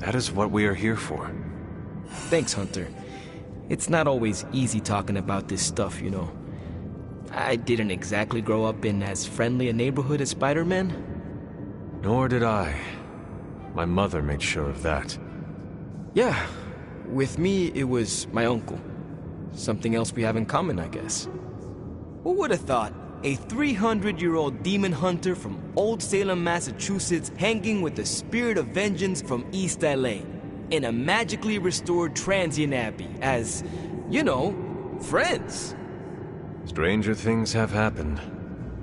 That is what we are here for. Thanks, Hunter. It's not always easy talking about this stuff, you know. I didn't exactly grow up in as friendly a neighborhood as Spider-Man. Nor did I. My mother made sure of that. Yeah, with me, it was my uncle. Something else we have in common, I guess. Who would have thought? A 300-year-old demon hunter from Old Salem, Massachusetts, hanging with the spirit of vengeance from East LA, in a magically restored transient abbey, as, you know, friends. Stranger things have happened,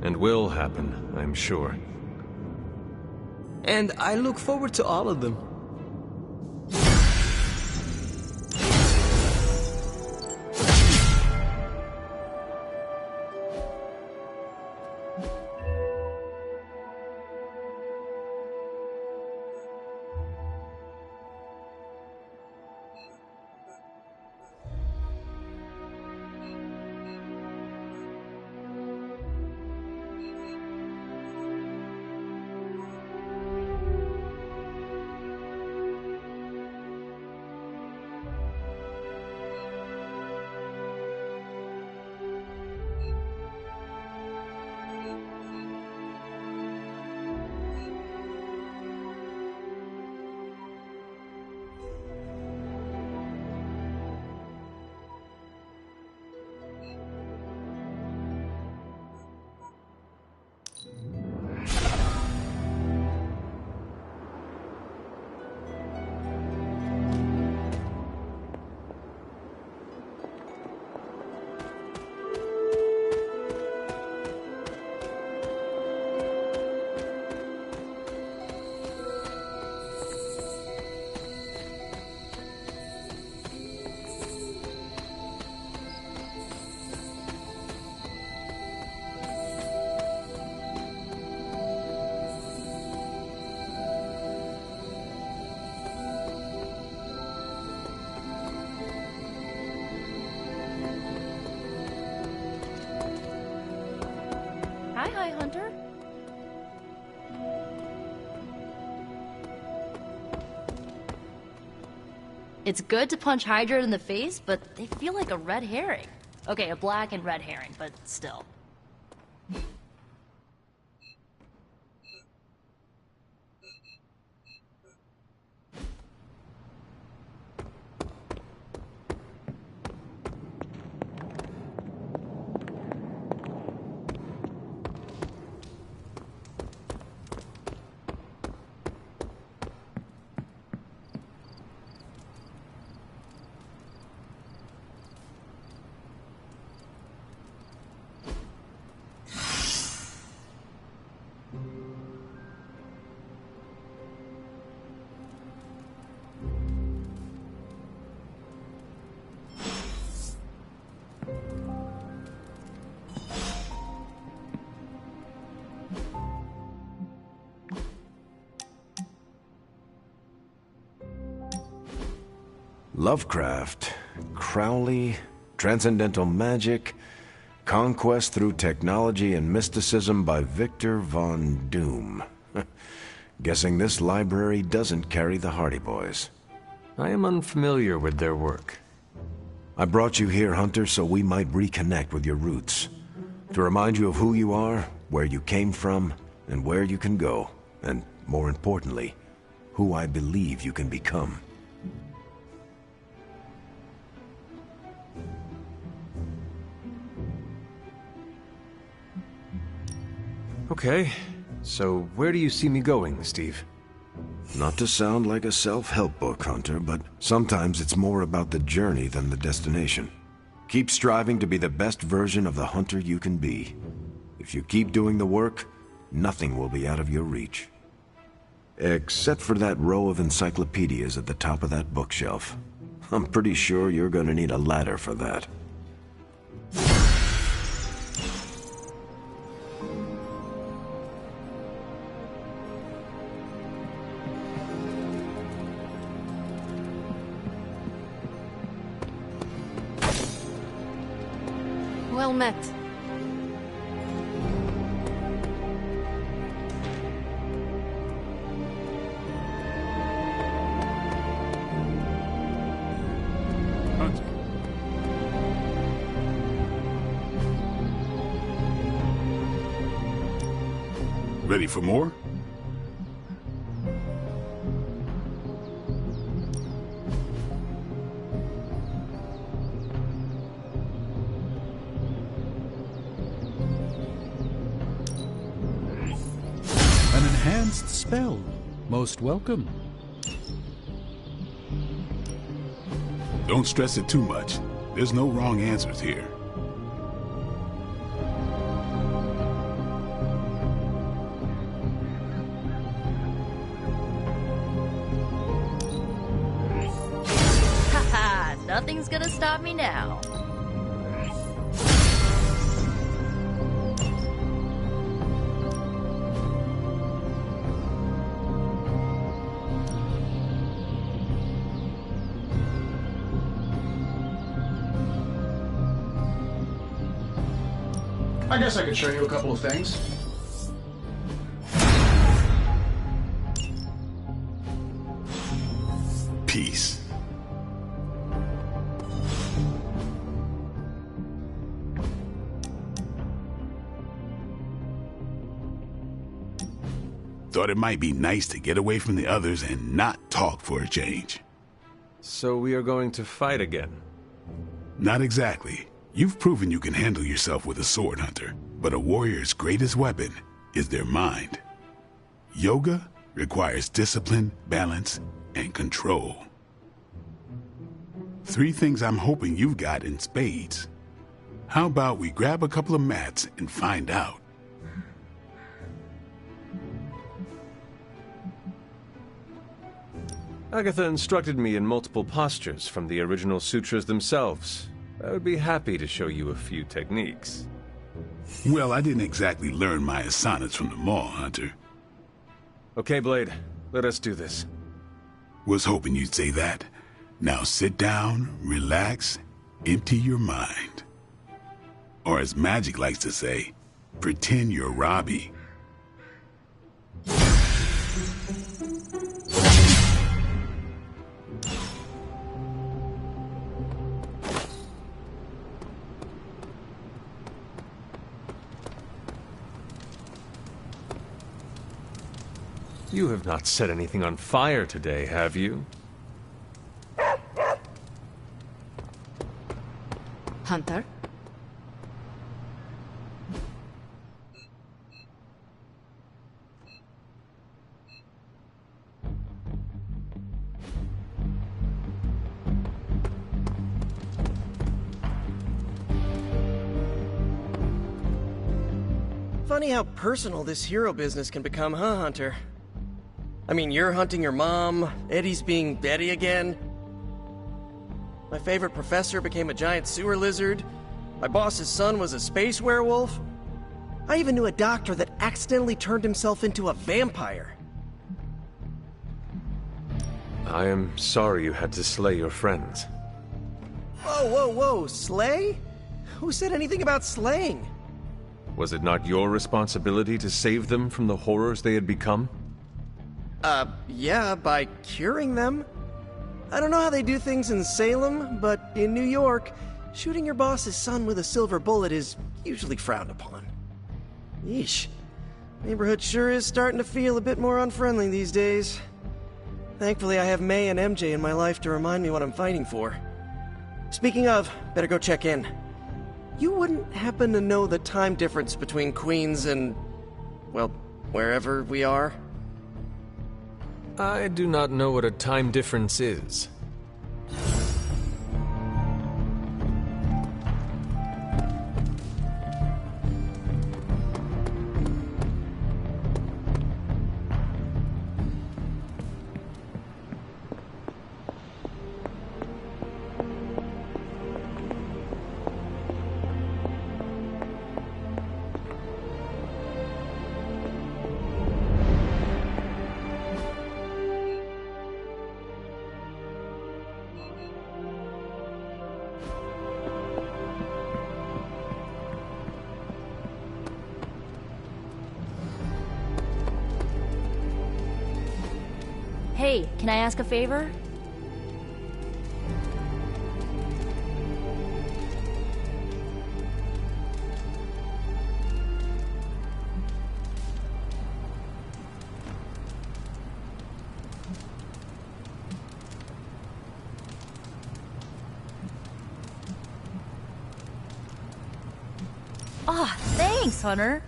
and will happen, I'm sure. And I look forward to all of them. Hi, Hunter. It's good to punch Hydra in the face, but they feel like a red herring. Okay, a black and red herring, but still. Lovecraft, Crowley, Transcendental Magic, Conquest through Technology and Mysticism by Victor Von Doom. Guessing this library doesn't carry the Hardy Boys. I am unfamiliar with their work. I brought you here, Hunter, so we might reconnect with your roots. To remind you of who you are, where you came from, and where you can go. And, more importantly, who I believe you can become. Okay, so where do you see me going, Steve? Not to sound like a self-help book, Hunter, but sometimes it's more about the journey than the destination. Keep striving to be the best version of the Hunter you can be. If you keep doing the work, nothing will be out of your reach. Except for that row of encyclopedias at the top of that bookshelf. I'm pretty sure you're gonna need a ladder for that. Well met. Ready for more? An enhanced spell. Most welcome. Don't stress it too much. There's no wrong answers here. Haha, nothing's gonna stop me now. I guess I could show you a couple of things. Peace. Thought it might be nice to get away from the others and not talk for a change. So we are going to fight again. Not exactly. You've proven you can handle yourself with a sword, Hunter, but a warrior's greatest weapon is their mind. Yoga requires discipline, balance, and control. 3 things I'm hoping you've got in spades. How about we grab a couple of mats and find out? Agatha instructed me in multiple postures from the original sutras themselves. I would be happy to show you a few techniques. Well, I didn't exactly learn my asanas from the mall, Hunter. Okay, Blade, let us do this. Was hoping you'd say that. Now sit down, relax, empty your mind. Or as Magic likes to say, pretend you're Robbie. You have not set anything on fire today, have you? Hunter? Funny how personal this hero business can become, huh, Hunter? I mean, you're hunting your mom, Eddie's being Eddie again. My favorite professor became a giant sewer lizard. My boss's son was a space werewolf. I even knew a doctor that accidentally turned himself into a vampire. I am sorry you had to slay your friends. Whoa, slay? Who said anything about slaying? Was it not your responsibility to save them from the horrors they had become? Yeah, by curing them. I don't know how they do things in Salem, but in New York, shooting your boss's son with a silver bullet is usually frowned upon. Yeesh. Neighborhood sure is starting to feel a bit more unfriendly these days. Thankfully, I have May and MJ in my life to remind me what I'm fighting for. Speaking of, better go check in. You wouldn't happen to know the time difference between Queens and, well, wherever we are? I do not know what a time difference is. Hey, can I ask a favor? Ah, thanks, Hunter.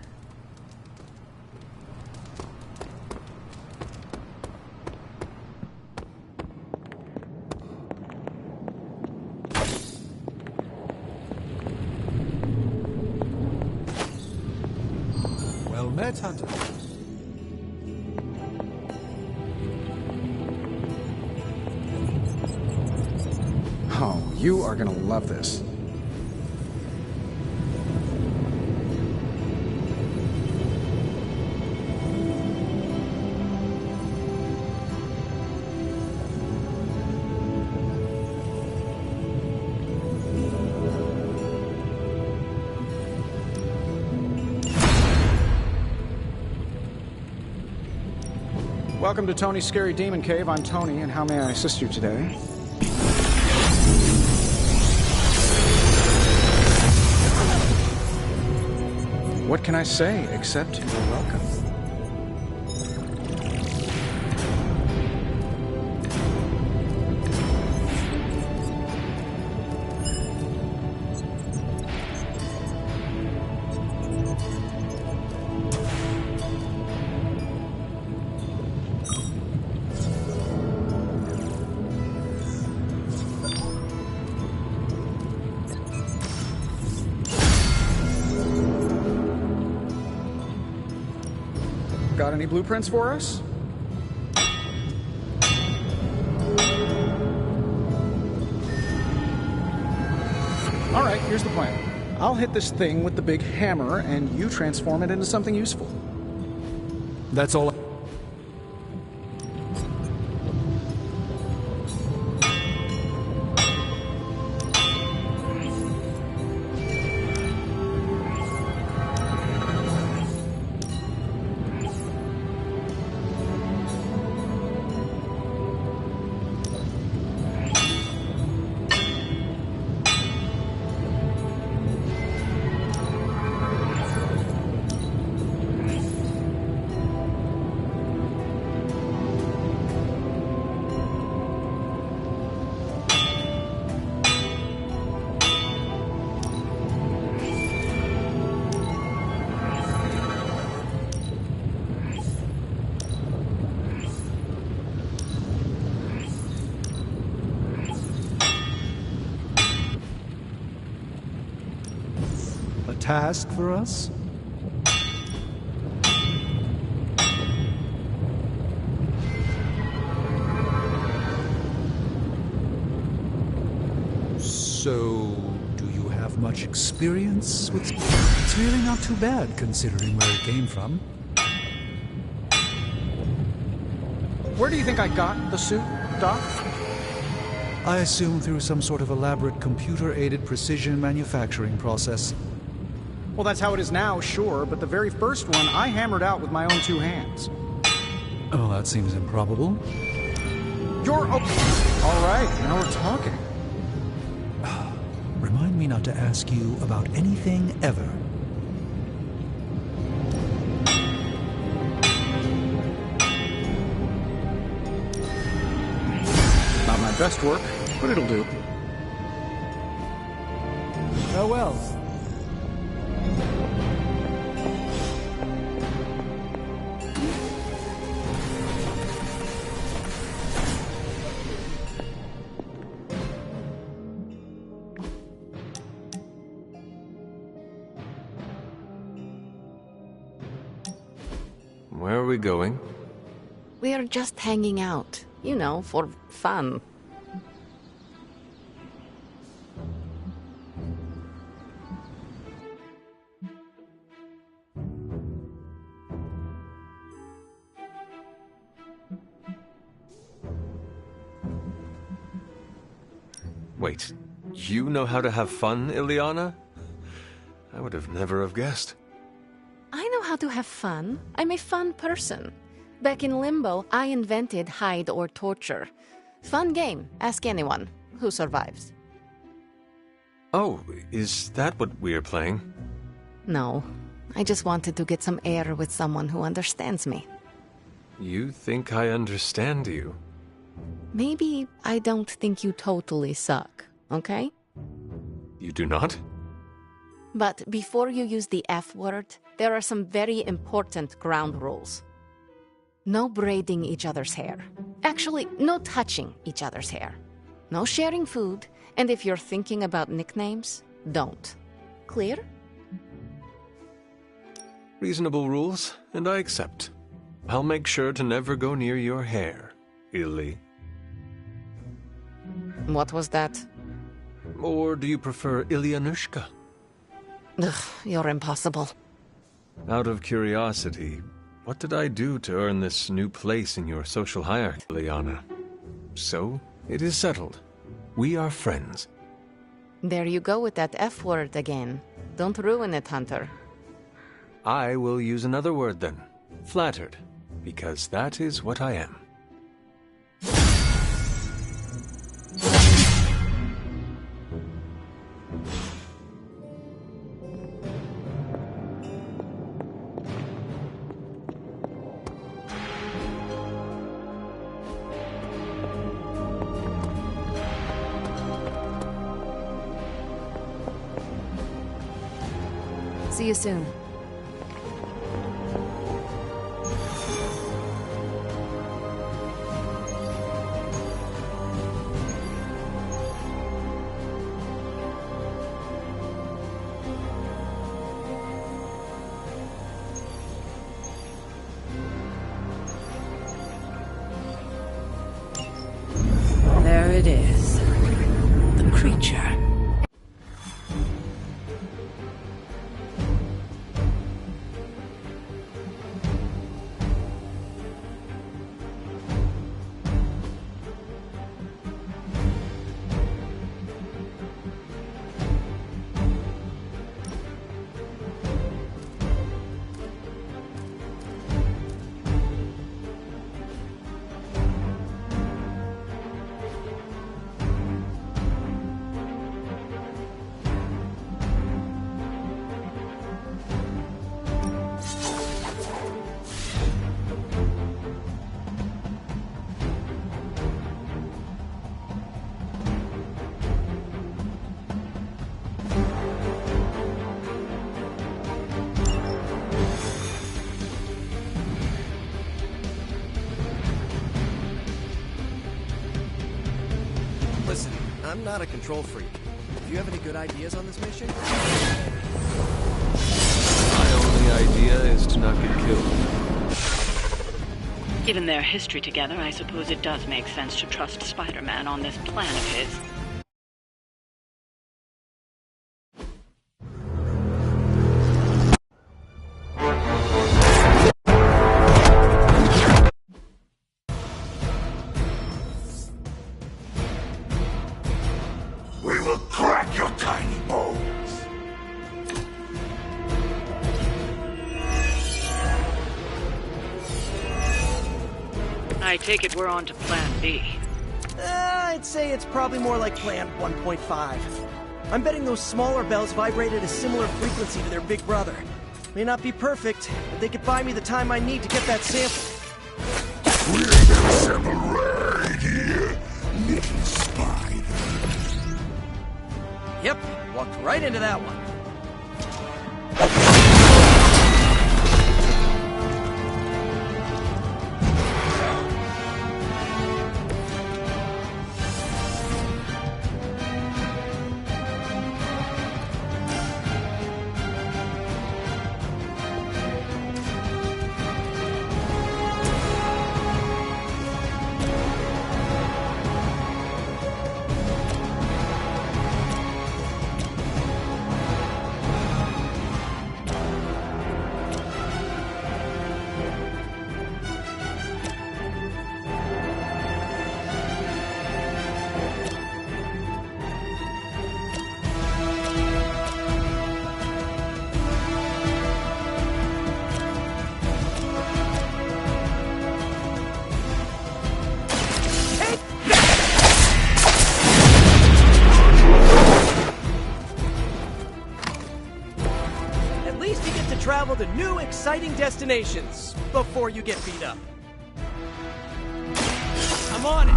Well met, Hunter. Oh, you are gonna love this. Welcome to Tony's Scary Demon Cave. I'm Tony, and how may I assist you today? What can I say except you're welcome? Got any blueprints for us? All right, here's the plan. I'll hit this thing with the big hammer, and you transform it into something useful. That's all. A task for us? So, do you have much experience with... It's really not too bad, considering where it came from. Where do you think I got the suit, Doc? I assume through some sort of elaborate computer-aided precision manufacturing process. Well, that's how it is now, sure, but the very first one I hammered out with my own two hands. Oh, that seems improbable. You're... Oh, all right, now we're talking. Remind me not to ask you about anything ever. Not my best work, but it'll do. Oh well. Where are we going? We're just hanging out, you know, for fun. Wait, you know how to have fun, Ileana? I would have never have guessed. I know how to have fun. I'm a fun person. Back in Limbo, I invented hide or torture. Fun game. Ask anyone who survives. Oh, is that what we're playing? No, I just wanted to get some air with someone who understands me. You think I understand you? Maybe I don't think you totally suck, okay? You do not? But before you use the F word, there are some very important ground rules. No braiding each other's hair. Actually, no touching each other's hair. No sharing food, and if you're thinking about nicknames, don't. Clear? Reasonable rules, and I accept. I'll make sure to never go near your hair, Illy. What was that? Or do you prefer Ilyanushka? Ugh, you're impossible. Out of curiosity, what did I do to earn this new place in your social hierarchy, Liana? So, it is settled. We are friends. There you go with that F word again. Don't ruin it, Hunter. I will use another word then. Flattered. Because that is what I am. See you soon. There it is. The creature. Listen, I'm not a control freak. Do you have any good ideas on this mission? My only idea is to not get killed. Given their history together, I suppose it does make sense to trust Spider-Man on this plan of his. We will crack your tiny bones. I take it we're on to plan B. I'd say it's probably more like Plan 1.5. I'm betting those smaller bells vibrate at a similar frequency to their big brother. May not be perfect, but they could buy me the time I need to get that sample. We're gonna sample right here, little spider. Yep, walked right into that one. Travel to new, exciting destinations before you get beat up. I'm on it!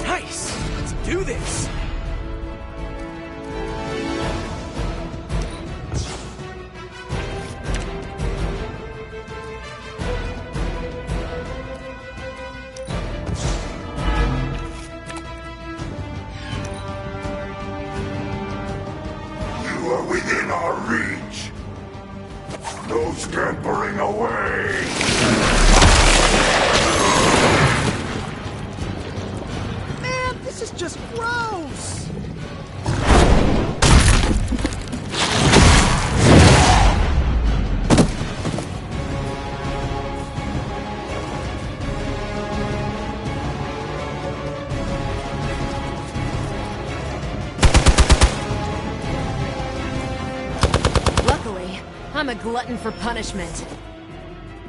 Nice! Let's do this! scampering away! Man, this is just gross! Luckily, I'm a glutton for punishment.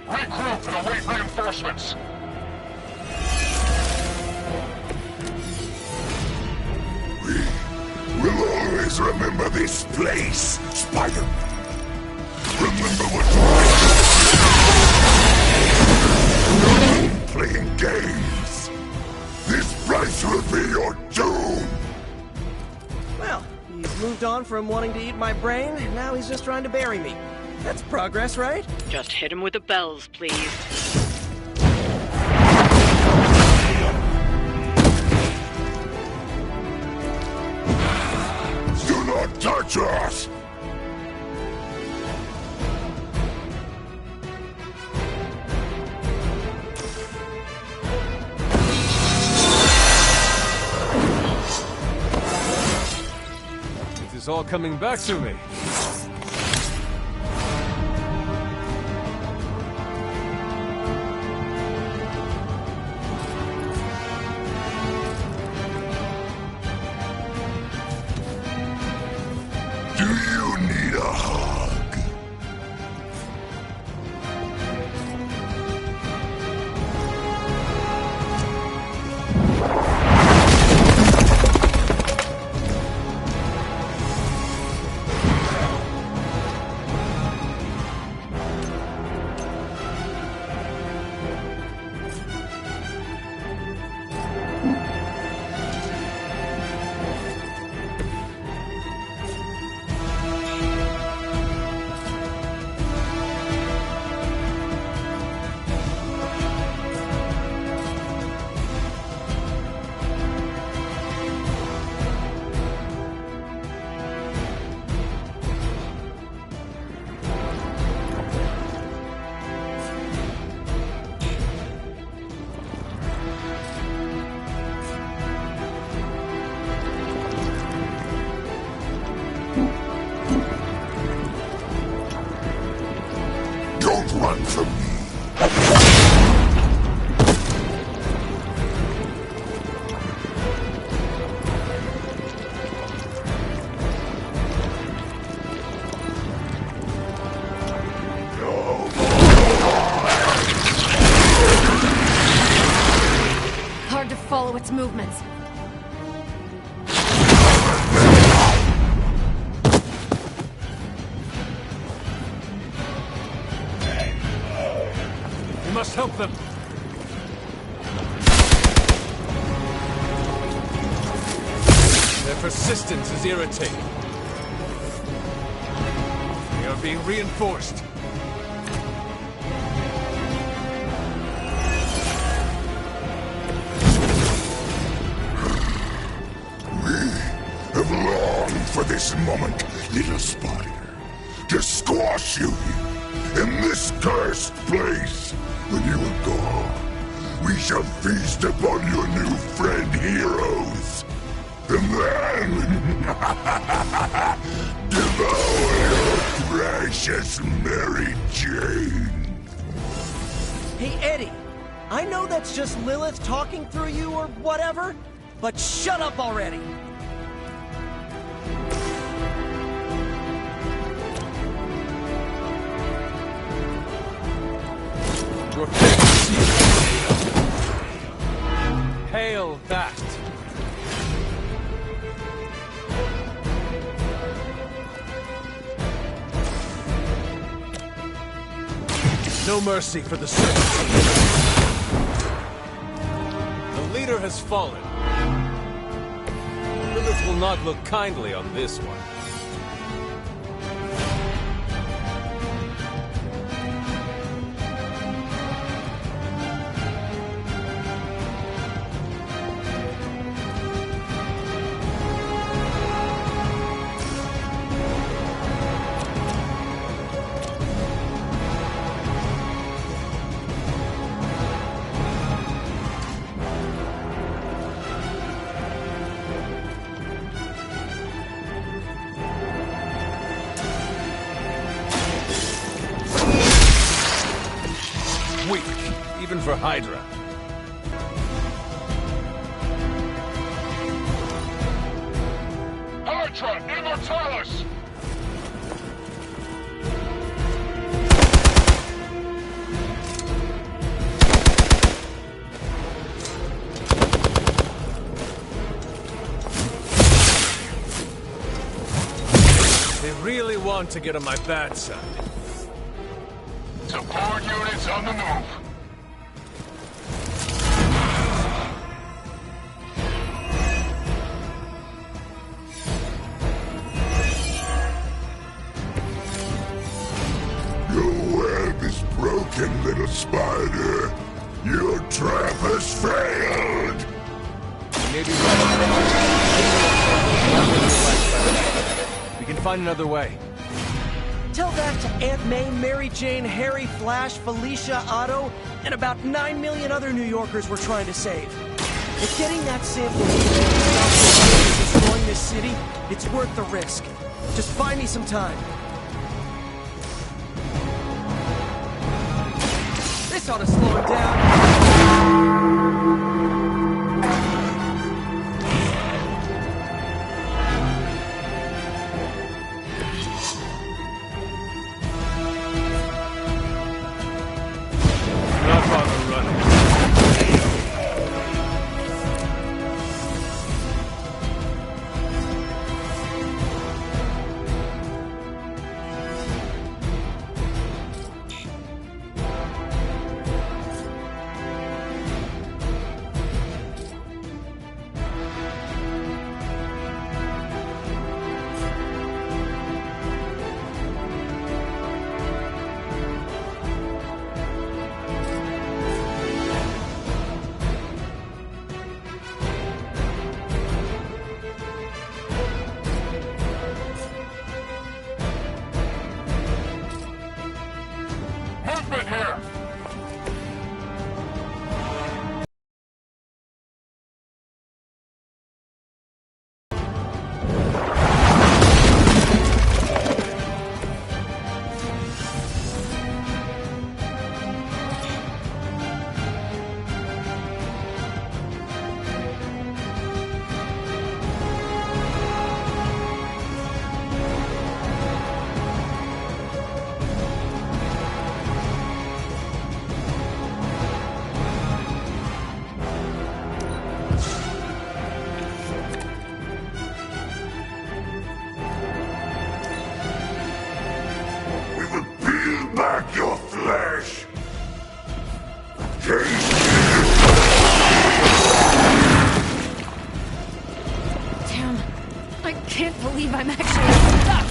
Regroup and await reinforcements! We'll always remember this place, Spider. Remember what playing games. This place will be your doom. Well, he's moved on from wanting to eat my brain, and now he's just trying to bury me. That's progress, right? Just hit him with the bells, please. Do not touch us! It is all coming back to me. Do you need a hug? Don't run from me. Hard to follow its movements. We must help them. Their persistence is irritating. They are being reinforced. Have longed for this moment, little spider, to squash you here, in this cursed place. When you are gone, we shall feast upon your new friend heroes, and then devour your precious Mary Jane. Hey, Eddie, I know that's just Lilith talking through you or whatever, but shut up already! Your fate. Hail that. No mercy for the servants. The leader has fallen. Lilith will not look kindly on this one. mission for Hydra. Hydra, Immortalis! They really want to get on my bad side. Support units on the move. Your web is broken, little spider. Your trap has failed. Maybe we can find another way. Tell that to Aunt May, Mary Jane, Harry, Flash, Felicia, Otto, and about 9 million other New Yorkers we're trying to save. If getting that sample is destroying this city, it's worth the risk. Just buy me some time. This ought to slow it down. Not bother running. Movement here! We will peel back your flesh. Damn. I can't believe I'm actually stuck.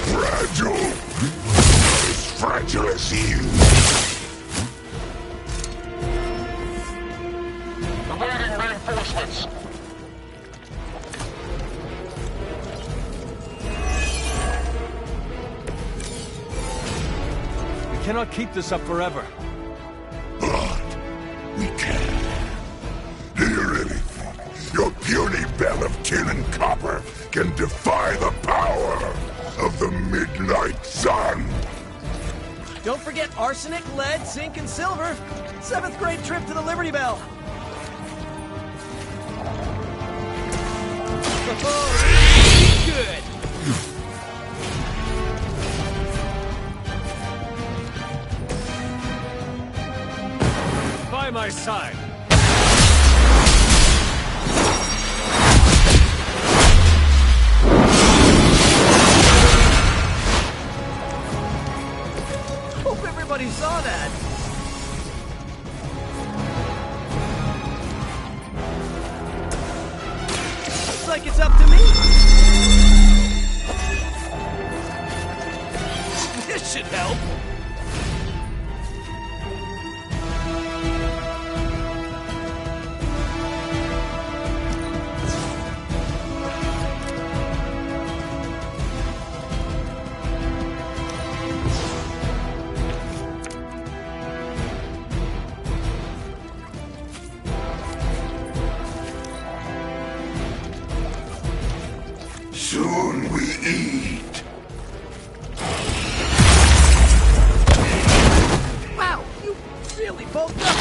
Fragile. As fragile as you. Awaiting reinforcements. We cannot keep this up forever. But we can. Do you really think your puny bell of tin and copper can defy the power of the midnight sun? Don't forget arsenic, lead, zinc, and silver. 7th grade trip to the Liberty Bell. Oh, good. By my side. Hope everybody saw that. Looks like it's up to me. This should help. Soon we eat. Wow, both up!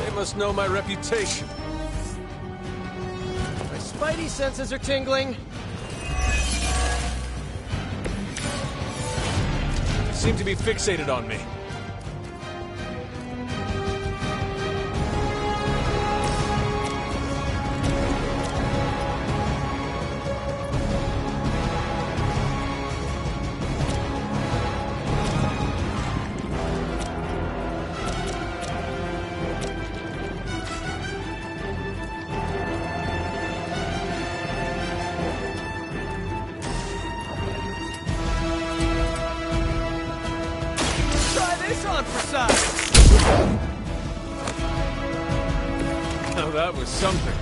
They must know my reputation. My spidey senses are tingling. They seem to be fixated on me. Try this on for size! Now that was something.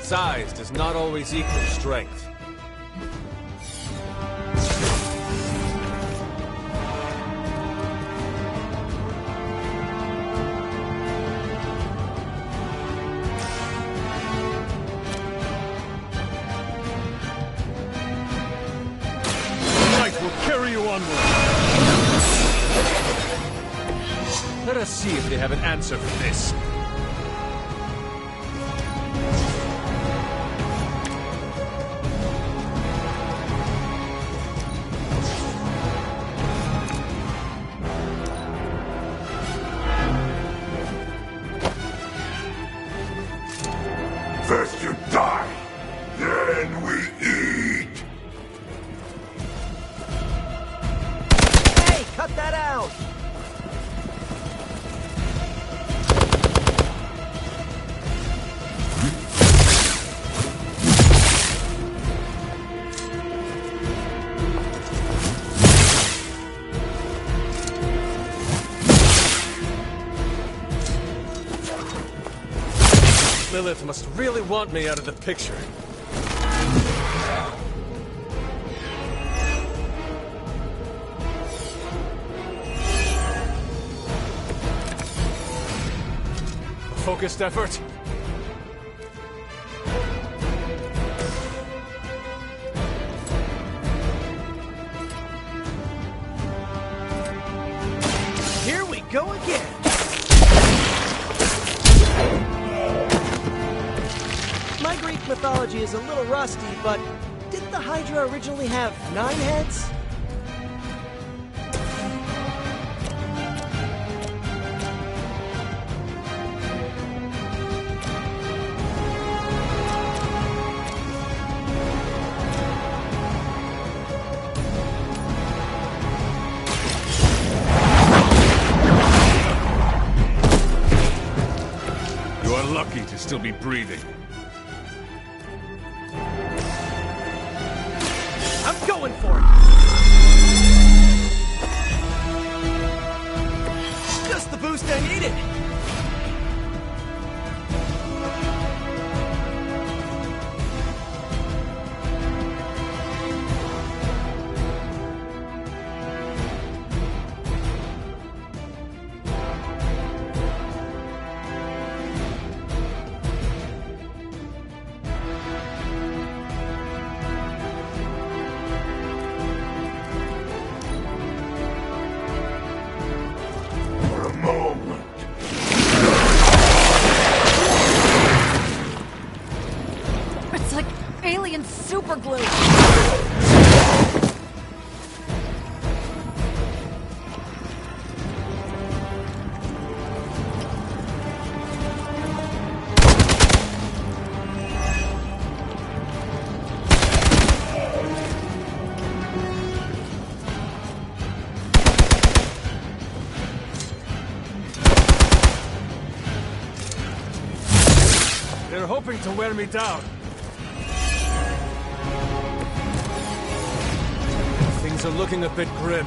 Size does not always equal strength. Night will carry you onward. Let us see if they have an answer for this. First you die, then we eat. Hey, cut that out! Lilith must really want me out of the picture. A focused effort. Here we go again! My Greek mythology is a little rusty, but didn't the Hydra originally have 9 heads? You are lucky to still be breathing. I'm going for it! Just the boost I needed! It's like alien super glue. They're hoping to wear me down. Things are looking a bit grim.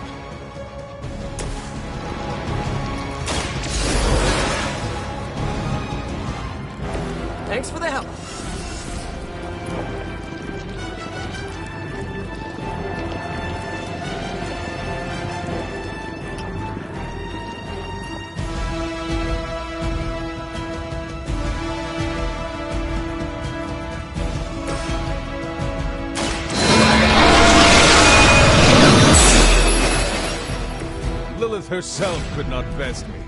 Thanks for the help. Lilith herself could not best me.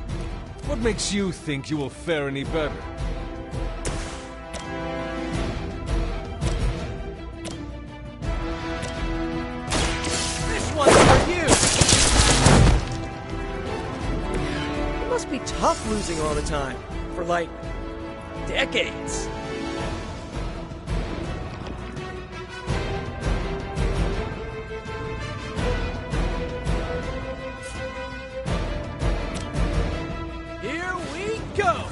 What makes you think you will fare any better? This one's for you! It must be tough losing all the time. For, like, decades. Here we go!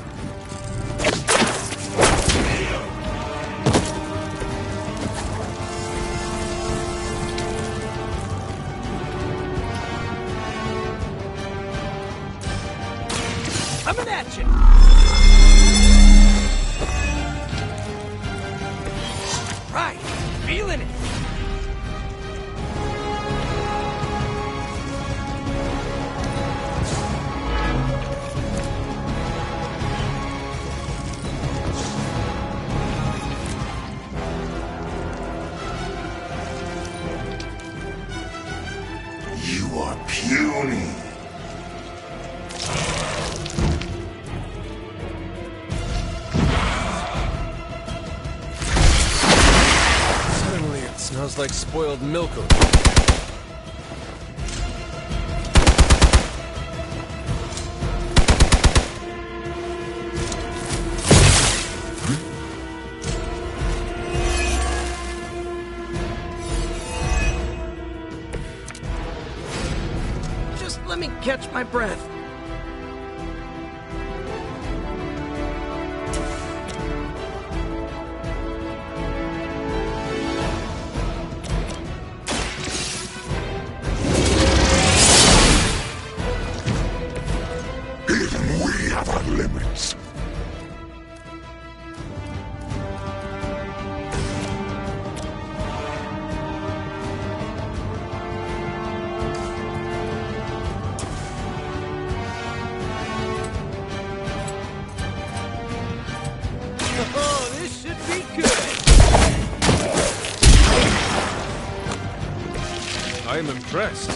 Coming at you! Right, feeling it! You are puny. Suddenly it smells like spoiled milk. Just let me catch my breath. Even we have our limits. Oh, this should be good! I am impressed.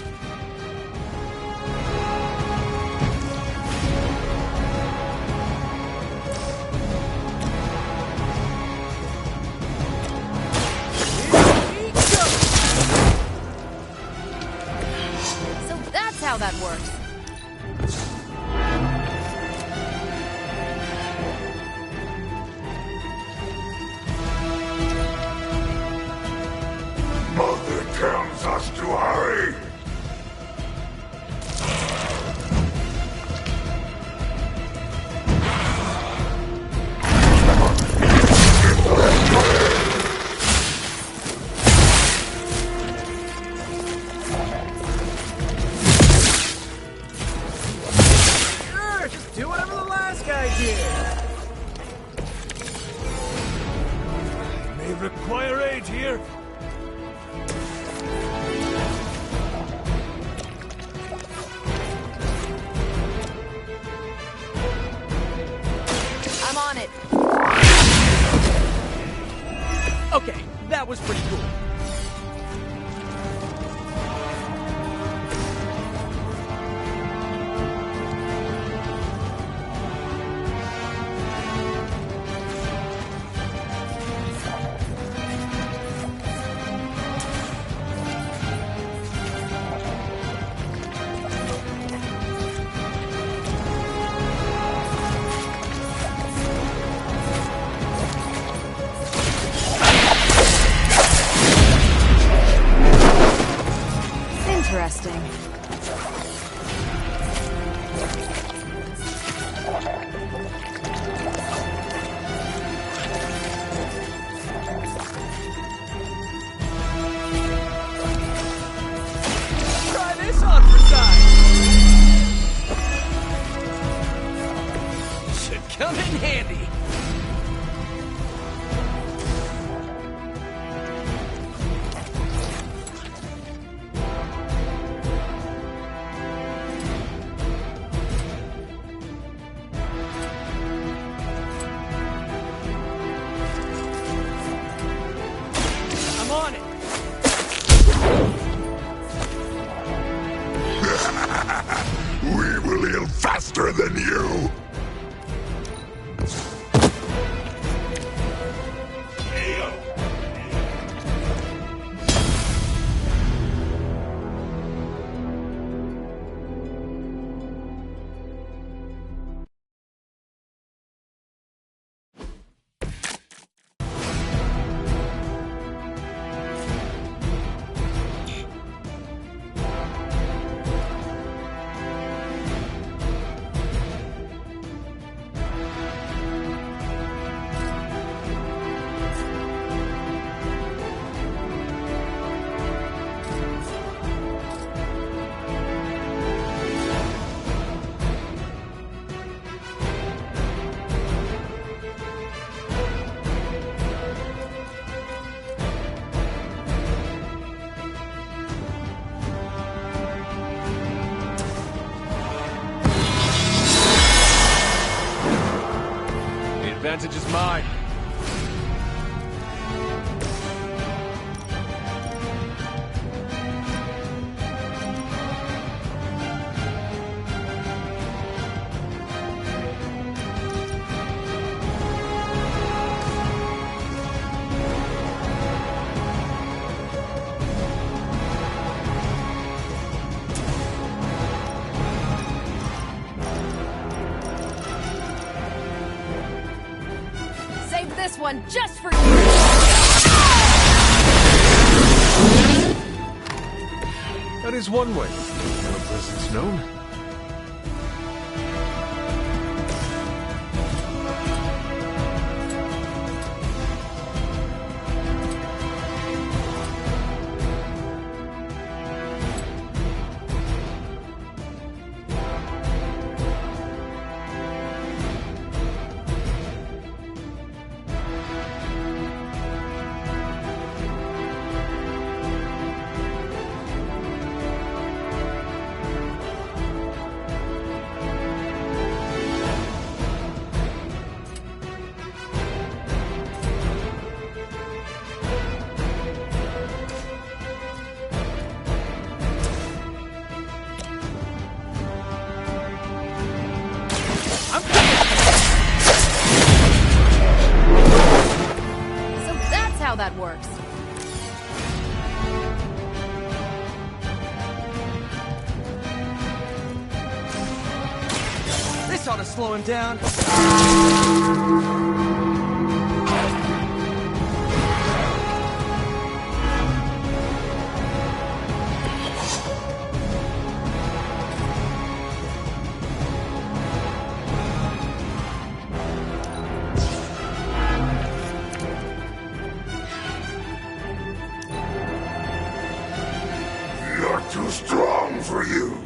So that's how that works. Mother tells us to hurry. Sure, just do whatever the last guy did. May require aid here. I'm on it. Okay, that was pretty cool. Interesting. advantage is mine. Save this one just for you! That is one way. Your presence known. So that's how that works. This ought to slow him down. You're too strong for you.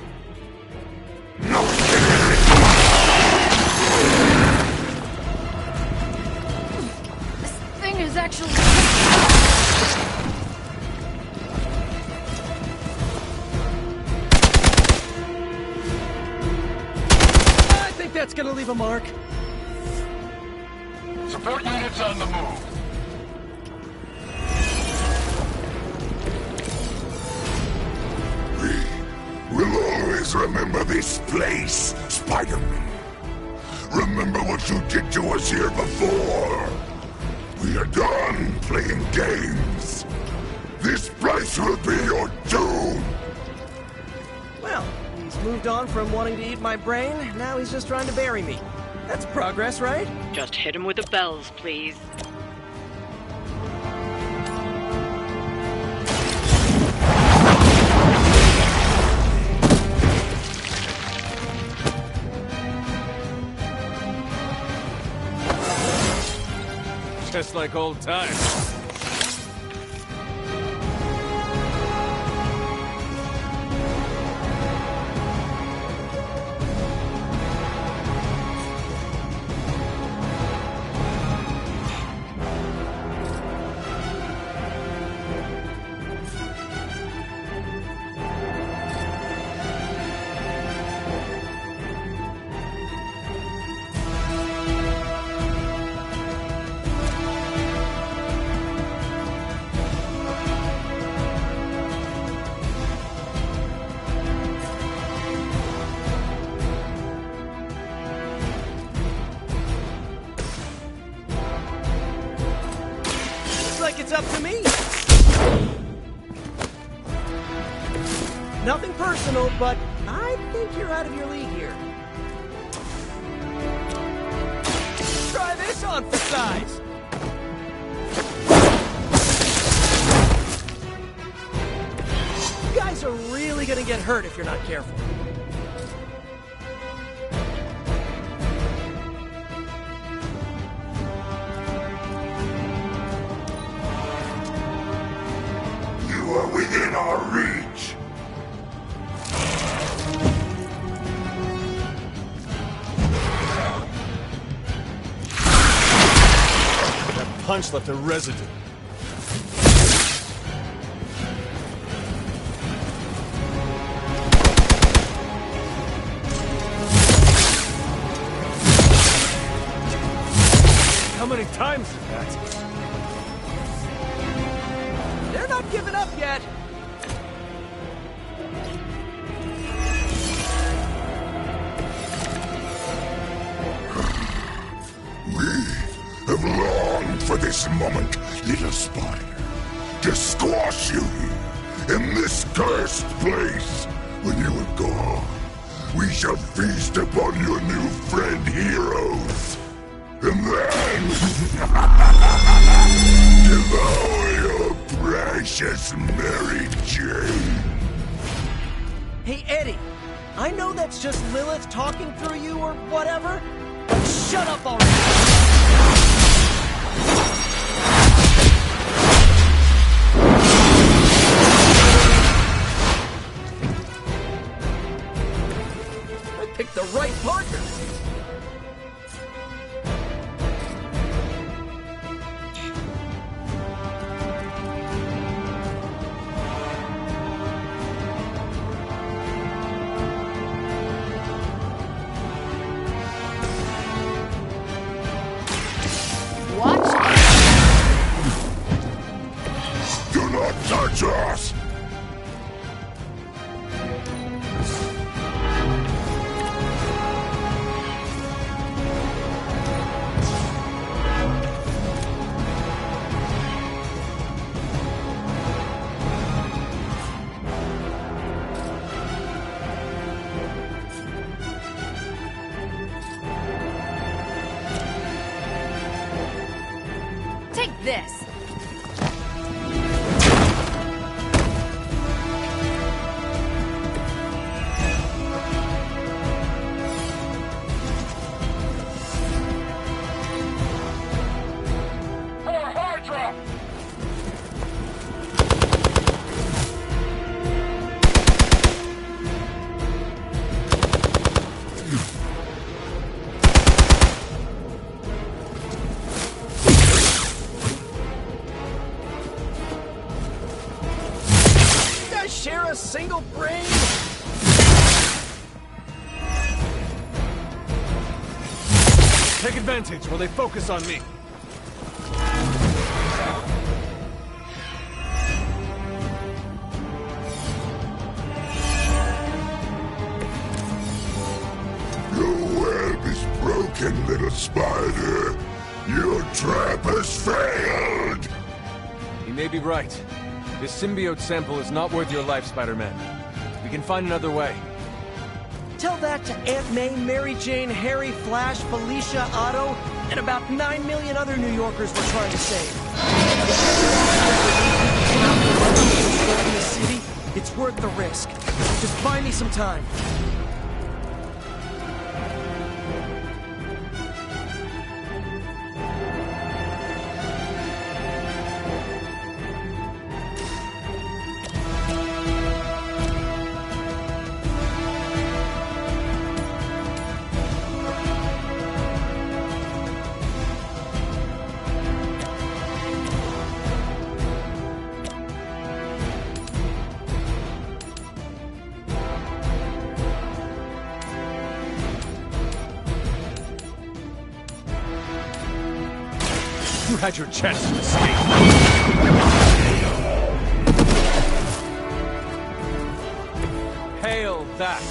This thing is actually... I think that's gonna leave a mark. Support units on the move. We'll always remember this place, Spider-Man. Remember what you did to us here before. We are done playing games. This place will be your doom. Well, he's moved on from wanting to eat my brain. Now he's just trying to bury me. That's progress, right? Just hit him with the bells, please. Just like old times. Like it's up to me. Nothing personal, but I think you're out of your league here. Try this on for size. You guys are really gonna get hurt if you're not careful. You are within our reach. That punch left a residue. How many times is that? They're not giving up yet. Have longed for this moment, little spider, to squash you here, in this cursed place. When you are gone, we shall feast upon your new friend heroes. And then... devour your precious Mary Jane. Hey, Eddie, I know that's just Lilith talking through you or whatever, but shut up already! Pick the right partner. Watch out. Do not touch us! Take this. For Hydra! You guys share a single brain? Take advantage while they focus on me. Your web is broken, little spider. Your trap has failed. You may be right. This symbiote sample is not worth your life, Spider-Man. We can find another way. Tell that to Aunt May, Mary Jane, Harry, Flash, Felicia, Otto, and about 9 million other New Yorkers we're trying to save. In the city, it's worth the risk. Just buy me some time. You had your chance to escape. Hail that!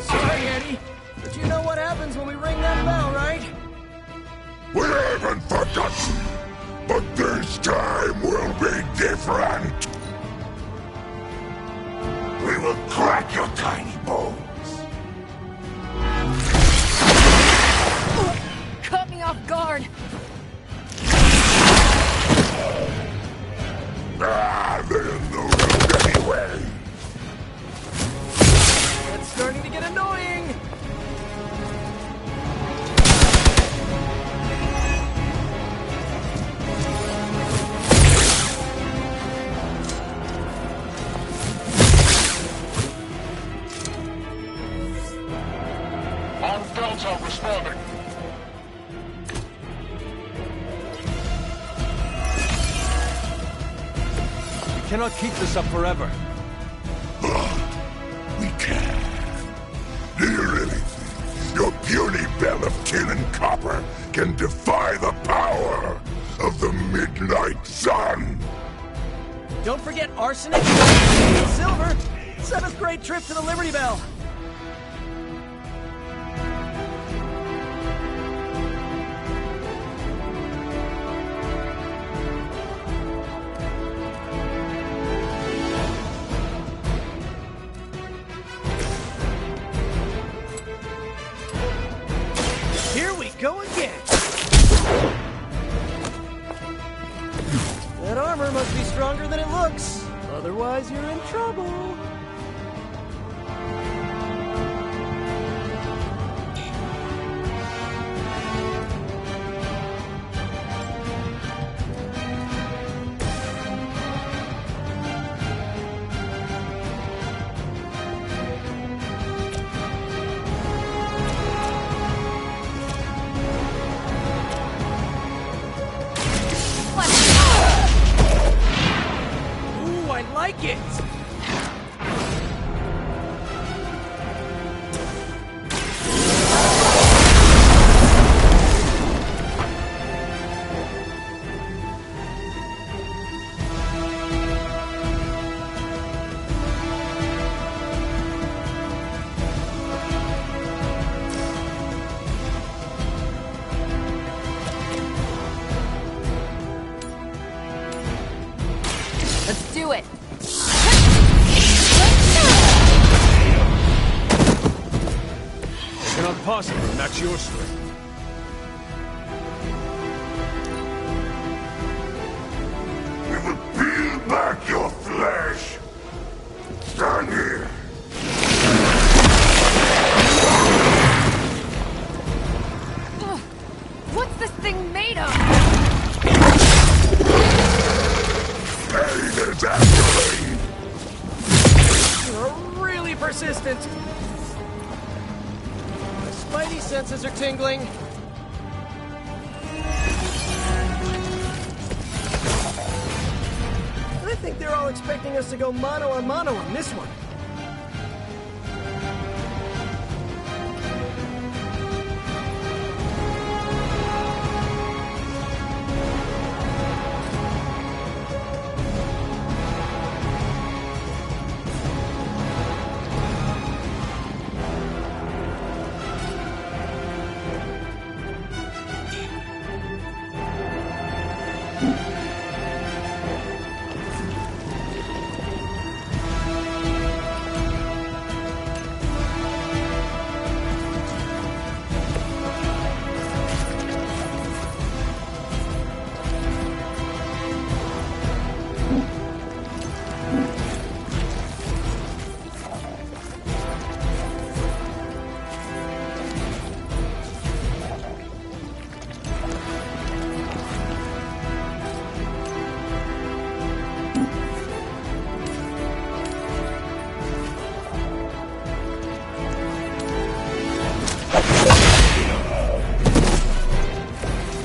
Sorry, Eddie, but you know what happens when we ring that bell, right? We haven't forgotten, but this time will be different. We will crack your tiny bones. Caught me off guard. There's no road anyway. It's starting to get annoying. On Delta responding. We cannot keep this up forever. can defy the power of the Midnight Sun. Don't forget arsenic and silver. 7th grade trip to the Liberty Bell. Here we go again. That armor must be stronger than it looks. Otherwise, you're in trouble. Ooh, I like it! Let's do it. It cannot possibly match your strength. We will peel back your flesh. Stand here. Ugh. What's this thing made of? Pain is actually. You're really persistent. My spidey senses are tingling. I think they're all expecting us to go mano a mano on this one.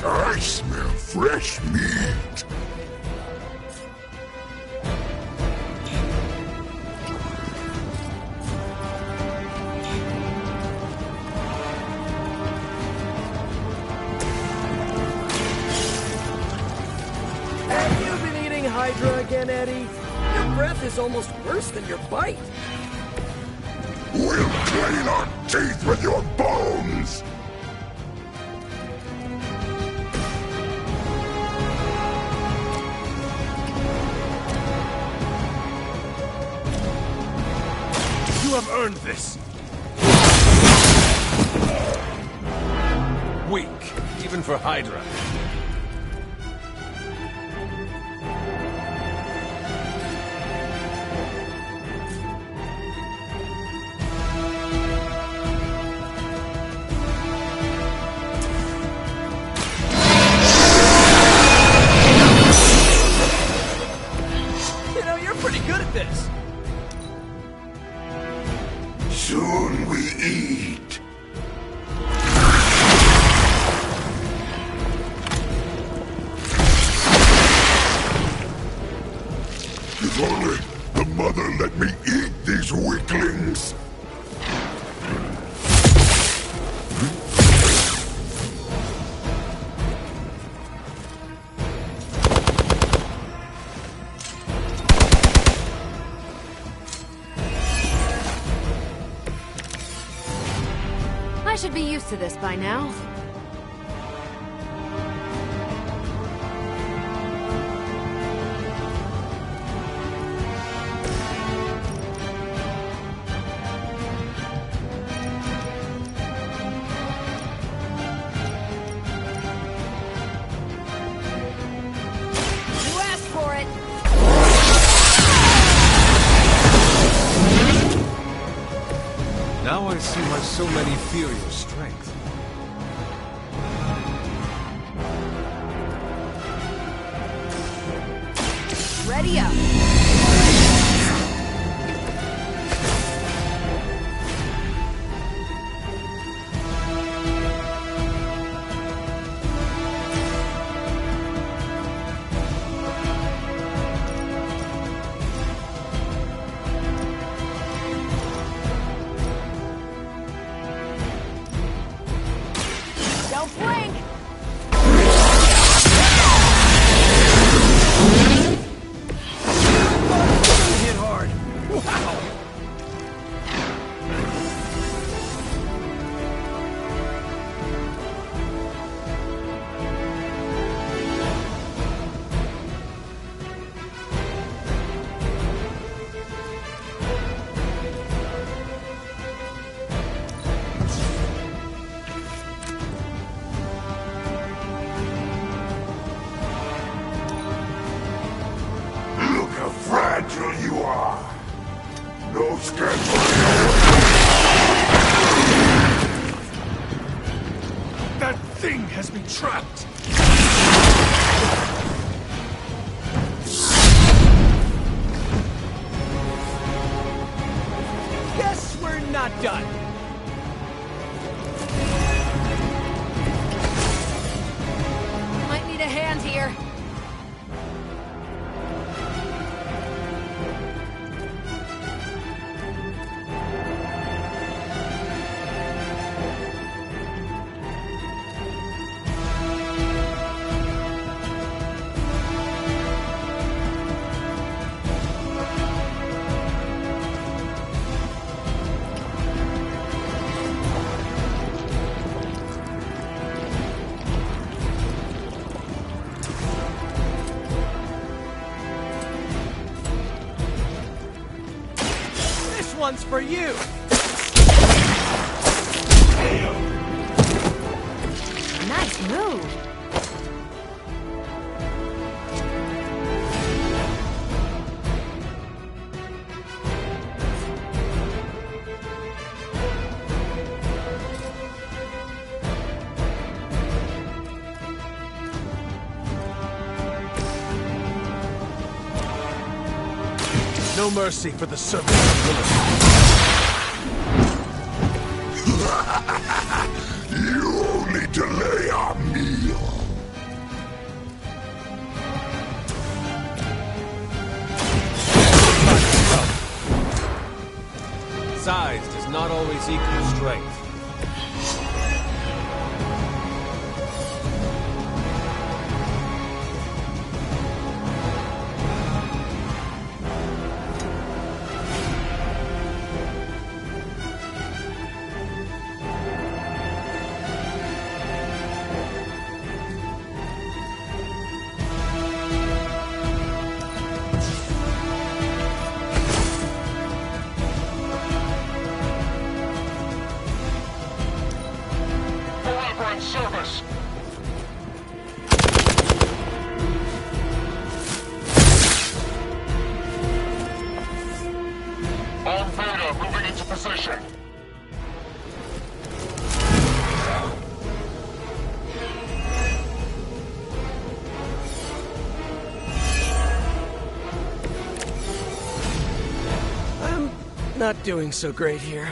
I smell fresh meat. Have you been eating Hydra again, Eddie? Your breath is almost worse than your bite. We'll clean our teeth with your bones. You have earned this. Weak, even for Hydra. You know, you're pretty good at this. Soon we eat. If only the mother let me eat these weaklings. I should be used to this by now. You asked for it! Now I see why so many fear your strength. Ready up! Don't blink! Hit hard. Wow. Look how fragile you are. No schedule. That thing has been trapped! Guess we're not done. Might need a hand here. This one's for you. Nice move. No mercy for the servants of Lilith. You only delay our meal. Size does not always equal strength. Forever in service! On Beta, moving into position. I'm not doing so great here.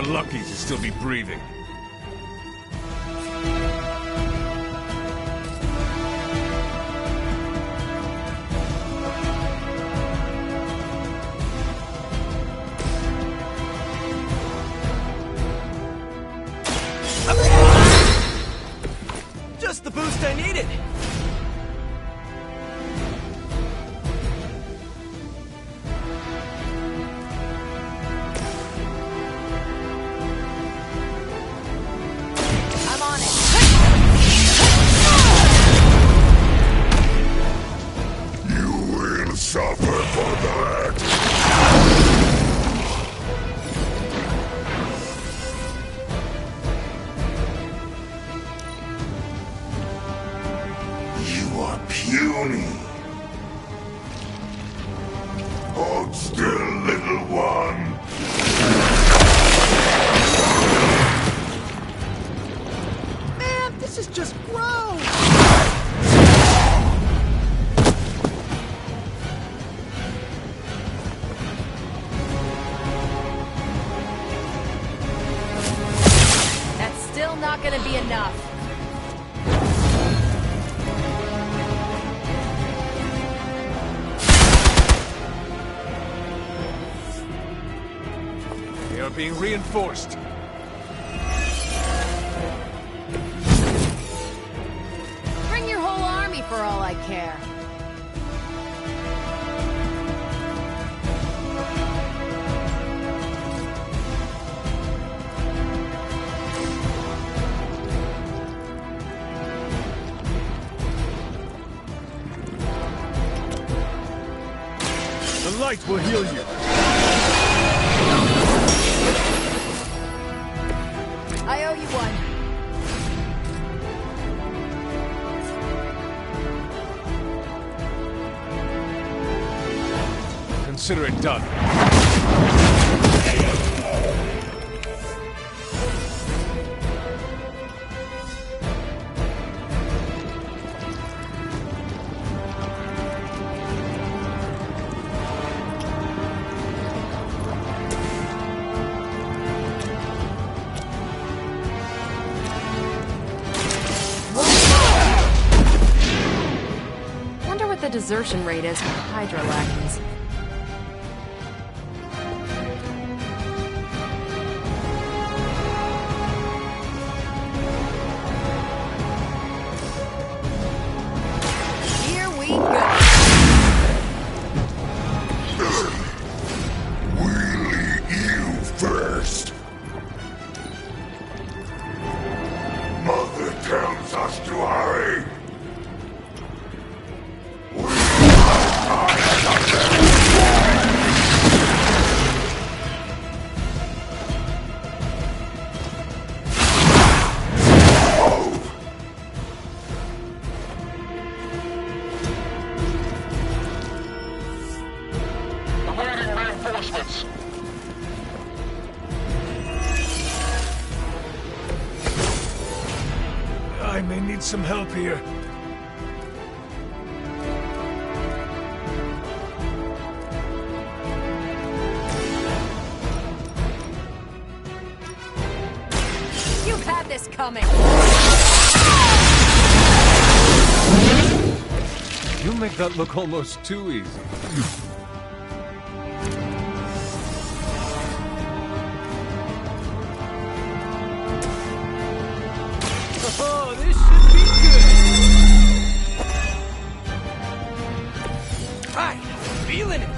lucky to still be breathing. Just the boost I needed! I'm on it. You will suffer for that! You are puny. Hold still, little one. Man, this is just gross! That's still not gonna be enough. They are being reinforced. Bring your whole army for all I care. The light will heal you. I owe you one. Consider it done. Wonder what the desertion rate is for Hydra lackeys. Here we go. We'll eat you first. Mother tells us to hurry. Awaiting reinforcements. I may need some help here. You've had this coming. You make that look almost too easy. Oh, this should be good! Right, feeling it!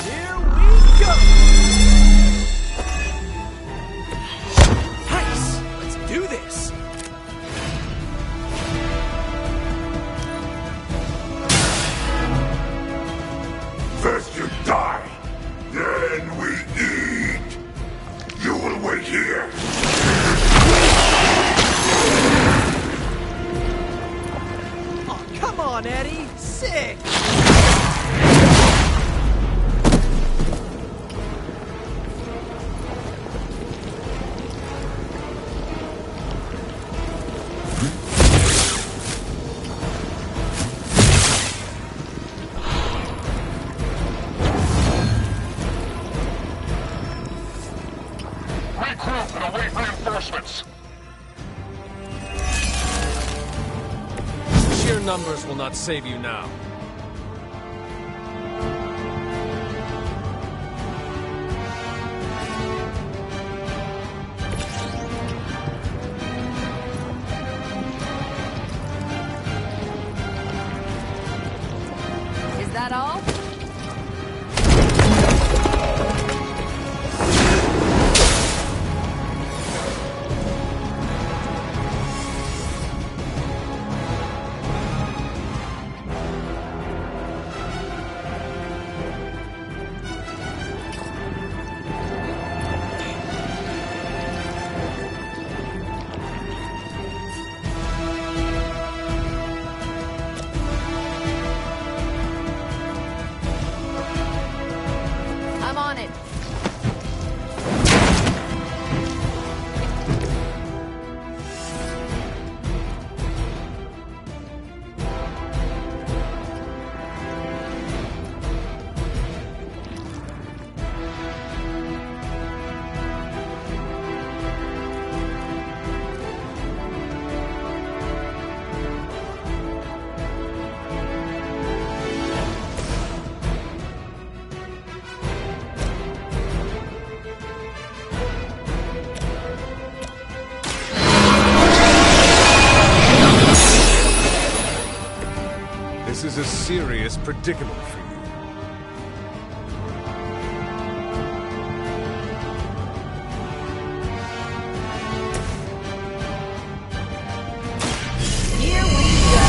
Here we go! Regroup and await reinforcements. Sheer numbers will not save you now. Is that all? I'm on it. This is a serious predicament for you. Here we go.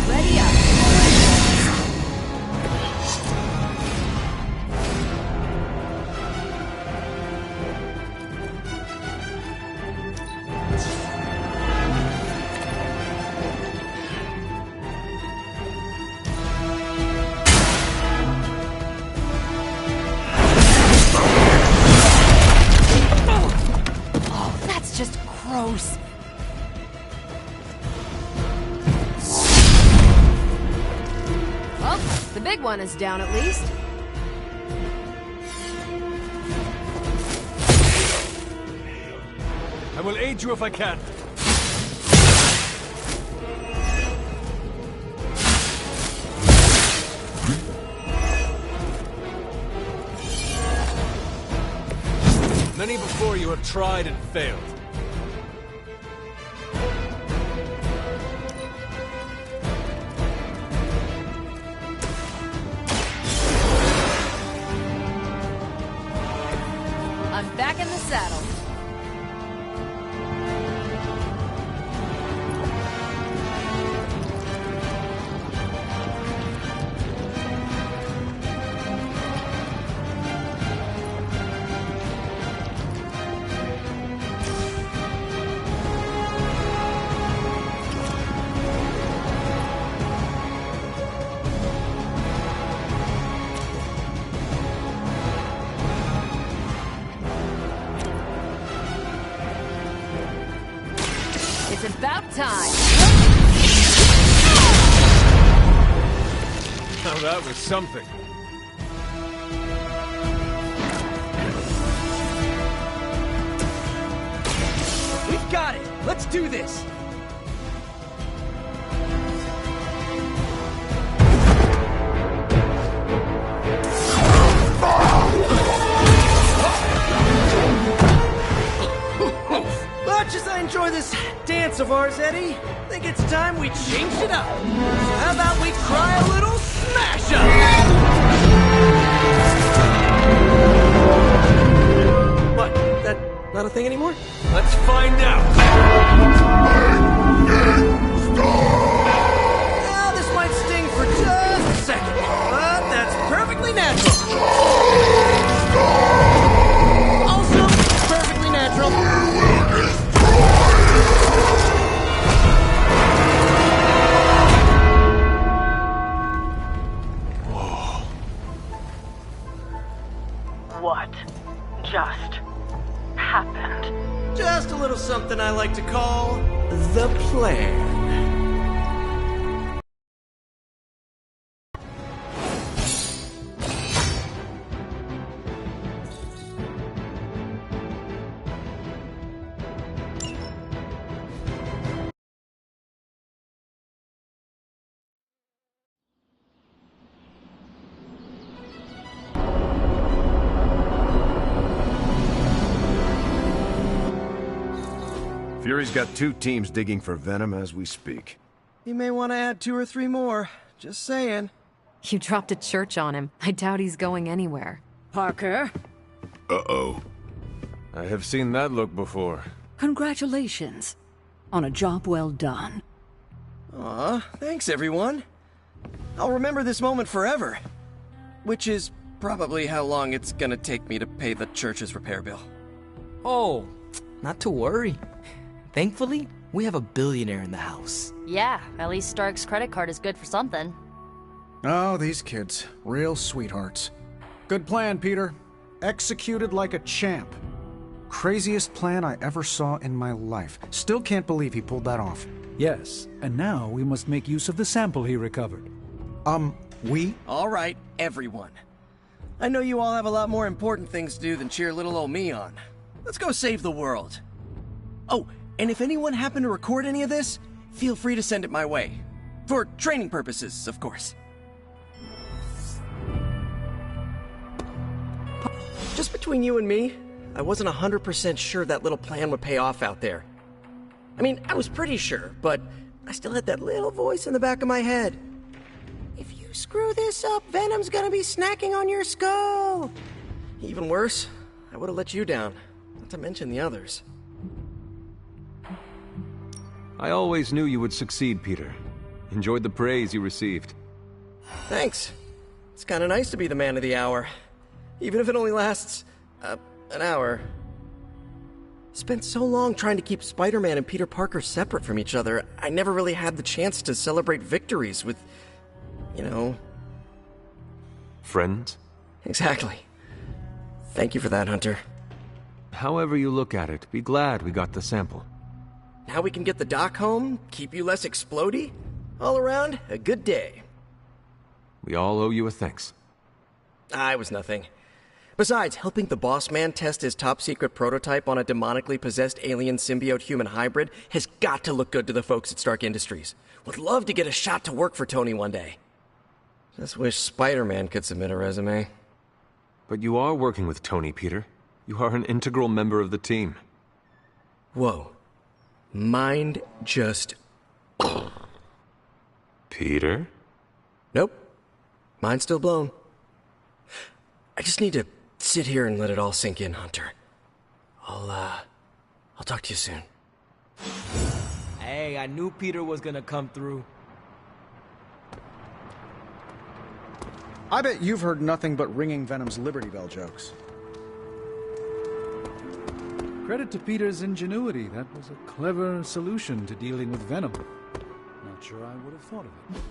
Ready up. Oh, that's just gross. Well, the big one is down at least. I will aid you if I can. Many before you have tried and failed. I'm back in the saddle. It's about time. Now that was something. We've got it! Let's do this! Much as I enjoy this dance of ours, Eddie, I think it's time we changed it up. So how about we try a little smash up? What? That not a thing anymore? Let's find out. Well, this might sting for just a second, but that's perfectly natural. Also, perfectly natural. What just happened? Just a little something I like to call the plan. Fury's got 2 teams digging for Venom as we speak. You may want to add 2 or 3 more. Just saying. You dropped a church on him. I doubt he's going anywhere. Parker, Uh-oh. I have seen that look before. congratulations on a job well done. Aw, thanks everyone. I'll remember this moment forever. Which is probably how long it's gonna take me to pay the church's repair bill. Oh, not to worry. Thankfully, we have a billionaire in the house. Yeah, at least Stark's credit card is good for something. Oh, these kids. Real sweethearts. Good plan, Peter. Executed like a champ. Craziest plan I ever saw in my life. Still can't believe he pulled that off. Yes, and now we must make use of the sample he recovered. We? All right, everyone. I know you all have a lot more important things to do than cheer little old me on. Let's go save the world. Oh, and if anyone happened to record any of this, feel free to send it my way. For training purposes, of course. Just between you and me, I wasn't 100% sure that little plan would pay off out there. I mean, I was pretty sure, but I still had that little voice in the back of my head. If you screw this up, Venom's gonna be snacking on your skull. Even worse, I would have let you down, not to mention the others. I always knew you would succeed, Peter. Enjoyed the praise you received. Thanks. It's kind of nice to be the man of the hour. Even if it only lasts, an hour. Spent so long trying to keep Spider-Man and Peter Parker separate from each other, I never really had the chance to celebrate victories with, you know... Friends? Exactly. Thank you for that, Hunter. However you look at it, be glad we got the sample. Now we can get the doc home, keep you less explodey. All around, a good day. We all owe you a thanks. I was nothing. Besides, helping the boss man test his top-secret prototype on a demonically possessed alien symbiote-human hybrid has got to look good to the folks at Stark Industries. Would love to get a shot to work for Tony one day. Just wish Spider-Man could submit a resume. But you are working with Tony, Peter. You are an integral member of the team. Whoa. Mind just... Peter? Nope. Mind's still blown. I just need to sit here and let it all sink in, Hunter. I'll talk to you soon. Hey, I knew Peter was gonna come through. I bet you've heard nothing but ringing Venom's Liberty Bell jokes. Credit to Peter's ingenuity. That was a clever solution to dealing with Venom. Not sure I would have thought of it.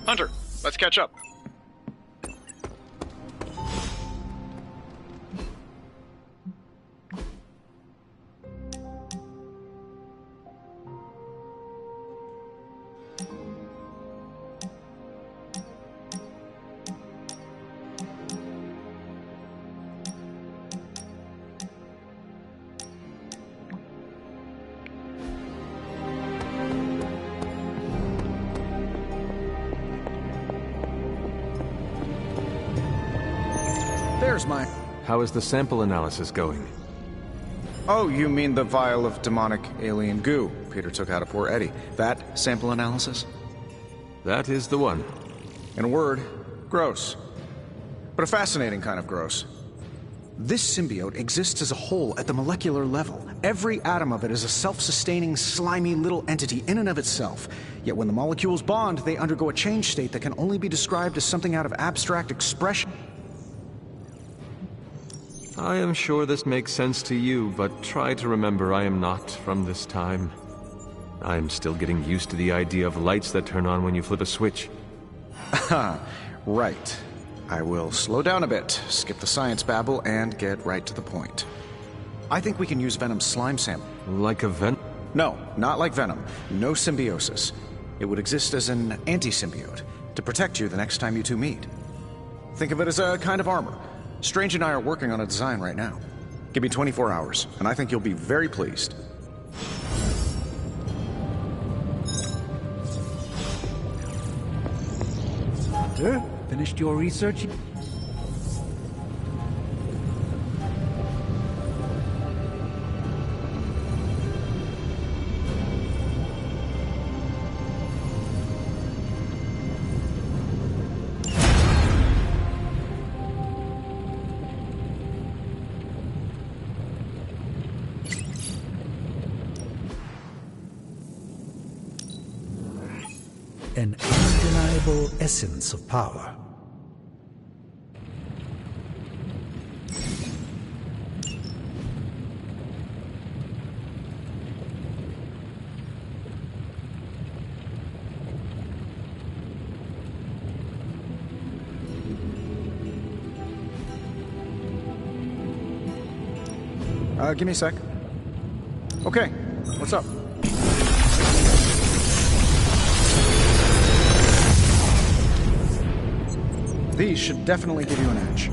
Hunter, let's catch up. There's my... How is the sample analysis going? Oh, you mean the vial of demonic alien goo Peter took out of poor Eddie. That sample analysis? That is the one. In a word, gross. But a fascinating kind of gross. This symbiote exists as a whole at the molecular level, Every atom of it is a self-sustaining, slimy little entity in and of itself. Yet when the molecules bond, they undergo a change state that can only be described as something out of abstract expression. I am sure this makes sense to you, but try to remember I am not from this time. I am still getting used to the idea of lights that turn on when you flip a switch. Right. I will slow down a bit, skip the science babble, and get right to the point. I think we can use Venom's slime sample. Like a Venom? No, not like Venom. No symbiosis. It would exist as an anti-symbiote, to protect you the next time you two meet. Think of it as a kind of armor. Strange and I are working on a design right now. Give me 24 hours, and I think you'll be very pleased. Hunter, finished your research? An undeniable essence of power. Give me a sec. Okay, what's up? These should definitely give you an edge.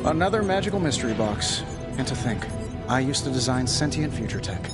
Another magical mystery box. And to think, I used to design sentient future tech.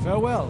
Farewell.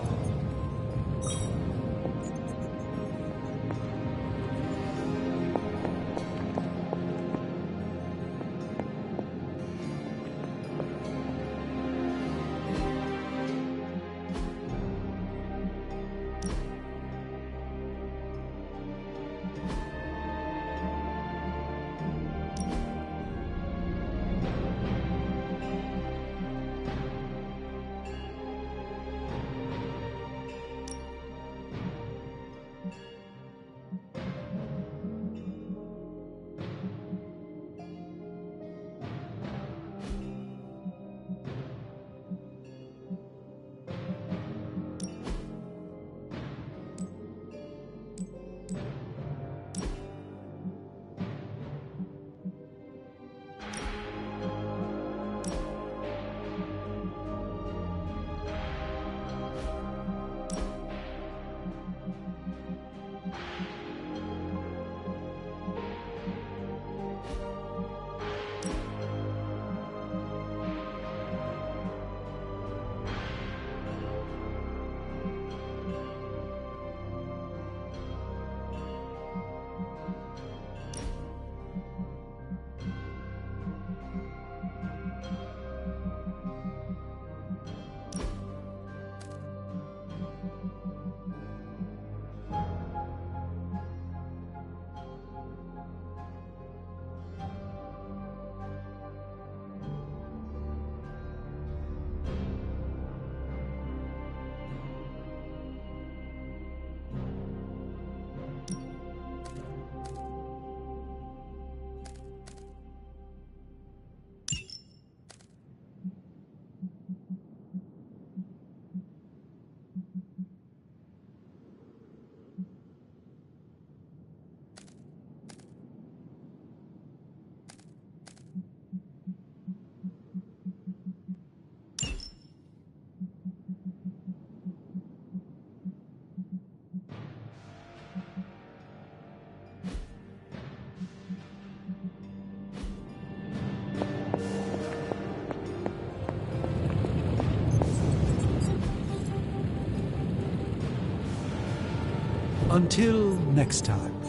Until next time.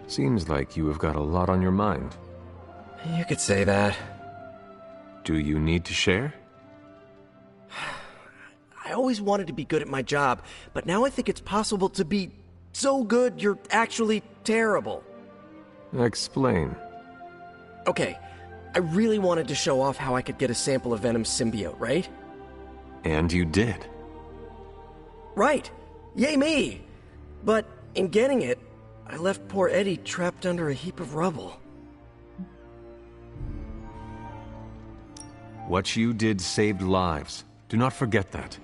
Seems like you have got a lot on your mind. You could say that. Do you need to share? I always wanted to be good at my job, but now I think it's possible to be so good you're actually terrible. Explain. Okay, I really wanted to show off how I could get a sample of Venom's symbiote, right? And you did. Right! Yay me! But in getting it, I left poor Eddie trapped under a heap of rubble. What you did saved lives. Do not forget that.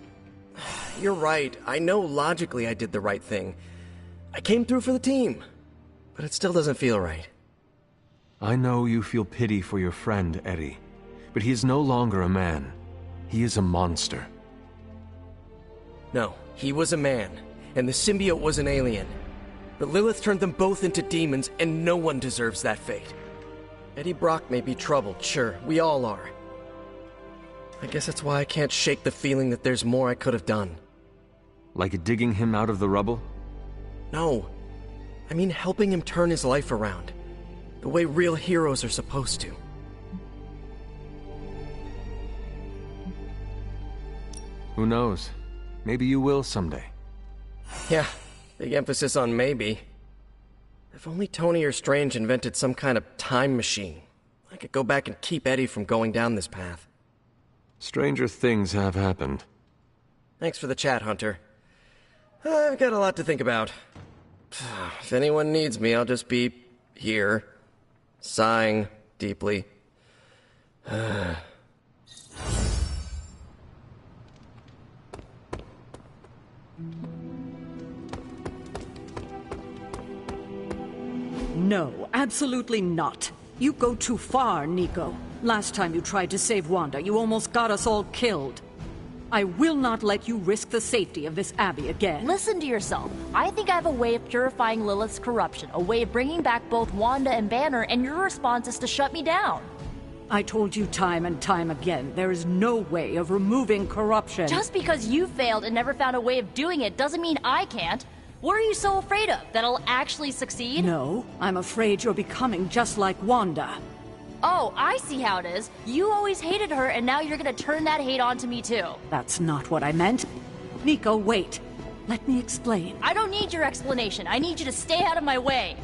You're right. I know logically I did the right thing. I came through for the team. But it still doesn't feel right. I know you feel pity for your friend, Eddie. But he is no longer a man. He is a monster. No, he was a man. And the symbiote was an alien. But Lilith turned them both into demons, and no one deserves that fate. Eddie Brock may be troubled, sure, we all are. I guess that's why I can't shake the feeling that there's more I could have done. Like digging him out of the rubble? No. I mean helping him turn his life around. The way real heroes are supposed to. Who knows? Maybe you will someday. Yeah. Big emphasis on maybe. If only Tony or Strange invented some kind of time machine, I could go back and keep Eddie from going down this path. Stranger things have happened. Thanks for the chat, Hunter. I've got a lot to think about. If anyone needs me, I'll just be here, sighing deeply. no, absolutely not. You go too far, Nico. Last time you tried to save Wanda, you almost got us all killed. I will not let you risk the safety of this Abbey again. Listen to yourself. I think I have a way of purifying Lilith's corruption, a way of bringing back both Wanda and Banner, and your response is to shut me down. I told you time and time again, there is no way of removing corruption. Just because you failed and never found a way of doing it doesn't mean I can't. What are you so afraid of? That I'll actually succeed? No, I'm afraid you're becoming just like Wanda. Oh, I see how it is. You always hated her, and now you're gonna turn that hate onto me too. That's not what I meant. Nico, wait. Let me explain. I don't need your explanation. I need you to stay out of my way.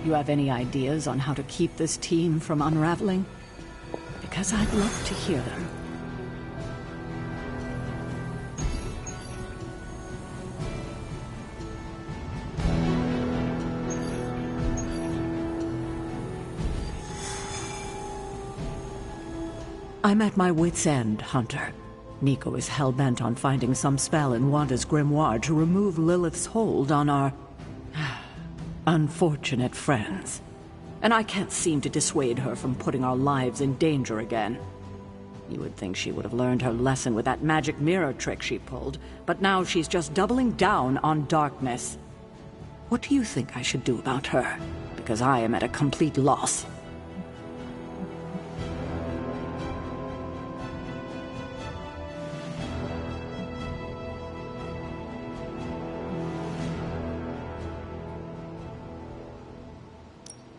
You have any ideas on how to keep this team from unraveling? Because I'd love to hear them. I'm at my wit's end, Hunter. Nico is hell-bent on finding some spell in Wanda's grimoire to remove Lilith's hold on our unfortunate friends. And I can't seem to dissuade her from putting our lives in danger again. You would think she would have learned her lesson with that magic mirror trick she pulled, but now she's just doubling down on darkness. What do you think I should do about her? Because I am at a complete loss.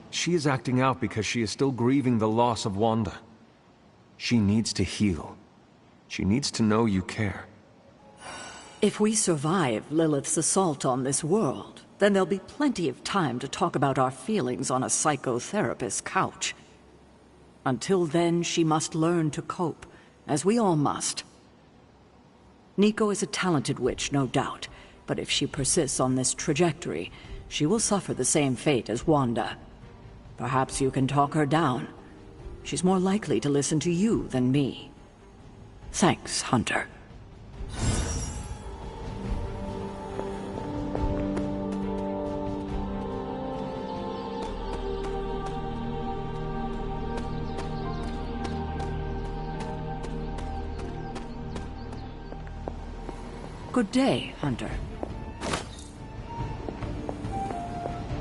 She is acting out because she is still grieving the loss of Wanda. She needs to heal. She needs to know you care. If we survive Lilith's assault on this world, then there'll be plenty of time to talk about our feelings on a psychotherapist's couch. Until then, she must learn to cope, as we all must. Nico is a talented witch, no doubt, but if she persists on this trajectory, she will suffer the same fate as Wanda. Perhaps you can talk her down. She's more likely to listen to you than me. Thanks, Hunter. Good day, Hunter.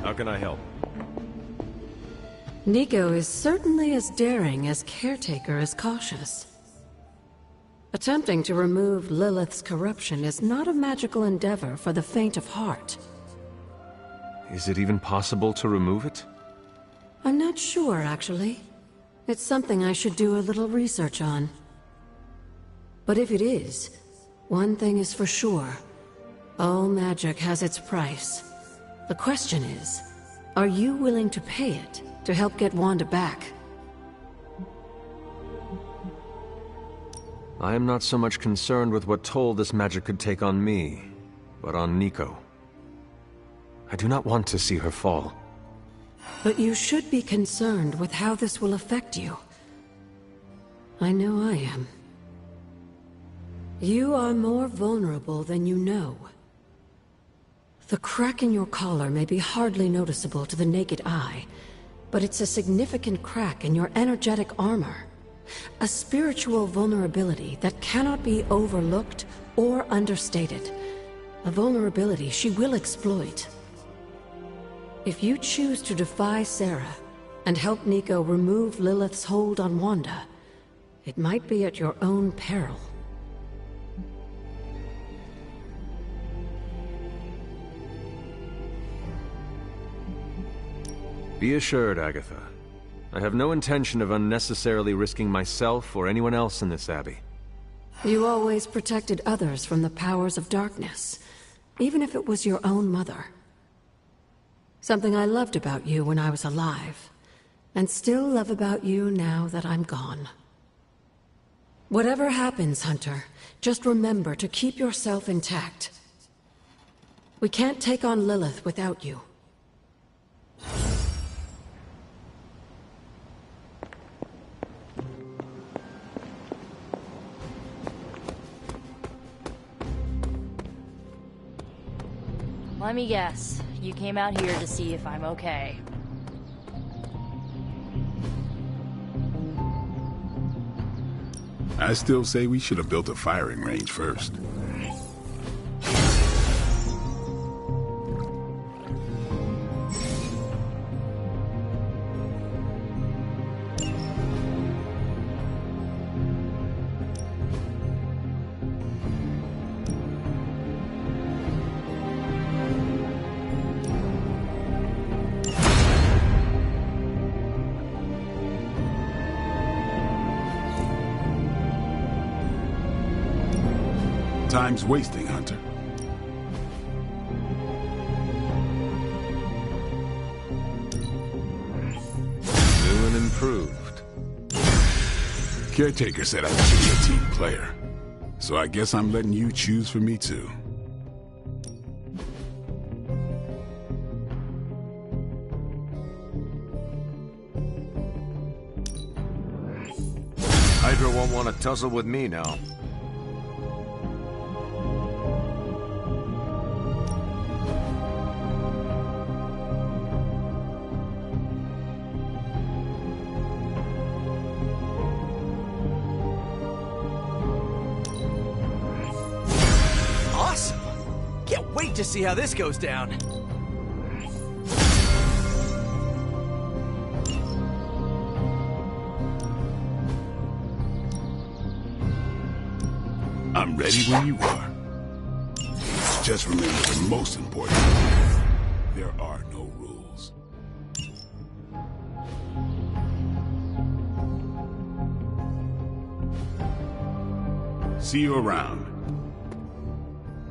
How can I help? Nico is certainly as daring as Caretaker is cautious. Attempting to remove Lilith's corruption is not a magical endeavor for the faint of heart. Is it even possible to remove it? I'm not sure, actually. It's something I should do a little research on. But if it is, one thing is for sure. All magic has its price. The question is, are you willing to pay it to help get Wanda back? I am not so much concerned with what toll this magic could take on me, but on Nico. I do not want to see her fall. But you should be concerned with how this will affect you. I know I am. You are more vulnerable than you know. The crack in your collar may be hardly noticeable to the naked eye, but it's a significant crack in your energetic armor. A spiritual vulnerability that cannot be overlooked or understated. A vulnerability she will exploit. If you choose to defy Sarah and help Nico remove Lilith's hold on Wanda, it might be at your own peril. Be assured, Agatha. I have no intention of unnecessarily risking myself or anyone else in this abbey. You always protected others from the powers of darkness, even if it was your own mother. Something I loved about you when I was alive, and still love about you now that I'm gone. Whatever happens, Hunter, just remember to keep yourself intact. We can't take on Lilith without you. Let me guess. You came out here to see if I'm okay. I still say we should have built a firing range first. Time's wasting, Hunter. New and improved. Caretaker said I should be a team player, so I guess I'm letting you choose for me too. Hydra won't want to tussle with me now. Awesome! Can't wait to see how this goes down. I'm ready when you are. Just remember the most important. There are no rules. See you around.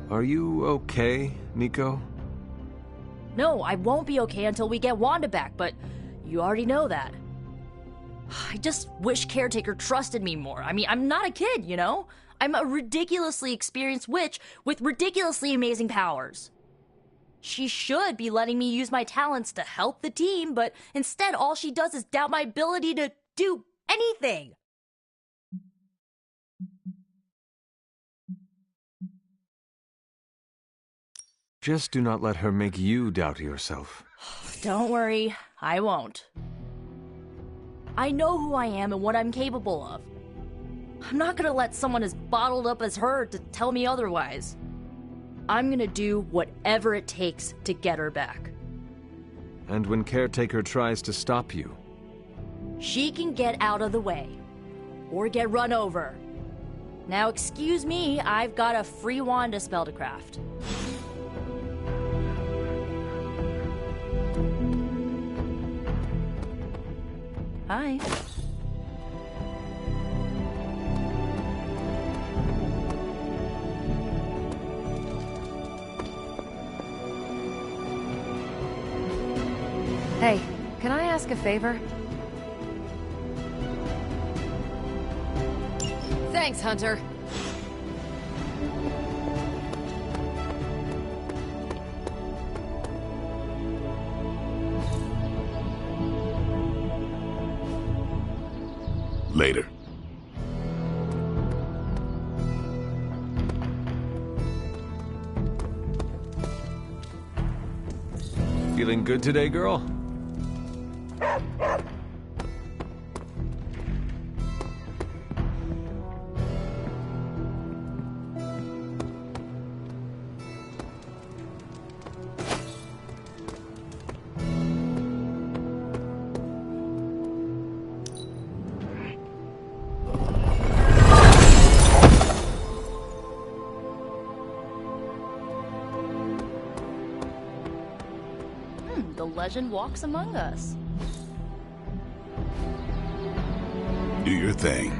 Are you okay, Nico? No, I won't be okay until we get Wanda back, but you already know that. I just wish Caretaker trusted me more. I mean, I'm not a kid, you know? I'm a ridiculously experienced witch with ridiculously amazing powers. She should be letting me use my talents to help the team, but instead all she does is doubt my ability to do anything. Just do not let her make you doubt yourself. Don't worry, I won't. I know who I am and what I'm capable of. I'm not gonna let someone as bottled up as her to tell me otherwise. I'm gonna do whatever it takes to get her back. And when Caretaker tries to stop you? She can get out of the way. Or get run over. Now excuse me, I've got a free Wanda spell to craft. Hi. Hey, can I ask a favor? Thanks, Hunter. Later. Feeling good today, girl? The legend walks among us. Do your thing.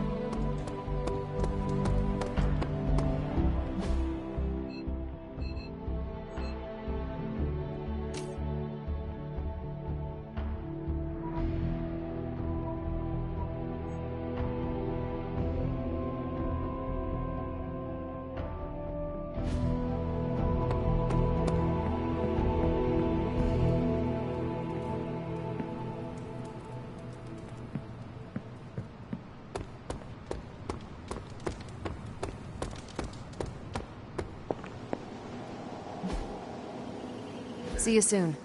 See you soon.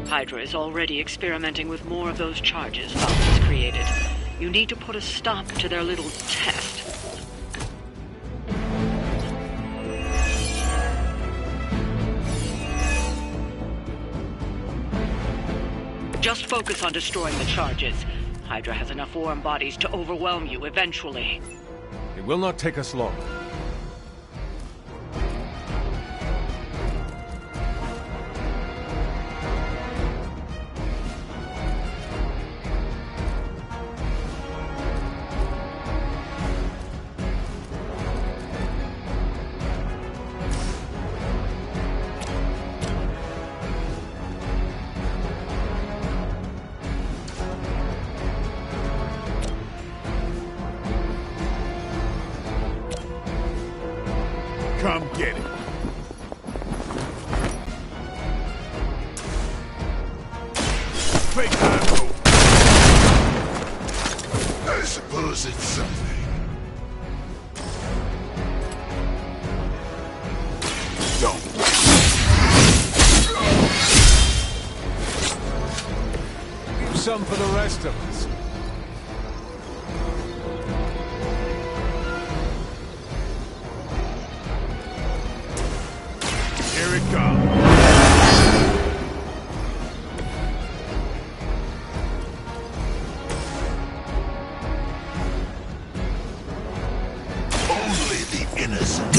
Hydra is already experimenting with more of those charges Valky's created. You need to put a stop to their little test. Just focus on destroying the charges. Hydra has enough worm bodies to overwhelm you eventually. It will not take us long. Come get it. Fake time move. I suppose it's something. Don't. Leave some for the rest of us. Here it comes. Only the innocent.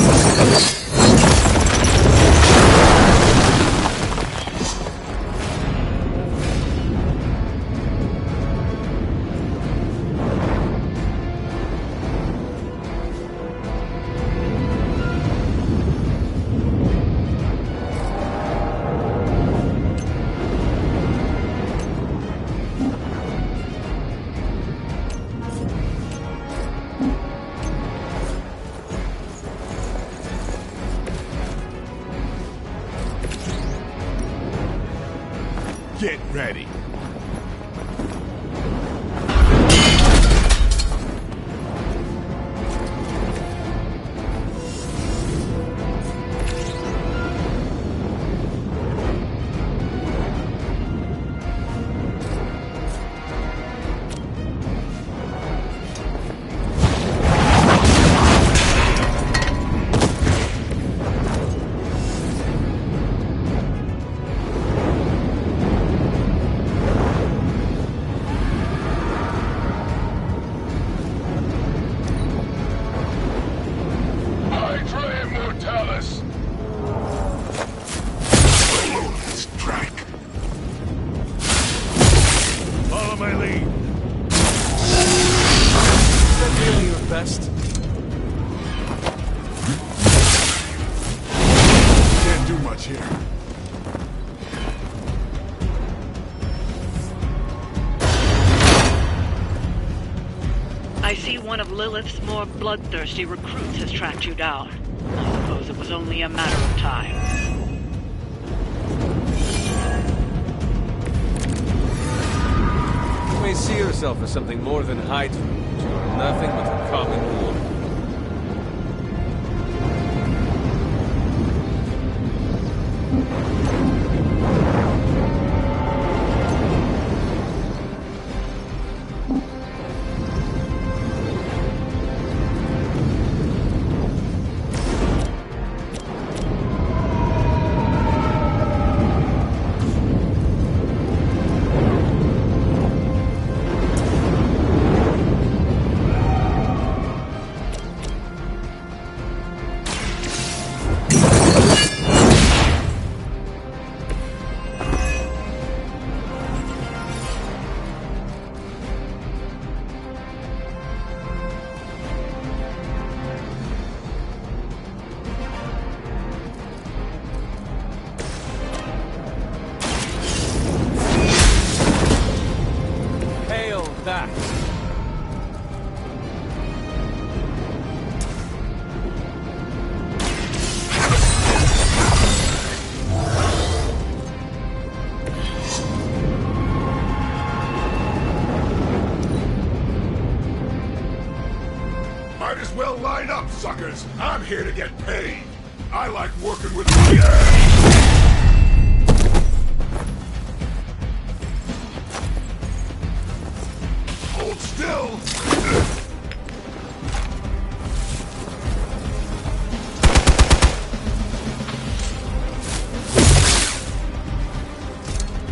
Get ready. Hydra Immortalis! Follow this track. Follow my lead. Is that really your best? Can't do much here. I see one of Lilith's more bloodthirsty recruits has tracked you down. I suppose it was only a matter of time. You may see yourself as something more than Hydra, but you are nothing but a common war. Might as well line up, suckers. I'm here to get paid. I like working with... Hold still.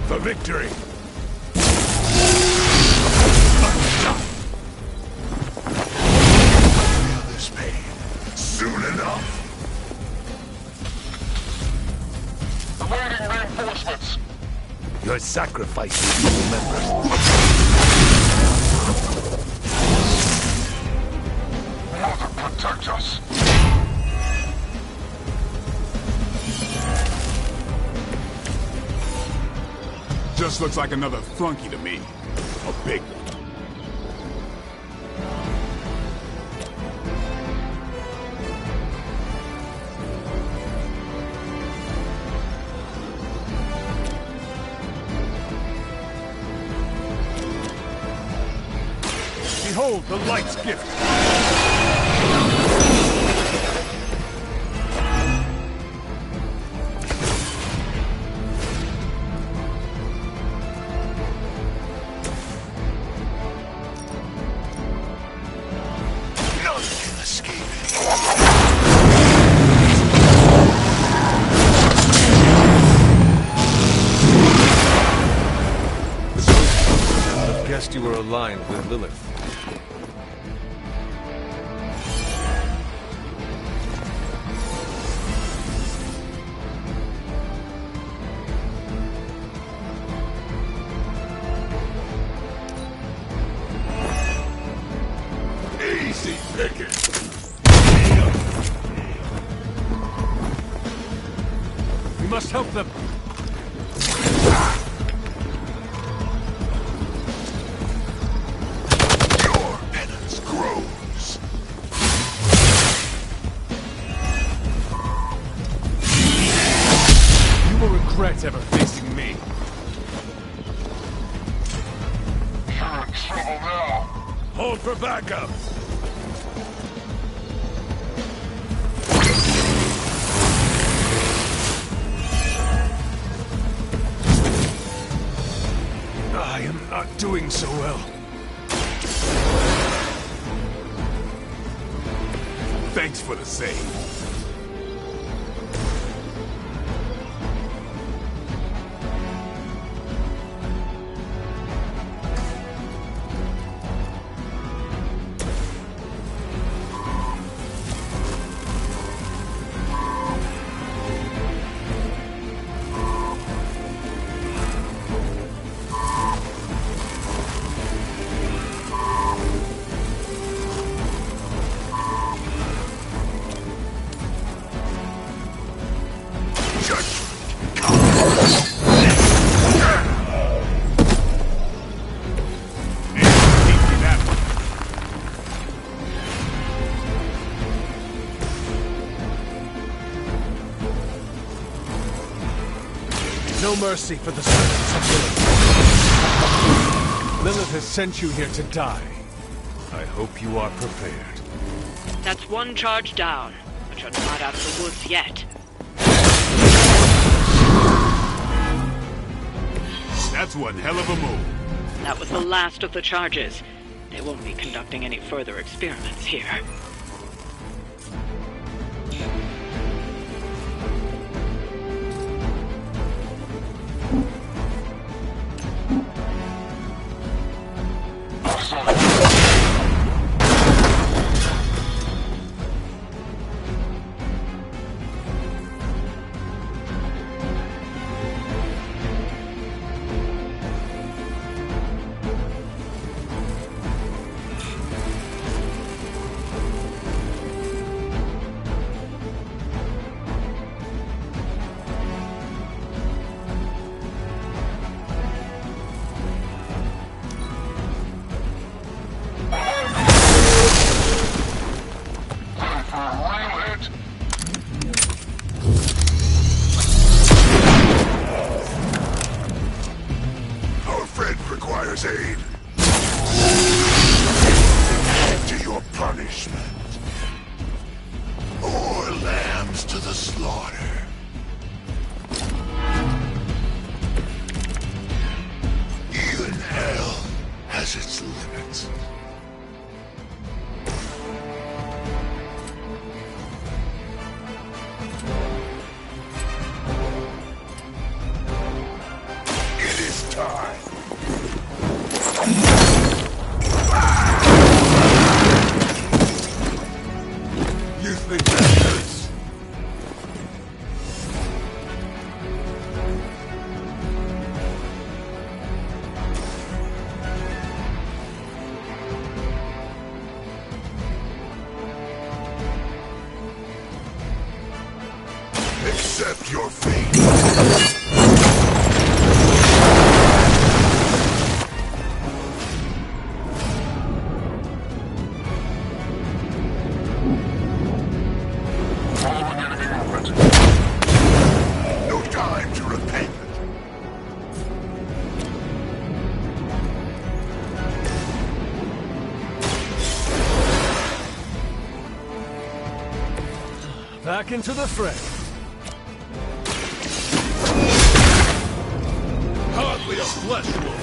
For victory. Soon enough. Awaiting reinforcements. Your sacrifice will be remembered. Mother, protect us. Just looks like another flunky to me. A big one. Behold the light's gift! None can escape it. I guessed you were aligned with Lilith. Easy picking. We must help them. Your penance grows. You will regret ever facing me. You're in trouble now. Hold for backup. I am not doing so well. Thanks for the save. No mercy for the servants of Lilith. Lilith has sent you here to die. I hope you are prepared. That's one charge down, but you're not out of the woods yet. That's one hell of a move. That was the last of the charges. They won't be conducting any further experiments here. Our friend requires aid. To your punishment. Or lambs to the slaughter. Even hell has its limits. It is time. You think that hurts? Accept your fate. No time to repent. Back into the fray. Hardly a flesh wound.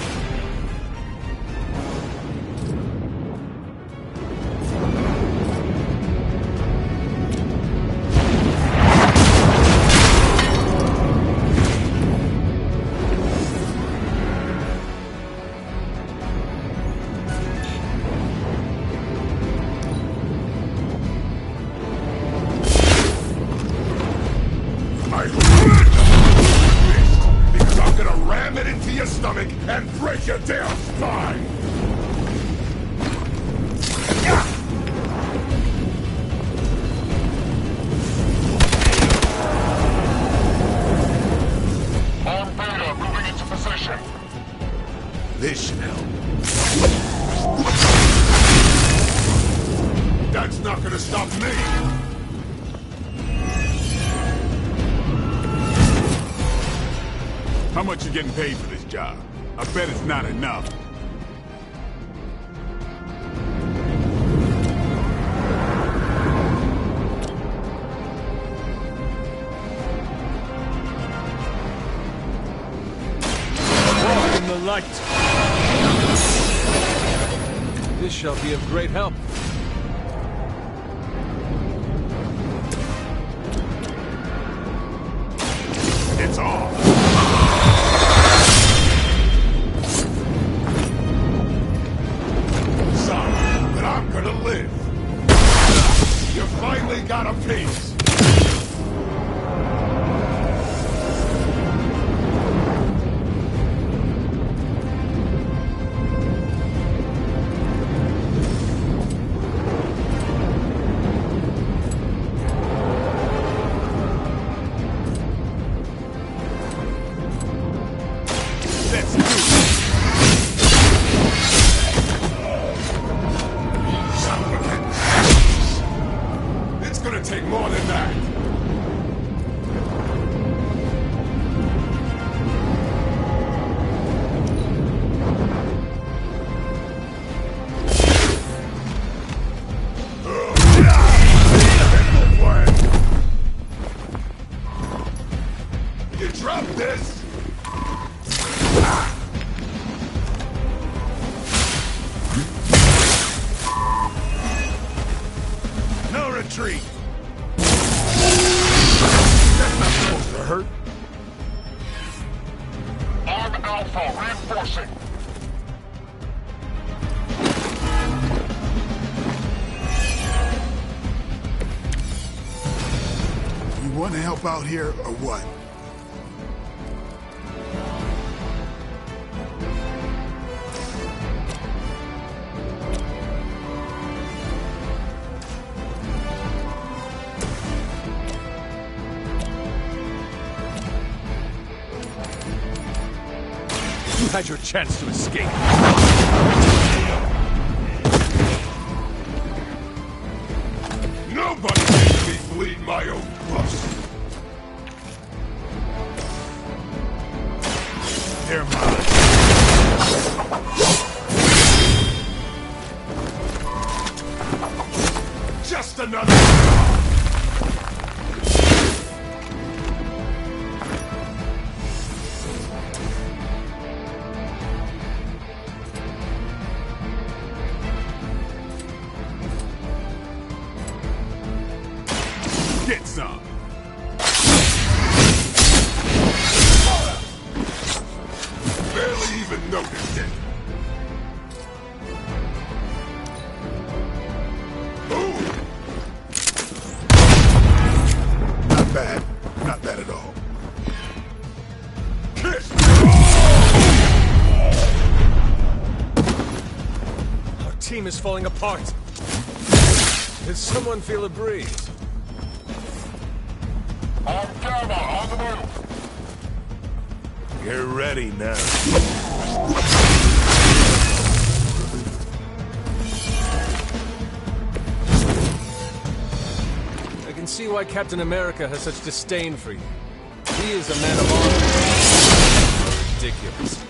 Because I'm gonna ram it into your stomach and break your damn spine! On Beta, moving into position. This should help. That's not gonna stop me! How much you getting paid for this job? I bet it's not enough. Walk in the light. This shall be of great help. It's off. Sorry, but I'm gonna live. You finally got a piece. It's gonna take more than that. want to help out here, or what? You had your chance to escape. Nobody makes me bleed my own pus. They're mine. Just another. Get some. Barely even noticed it. Not bad. Not bad at all. Our team is falling apart. Did someone feel a breeze? On Gamma, on the move! Get ready now. I can see why Captain America has such disdain for you. He is a man of honor. Ridiculous.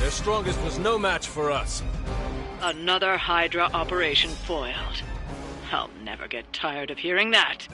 Their strongest was no match for us. Another Hydra operation foiled. I'll never get tired of hearing that.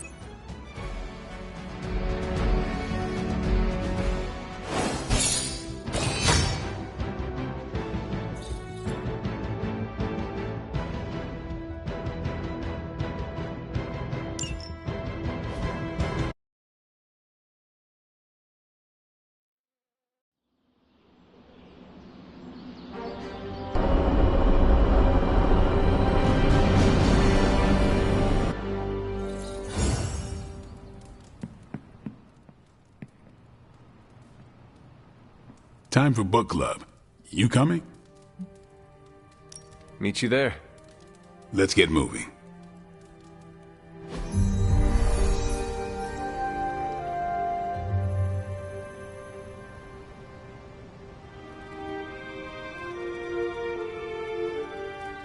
Time for book club. You coming? Meet you there. Let's get moving.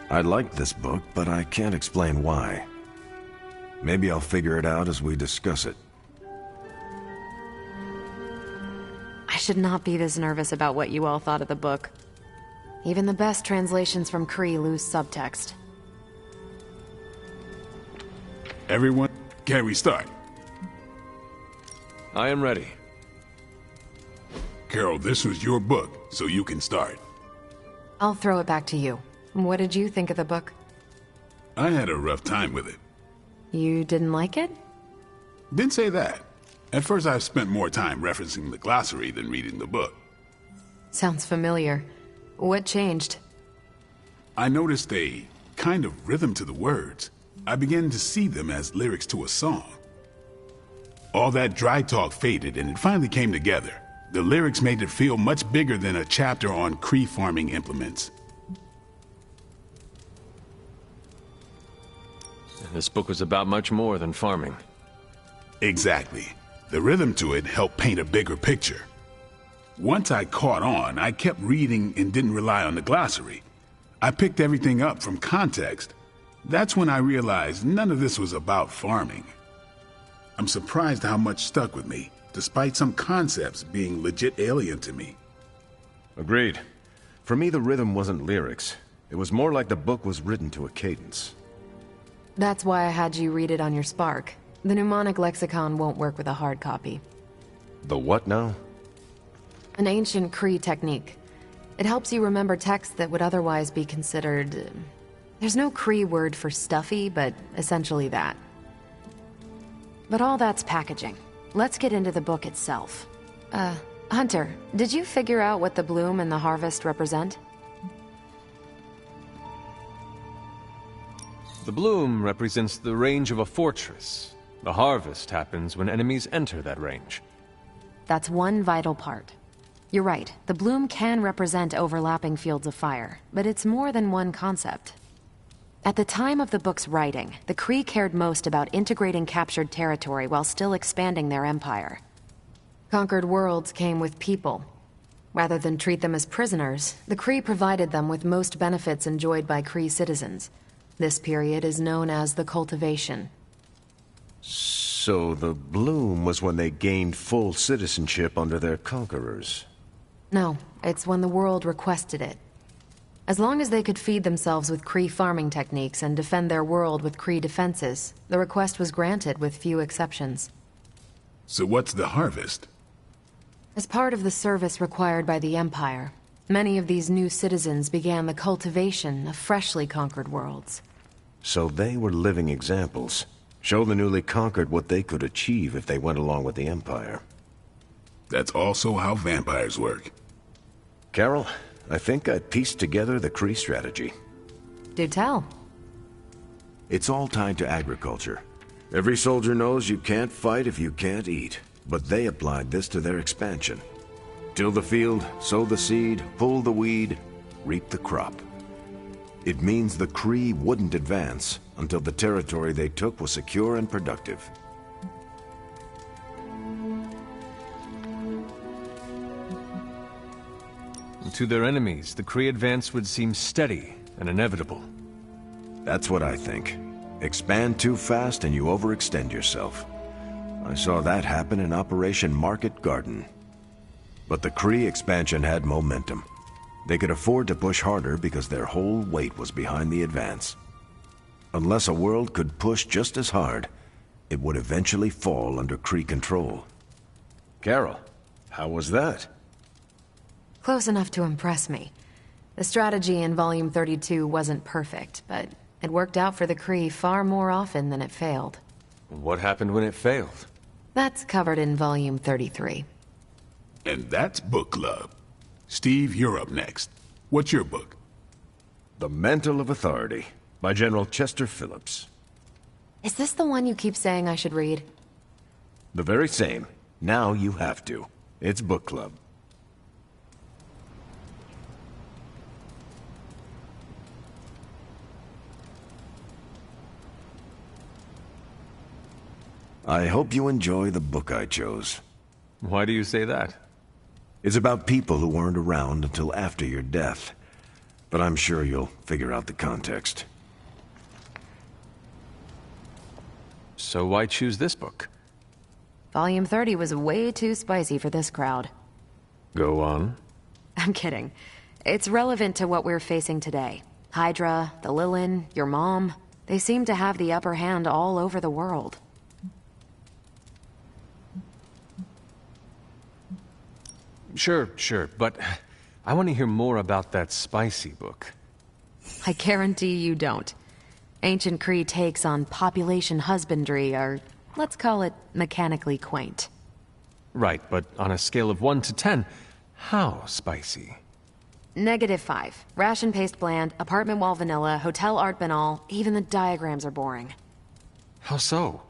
I liked this book, but I can't explain why. Maybe I'll figure it out as we discuss it. I should not be this nervous about what you all thought of the book. Even the best translations from Kree lose subtext. Everyone, can we start? I am ready. Carol, this was your book, so you can start. I'll throw it back to you. What did you think of the book? I had a rough time with it. You didn't like it? Didn't say that. At first I spent more time referencing the glossary than reading the book. Sounds familiar. What changed? I noticed a kind of rhythm to the words. I began to see them as lyrics to a song. All that dry talk faded and it finally came together. The lyrics made it feel much bigger than a chapter on Kree farming implements. This book was about much more than farming. Exactly. The rhythm to it helped paint a bigger picture. Once I caught on, I kept reading and didn't rely on the glossary. I picked everything up from context. That's when I realized none of this was about farming. I'm surprised how much stuck with me, despite some concepts being legit alien to me. Agreed. For me, the rhythm wasn't lyrics. It was more like the book was written to a cadence. That's why I had you read it on your Spark. The mnemonic lexicon won't work with a hard copy. The what now? An ancient Kree technique. It helps you remember texts that would otherwise be considered... There's no Kree word for stuffy, but essentially that. But all that's packaging. Let's get into the book itself. Hunter, did you figure out what the bloom and the harvest represent? The bloom represents the range of a fortress. The harvest happens when enemies enter that range. That's one vital part. You're right, the bloom can represent overlapping fields of fire, but it's more than one concept. At the time of the book's writing, the Kree cared most about integrating captured territory while still expanding their empire. Conquered worlds came with people. Rather than treat them as prisoners, the Kree provided them with most benefits enjoyed by Kree citizens. This period is known as the Cultivation. So the bloom was when they gained full citizenship under their conquerors. No, it's when the world requested it. As long as they could feed themselves with Kree farming techniques and defend their world with Kree defenses, the request was granted with few exceptions. So what's the harvest? As part of the service required by the Empire, many of these new citizens began the cultivation of freshly conquered worlds. So they were living examples. Show the newly conquered what they could achieve if they went along with the Empire. That's also how vampires work. Carol, I think I pieced together the Kree strategy. Do tell. It's all tied to agriculture. Every soldier knows you can't fight if you can't eat, but they applied this to their expansion. Till the field, sow the seed, pull the weed, reap the crop. It means the Kree wouldn't advance until the territory they took was secure and productive. To their enemies, the Kree advance would seem steady and inevitable. That's what I think. Expand too fast and you overextend yourself. I saw that happen in Operation Market Garden. But the Kree expansion had momentum. They could afford to push harder because their whole weight was behind the advance. Unless a world could push just as hard, it would eventually fall under Kree control. Carol, how was that? Close enough to impress me. The strategy in Volume 32 wasn't perfect, but it worked out for the Kree far more often than it failed. What happened when it failed? That's covered in Volume 33. And that's Book Club. Steve, you're up next. What's your book? The Mantle of Authority, by General Chester Phillips. Is this the one you keep saying I should read? The very same. Now you have to. It's Book Club. I hope you enjoy the book I chose. Why do you say that? It's about people who weren't around until after your death. But I'm sure you'll figure out the context. So why choose this book? Volume 30 was way too spicy for this crowd. Go on. I'm kidding. It's relevant to what we're facing today. Hydra, the Lilin, your mom, they seem to have the upper hand all over the world. Sure, but I want to hear more about that spicy book. I guarantee you don't. Ancient Kree takes on population husbandry are, let's call it, mechanically quaint. Right, but on a scale of 1 to 10, how spicy? -5. Ration paste bland, apartment wall vanilla, hotel art banal, even the diagrams are boring. How so?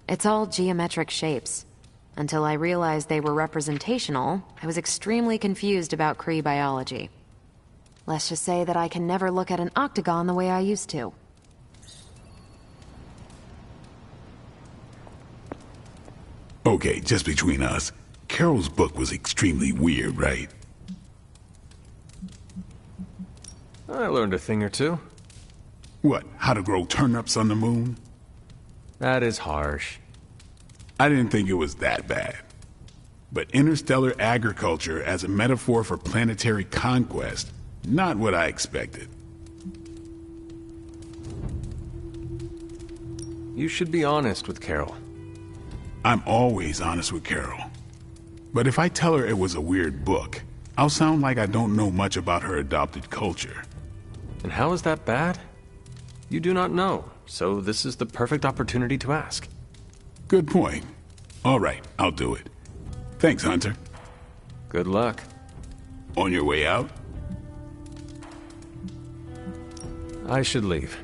It's all geometric shapes. Until I realized they were representational, I was extremely confused about Kree biology. Let's just say that I can never look at an octagon the way I used to. Okay, just between us, Carol's book was extremely weird, right? I learned a thing or two. What, how to grow turnips on the moon? That is harsh. I didn't think it was that bad. But interstellar agriculture as a metaphor for planetary conquest, not what I expected. You should be honest with Carol. I'm always honest with Carol. But if I tell her it was a weird book, I'll sound like I don't know much about her adopted culture. And how is that bad? You do not know, so this is the perfect opportunity to ask. Good point. All right, I'll do it. Thanks, Hunter. Good luck. On your way out? I should leave.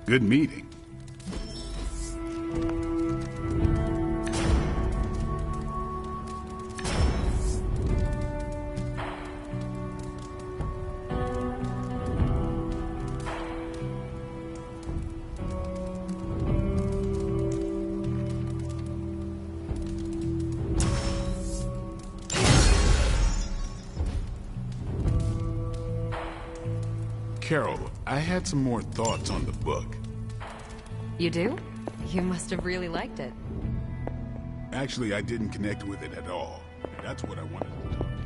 Good meeting. Carol, I had some more thoughts on the book. You do? You must have really liked it. Actually, I didn't connect with it at all. That's what I wanted to talk to you.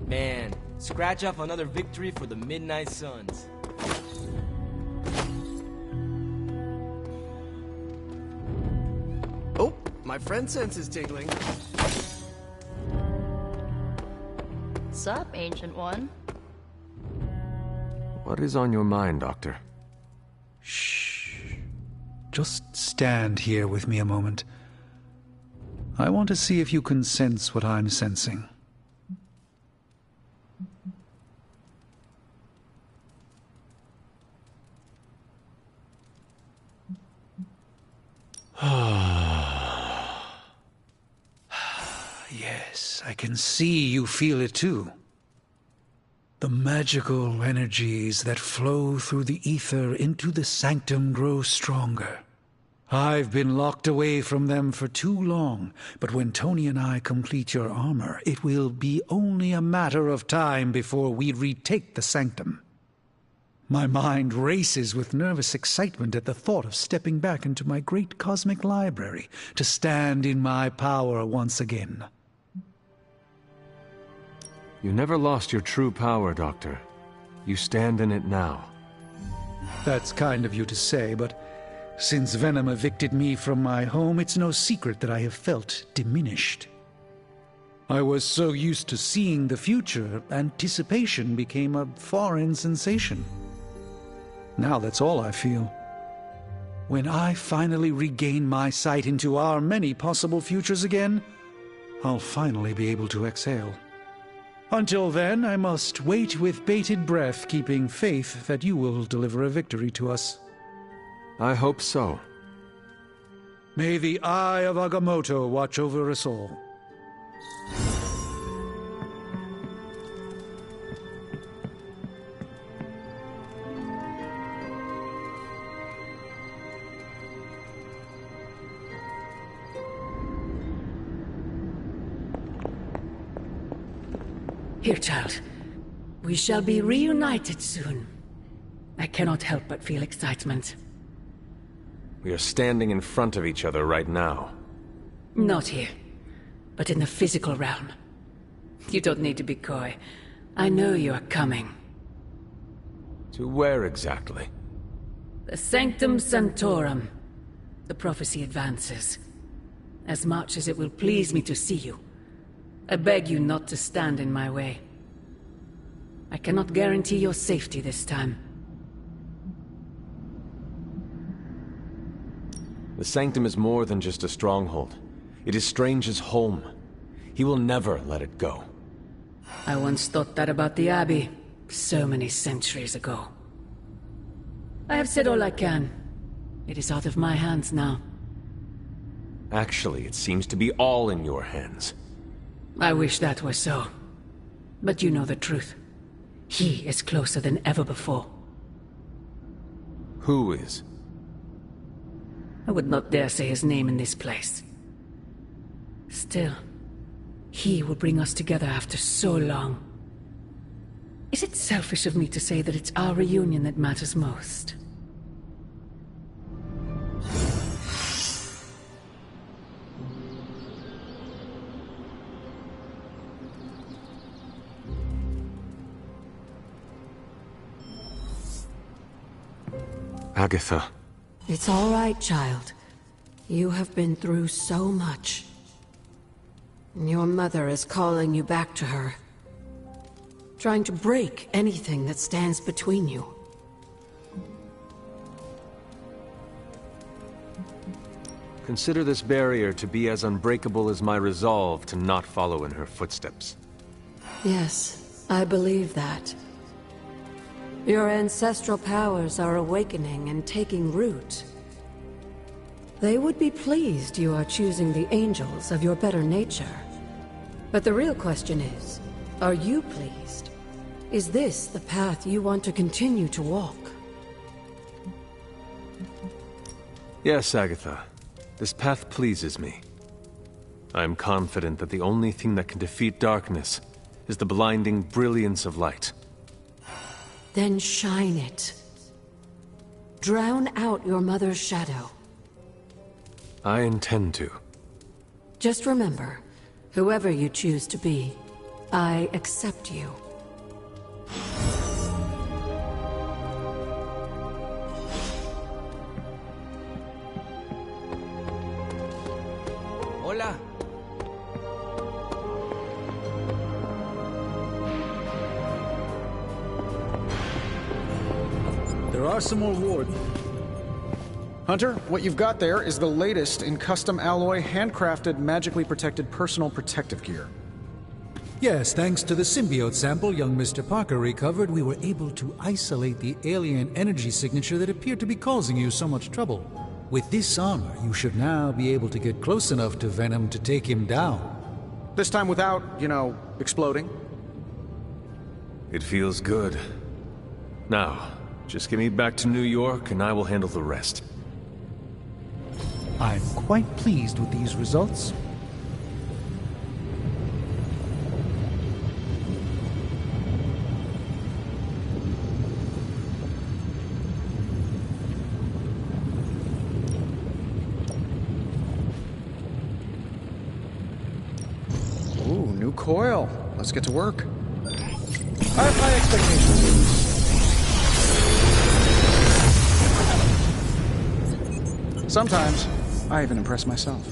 Man, scratch off another victory for the Midnight Suns. Oh, my friend sense is tingling. Sup, Ancient One? What is on your mind, Doctor? Shh. Just stand here with me a moment. I want to see if you can sense what I'm sensing. Yes, I can see you feel it too. The magical energies that flow through the ether into the sanctum grow stronger. I've been locked away from them for too long, but when Tony and I complete your armor, it will be only a matter of time before we retake the sanctum. My mind races with nervous excitement at the thought of stepping back into my great cosmic library to stand in my power once again. You never lost your true power, Doctor. You stand in it now. That's kind of you to say, but since Venom evicted me from my home, it's no secret that I have felt diminished. I was so used to seeing the future, anticipation became a foreign sensation. Now that's all I feel. When I finally regain my sight into our many possible futures again, I'll finally be able to exhale. Until then, I must wait with bated breath, keeping faith that you will deliver a victory to us. I hope so. May the Eye of Agamotto watch over us all. Here, child. We shall be reunited soon. I cannot help but feel excitement. We are standing in front of each other right now. Not here, but in the physical realm. You don't need to be coy. I know you are coming. To where exactly? The Sanctum Sanctorum. The prophecy advances. As much as it will please me to see you, I beg you not to stand in my way. I cannot guarantee your safety this time. The Sanctum is more than just a stronghold. It is Strange's home. He will never let it go. I once thought that about the Abbey, so many centuries ago. I have said all I can. It is out of my hands now. Actually, it seems to be all in your hands. I wish that were so. But you know the truth. He is closer than ever before. Who is? I would not dare say his name in this place. Still, he will bring us together after so long. Is it selfish of me to say that it's our reunion that matters most? Agatha. It's all right, child. You have been through so much. Your mother is calling you back to her. Trying to break anything that stands between you. Consider this barrier to be as unbreakable as my resolve to not follow in her footsteps. Yes, I believe that. Your ancestral powers are awakening and taking root. They would be pleased you are choosing the angels of your better nature. But the real question is, are you pleased? Is this the path you want to continue to walk? Yes, Agatha. This path pleases me. I am confident that the only thing that can defeat darkness is the blinding brilliance of light. Then shine it. Drown out your mother's shadow. I intend to. Just remember, whoever you choose to be, I accept you. Hola. There are some more ward. Hunter, what you've got there is the latest in custom alloy, handcrafted, magically protected personal protective gear. Yes, thanks to the symbiote sample young Mr. Parker recovered, we were able to isolate the alien energy signature that appeared to be causing you so much trouble. With this armor, you should now be able to get close enough to Venom to take him down. This time without, exploding. It feels good. Now, just get me back to New York and I will handle the rest. I'm quite pleased with these results. Ooh, new coil. Let's get to work. I have high expectations. Sometimes, I even impress myself.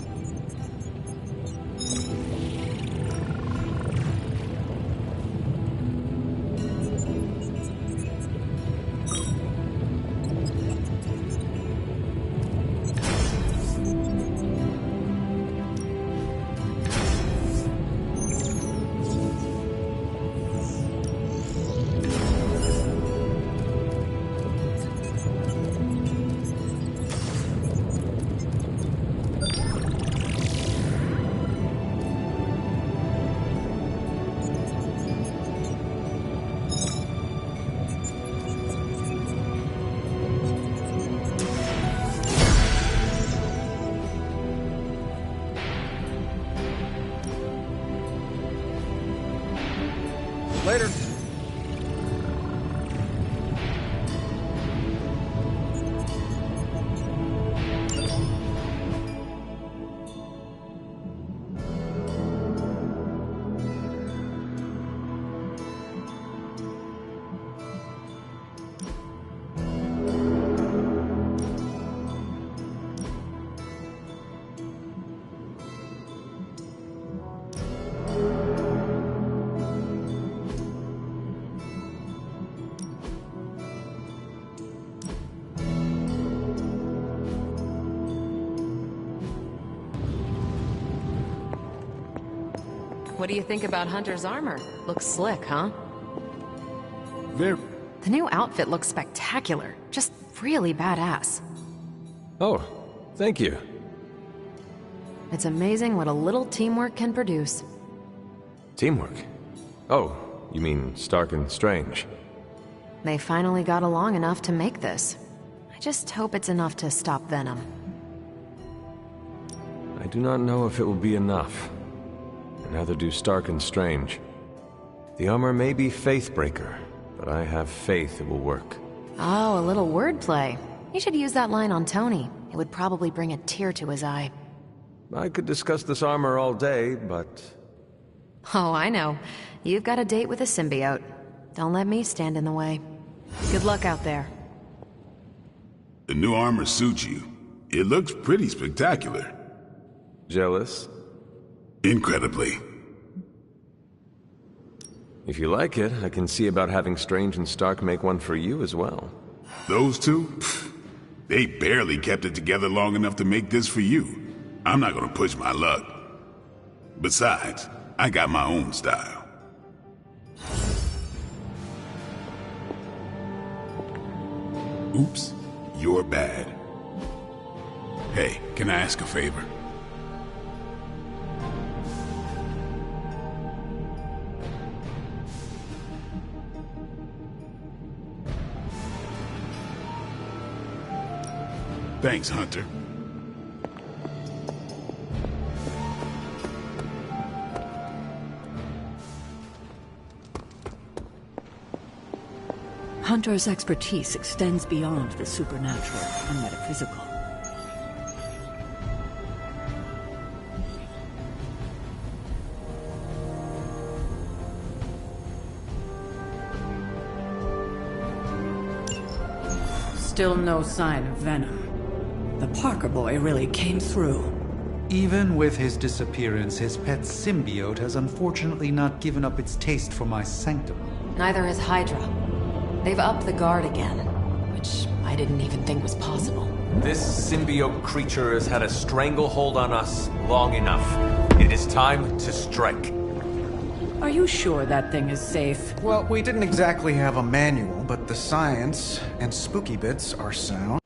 Later. What do you think about Hunter's armor? Looks slick, huh? Very. The new outfit looks spectacular. Just really badass. Oh, thank you. It's amazing what a little teamwork can produce. Teamwork? Oh, you mean Stark and Strange. They finally got along enough to make this. I just hope it's enough to stop Venom. I do not know if it will be enough. Neither do Stark and Strange. The armor may be Faithbreaker, but I have faith it will work. Oh, a little wordplay. You should use that line on Tony. It would probably bring a tear to his eye. I could discuss this armor all day, but... Oh, I know. You've got a date with a symbiote. Don't let me stand in the way. Good luck out there. The new armor suits you. It looks pretty spectacular. Jealous? Incredibly. If you like it, I can see about having Strange and Stark make one for you as well. Those two? Pfft, they barely kept it together long enough to make this for you. I'm not gonna push my luck. Besides, I got my own style. Oops, you're bad. Hey, can I ask a favor? Thanks, Hunter. Hunter's expertise extends beyond the supernatural and metaphysical. Still no sign of Venom. The Parker boy really came through. Even with his disappearance, his pet symbiote has unfortunately not given up its taste for my sanctum. Neither has Hydra. They've upped the guard again, which I didn't even think was possible. This symbiote creature has had a stranglehold on us long enough. It is time to strike. Are you sure that thing is safe? Well, we didn't exactly have a manual, but the science and spooky bits are sound.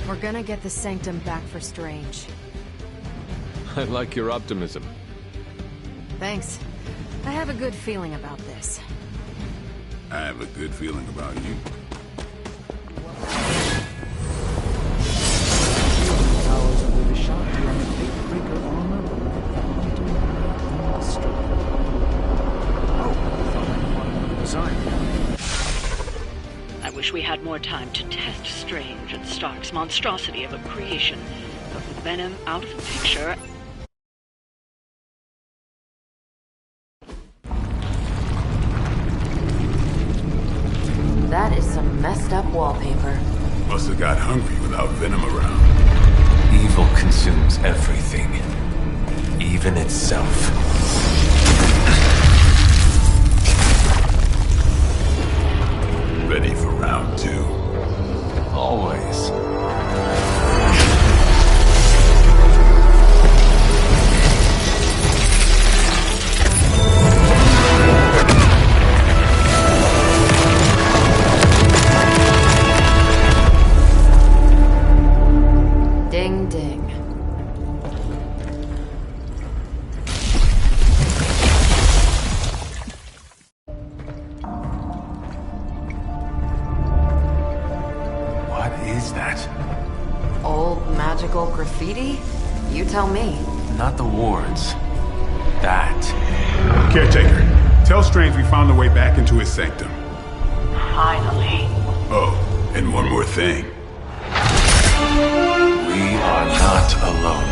We're gonna get the sanctum back for Strange. I like your optimism. Thanks. I have a good feeling about this. I have a good feeling about you. Powers under the shock during the Fate Breaker armor will destroy. Oh, I thought I wanted the design. I wish we had more time to test Strange and Stark's monstrosity of a creation, but with Venom out of the picture... That is some messed up wallpaper. Must have got hungry without Venom around. Evil consumes everything, even itself. Ready for round two? Always. Ding ding. What is that? Old magical graffiti? You tell me. Not the wards. That. Caretaker, tell Strange we found a way back into his sanctum. Finally. Oh, and one more thing. We are not alone.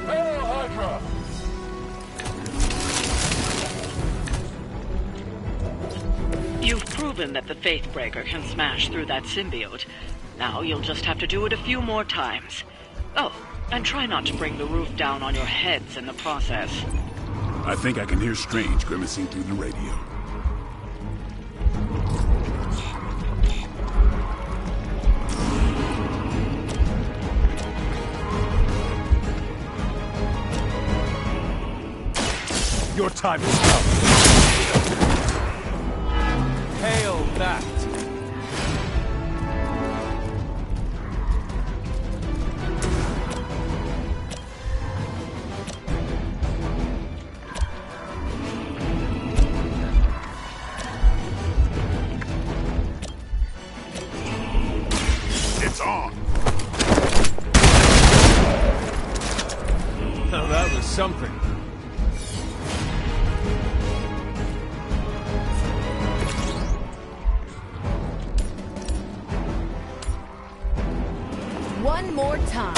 Hail Hydra! You've proven that the Faithbreaker can smash through that symbiote. Now you'll just have to do it a few more times. Oh, and try not to bring the roof down on your heads in the process. I think I can hear Strange grimacing through the radio. Your time is up. Hail that. It's on! Now that was something. One more time.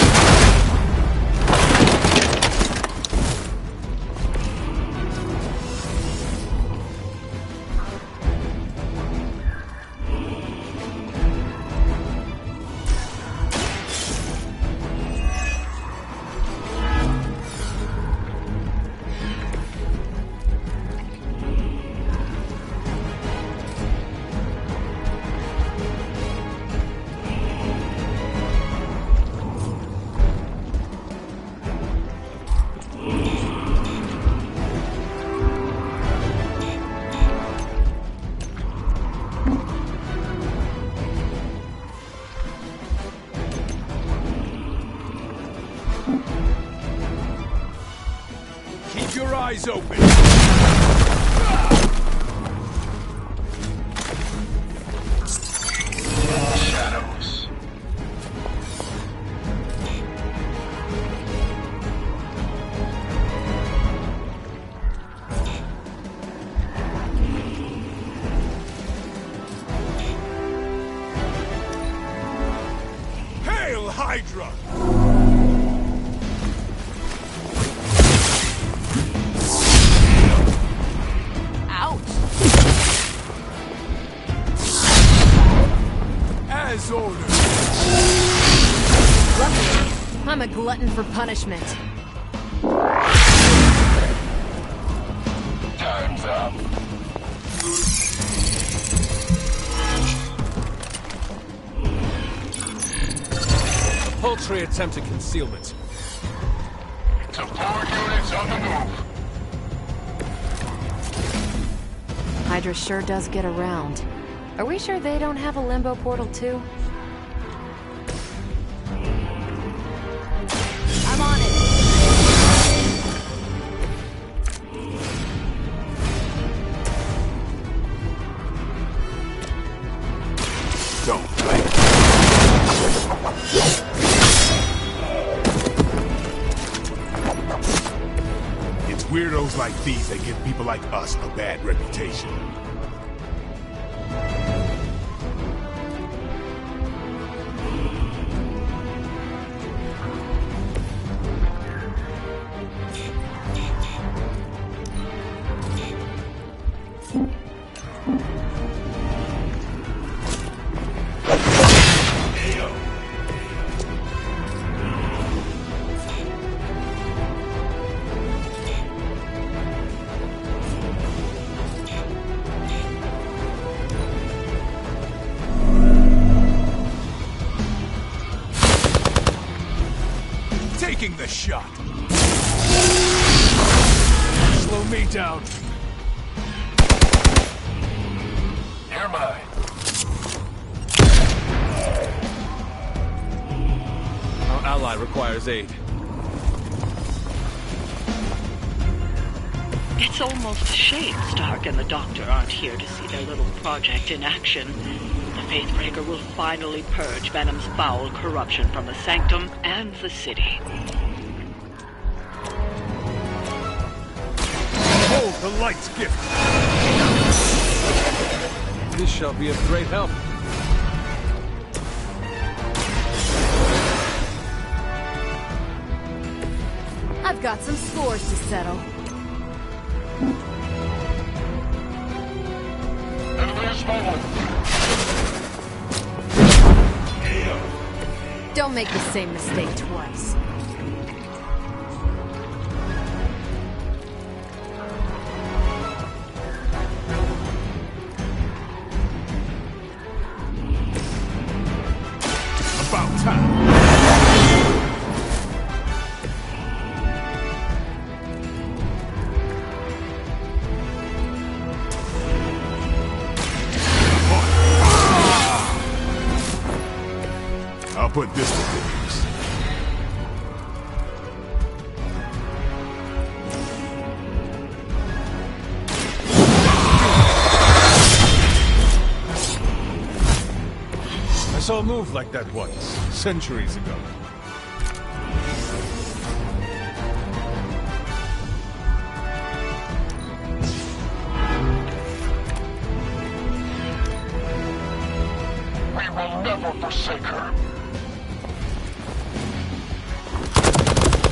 Keep your eyes open. Shadows. Hail Hydra! As ordered. Luckily, I'm a glutton for punishment. Time's up. A paltry attempt at concealment. Support units on the move. Hydra sure does get around. Are we sure they don't have a limbo portal too? I'm on it. Don't play. It's weirdos like these that give people like us a bad reputation. Taking the shot. Slow me down. You're mine. Our ally requires aid. It's almost a shame Stark and the Doctor aren't here to see their little project in action. The Faithbreaker will finally purge Venom's foul corruption from the Sanctum and the city. Hold the light's gift. This shall be of great help. I've got some scores to settle. Don't make the same mistake twice. About time. I'll put this to good use. I saw a move like that once, centuries ago. never forsake her.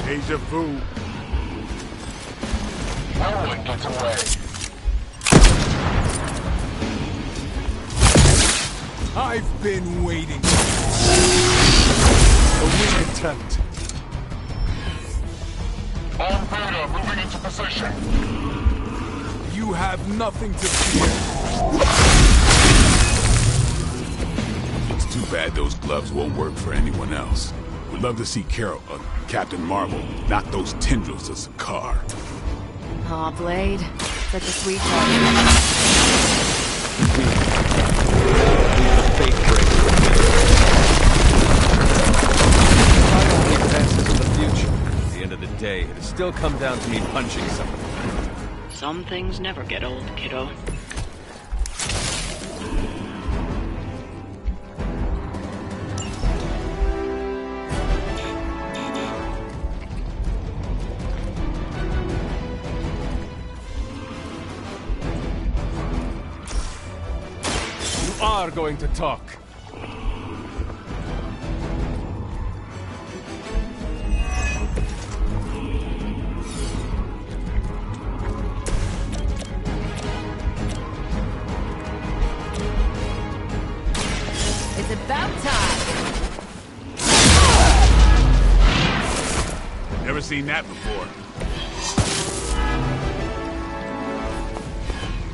Deja vu. No one gets away. I've been waiting. A weak attempt. On Beta, moving into position. You have nothing to fear. It's too bad those gloves won't work for anyone else. We'd love to see Carol, Captain Marvel, not those tendrils of Sakaar. Aw, Blade. Such a sweet Advances in the future. At the end of the day, it'll still come down to me punching someone. Some things never get old, kiddo. You are going to talk. It's about time. Never seen that before.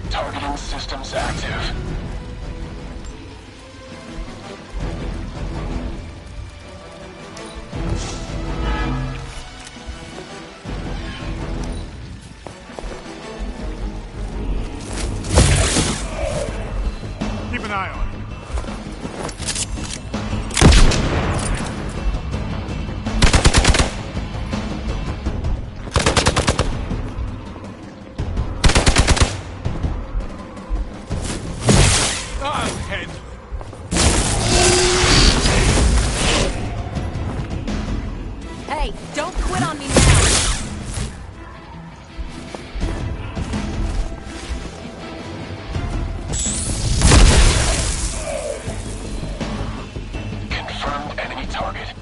Targeting systems active. Keep an eye on it. I'll handle it. Hey, don't quit on me now. Confirmed enemy target.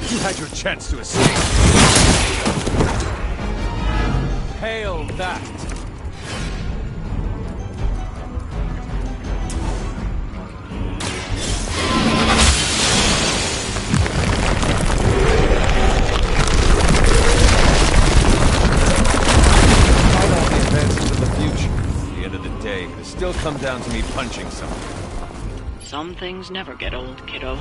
You had your chance to escape. Hail that. Fight all the advances of the future. At the end of the day, it'll still come down to me punching someone. Some things never get old, kiddo.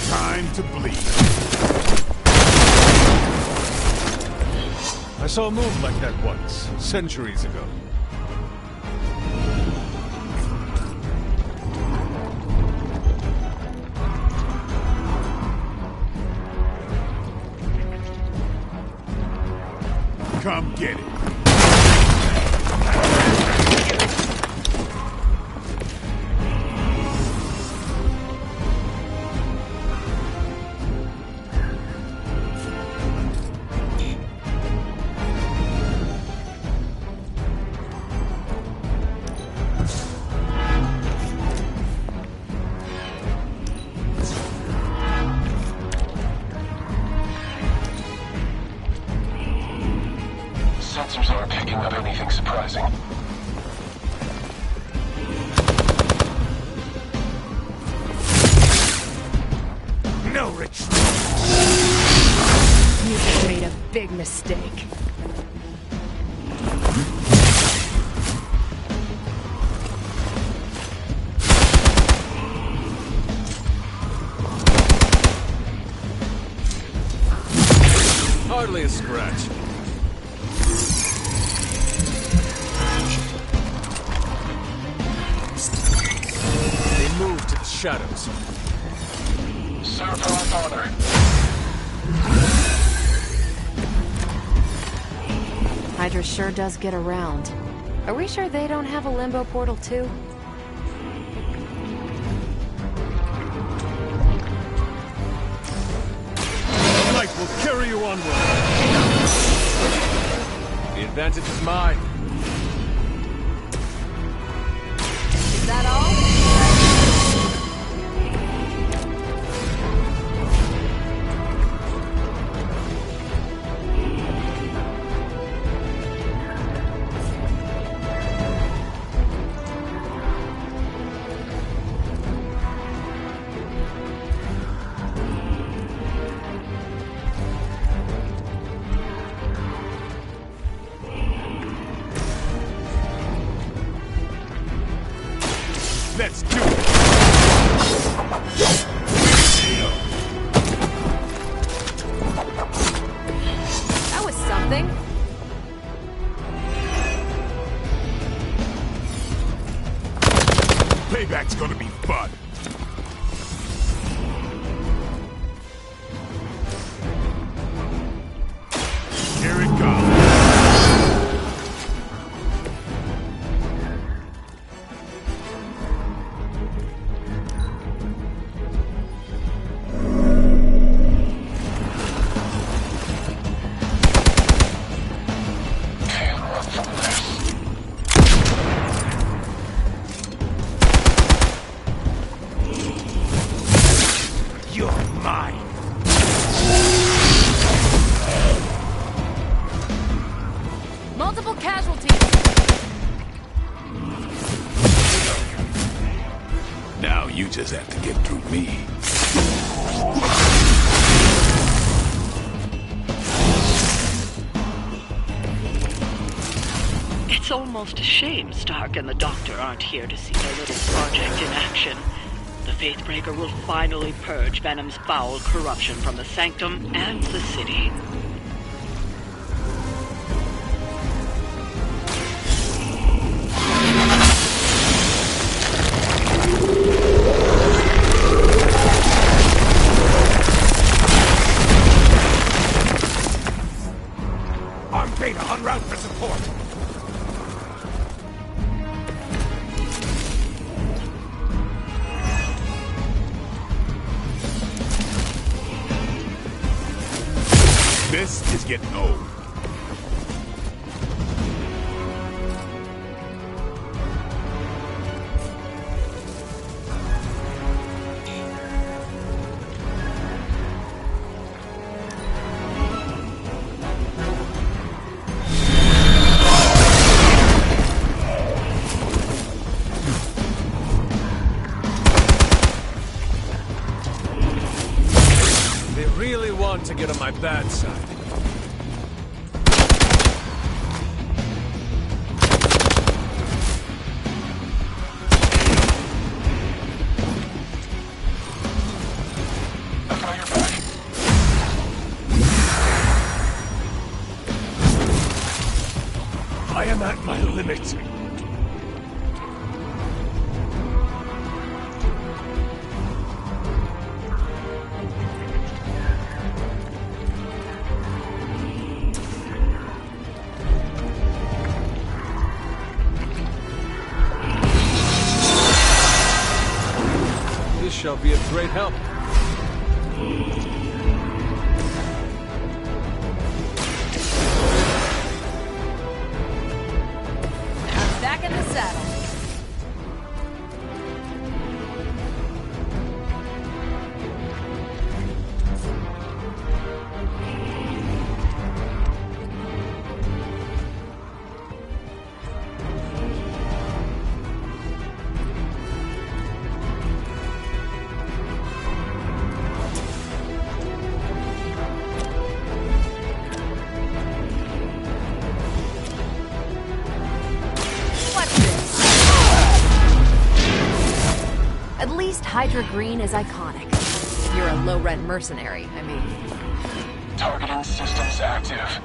Time to bleed. I saw a move like that once, centuries ago. Come get it. Sensors aren't picking up anything surprising. No retreat. You just made a big mistake. Hardly a scratch. They move to the shadows. Serve her with honor. Hydra sure does get around. Are we sure they don't have a limbo portal too? Light will carry you onward. The advantage is mine. Is that all? Let's do it! That was something. Payback's gonna be fun. Here it comes. You're mine. Multiple casualties. Now you just have to get through me. It's almost a shame Stark and the Doctor aren't here to see their little project in action. The Faithbreaker will finally purge Venom's foul corruption from the Sanctum and the city. Arm Beta en route for support. This is getting old. They really want to get on my bad side. I am at my limit. This shall be of great help. I'm back in the saddle. least Hydra Green is iconic. You're a low-rent mercenary, I mean. Targeting systems active.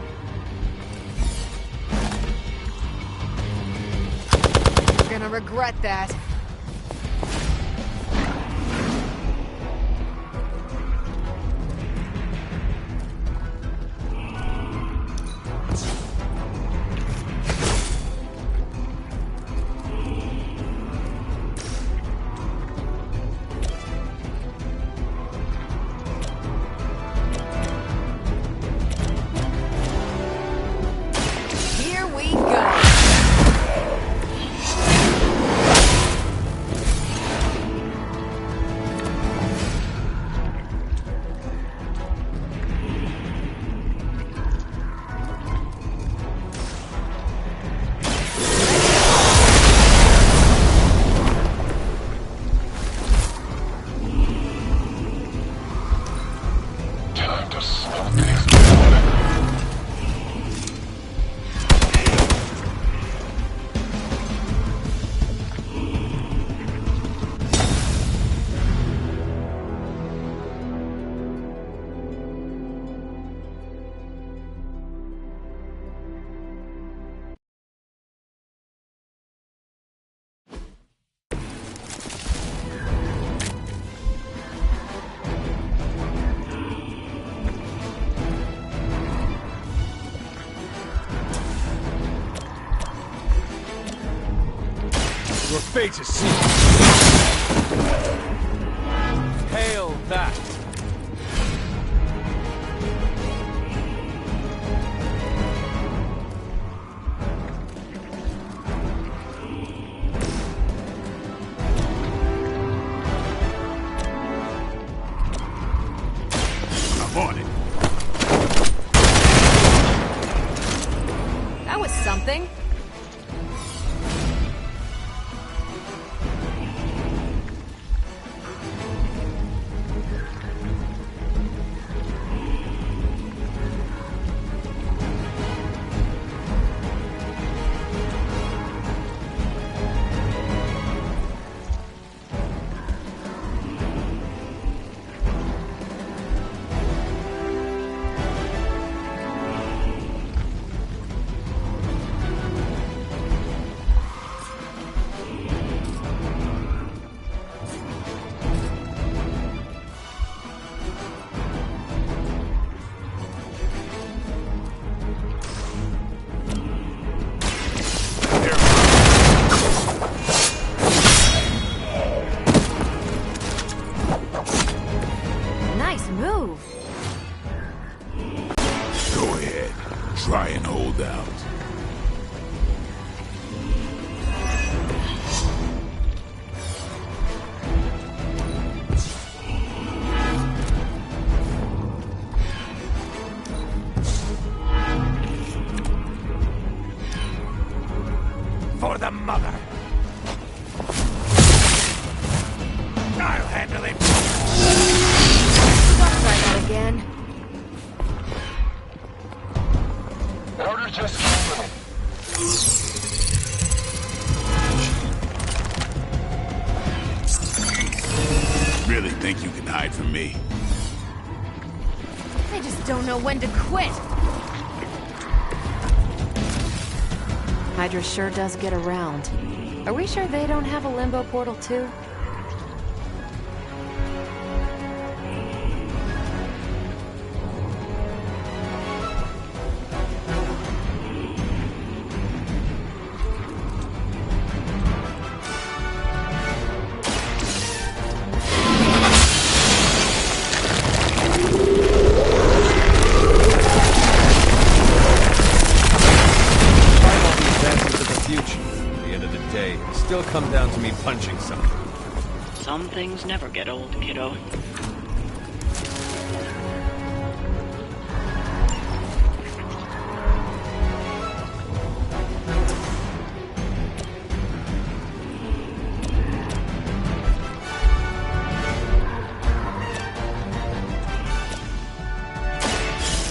You're gonna regret that. Your fate is sealed. Hail that. I'm on it. That was something. Try and hold out. For the mother. I'll handle it. Don't try that again. Order just came in. Really think you can hide from me? I just don't know when to quit. Hydra sure does get around. Are we sure they don't have a limbo portal too? Still come down to me punching something. Some things never get old, kiddo.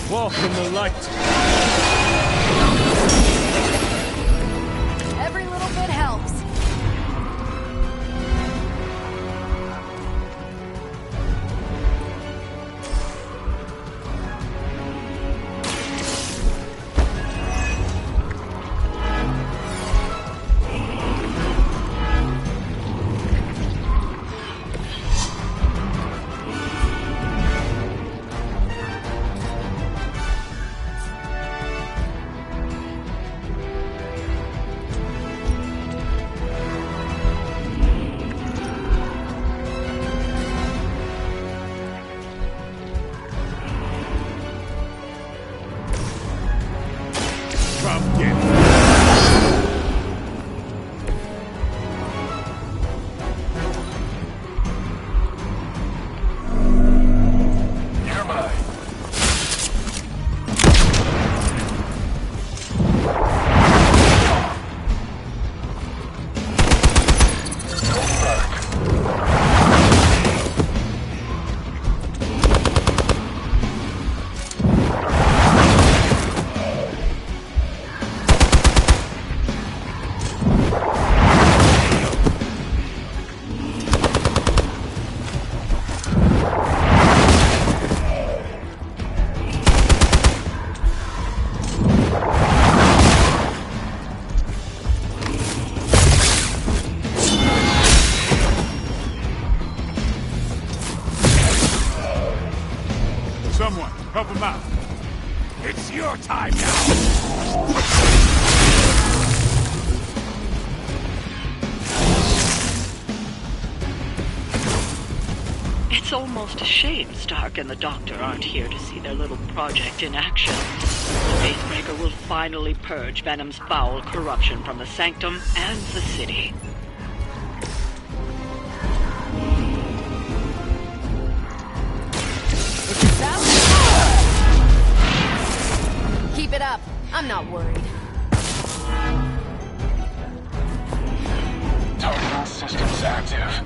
Walk in the light. Every little bit helps. It's almost a shame Stark and the Doctor aren't here to see their little project in action. The Faithbreaker will finally purge Venom's foul corruption from the Sanctum and the city. Keep it up. I'm not worried. Targeting systems active.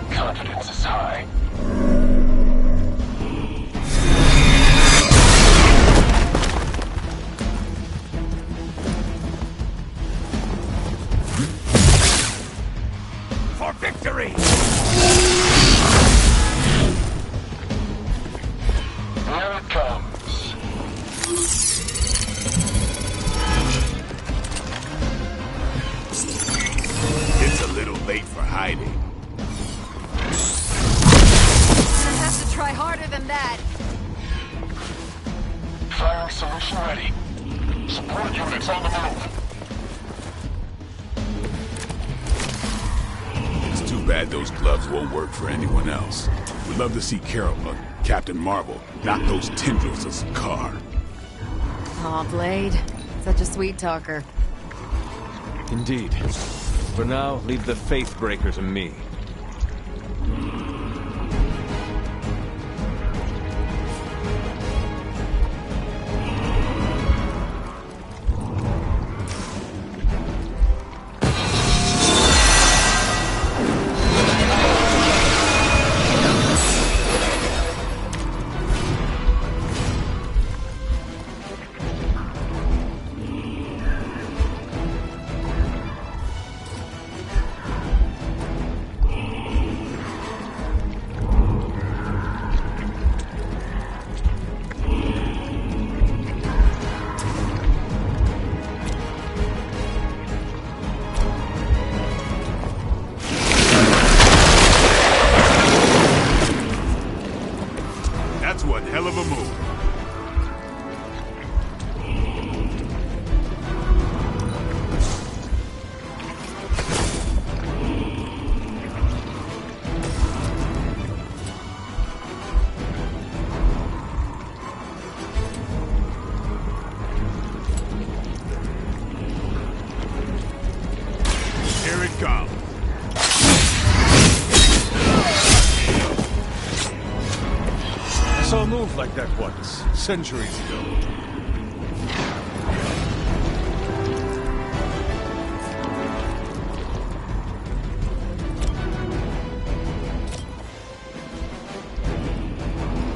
Confidence is high. For victory! Here it comes. It's a little late for hiding. Try harder than that. Firing solution ready. Support units on the move. It's too bad those gloves won't work for anyone else. We'd love to see Carol, Captain Marvel, knock those tendrils of Sakaar. Aw, Blade. Such a sweet talker. Indeed. For now, leave the Faithbreaker to me. One hell of a move. Here it comes. I saw a move like that once, centuries ago.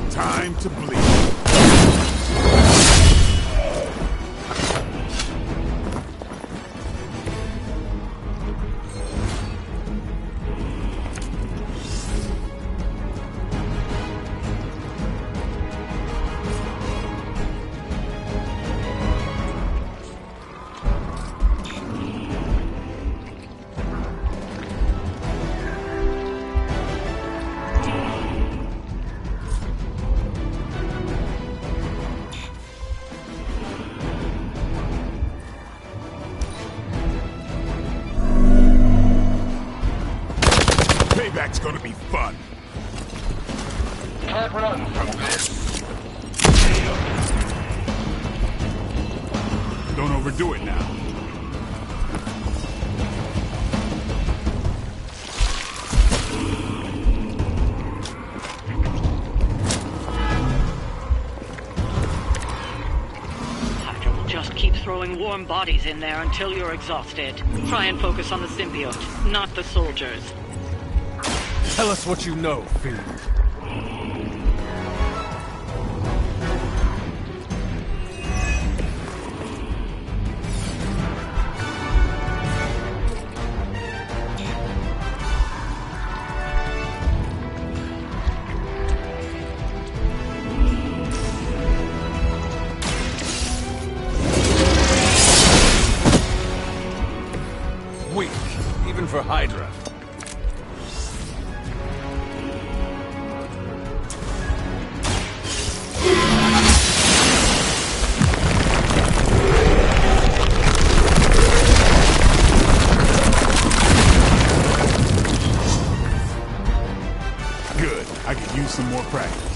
Time to bleed. Payback's gonna be fun. Can't run from this. Don't overdo it now. Hydra will just keep throwing warm bodies in there until you're exhausted. Try and focus on the symbiote, not the soldiers. Tell us what you know, Fiend. Hydra. Good. I could use some more practice.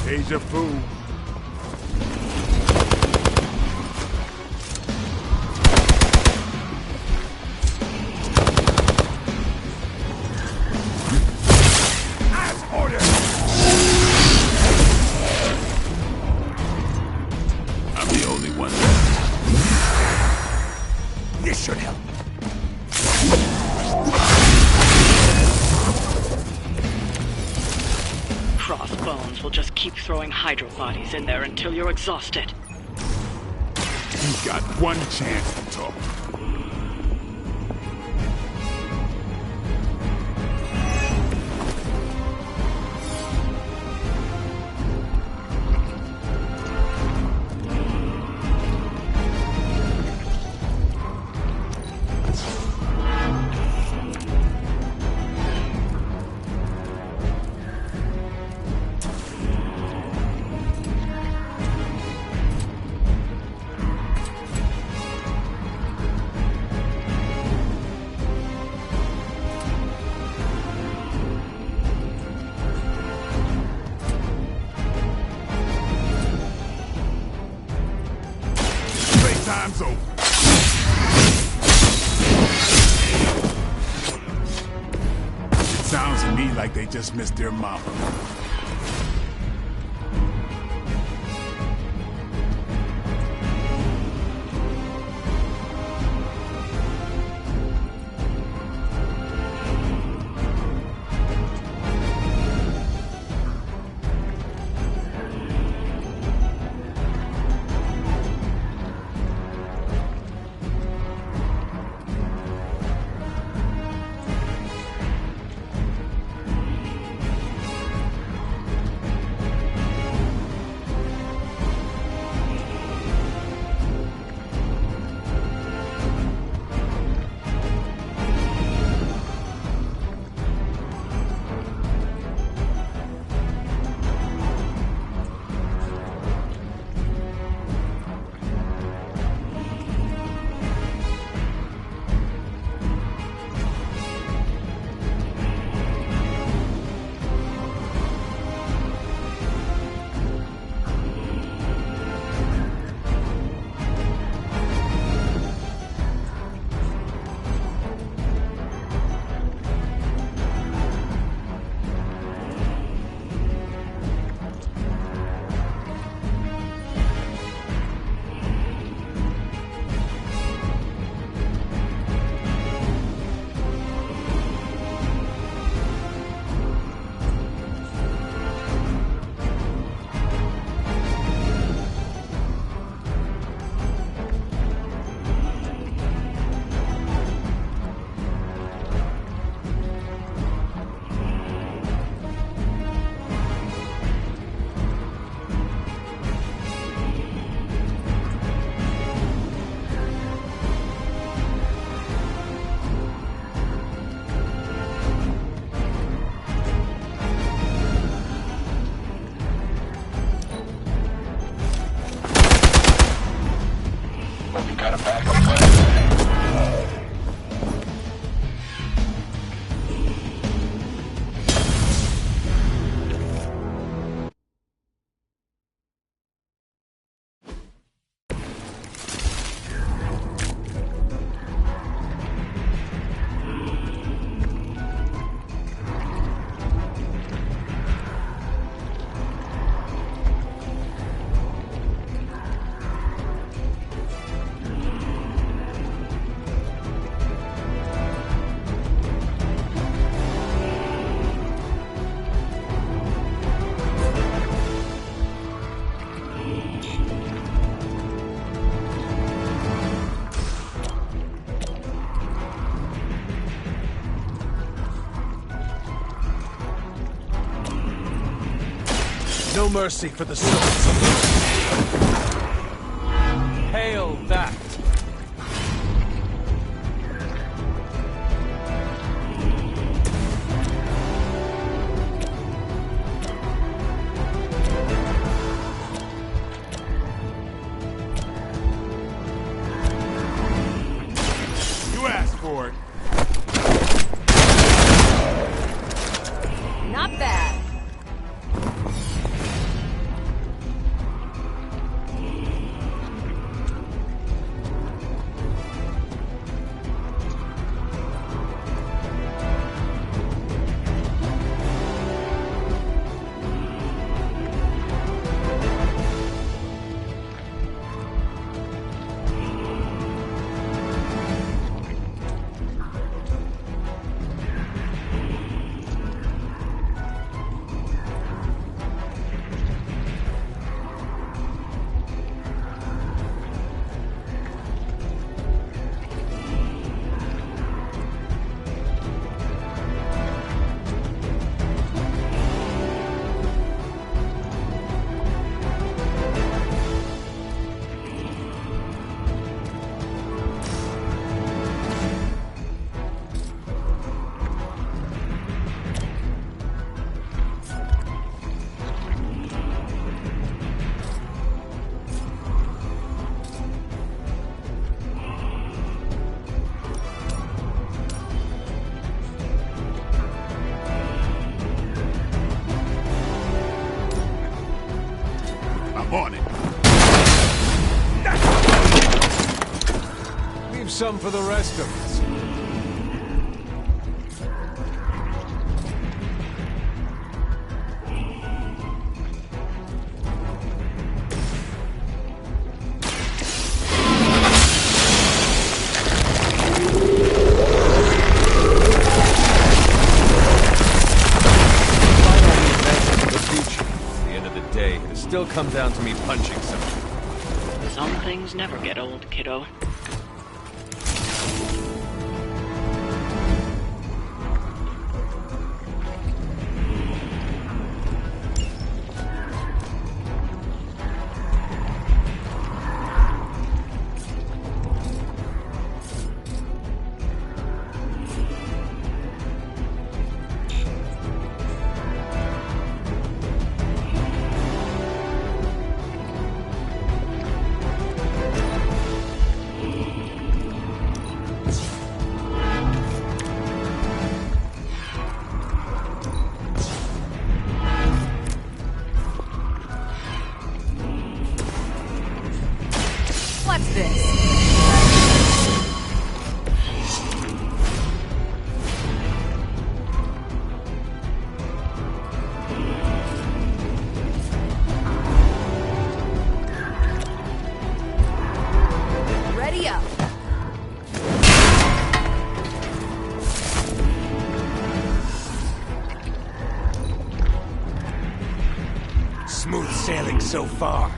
Deja vu. I'm the only one left. This should help. Crossbones will just keep throwing Hydra bodies in there until you're exhausted. You've got one chance to talk. Time's over. It sounds to me like they just missed their mama. No mercy for the souls. Hail that! You asked for it. Not bad. I'm on it. Leave some for the rest of us. Still come down to me punching someone. Some things never get old, kiddo. What's this? Ready up. Smooth sailing so far.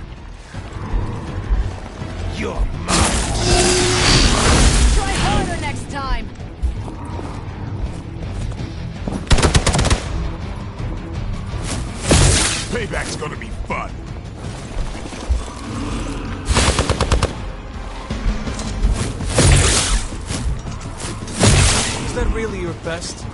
You're mine. Try harder next time. Payback's gonna be fun. Is that really your best?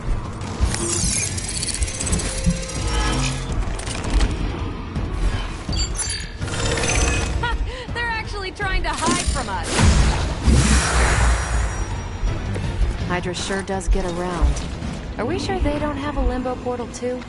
They're actually trying to hide from us. Hydra sure does get around. Are we sure they don't have a limbo portal too?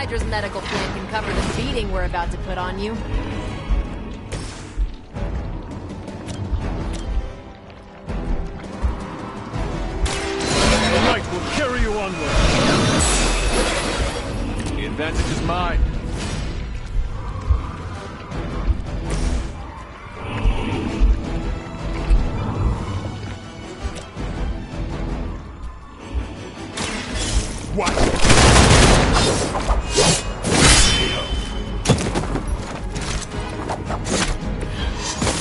Hydra's medical plan can cover the beating we're about to put on you. The light will carry you onward. The advantage is mine. What?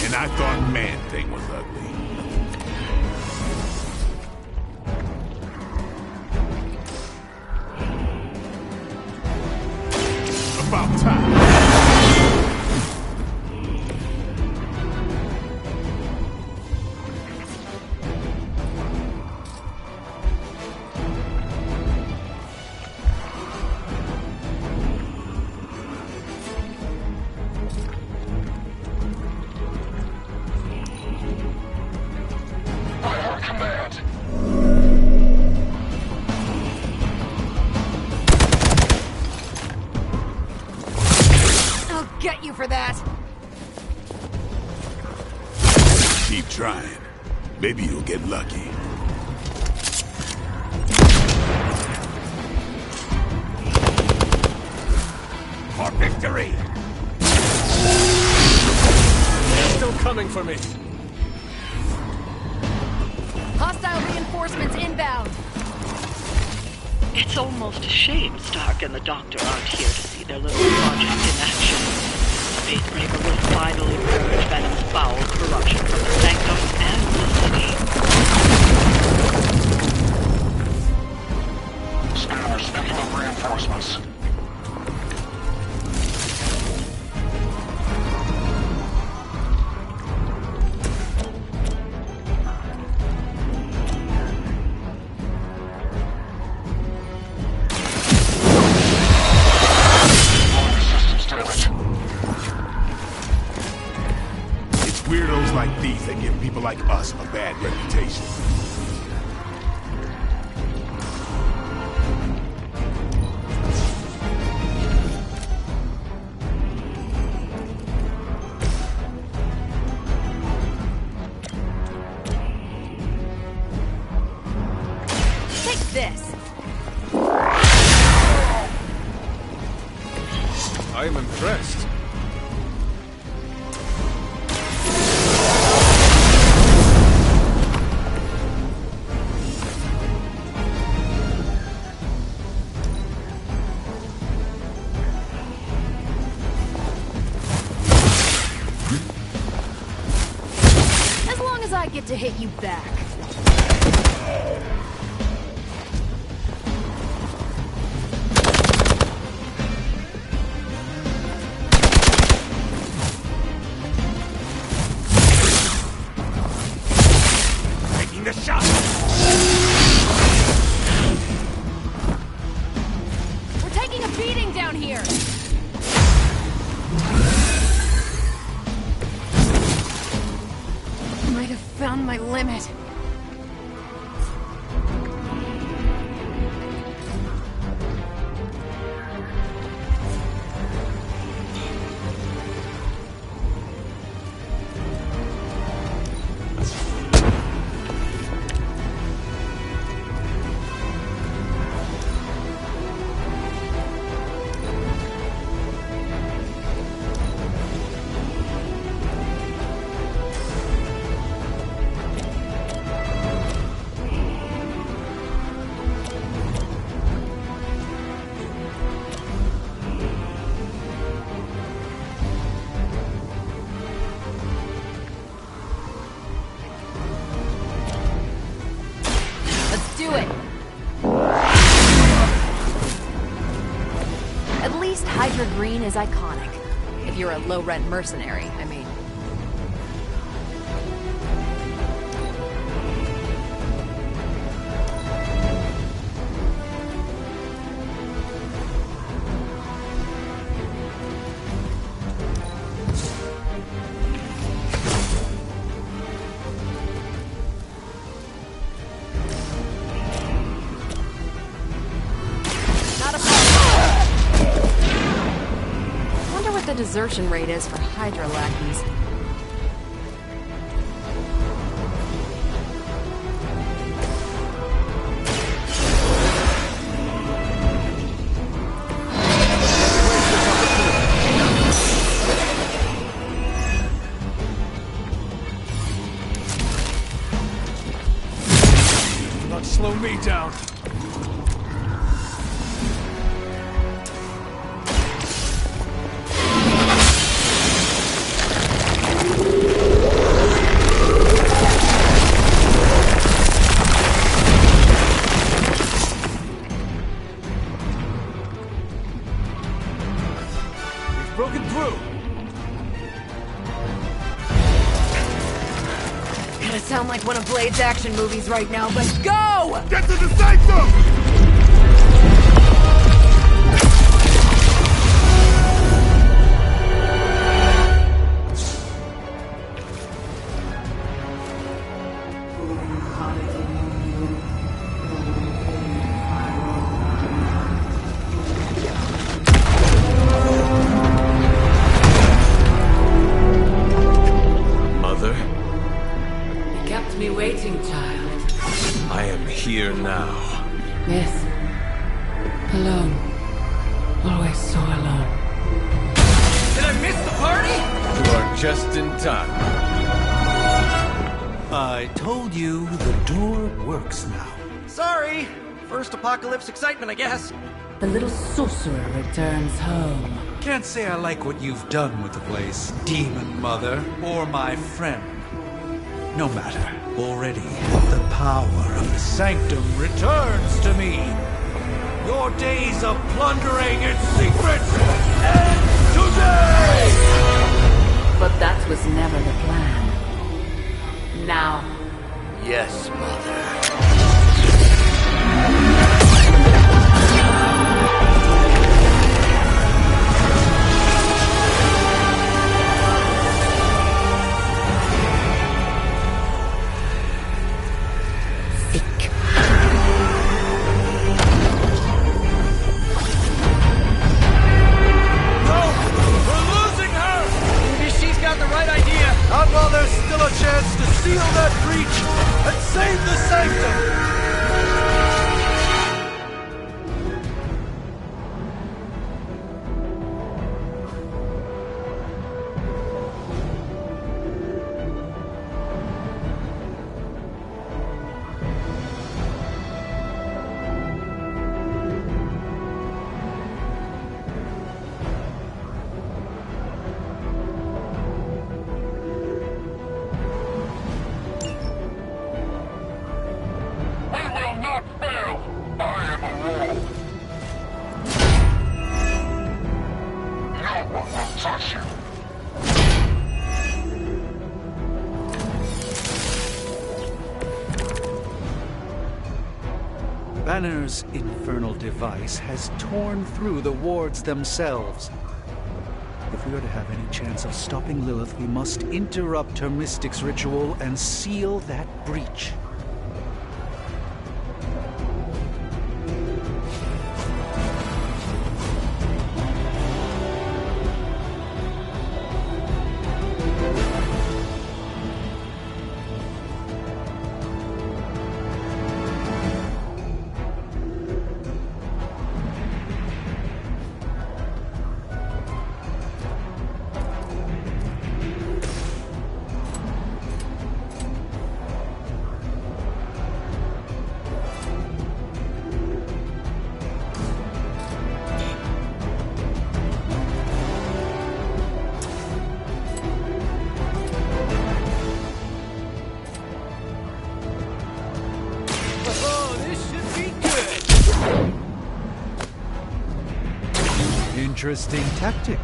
And I thought Man-Thing was ugly. About time. Get you for that! Keep trying. Maybe you'll get lucky. For victory! They're still coming for me. Hostile reinforcements inbound! It's almost a shame Stark and the Doctor aren't here to see their little project in action. The Faithbreaker will finally purge Venom's foul corruption from the Sanctum and the city. Scanners picking up reinforcements. Weirdos like these that give people like us a bad reputation. Take this! I am impressed. I get to hit you back. Taking the shot! We're taking a beating down here! Might have found my limit. Do it! At least Hydra Green is iconic. If you're a low-rent mercenary, I mean. desertion rate is for Hydra lackeys. Not slow me down. Broken through! Gonna sound like one of Blade's action movies right now, but go! Get to the sanctum! Me waiting, child. I am here now. Yes. Alone. Always so alone. Did I miss the party? You are just in time. I told you the door works now. Sorry! First apocalypse excitement, I guess. The little sorcerer returns home. Can't say I like what you've done with the place, Demon Mother, or my friend. No matter. Already, the power of the Sanctum returns to me. Your days of plundering its secrets end today! But that was never the plan. Now. Yes, Mother. Not while there's still a chance to seal that breach and save the Sanctum! Banner's infernal device has torn through the wards themselves. If we are to have any chance of stopping Lilith, we must interrupt her mystic's ritual and seal that breach. Interesting tactic.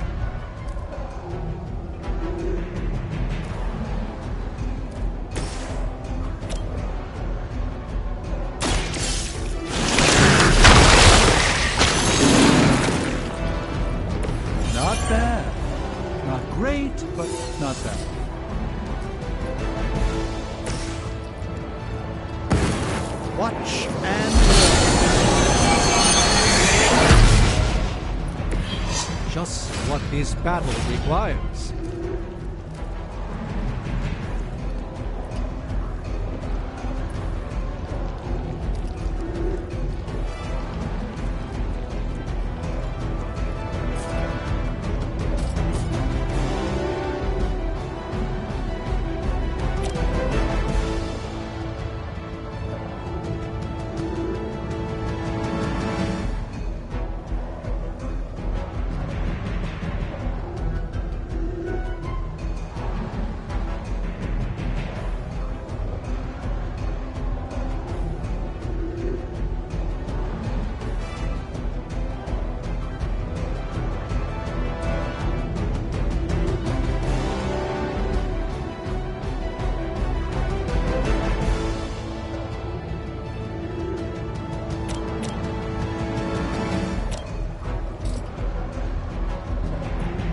Not bad. Not great, but not bad. Watch and learn. just what this battle requires.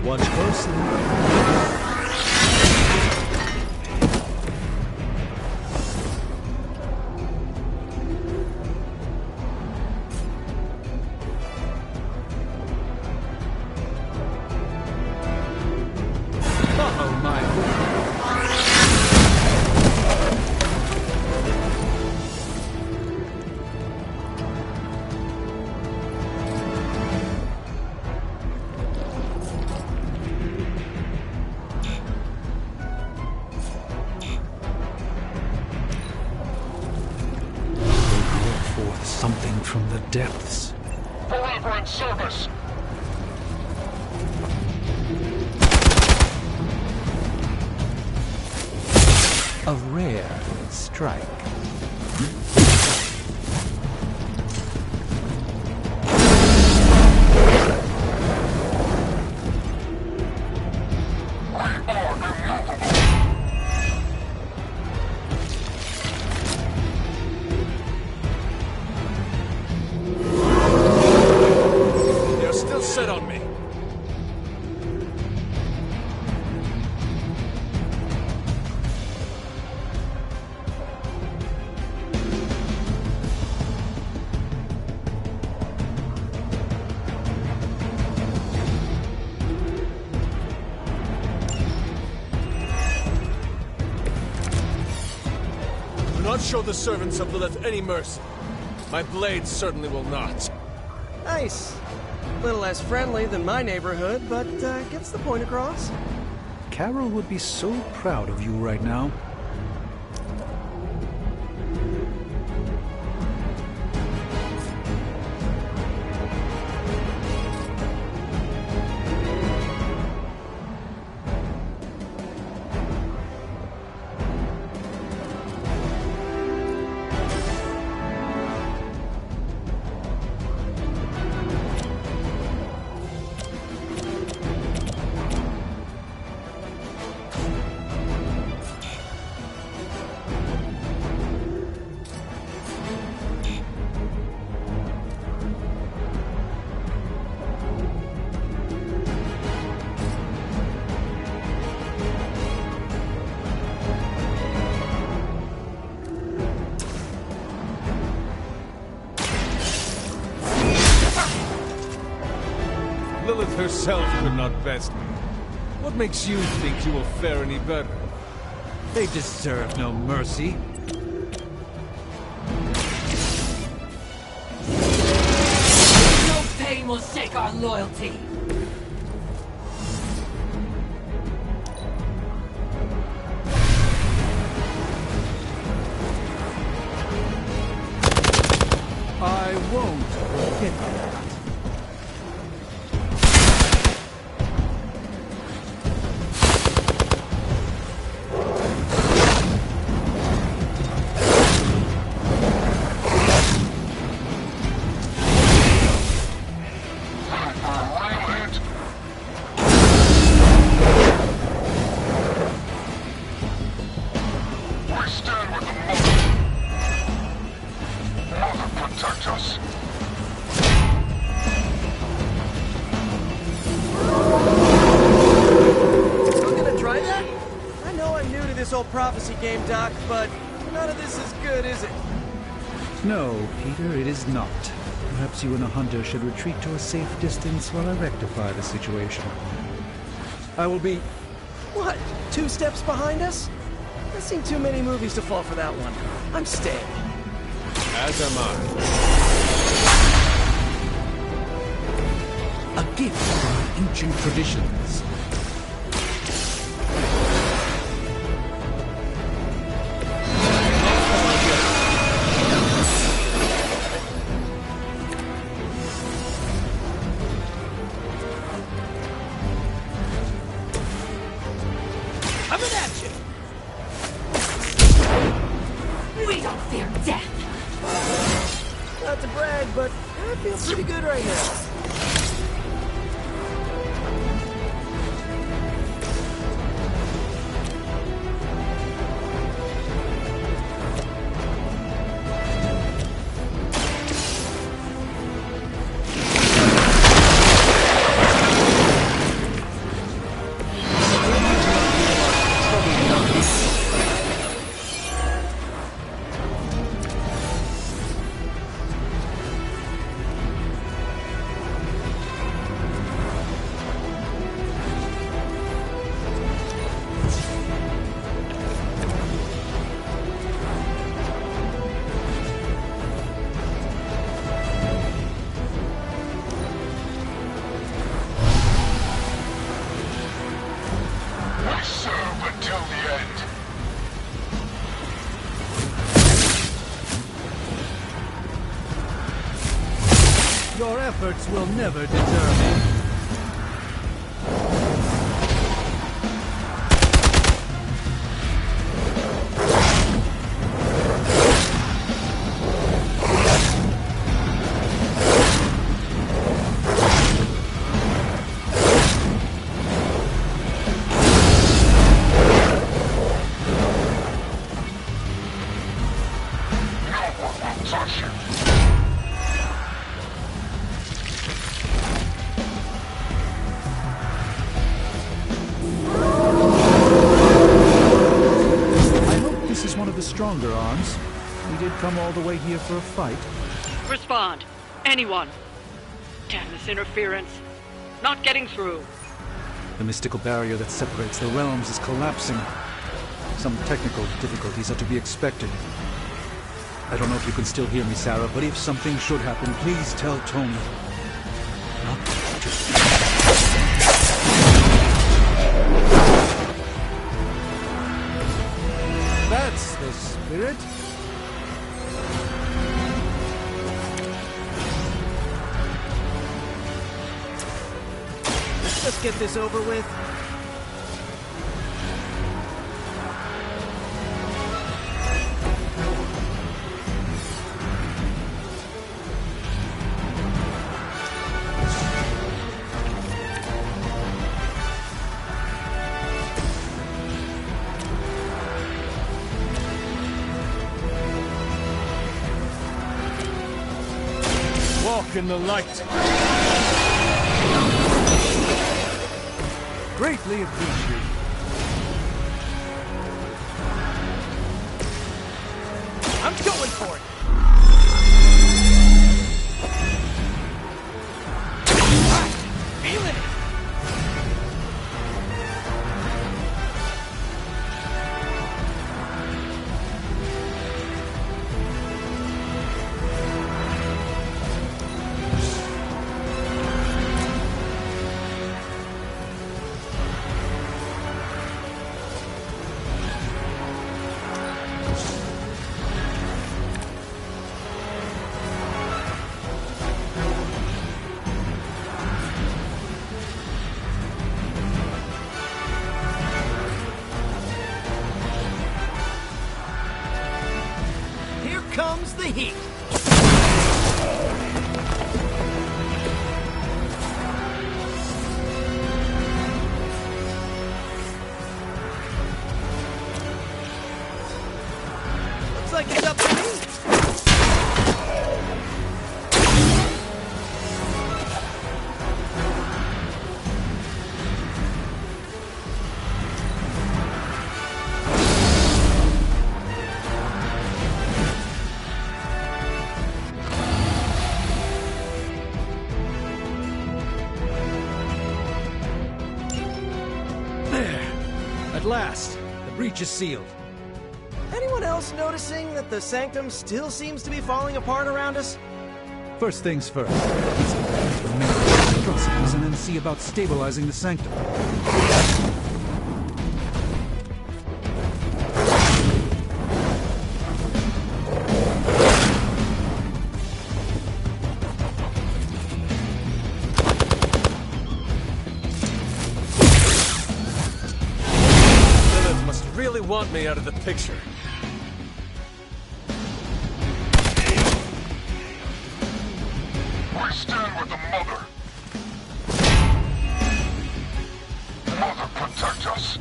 Watch closely. Oh my something from the depths. Forever in service! A rare strike. They're still set on me. Do not show the servants of Lilith any mercy. My blade certainly will not. Nice. A little less friendly than my neighborhood, but gets the point across. Carol would be so proud of you right now. Lilith herself could not best me. What makes you think you will fare any better? They deserve no mercy. No pain will shake our loyalty. I won't forget that. Protect us. Still gonna try that? I know I'm new to this old prophecy game, Doc, but none of this is good, is it? No, Peter, it is not. Perhaps you and the hunter should retreat to a safe distance while I rectify the situation. I will be... What? 2 steps behind us? I've seen too many movies to fall for that one. I'm staying. As am I. A gift from ancient traditions. Coming at you! We don't fear death! Not to brag, but I feel pretty good right now. We serve until the end. Your efforts will never deter me. No one will touch you. I hope this is one of the stronger arms. We did come all the way here for a fight. Respond. Anyone. Damn this interference. Not getting through. The mystical barrier that separates the realms is collapsing. Some technical difficulties are to be expected. I don't know if you can still hear me, Sarah, but if something should happen, please tell Tony. Not to... That's the spirit. Let's just get this over with. Walk in the light. Greatly appreciated. I'm going for it! Feeling it! Here comes the heat! Looks like it's up to me! At last, the breach is sealed. Anyone else noticing that the Sanctum still seems to be falling apart around us? First things first. Let's get back to the main atrocities and then see about stabilizing the Sanctum. Lilith must really want me out of the picture. We stand with the Mother. Mother, protect us.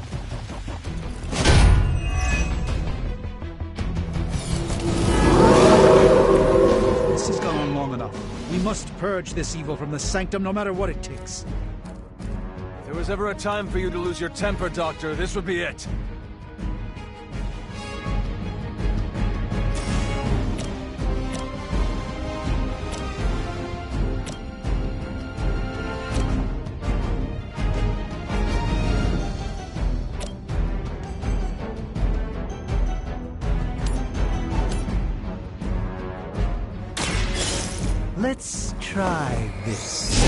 This has gone on long enough. We must purge this evil from the Sanctum no matter what it takes. If there was ever a time for you to lose your temper, Doctor, this would be it. Let's try this.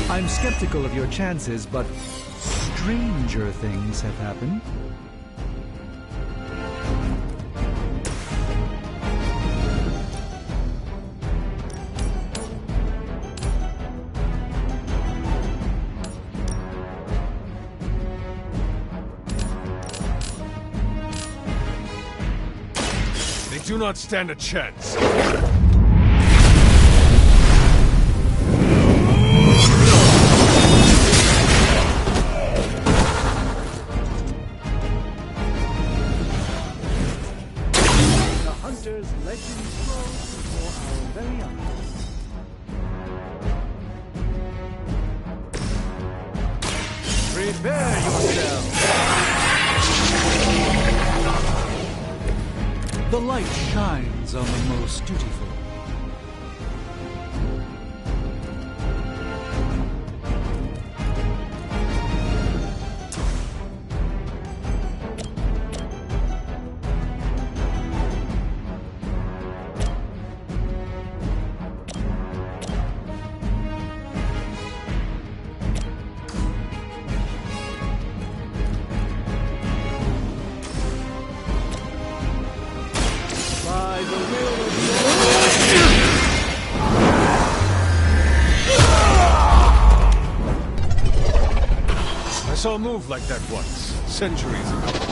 I'm skeptical of your chances, but stranger things have happened. They do not stand a chance. The Hunter's legend grows before our very eyes. Prepare yourself! The light shines on the most dutiful. I saw a move like that once, centuries ago.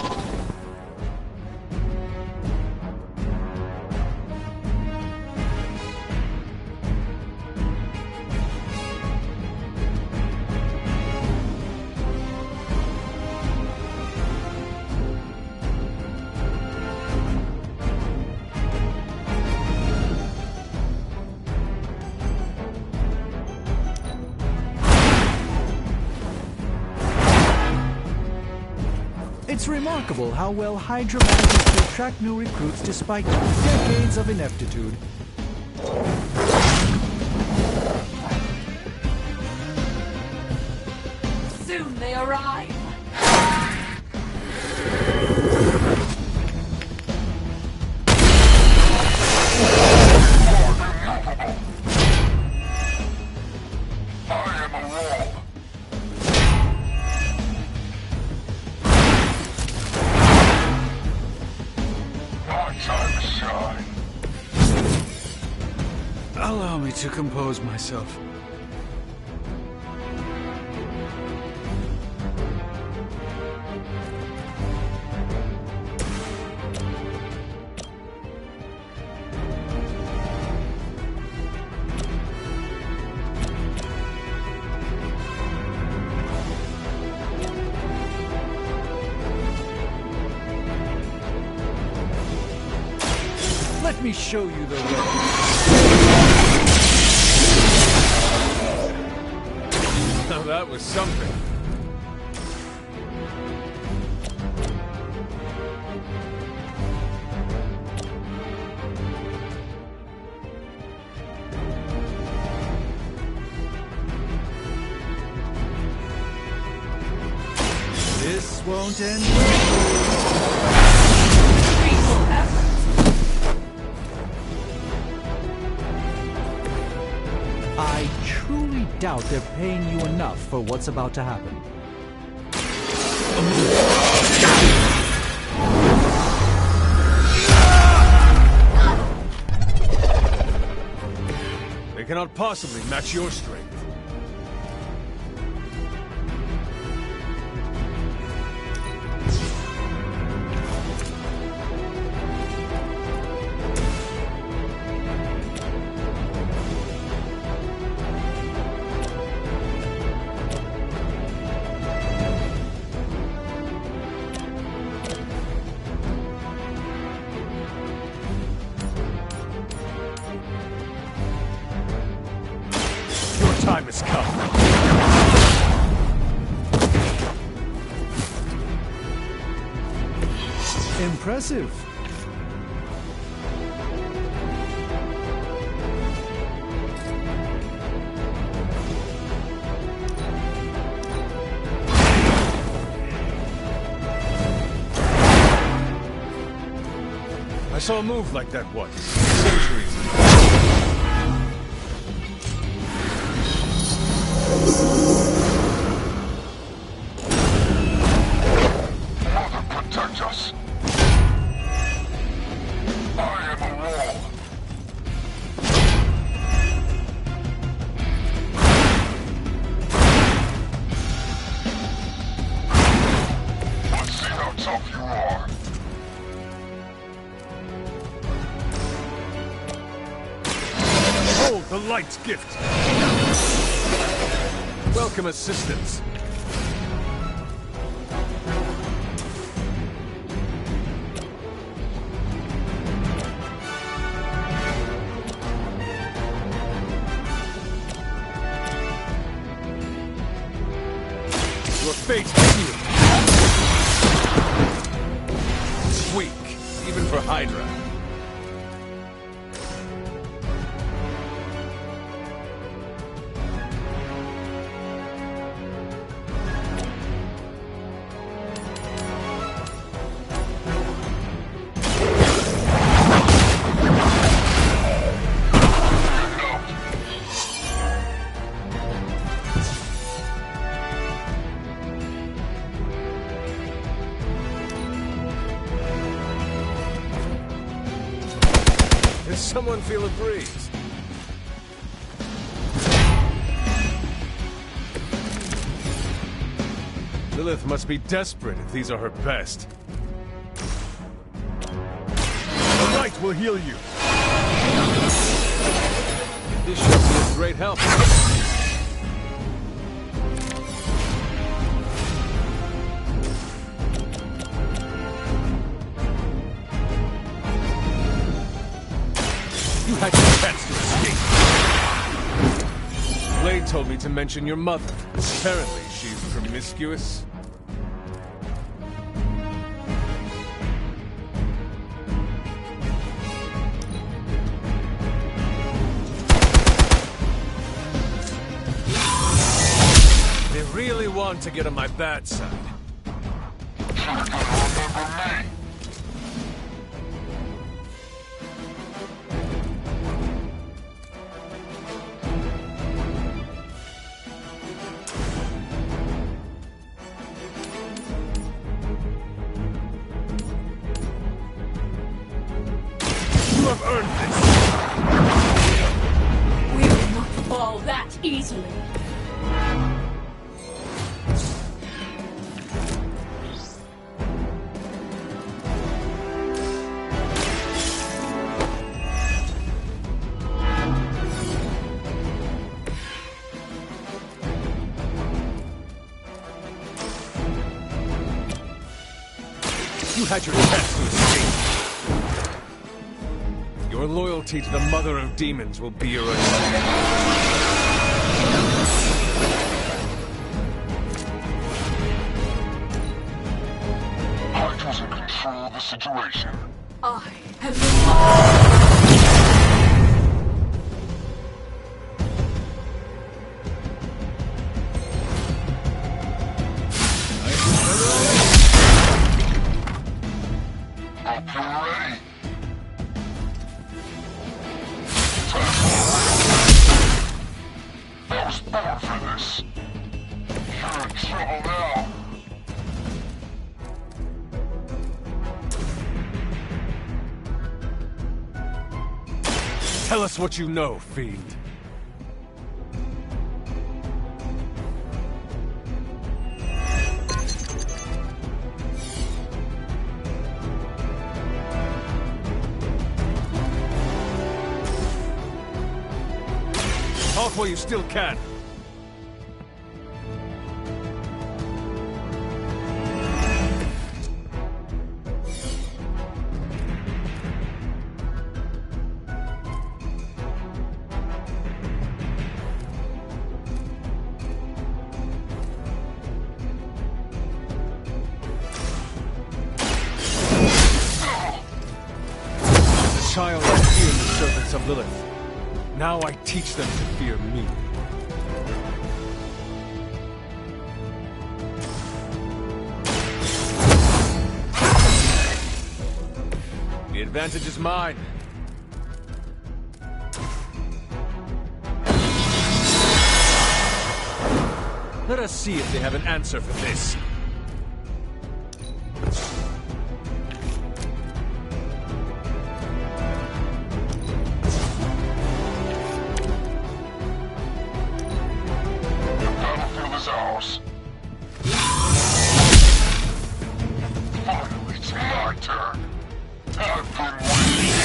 It's remarkable how well Hydra manages to attract new recruits despite decades of ineptitude. Soon they arrive. I am a wall. My time to shine. Allow me to compose myself. Let me show you the way. Now that was something. This won't end. I truly doubt they're paying you enough for what's about to happen. They cannot possibly match your strength. Time has come. Impressive. I saw a move like that once, centuries ago. Mother, protect us! I am a wall. Let's see how tough you are. Hold the light's gift! Welcome assistance. Your fate's sealed. It's weak, even for Hydra. Does someone feel a breeze? Lilith must be desperate if these are her best. The light will heal you. This should be a great help. You had your chance to escape. Blade told me to mention your mother. Apparently, she's promiscuous. They really want to get on my bad side. You have earned this. We will not fall that easily. You had your chance to escape. Your loyalty to the Mother of Demons will be your undoing. Hydra's in control of the situation. I have been was born for this. You're in trouble now. Tell us what you know, fiend. Talk while you still can. The child feared the servants of Lilith. Now I teach them to fear me. The advantage is mine. Let us see if they have an answer for this. Finally, it's my turn. I've been waiting.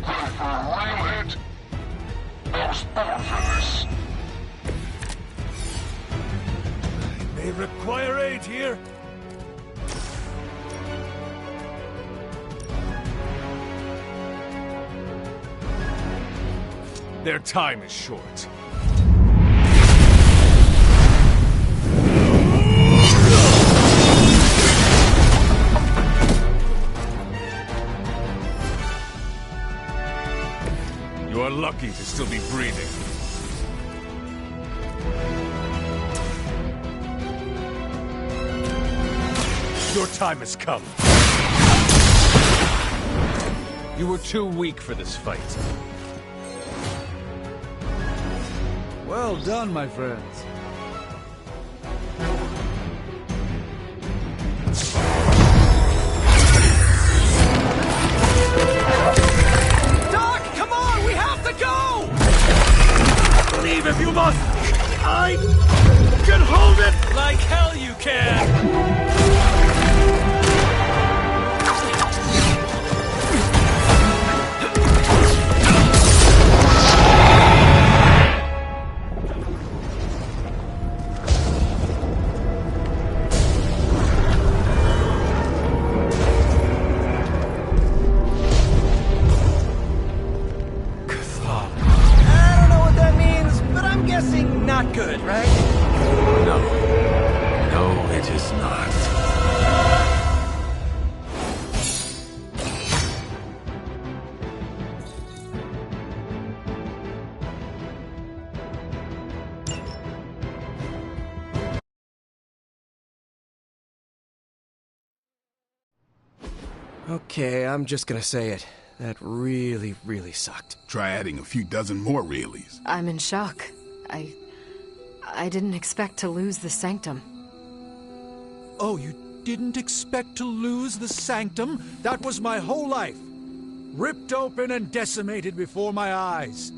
Ready for a real hit? I was born for this. They require aid here. Their time is short. You are lucky to still be breathing. Your time has come. You were too weak for this fight. Well done, my friends. Doc, come on! We have to go! Leave if you must! I can hold it! Like hell you can! Not good, right? No. No, it is not. Okay, I'm just gonna say it. That really, really sucked. Try adding a few dozen more reallys. I'm in shock. I didn't expect to lose the Sanctum. Oh, you didn't expect to lose the Sanctum? That was my whole life. Ripped open and decimated before my eyes.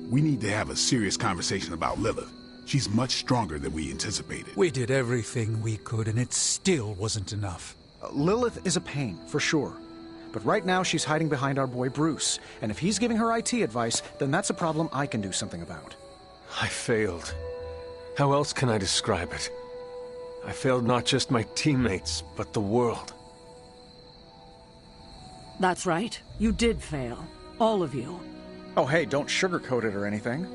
We need to have a serious conversation about Lilith. She's much stronger than we anticipated. We did everything we could, and it still wasn't enough. Lilith is a pain, for sure. But right now she's hiding behind our boy Bruce, and if he's giving her IT advice, then that's a problem I can do something about. I failed. How else can I describe it? I failed not just my teammates, but the world. That's right. You did fail. All of you. Oh, hey, don't sugarcoat it or anything.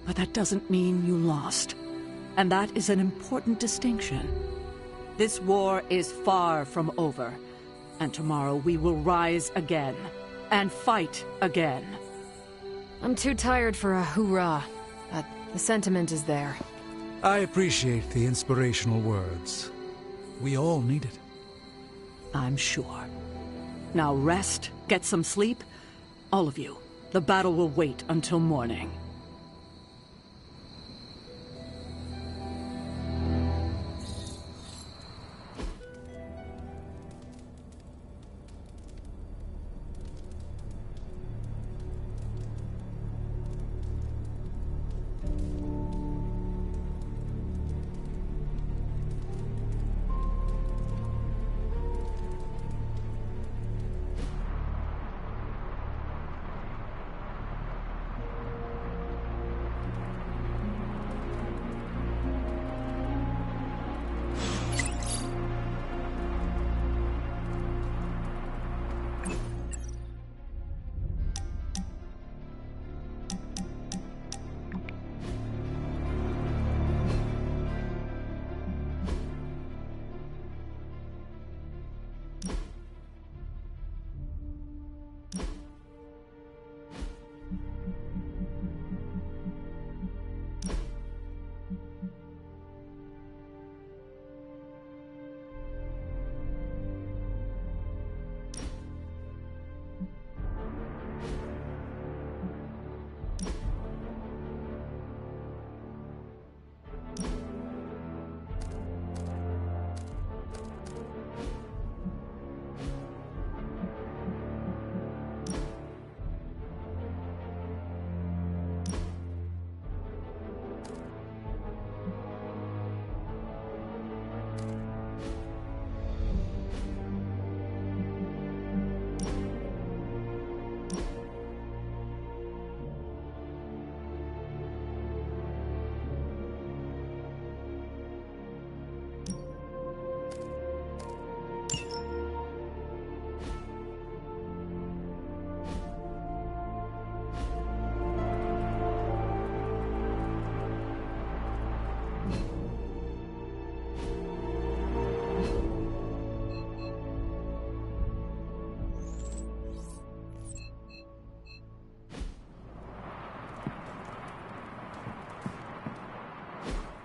But that doesn't mean you lost. And that is an important distinction. This war is far from over. And tomorrow we will rise again. And fight again. I'm too tired for a hoorah. But the sentiment is there. I appreciate the inspirational words. We all need it. I'm sure. Now rest, get some sleep. All of you. The battle will wait until morning.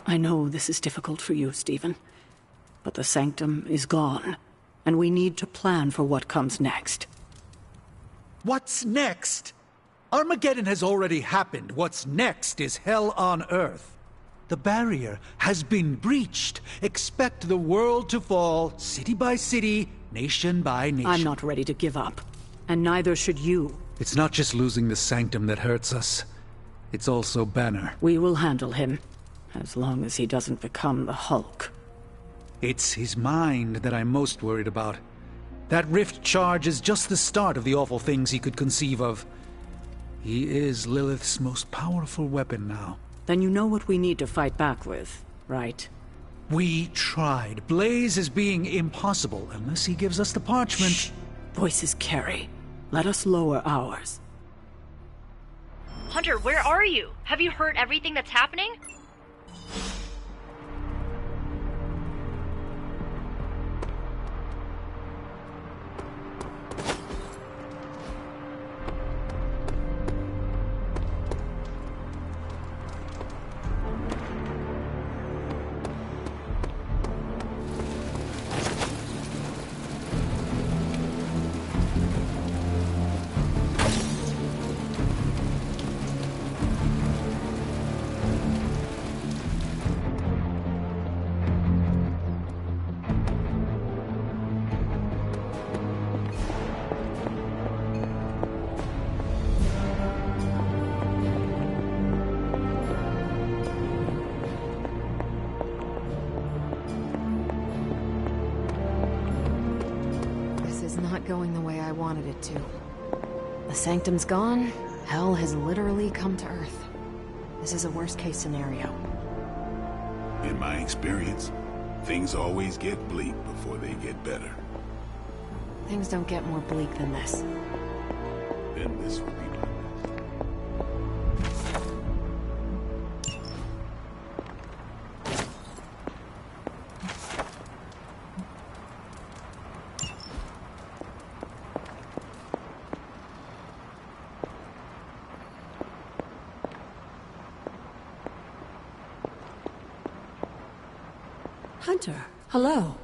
I know this is difficult for you, Stephen, but the Sanctum is gone, and we need to plan for what comes next. What's next? Armageddon has already happened. What's next is hell on Earth. The barrier has been breached. Expect the world to fall, city by city, nation by nation. I'm not ready to give up, and neither should you. It's not just losing the Sanctum that hurts us. It's also Banner. We will handle him, as long as he doesn't become the Hulk. It's his mind that I'm most worried about. That rift charge is just the start of the awful things he could conceive of. He is Lilith's most powerful weapon now. Then you know what we need to fight back with, right? We tried. Blaze is being impossible unless he gives us the parchment. Shh. Voices carry. Let us lower ours. Hunter, where are you? Have you heard everything that's happening? Going the way I wanted it to. The Sanctum's gone, hell has literally come to Earth. This is a worst-case scenario. In my experience, things always get bleak before they get better. Things don't get more bleak than this. Then this will be my best. Hunter, hello.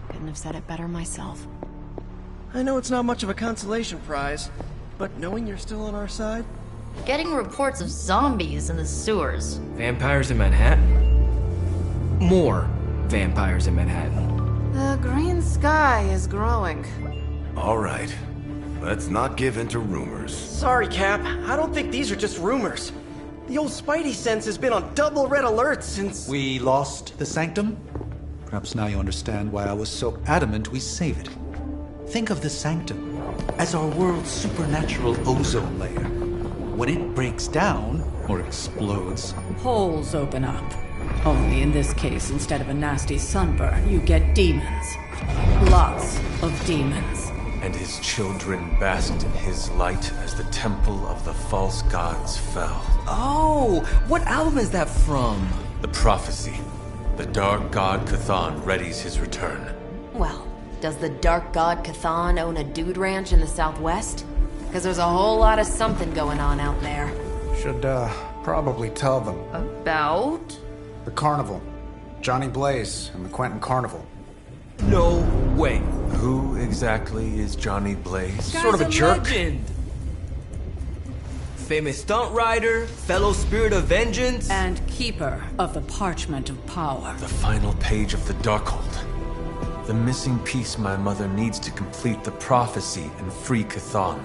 Couldn't have said it better myself. I know it's not much of a consolation prize, but knowing you're still on our side? Getting reports of zombies in the sewers. Vampires in Manhattan? More vampires in Manhattan. The green sky is growing. All right. Let's not give in to rumors. Sorry, Cap. I don't think these are just rumors. The old Spidey sense has been on double red alert since... We lost the Sanctum? Perhaps now you understand why I was so adamant we save it. Think of the Sanctum as our world's supernatural ozone layer. When it breaks down, or explodes... Holes open up. Only in this case, instead of a nasty sunburn, you get demons. Lots of demons. And his children basked in his light as the temple of the false gods fell. Oh, what album is that from? The Prophecy. The dark god Cthon readies his return. Well, does the dark god Cthon own a dude ranch in the southwest? Because there's a whole lot of something going on out there. Should, probably tell them. About? The carnival. Johnny Blaze and the Quentin Carnival. No way. Who exactly is Johnny Blaze? Sort of a jerk. Legend. Famous stunt rider, fellow spirit of vengeance, and keeper of the Parchment of Power. The final page of the Darkhold. The missing piece my mother needs to complete the prophecy and free Cthon.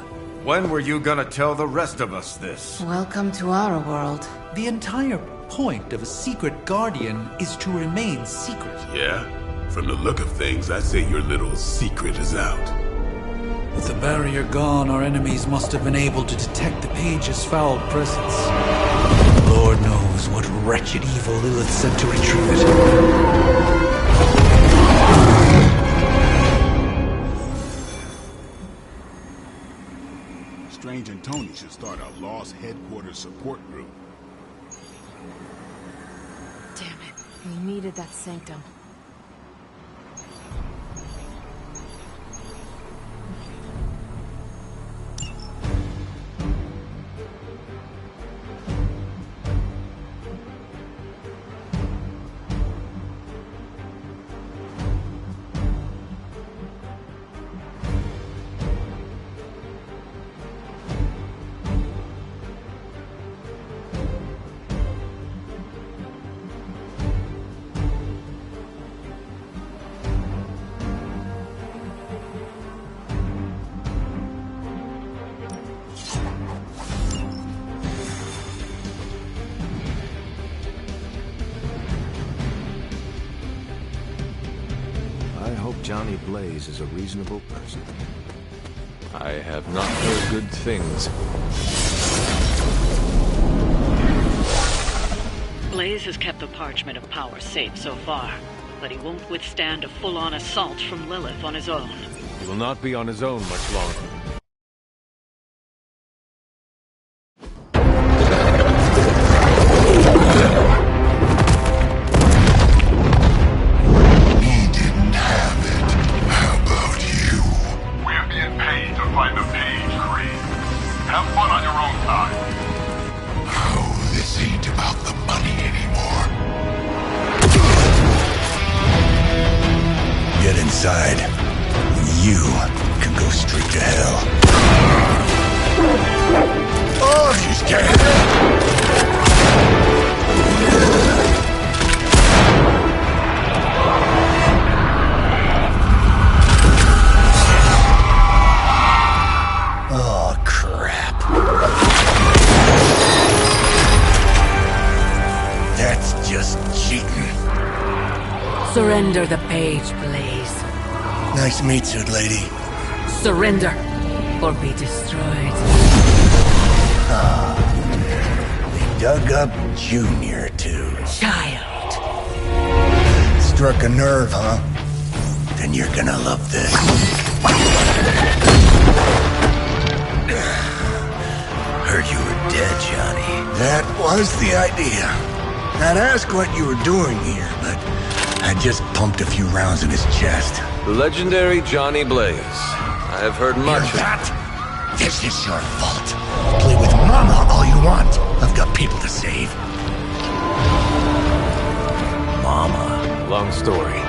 When were you gonna tell the rest of us this? Welcome to our world. The entire point of a secret guardian is to remain secret. Yeah? From the look of things, I'd say your little secret is out. With the barrier gone, our enemies must have been able to detect the page's foul presence. Lord knows what wretched evil Lilith sent to retrieve it. Strange and Tony should start a Lost Headquarters support group. Damn it. We needed that Sanctum. Johnny Blaze is a reasonable person. I have not heard good things. Blaze has kept the Parchment of Power safe so far, but he won't withstand a full-on assault from Lilith on his own. He will not be on his own much longer. He didn't have it. How about you? We're being paid to find the Page Cree. Have fun on your own time. Oh, this ain't about the money anymore. Get inside. You can go straight to hell. Oh, she's dead! Oh, crap. That's just cheating. Surrender the Page, Blaze. Nice meat suit, lady. Surrender, or be destroyed. They dug up Junior, too. Child. Struck a nerve, huh? Then you're gonna love this. Heard you were dead, Johnny. That was the idea. I'd ask what you were doing here, but I just pumped a few rounds in his chest. The legendary Johnny Blaze. I have heard much Hear that? This is your fault. Play with Mama all you want. I've got people to save. Mama. Long story.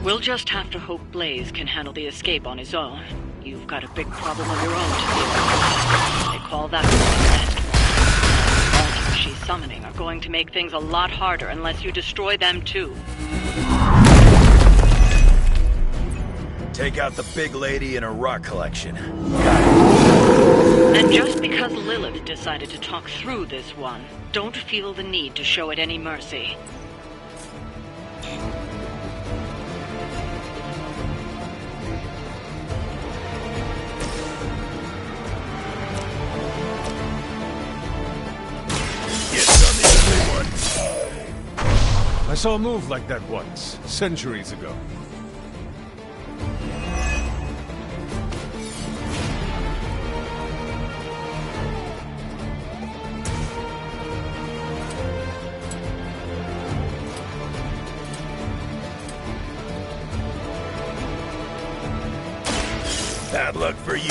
We'll just have to hope Blaze can handle the escape on his own. You've got a big problem of your own to deal with. They call that the monsters she's summoning are going to make things a lot harder unless you destroy them too. Take out the big lady and her rock collection. And just because Lilith decided to talk through this one, don't feel the need to show it any mercy. I saw a move like that once, centuries ago. Bad luck for you.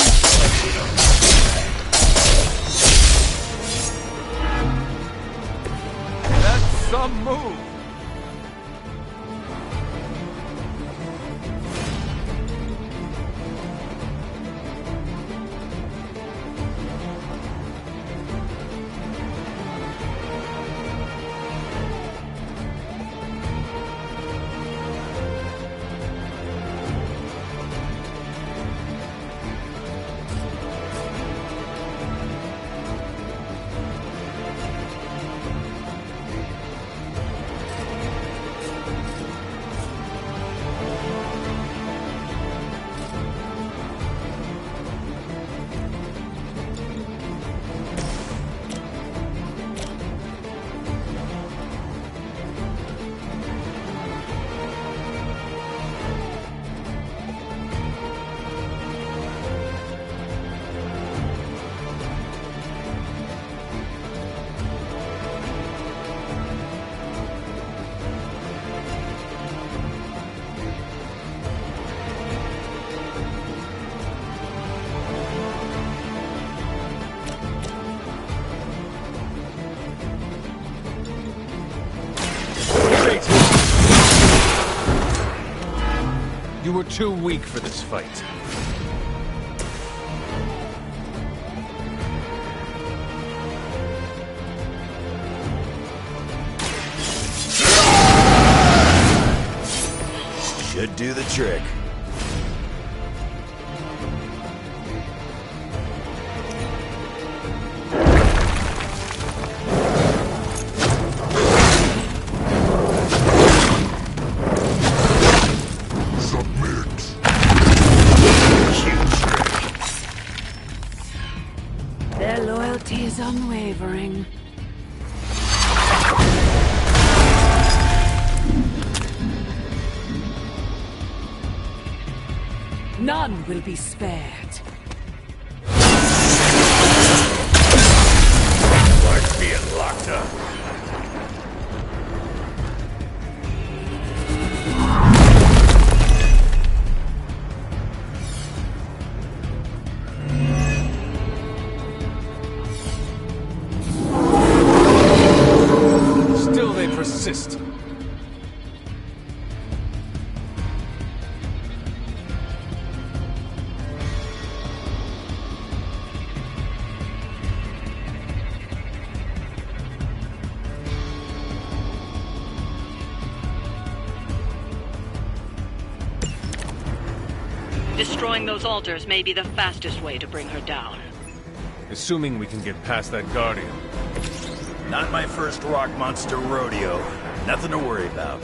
That's some move. You were too weak for this fight. do the trick. Their loyalty is unwavering. None will be spared. Like being locked up. Still they persist. Destroying those altars may be the fastest way to bring her down. Assuming we can get past that Guardian. Not my first rock monster rodeo. Nothing to worry about.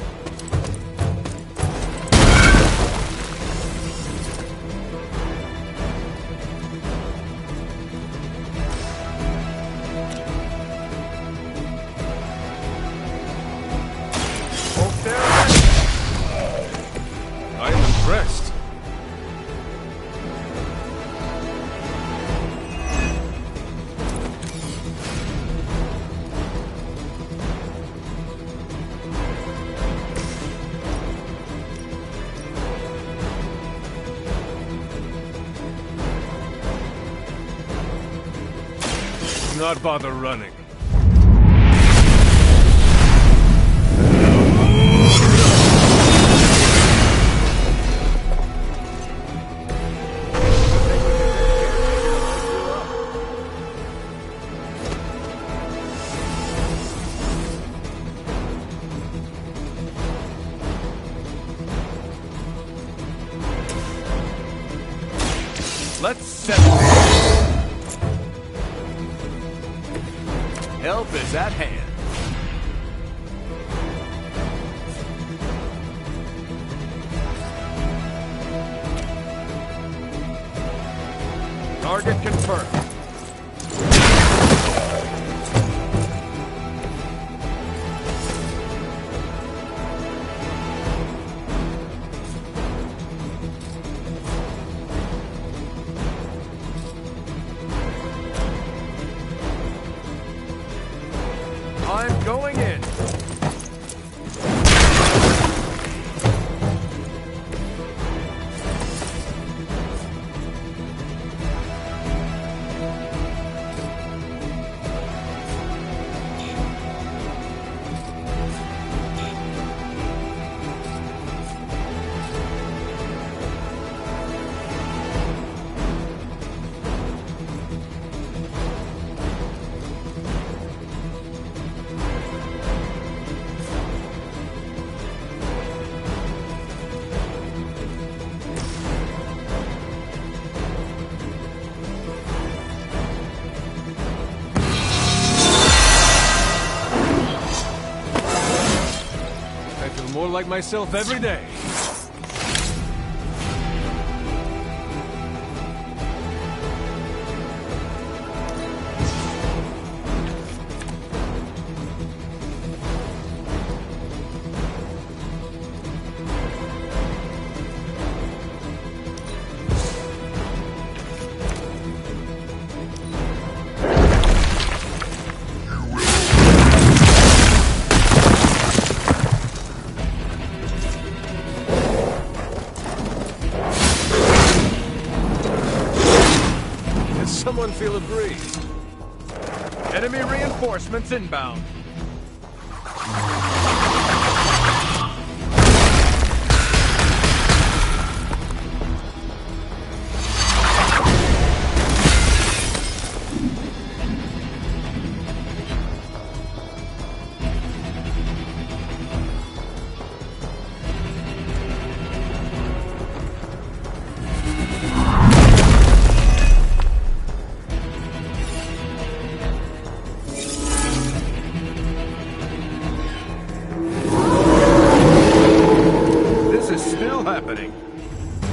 I am impressed. Do not bother running. Let's settle this. Help is at hand. Target confirmed. I'm going in. I feel more like myself every day. Someone feel a breeze. Enemy reinforcements inbound. happening?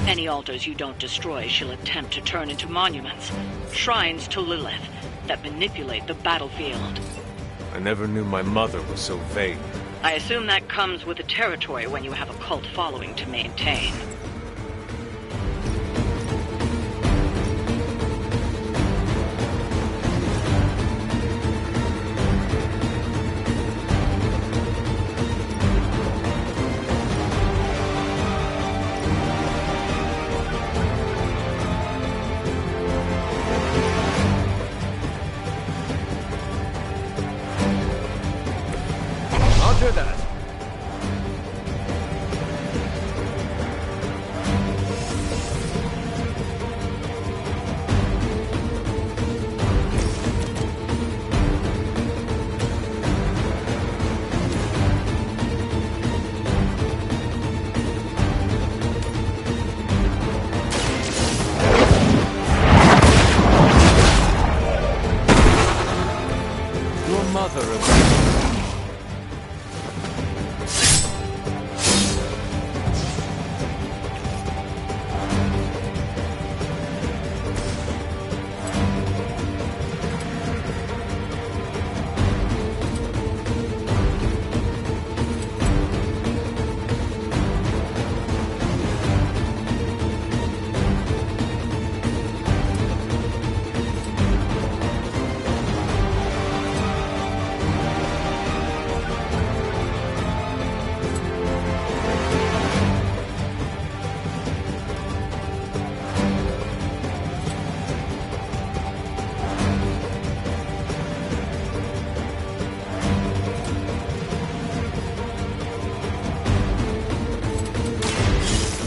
Any altars you don't destroy she'll attempt to turn into monuments. Shrines to Lilith that manipulate the battlefield. I never knew my mother was so vain. I assume that comes with the territory when you have a cult following to maintain. Roger that. Your mother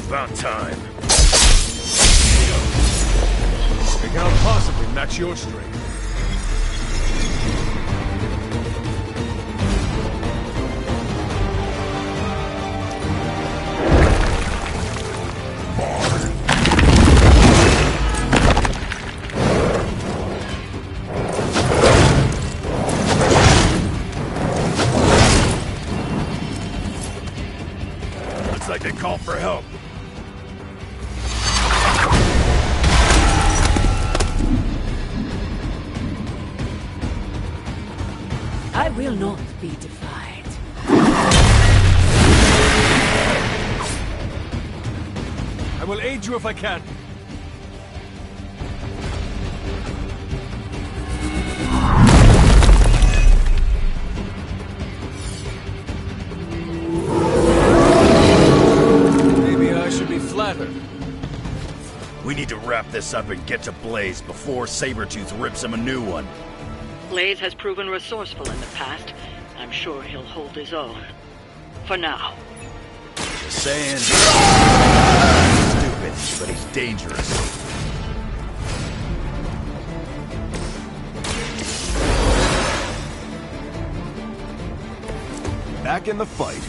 About time. I cannot possibly match your strength. Looks like they call for help. I will not be defied. I will aid you if I can. Maybe I should be flattered. We need to wrap this up and get to Blaze before Sabretooth rips him a new one. Blaze has proven resourceful in the past. I'm sure he'll hold his own. For now. Just saying. Stupid, but he's dangerous. Back in the fight.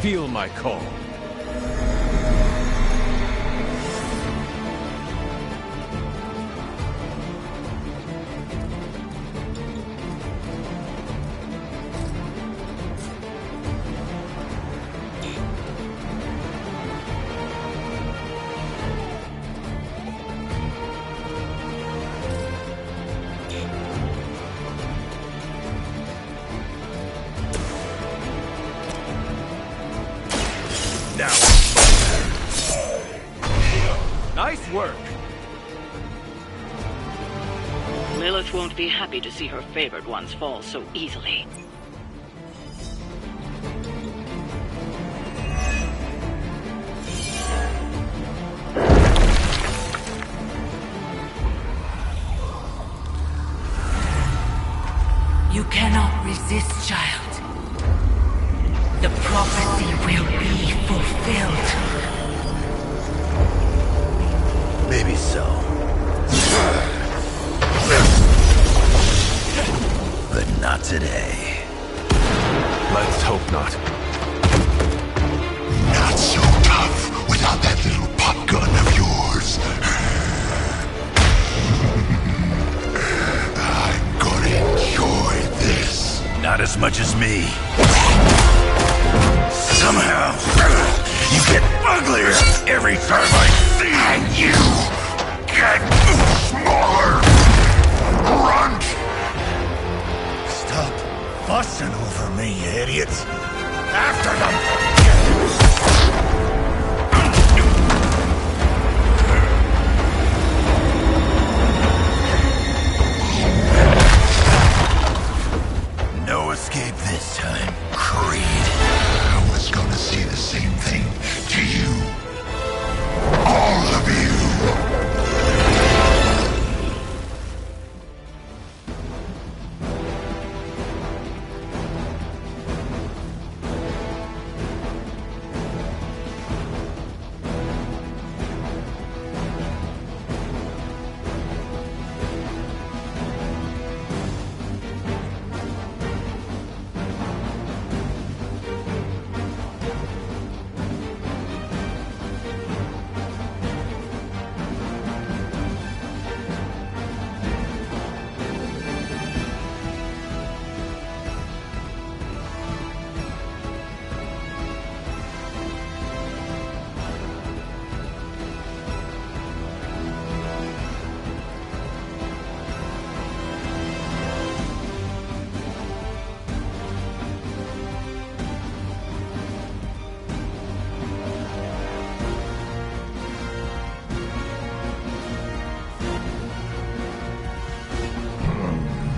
Feel my call. Now. Nice work. Lilith won't be happy to see her favored ones fall so easily. You cannot resist, child. The prophecy will be fulfilled. Maybe so. But not today. Let's hope not. Not so tough without that little pop gun of yours. I'm gonna enjoy this. Not as much as me. Somehow, you get uglier every time I see you. And you get smaller. Grunt! Stop fussing over me, you idiots. After them! No escape this time, Creed. I was gonna say the same thing to you. All of you.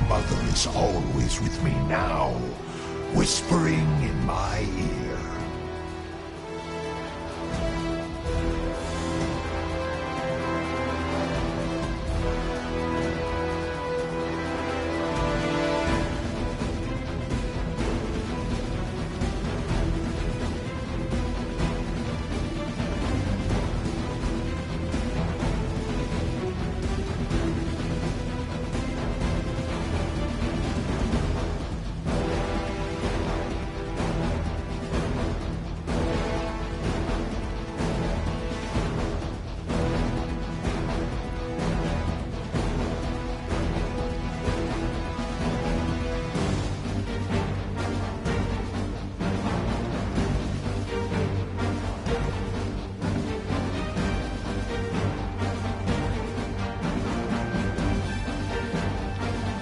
Mother is always with me now, whispering in my ear.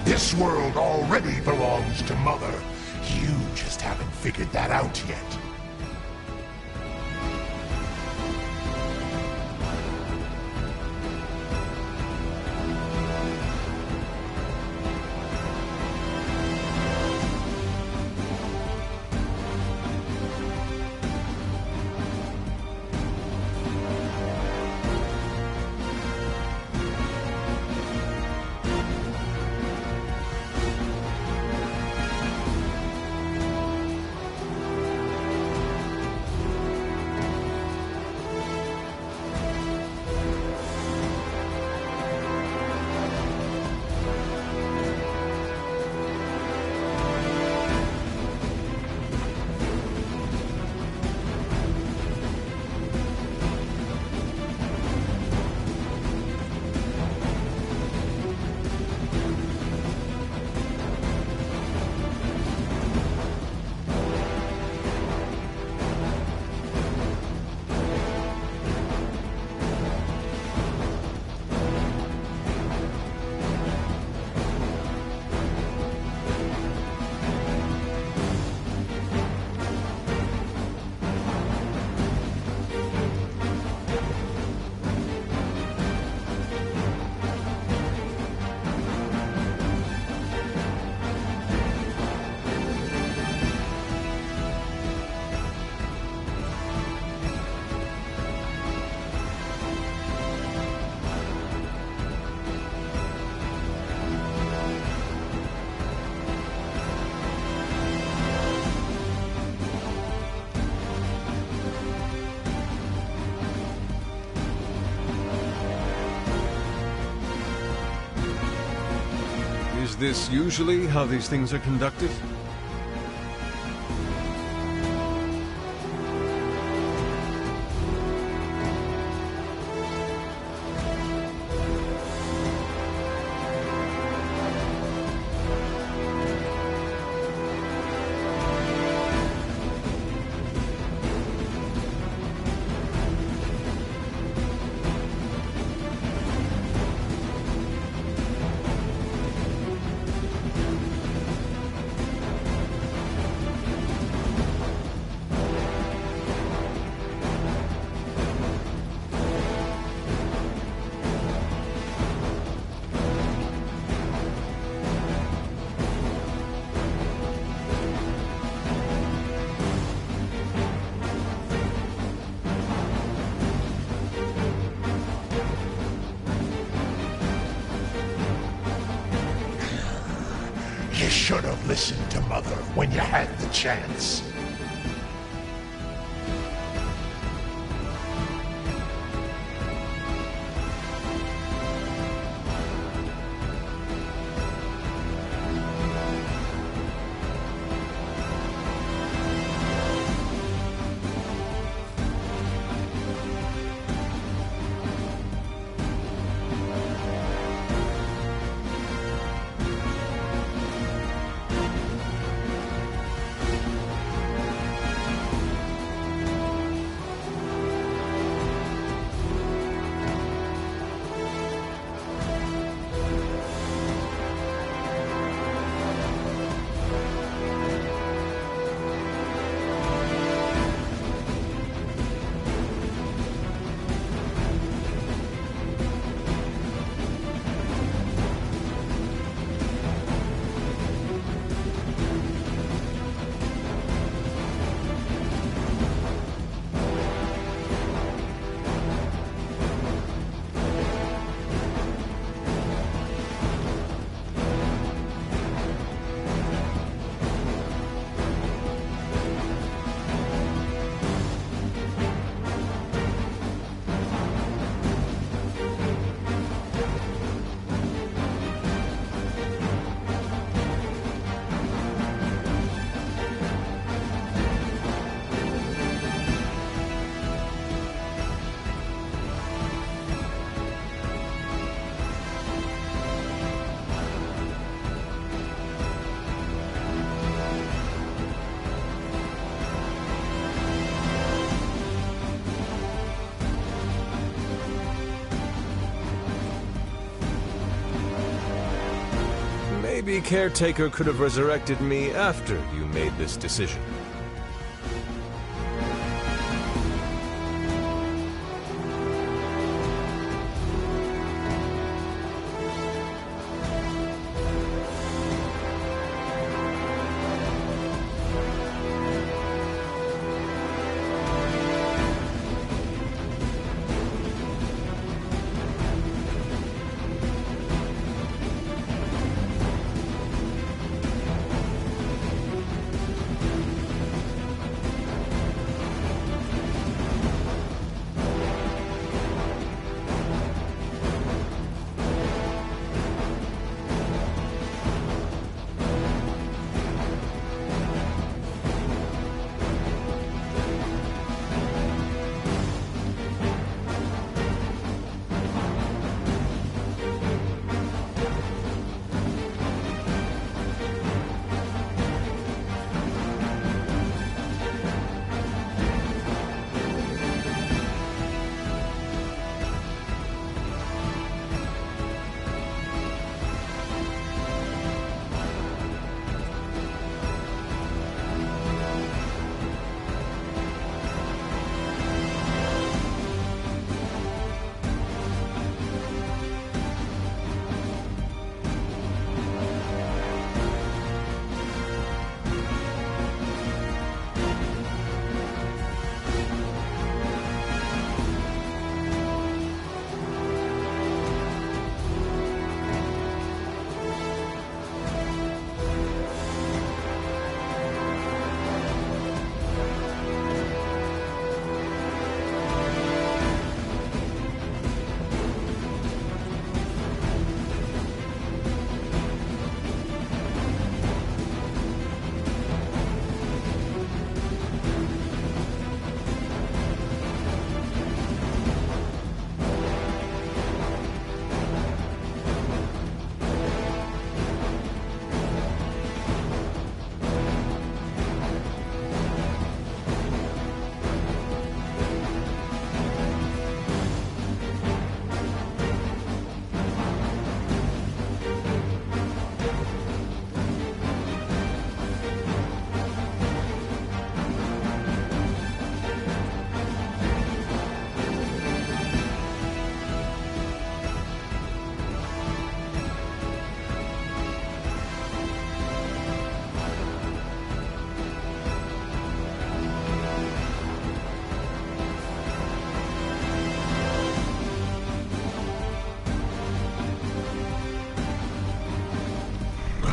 This world already belongs to Mother. You just haven't figured that out yet. Is this usually how these things are conducted? You should have listened to Mother when you had the chance. Maybe Caretaker could have resurrected me after you made this decision.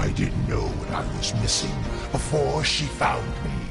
I didn't know what I was missing before she found me.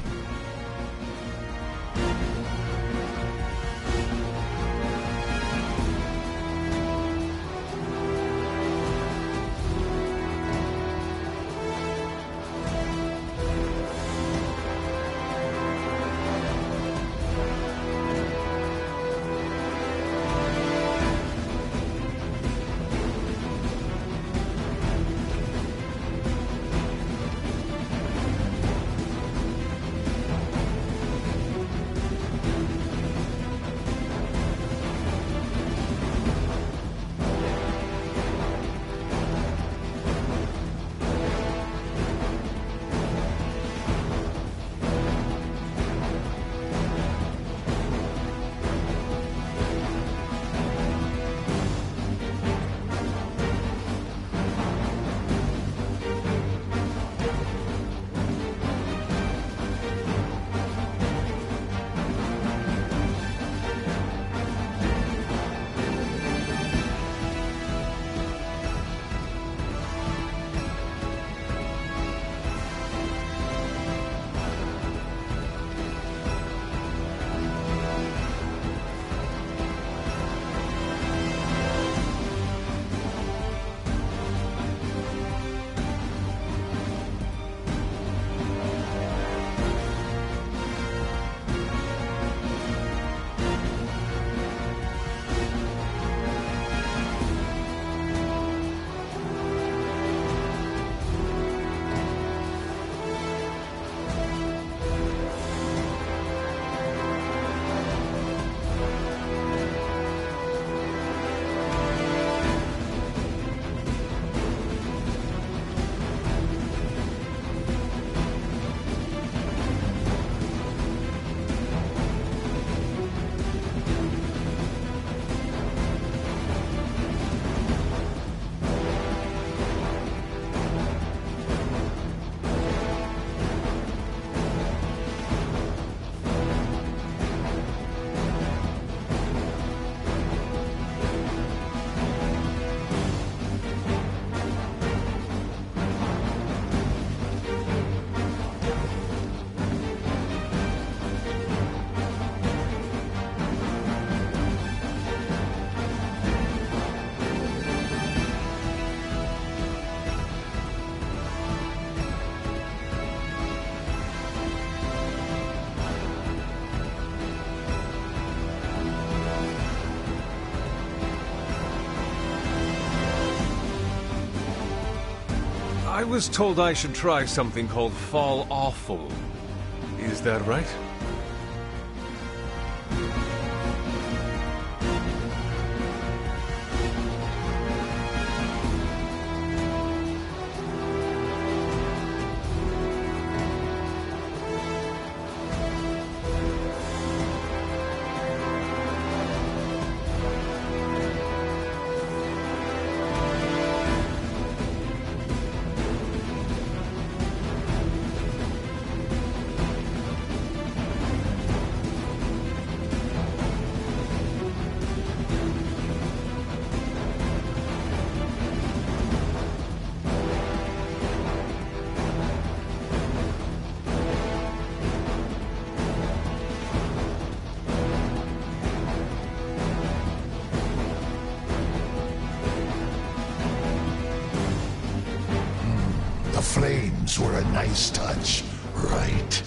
I was told I should try something called Fall Awful. Is that right? Flames were a nice touch, right?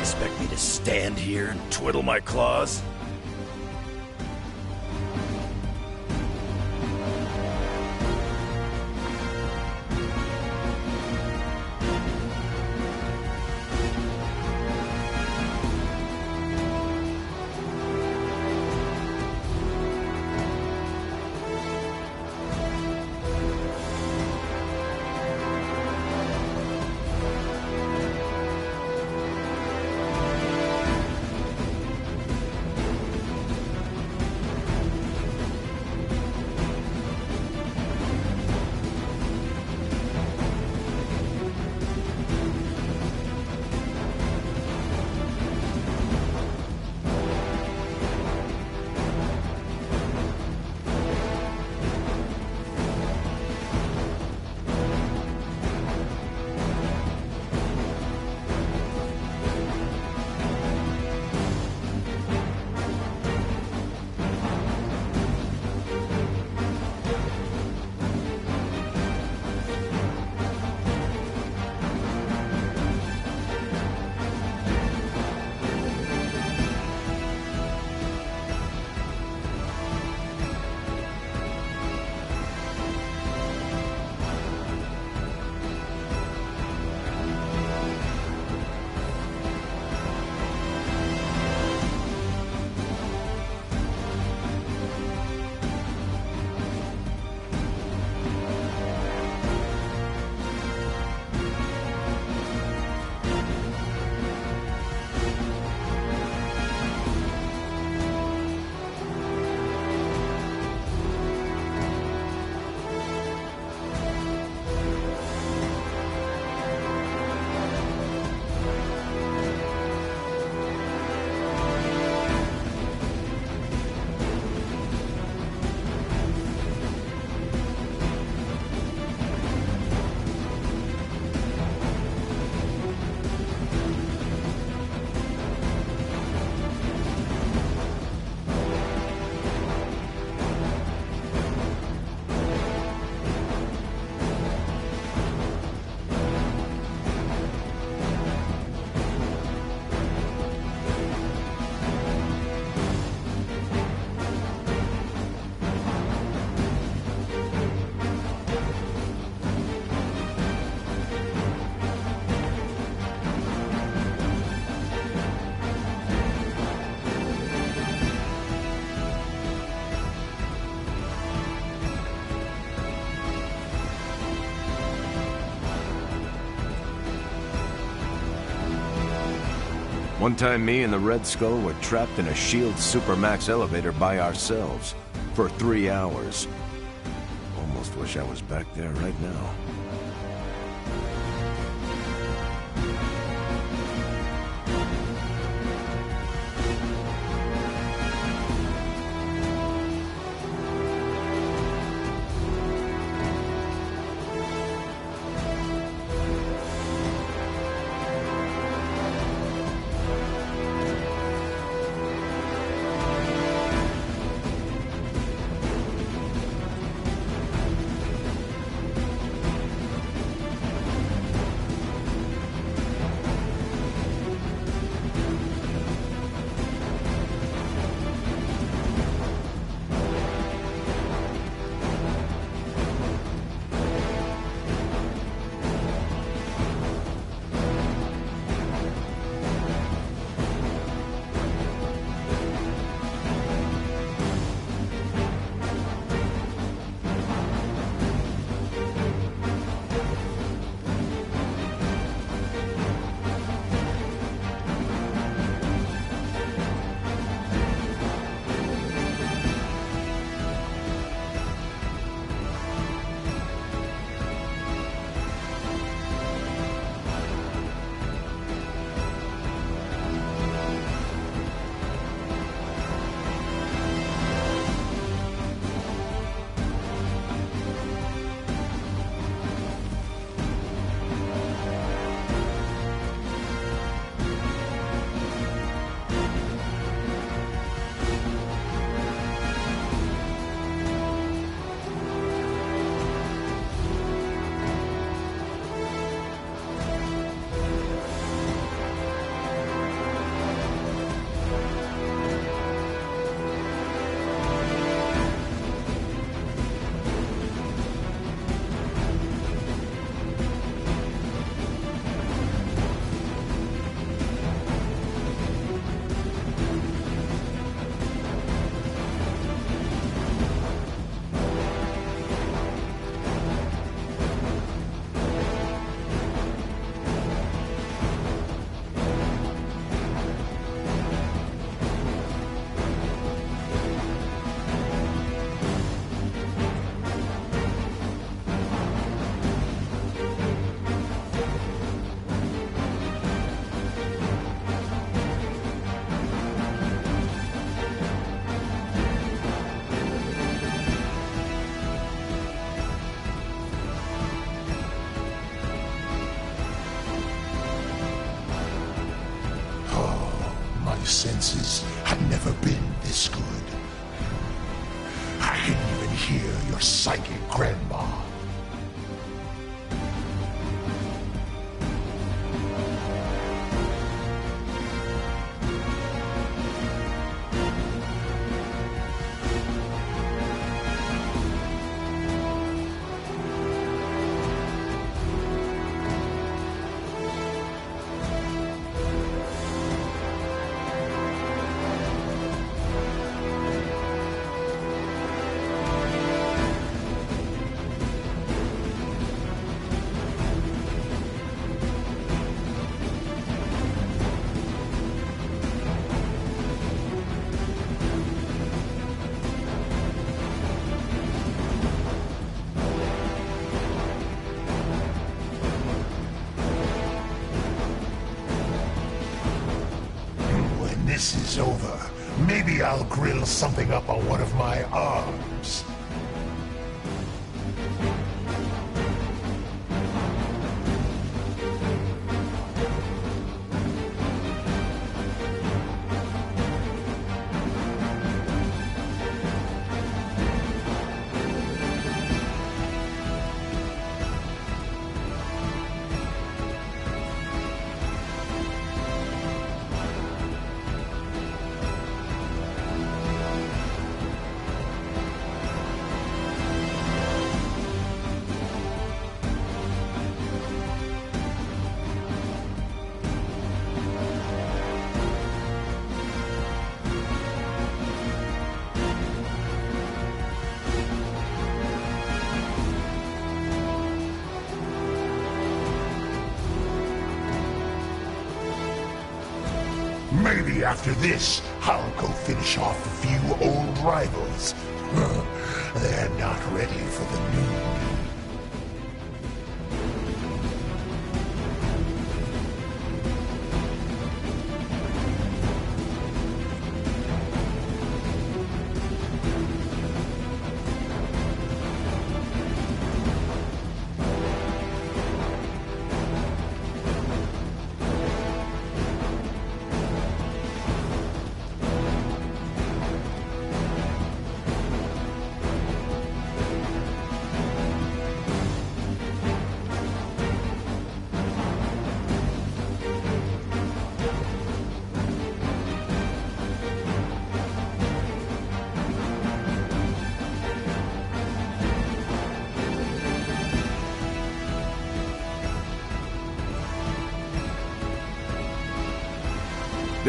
expect me to stand here and twiddle my claws? One time me and the Red Skull were trapped in a SHIELD Supermax elevator by ourselves for 3 hours. Almost wish I was back there right now. senses have never been this good. I can even hear your psychic grandma. This is over. Maybe I'll grill something up on one of my arms. Maybe after this, I'll go finish off a few old rivals. They're not ready for the new me.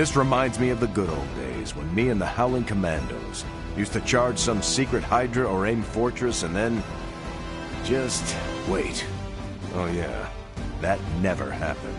This reminds me of the good old days when me and the Howling Commandos used to charge some secret Hydra or AIM fortress and then just wait. Oh yeah, that never happened.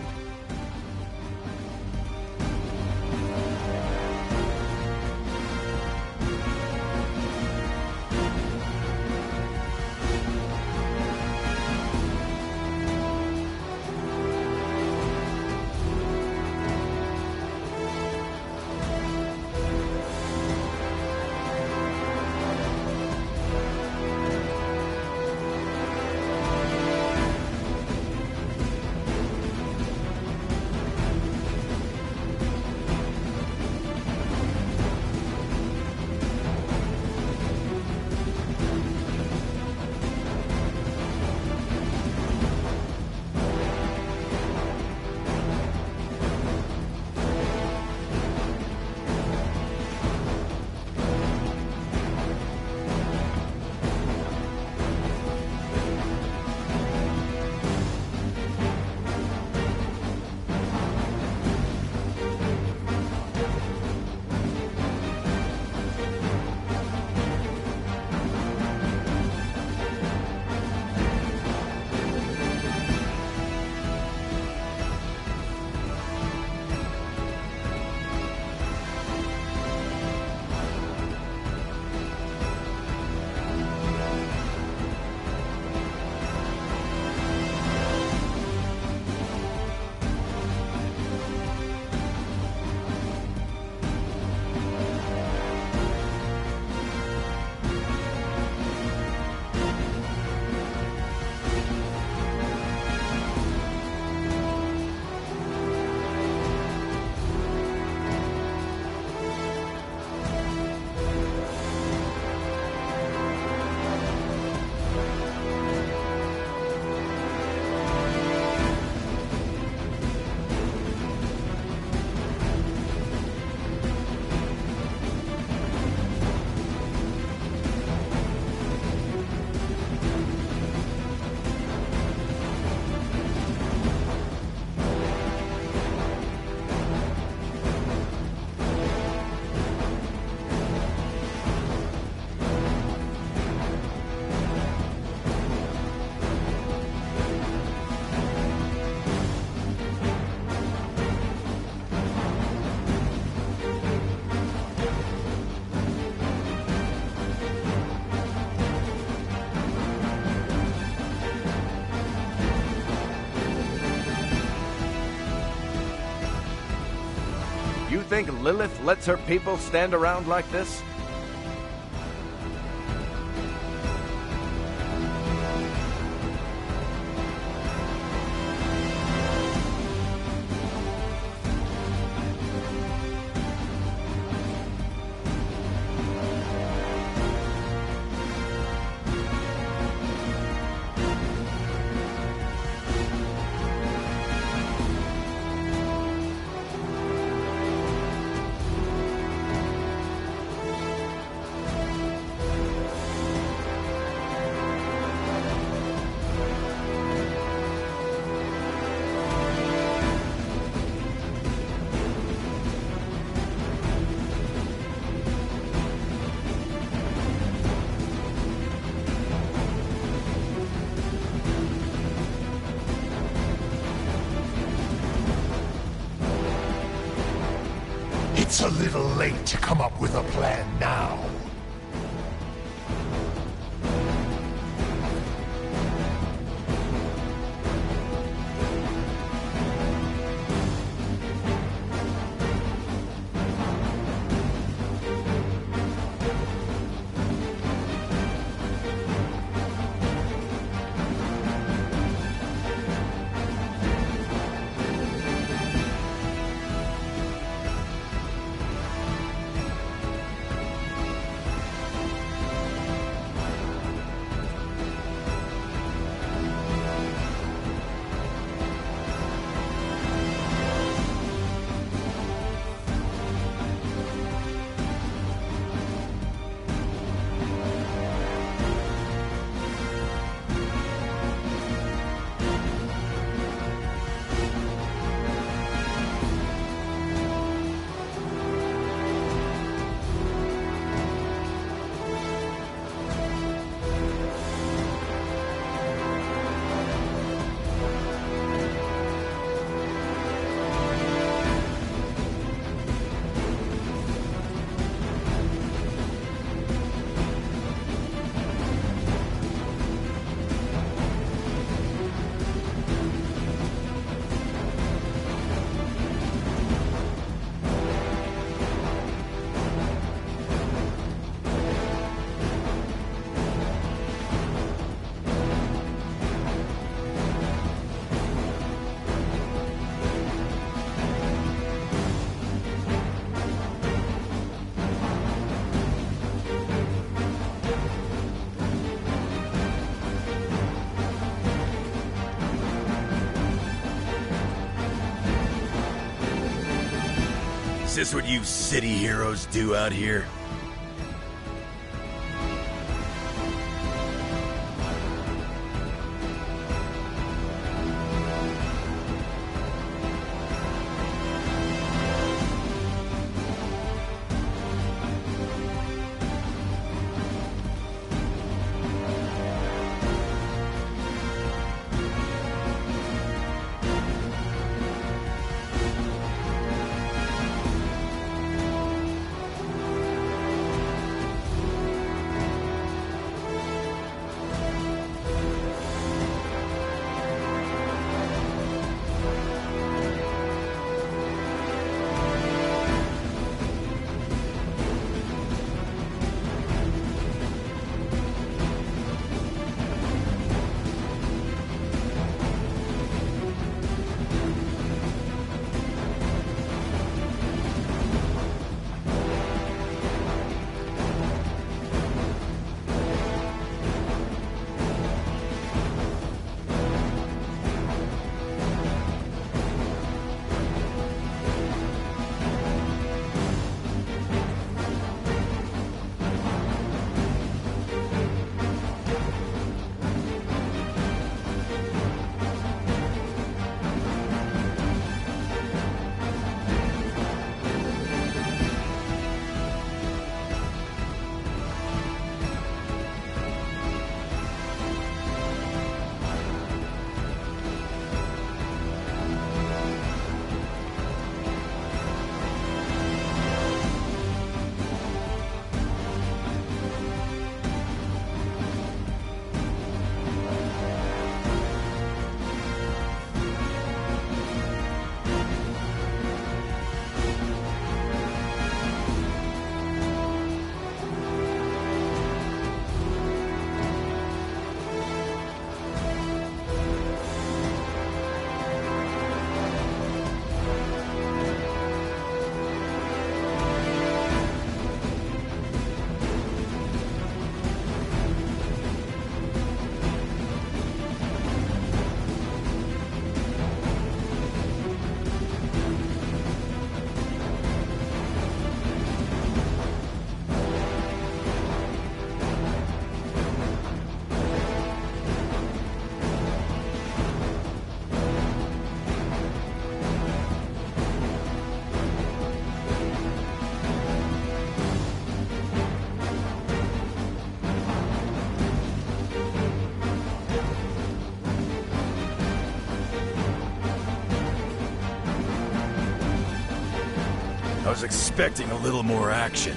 You think Lilith lets her people stand around like this? It's a little late to come up with a plan now. Is this what you city heroes do out here? I was expecting a little more action.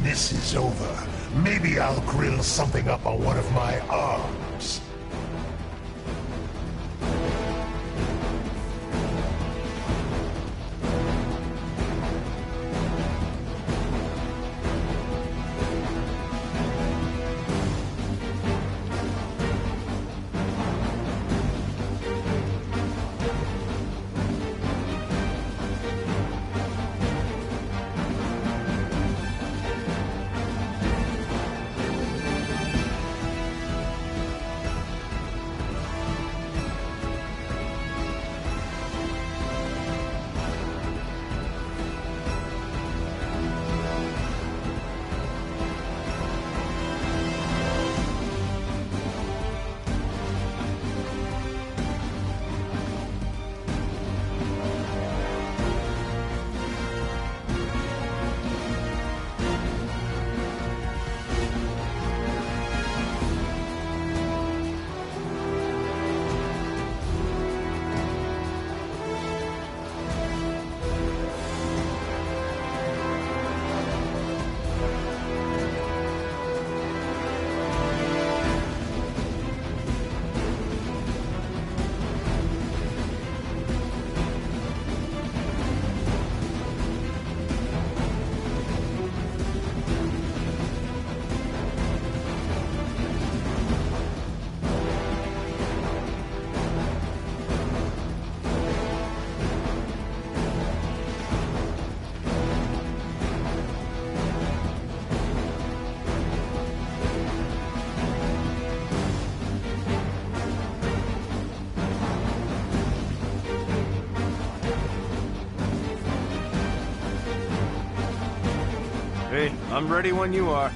This is over. Maybe I'll grill something up on one of my arms. Hey, I'm ready when you are.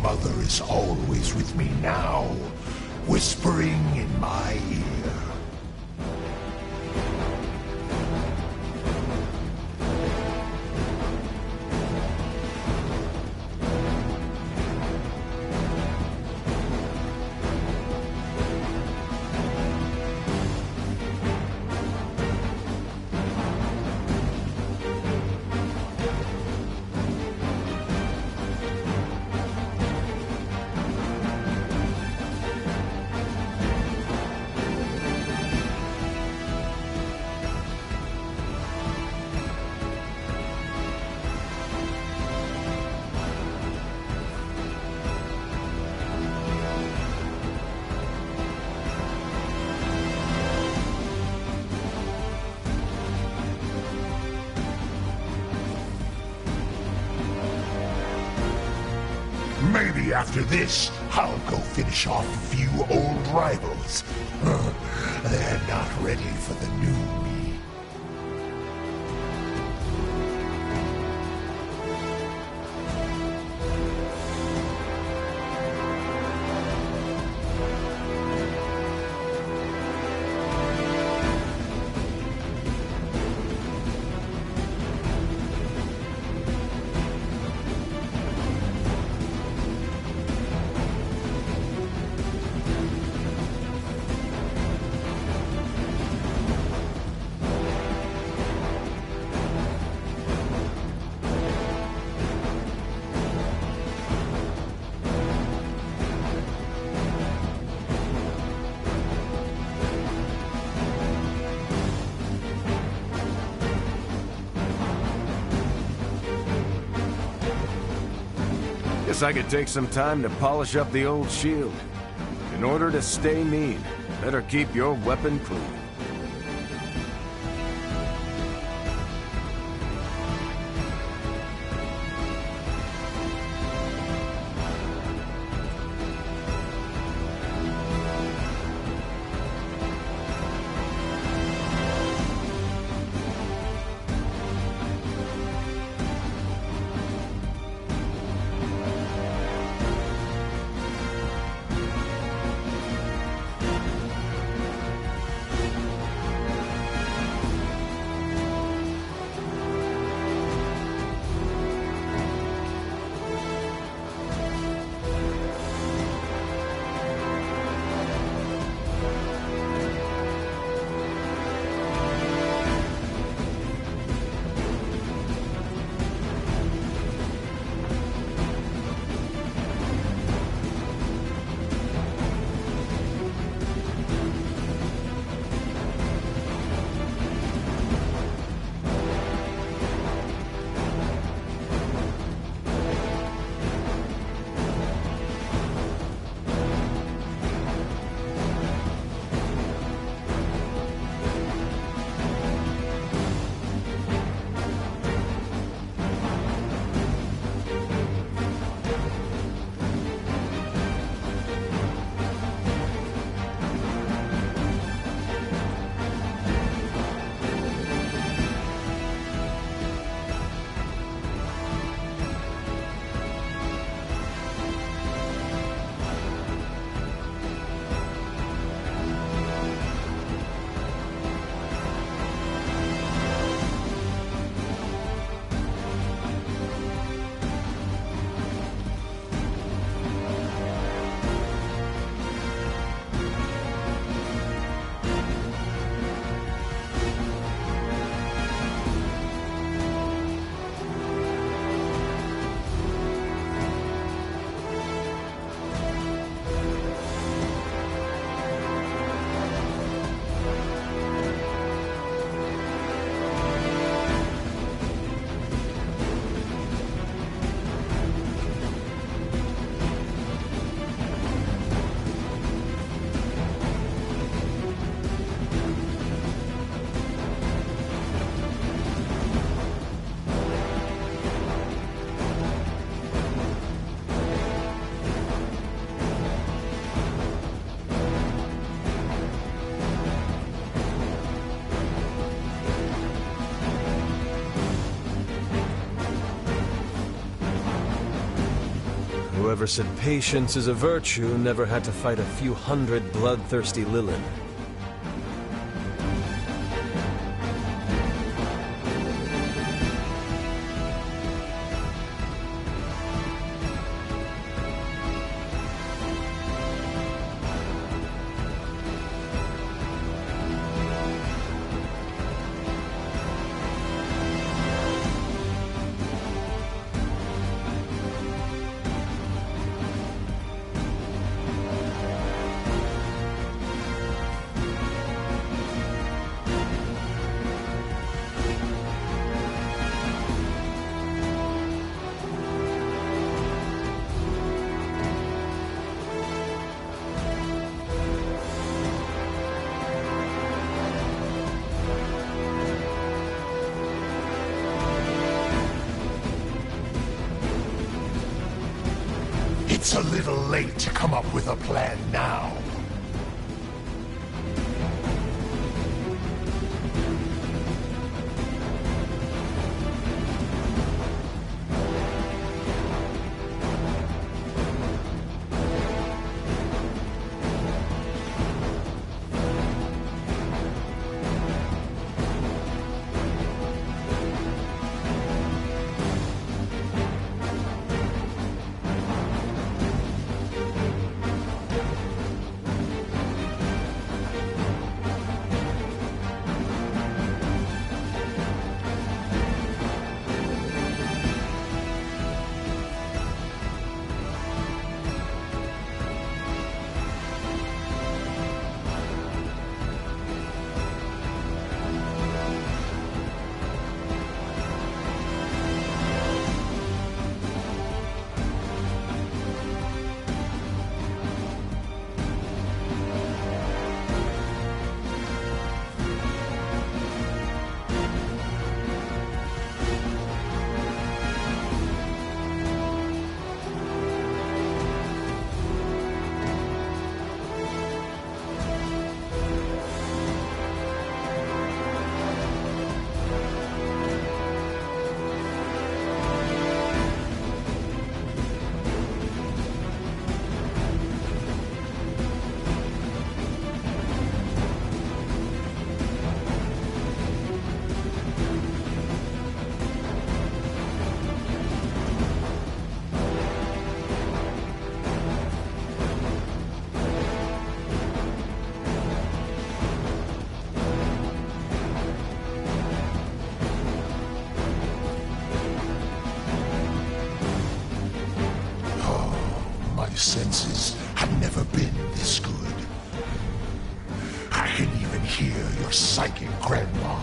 Mother is always with me now, whispering in my ear. Maybe after this, I'll go finish off a few old rivals. They're not ready for the new me. Guess I could take some time to polish up the old shield. In order to stay mean, better keep your weapon clean. Whoever said patience is a virtue never had to fight a few hundred bloodthirsty Lilin. It's a little late to come up with a plan now. Senses have never been this good. I can even hear your psychic grandma.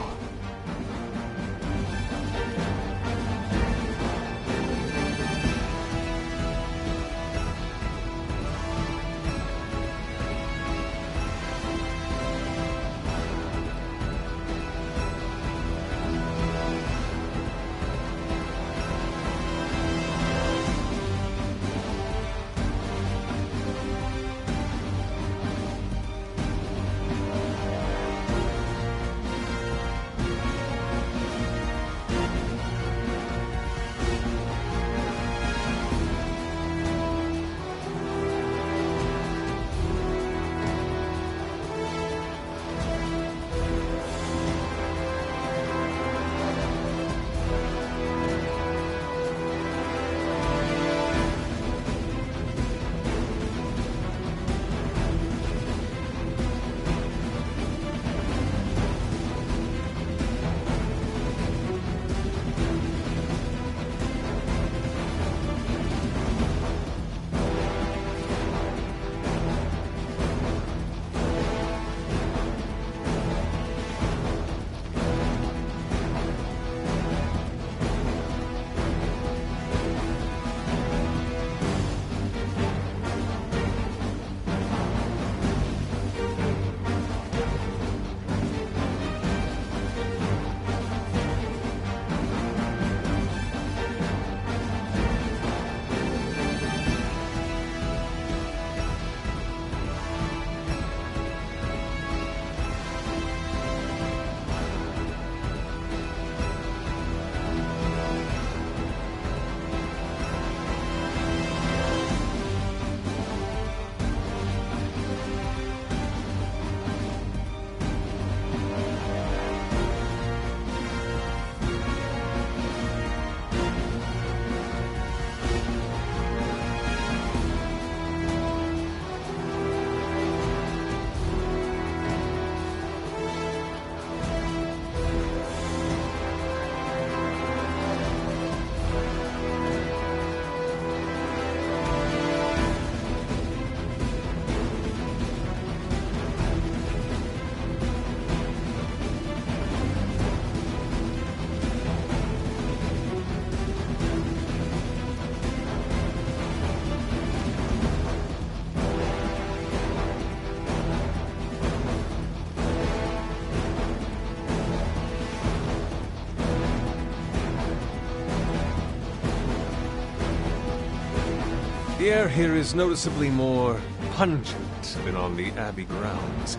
The air here is noticeably more pungent than on the Abbey grounds.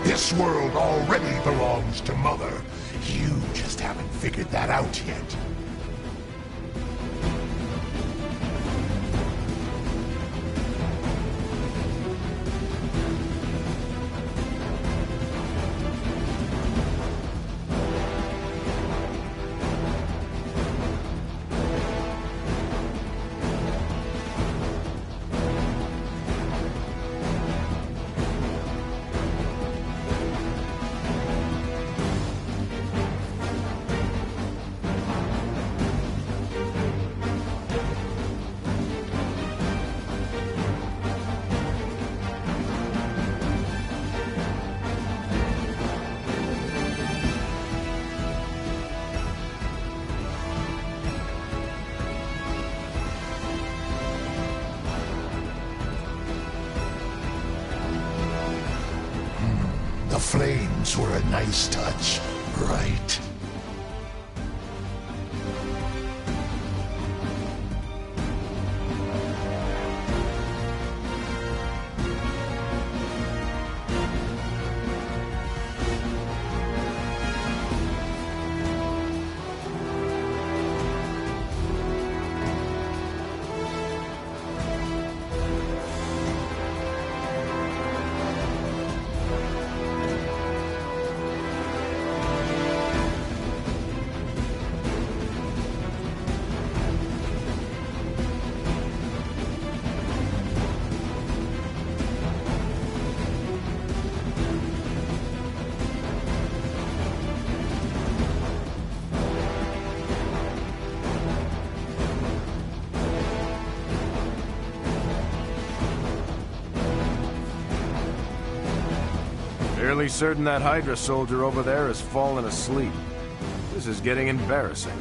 This world already belongs to Mother. You just haven't figured that out yet. The flames were a nice touch, right? Fairly certain that Hydra soldier over there has fallen asleep. This is getting embarrassing.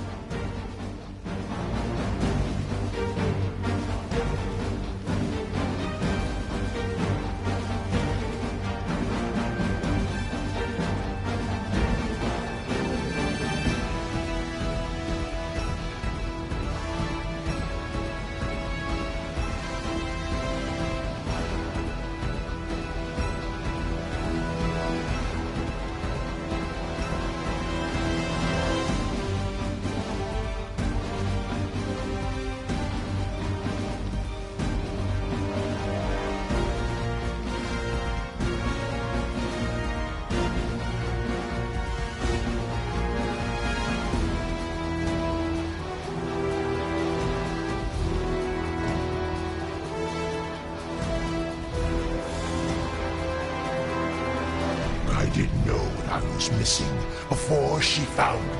I didn't know what I was missing before she found me.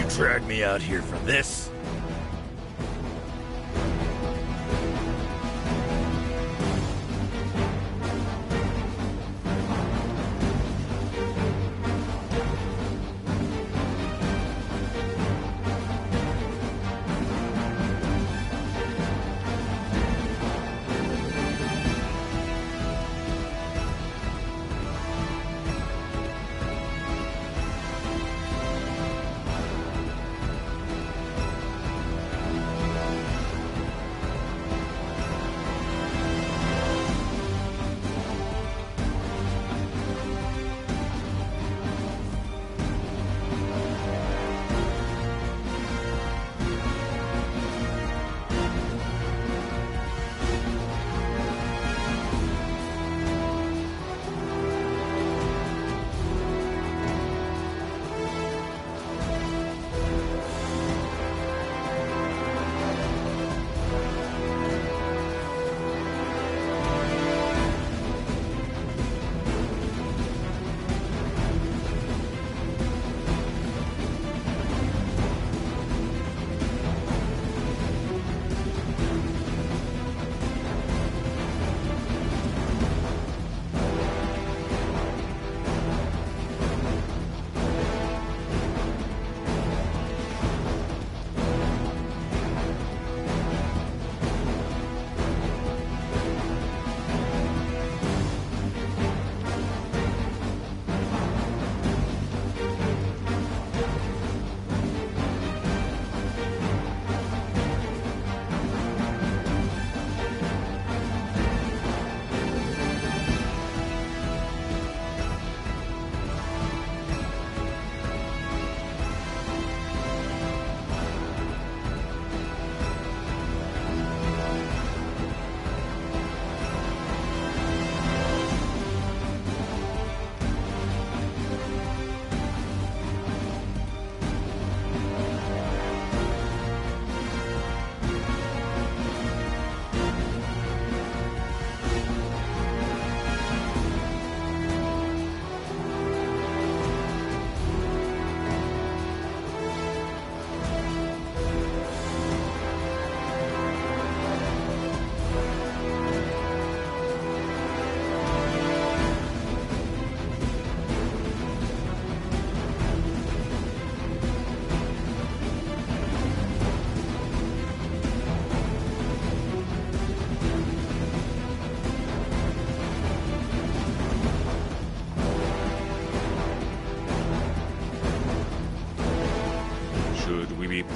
You dragged me out here for this?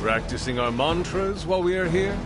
Practicing our mantras while we are here?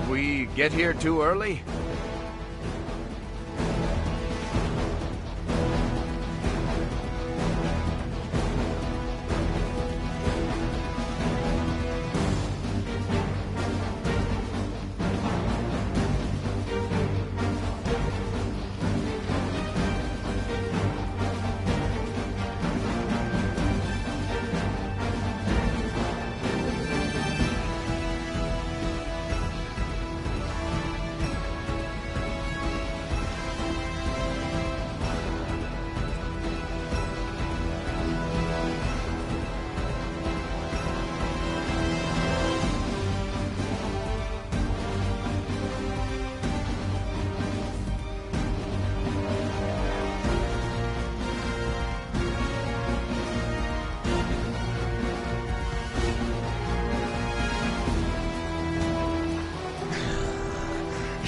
Did we get here too early?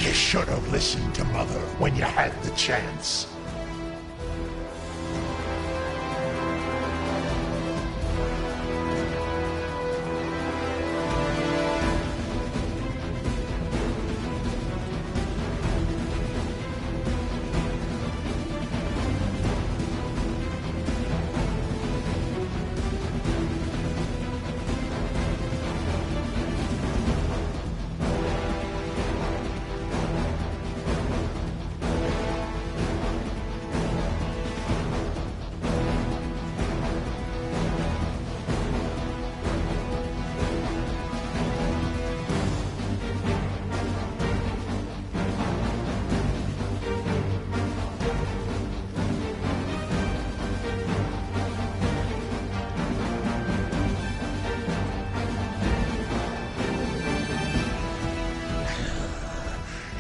You should have listened to Mother when you had the chance.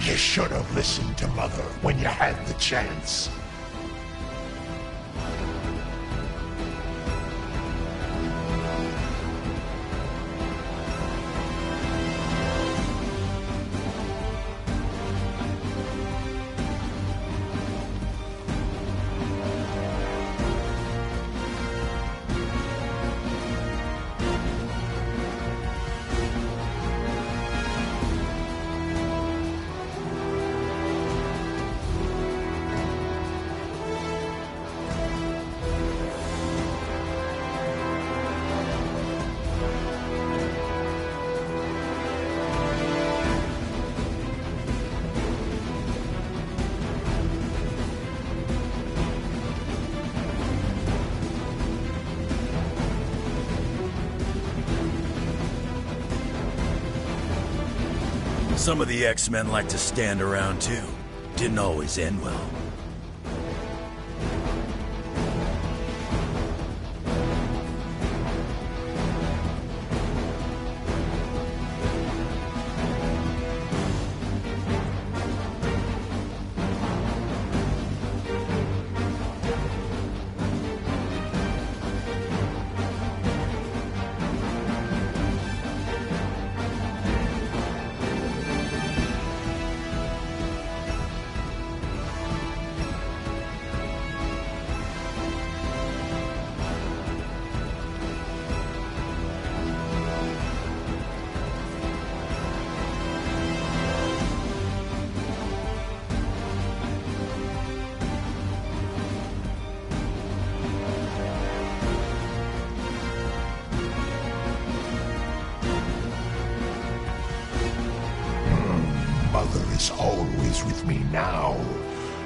You should have listened to Mother when you had the chance. Some of the X-Men like to stand around too. Didn't always end well. Mother is always with me now,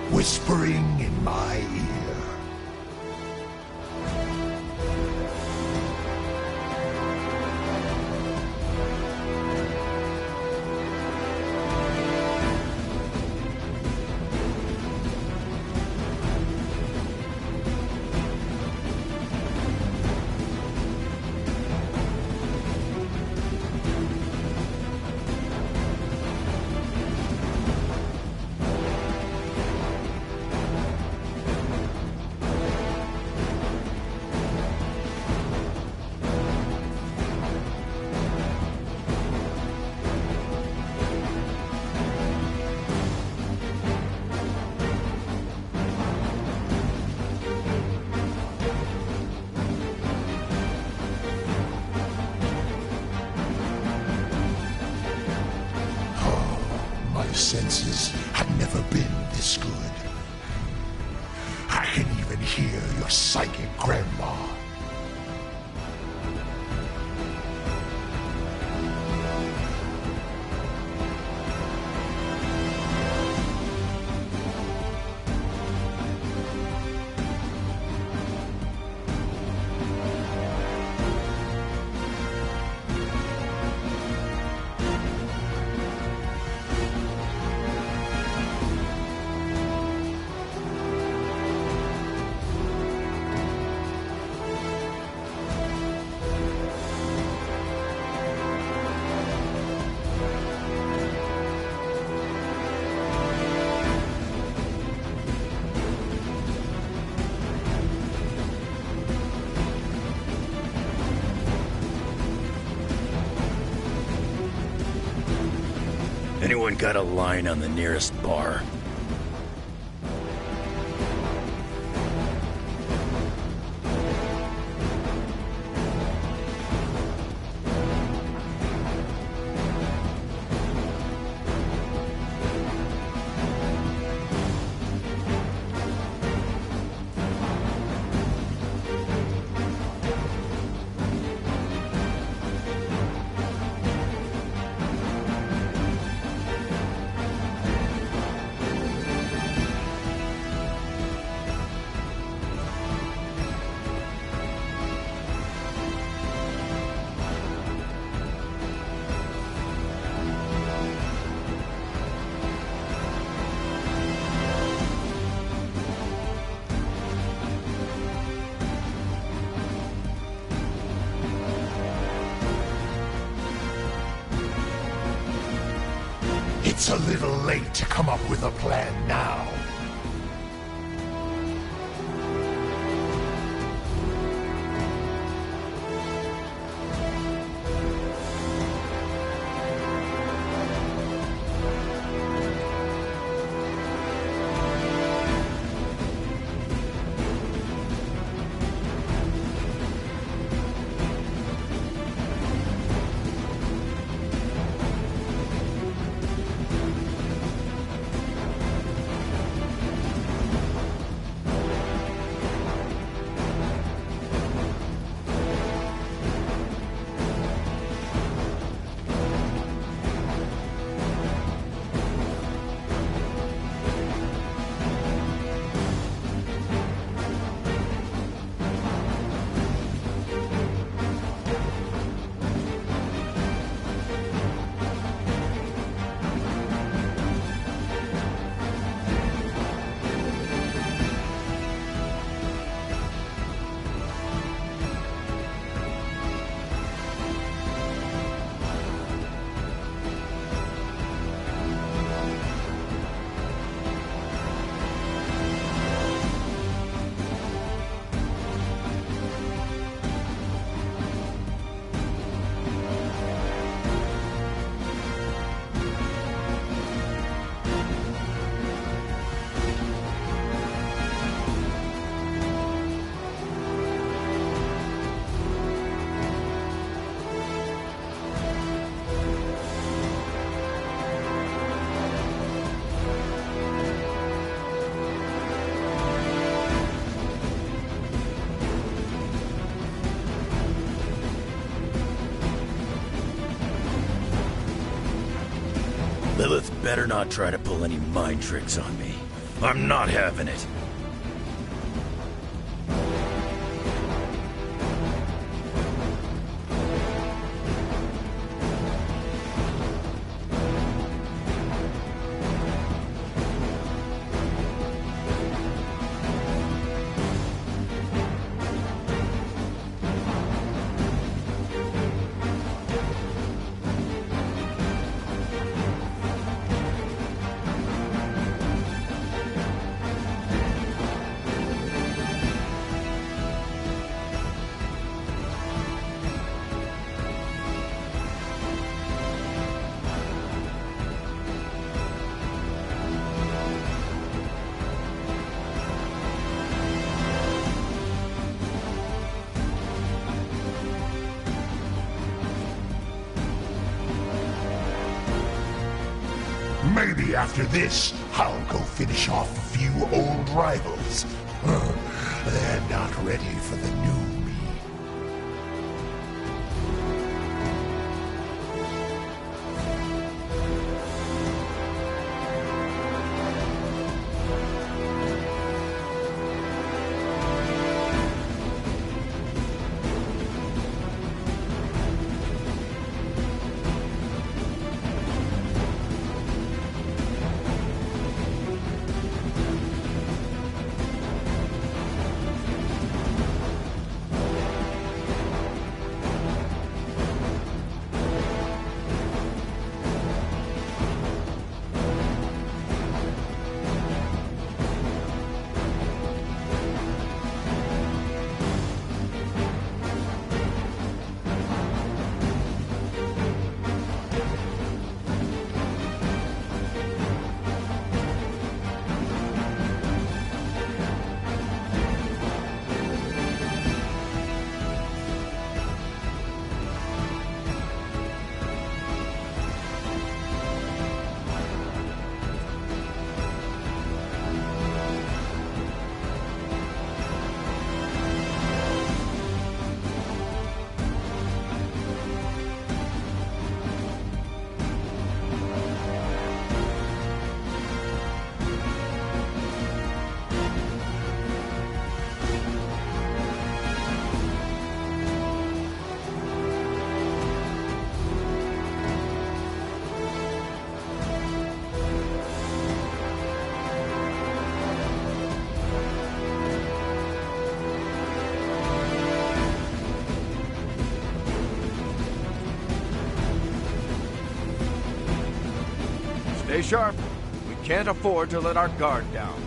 whispering in my ear. senses have never been this good. I can even hear your psychic grandma. Anyone got a line on the nearest bar? It's a little late to come up with a plan now. Lilith better not try to pull any mind tricks on me. I'm not having it. Maybe after this, I'll go finish off a few old rivals. They're not ready for the new me. Stay sharp. We can't afford to let our guard down.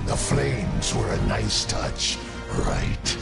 The flames were a nice touch, right?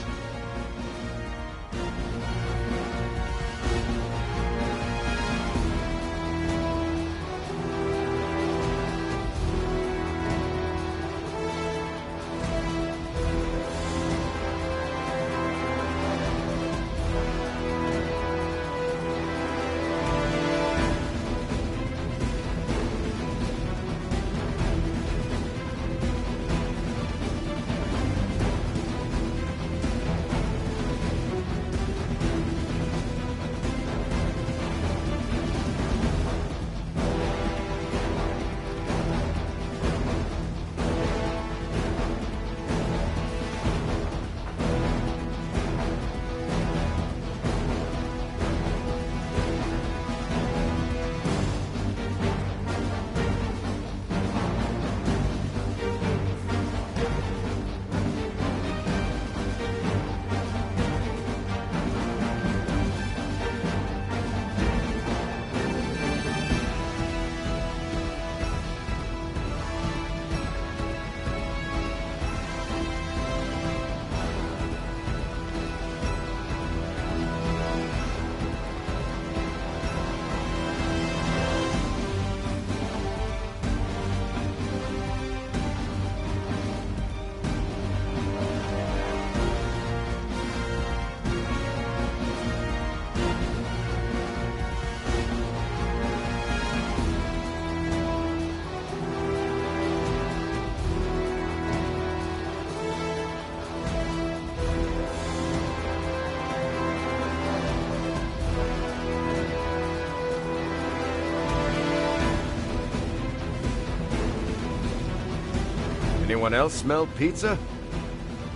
Anyone else smell pizza?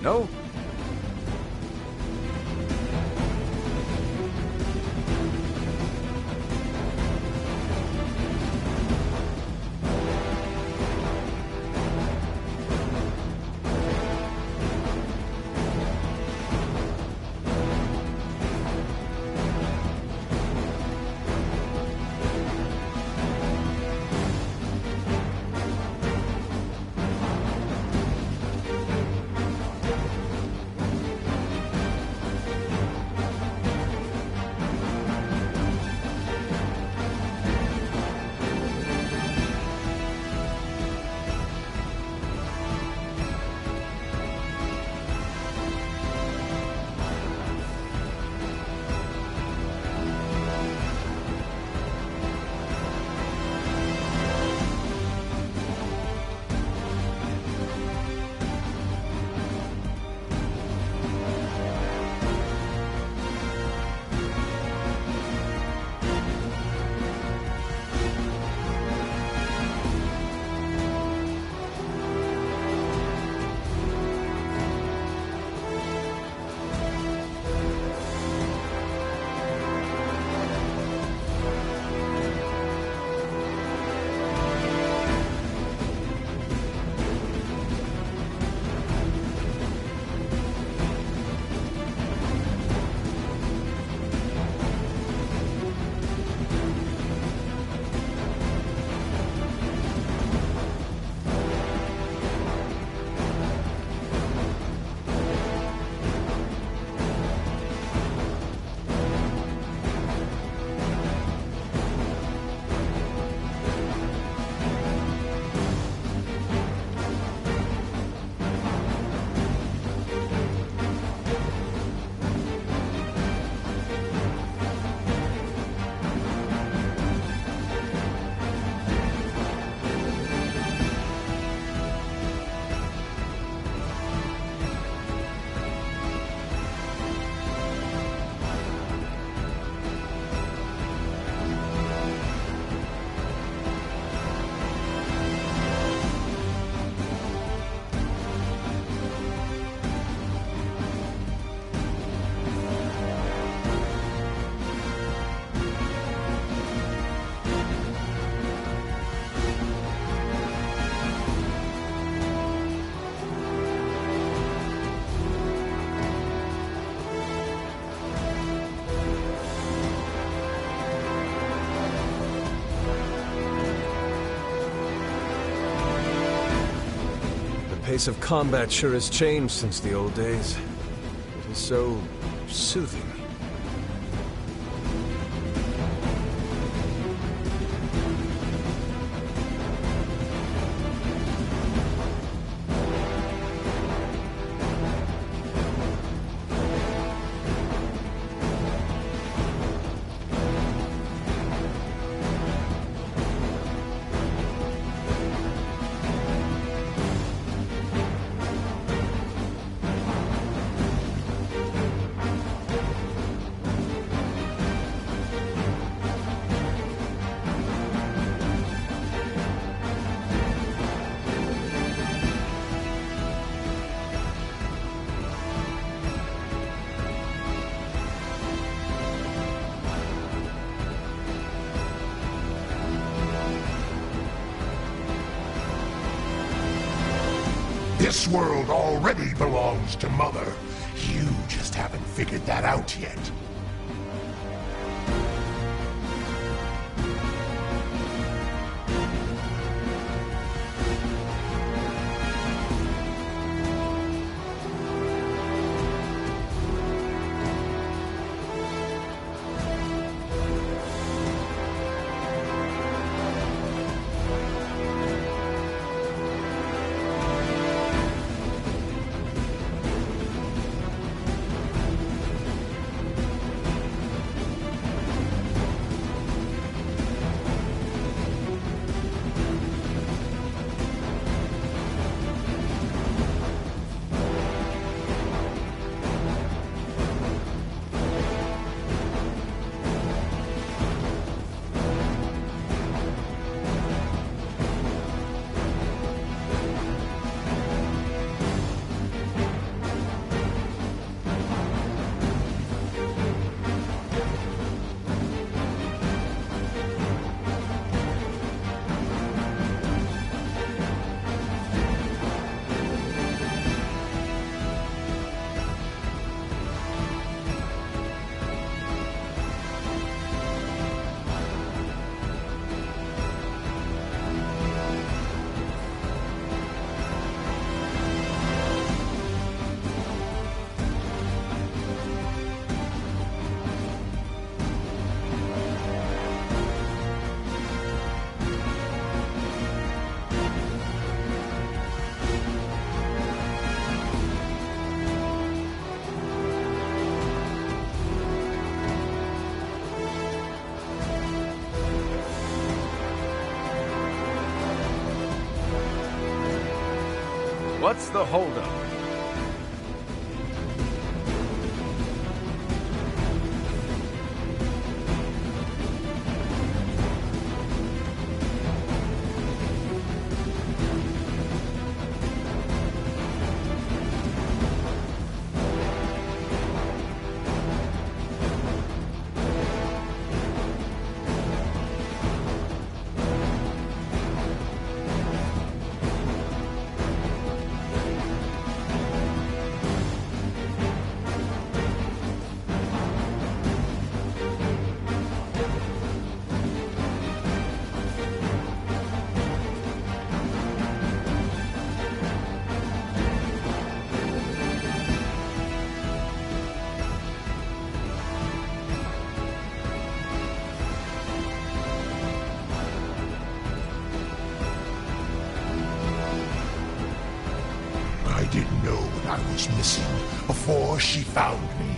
No? The pace of combat sure has changed since the old days. It is so soothing. This world already belongs to Mother. You just haven't figured that out yet. What's the holdup? I didn't know what I was missing before she found me.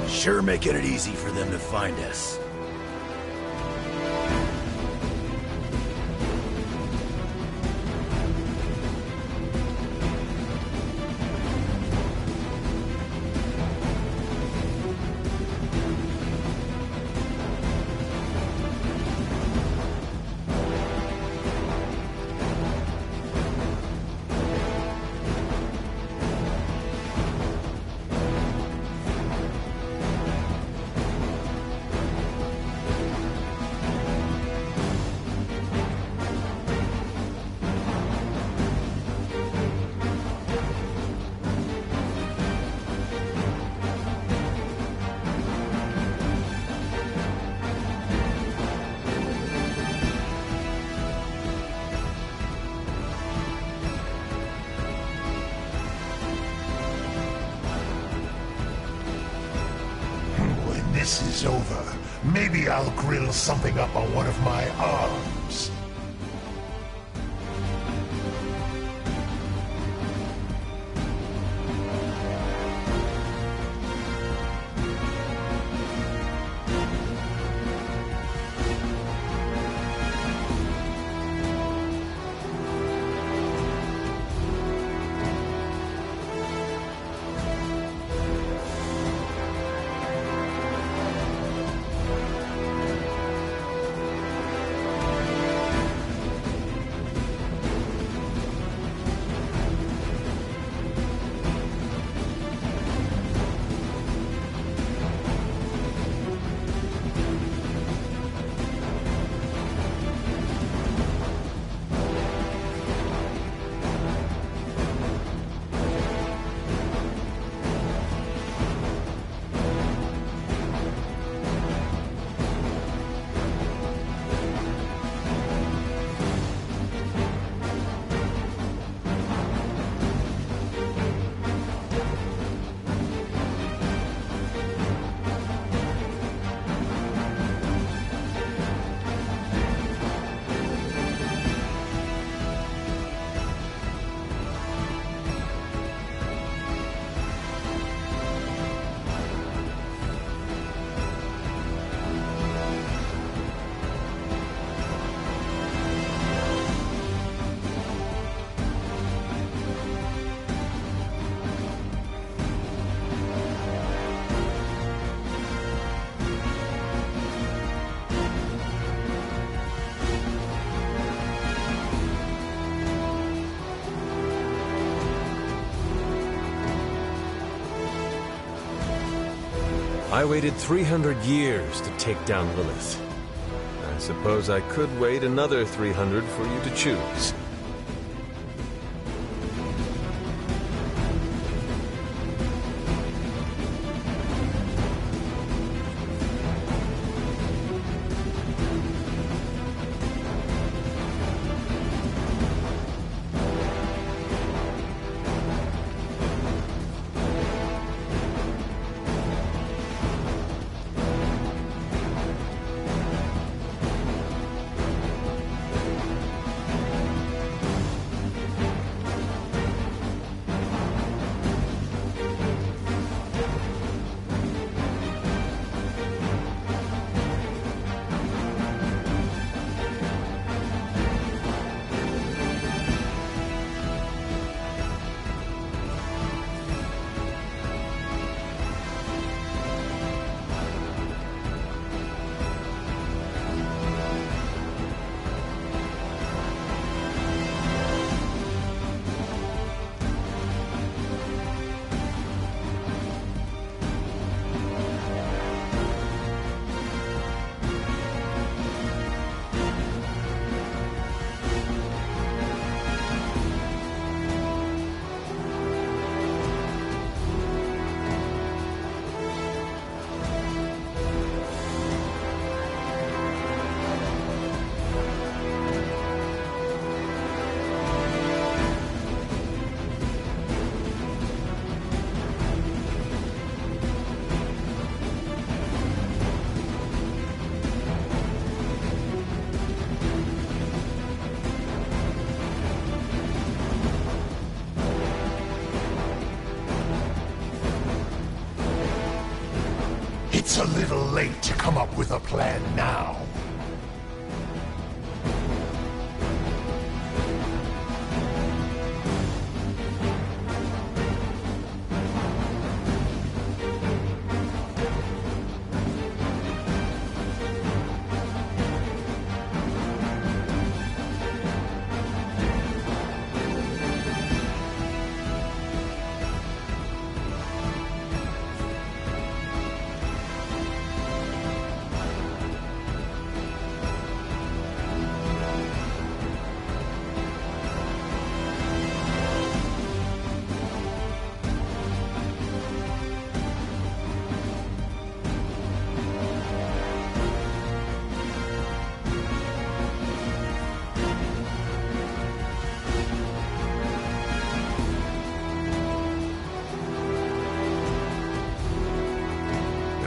Sure making it easy for them to find us. This is over. Maybe I'll grill something up on one of my arms. I waited 300 years to take down Lilith. I suppose I could wait another 300 for you to choose. It's a little late to come up with a plan now.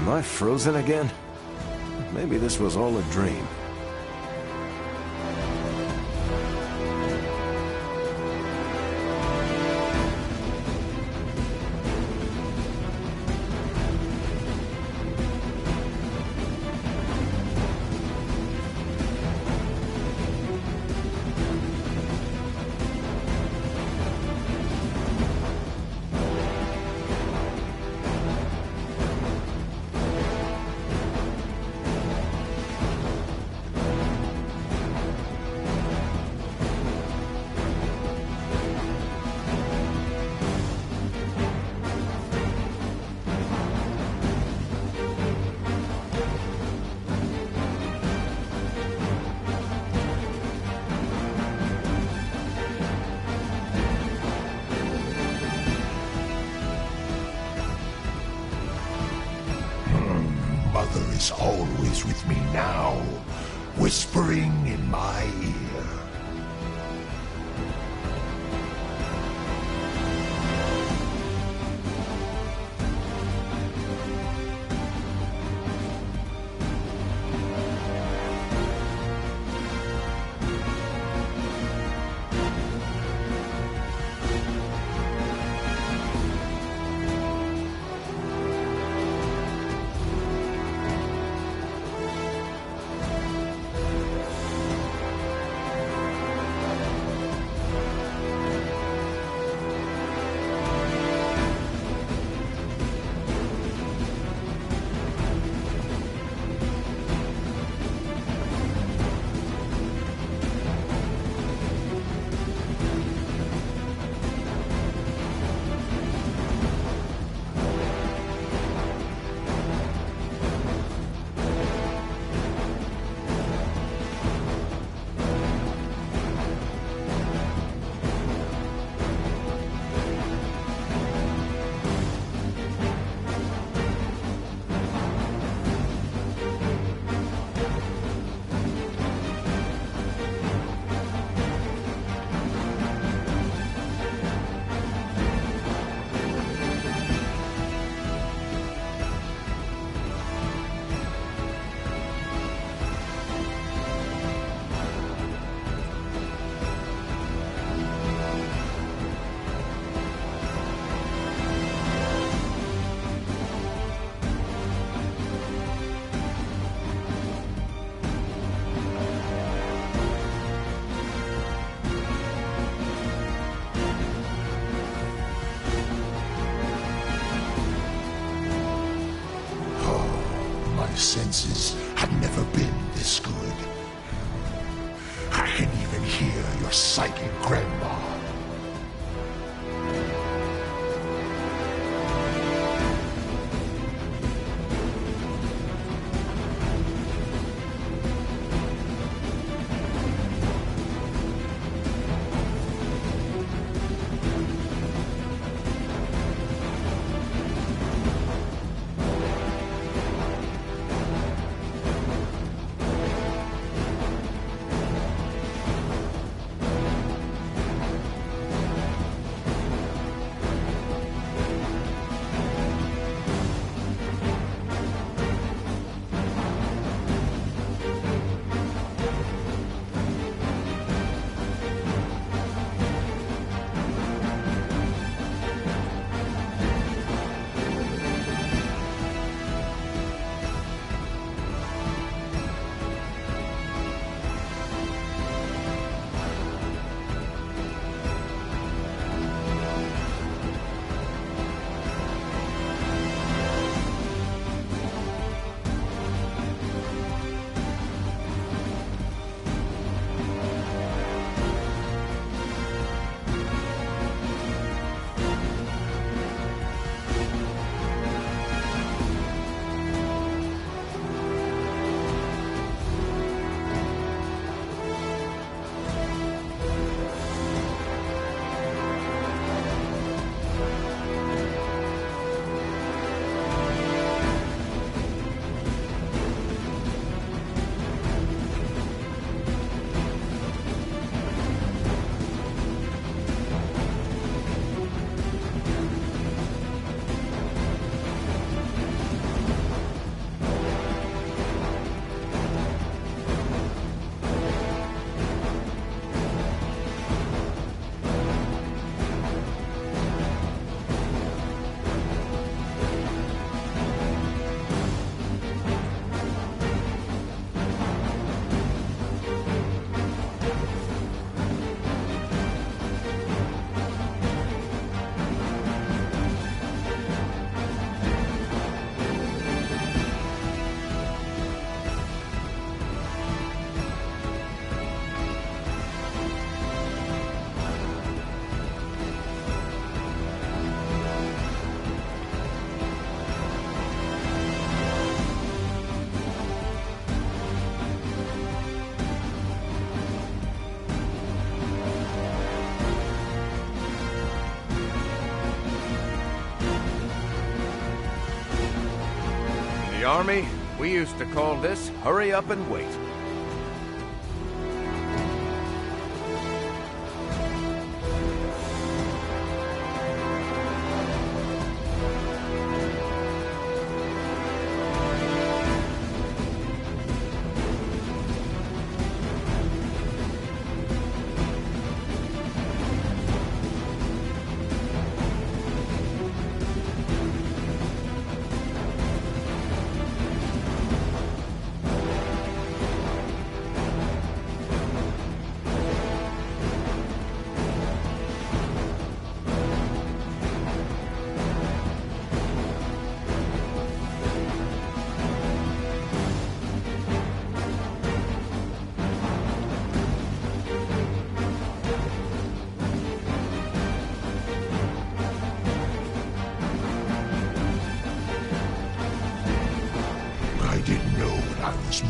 Am I frozen again? Maybe this was all a dream. Mother is always with me now, whispering in my ear. senses have never been this good. I can even hear your psychic grandma. In the Army, we used to call this hurry up and wait.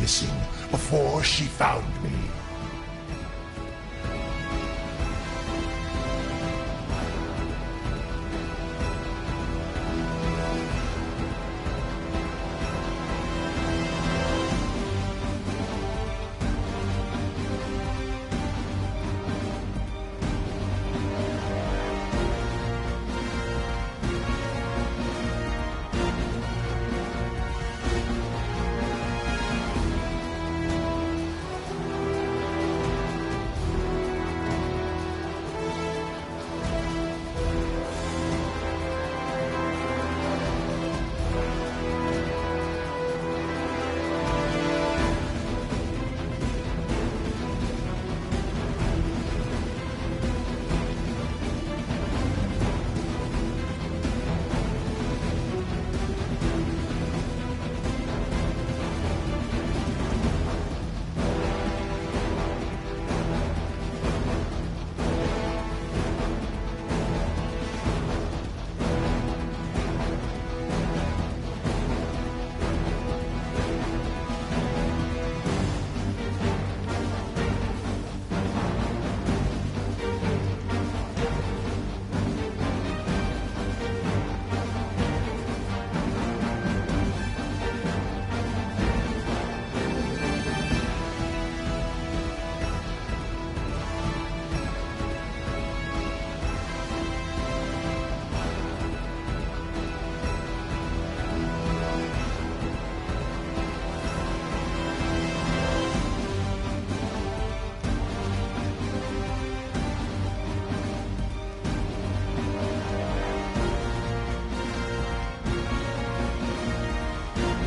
Missing before she found me.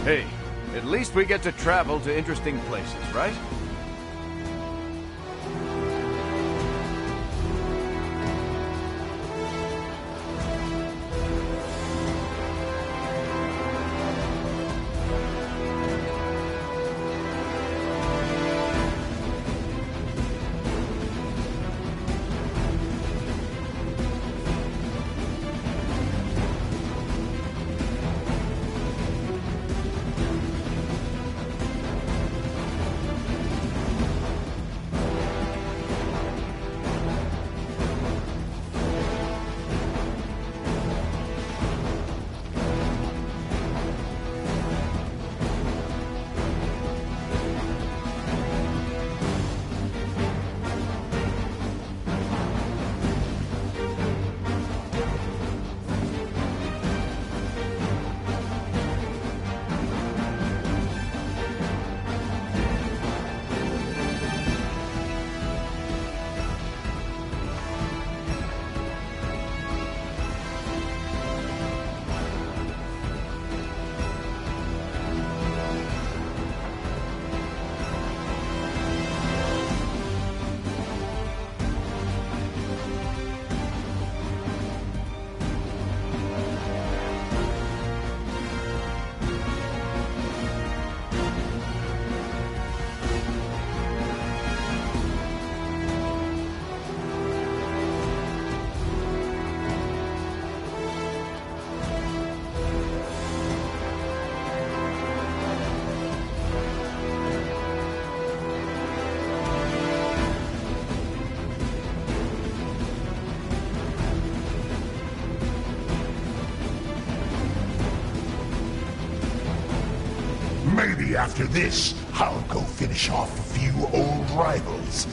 Hey, at least we get to travel to interesting places, right? Maybe after this, I'll go finish off a few old rivals.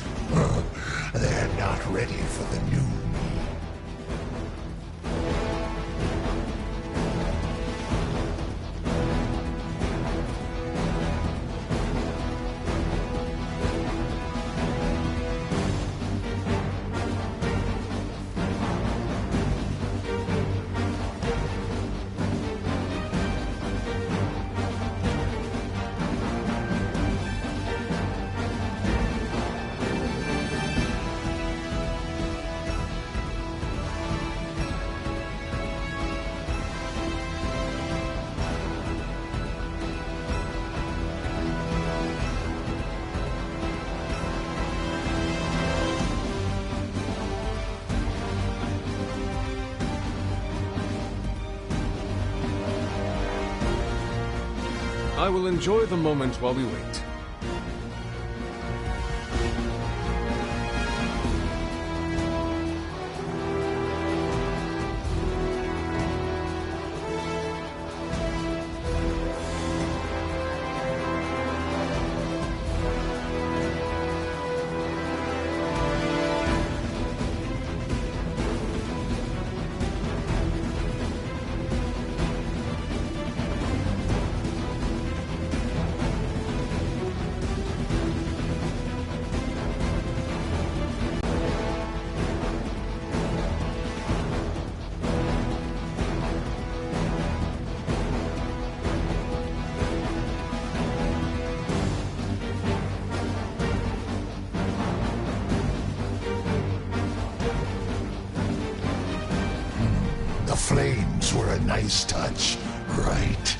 They're not ready for the new me. I will enjoy the moment while we wait. The flames were a nice touch, right?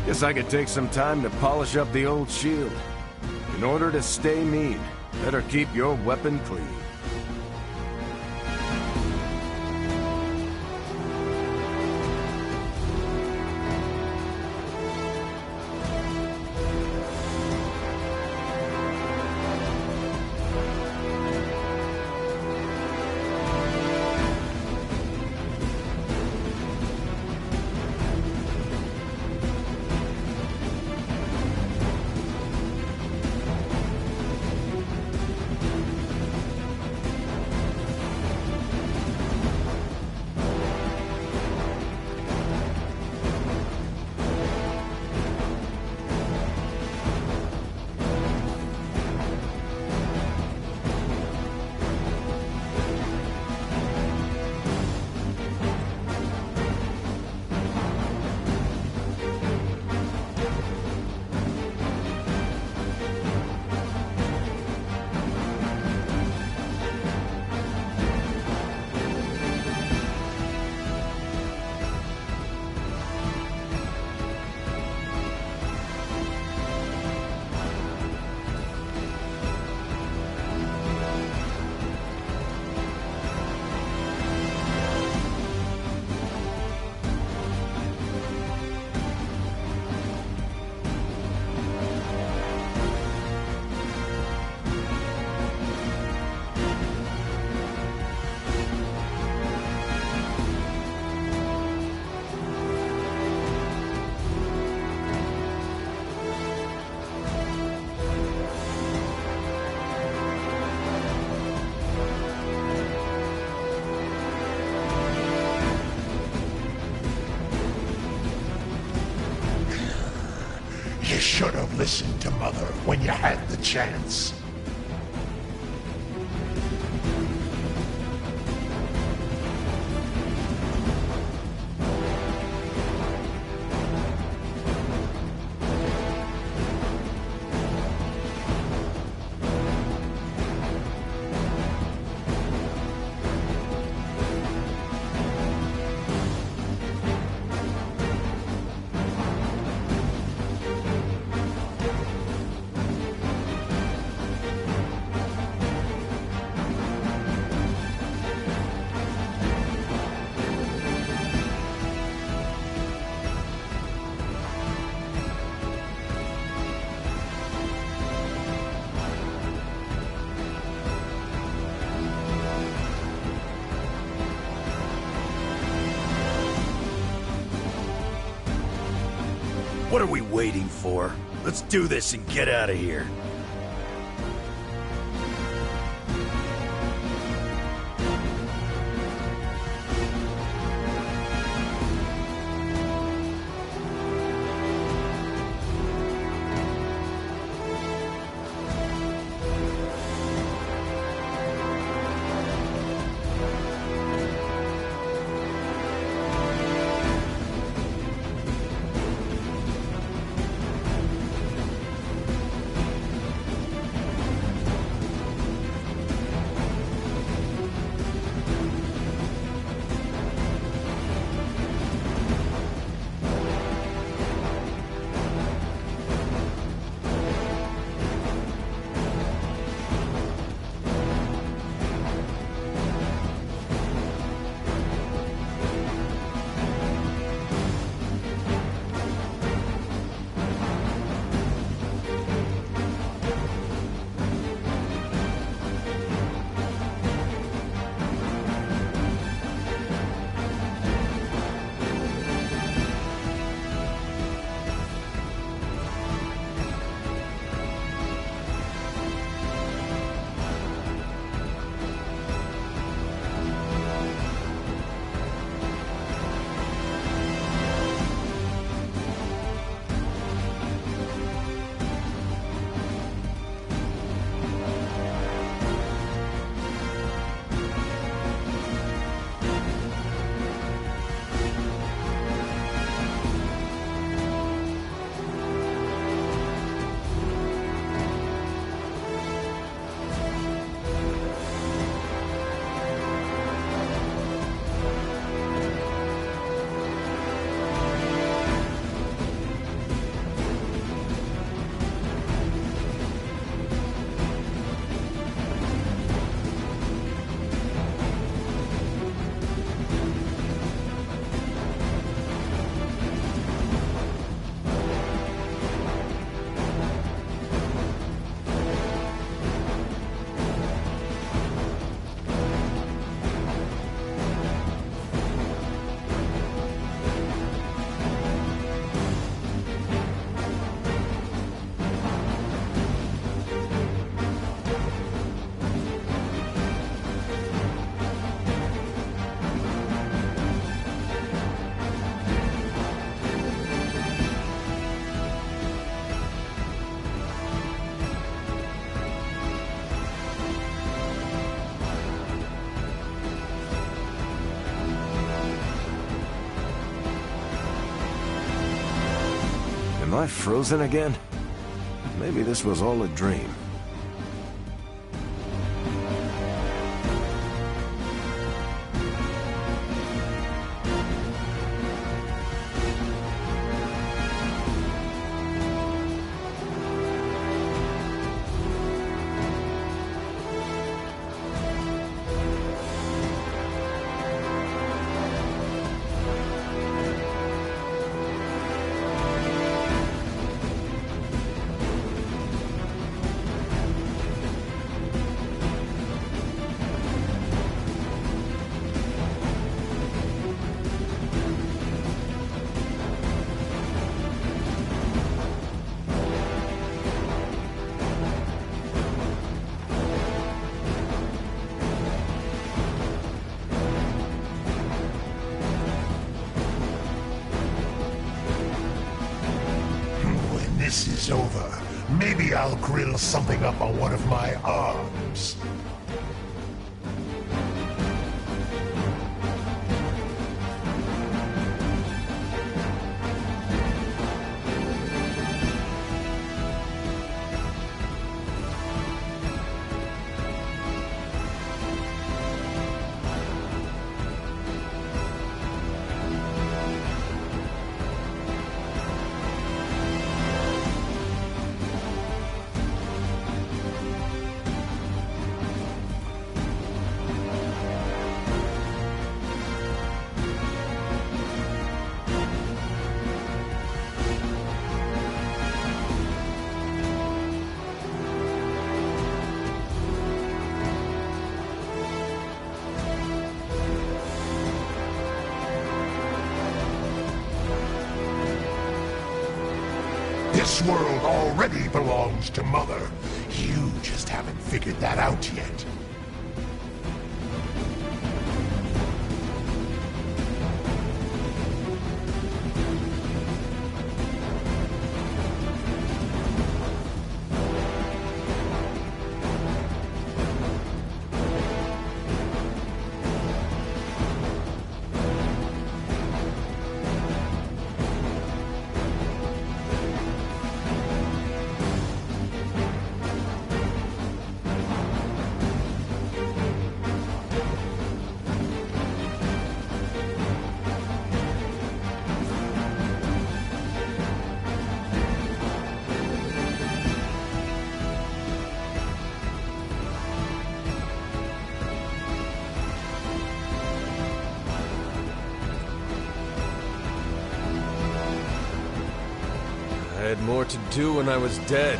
Guess I could take some time to polish up the old shield. In order to stay mean, better keep your weapon clean. You should have listened to Mother when you had the chance. What are we waiting for? Let's do this and get out of here. I frozen again? Maybe this was all a dream. This is over. Maybe I'll grill something up on one of my arms. This world already belongs to Mother. You just haven't figured that out yet. I had more to do when I was dead.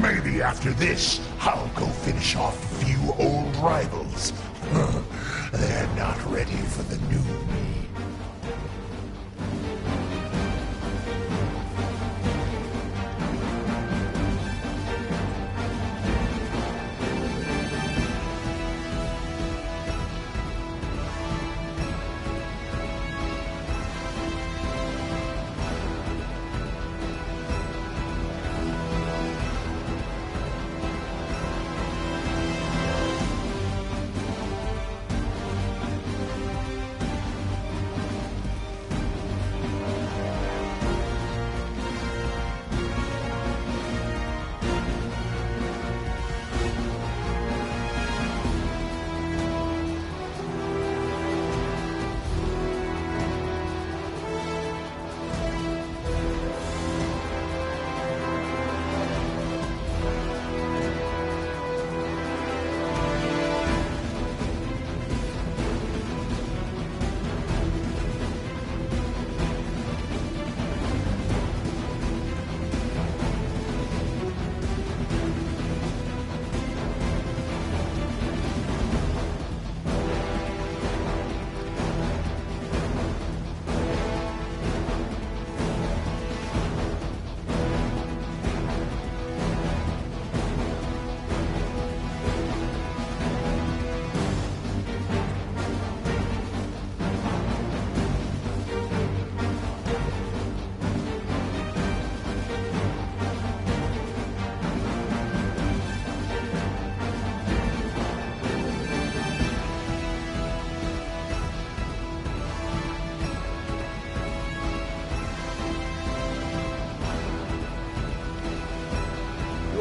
Maybe after this, I'll go finish off a few old rivals. They're not ready for the new me.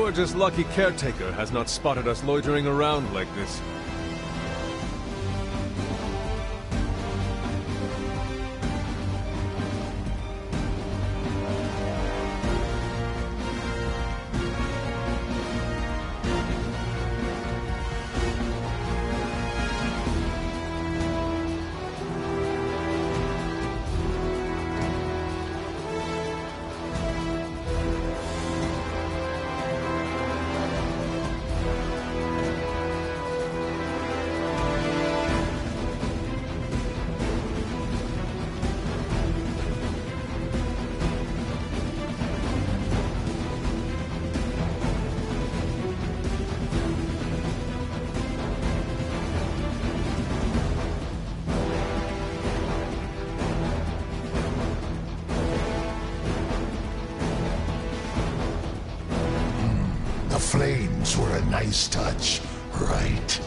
You're just lucky Caretaker has not spotted us loitering around like this. The flames were a nice touch, right?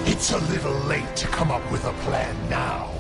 It's a little late to come up with a plan now.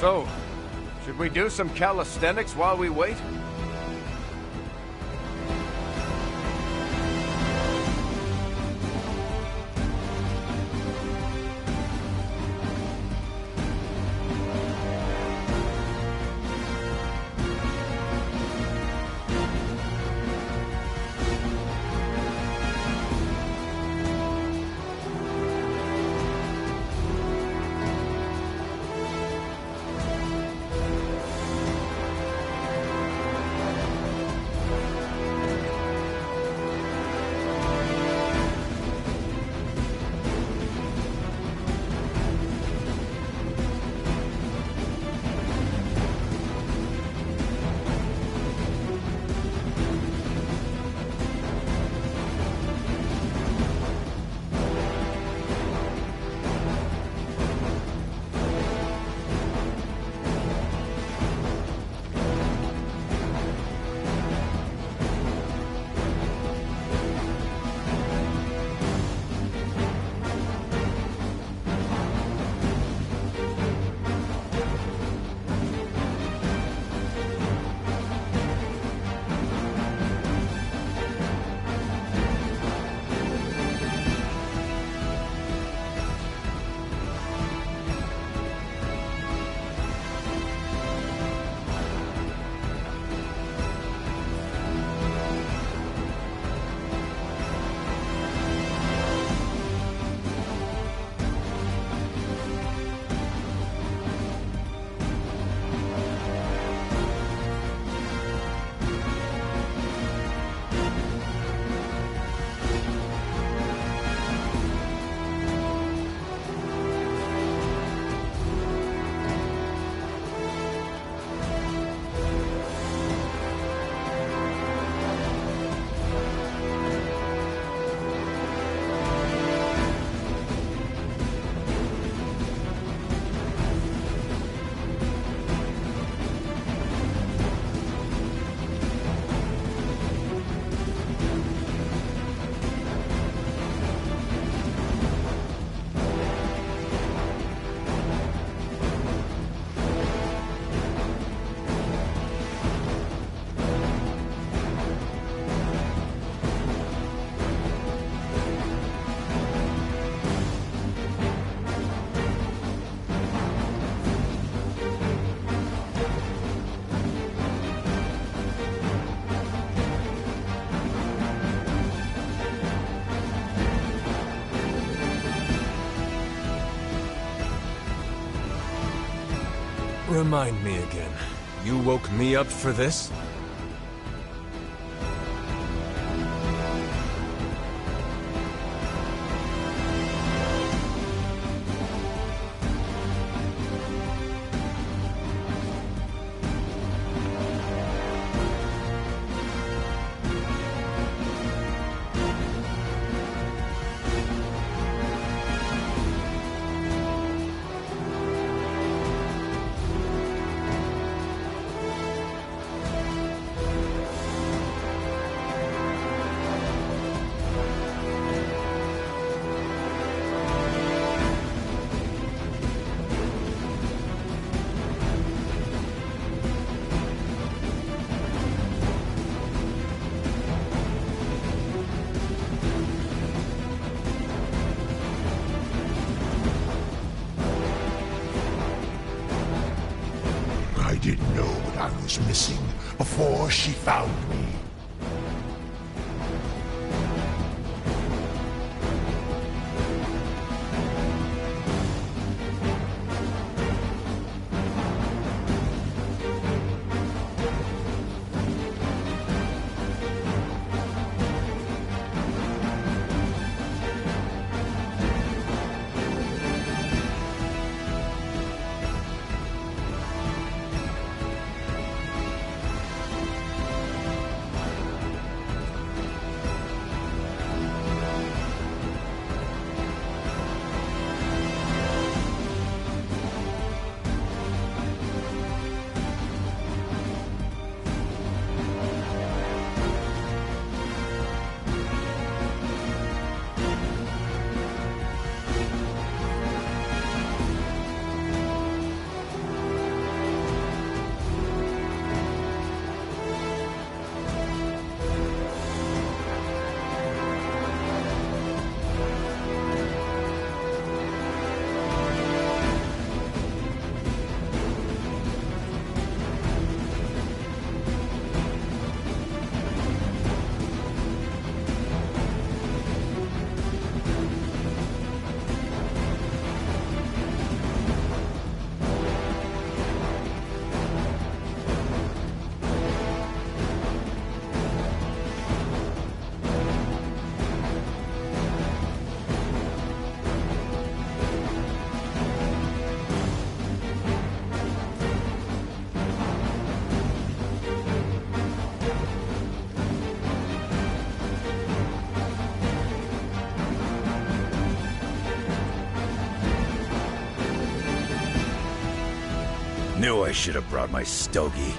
So, should we do some calisthenics while we wait? Remind me again. You woke me up for this? I didn't know what I was missing before she found me. Knew I should have brought my stogie.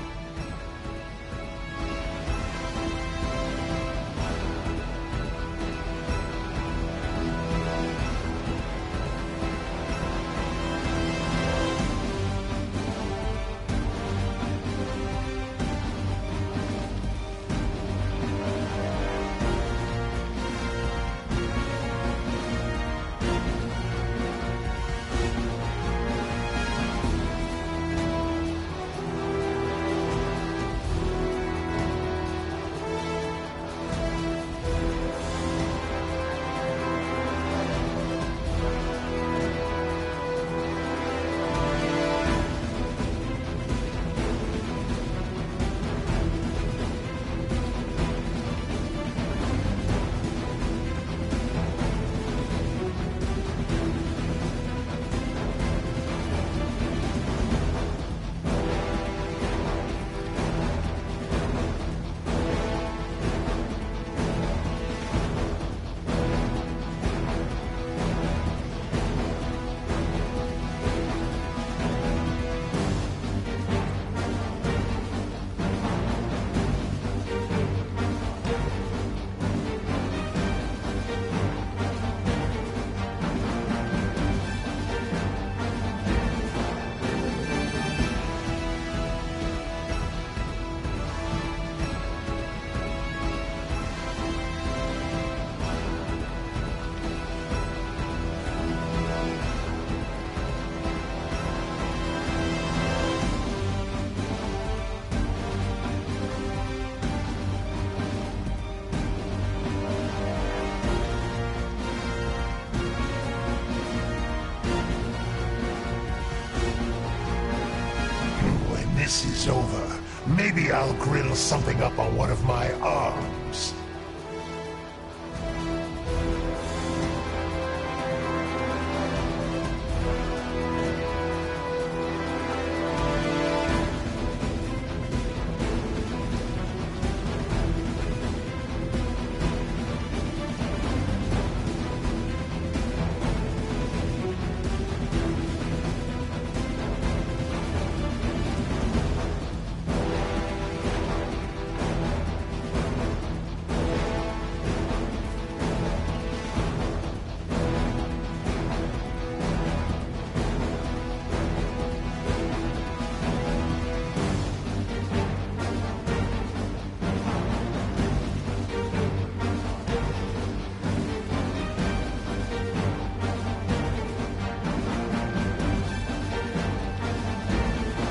I'll griddle something up on one of my arms.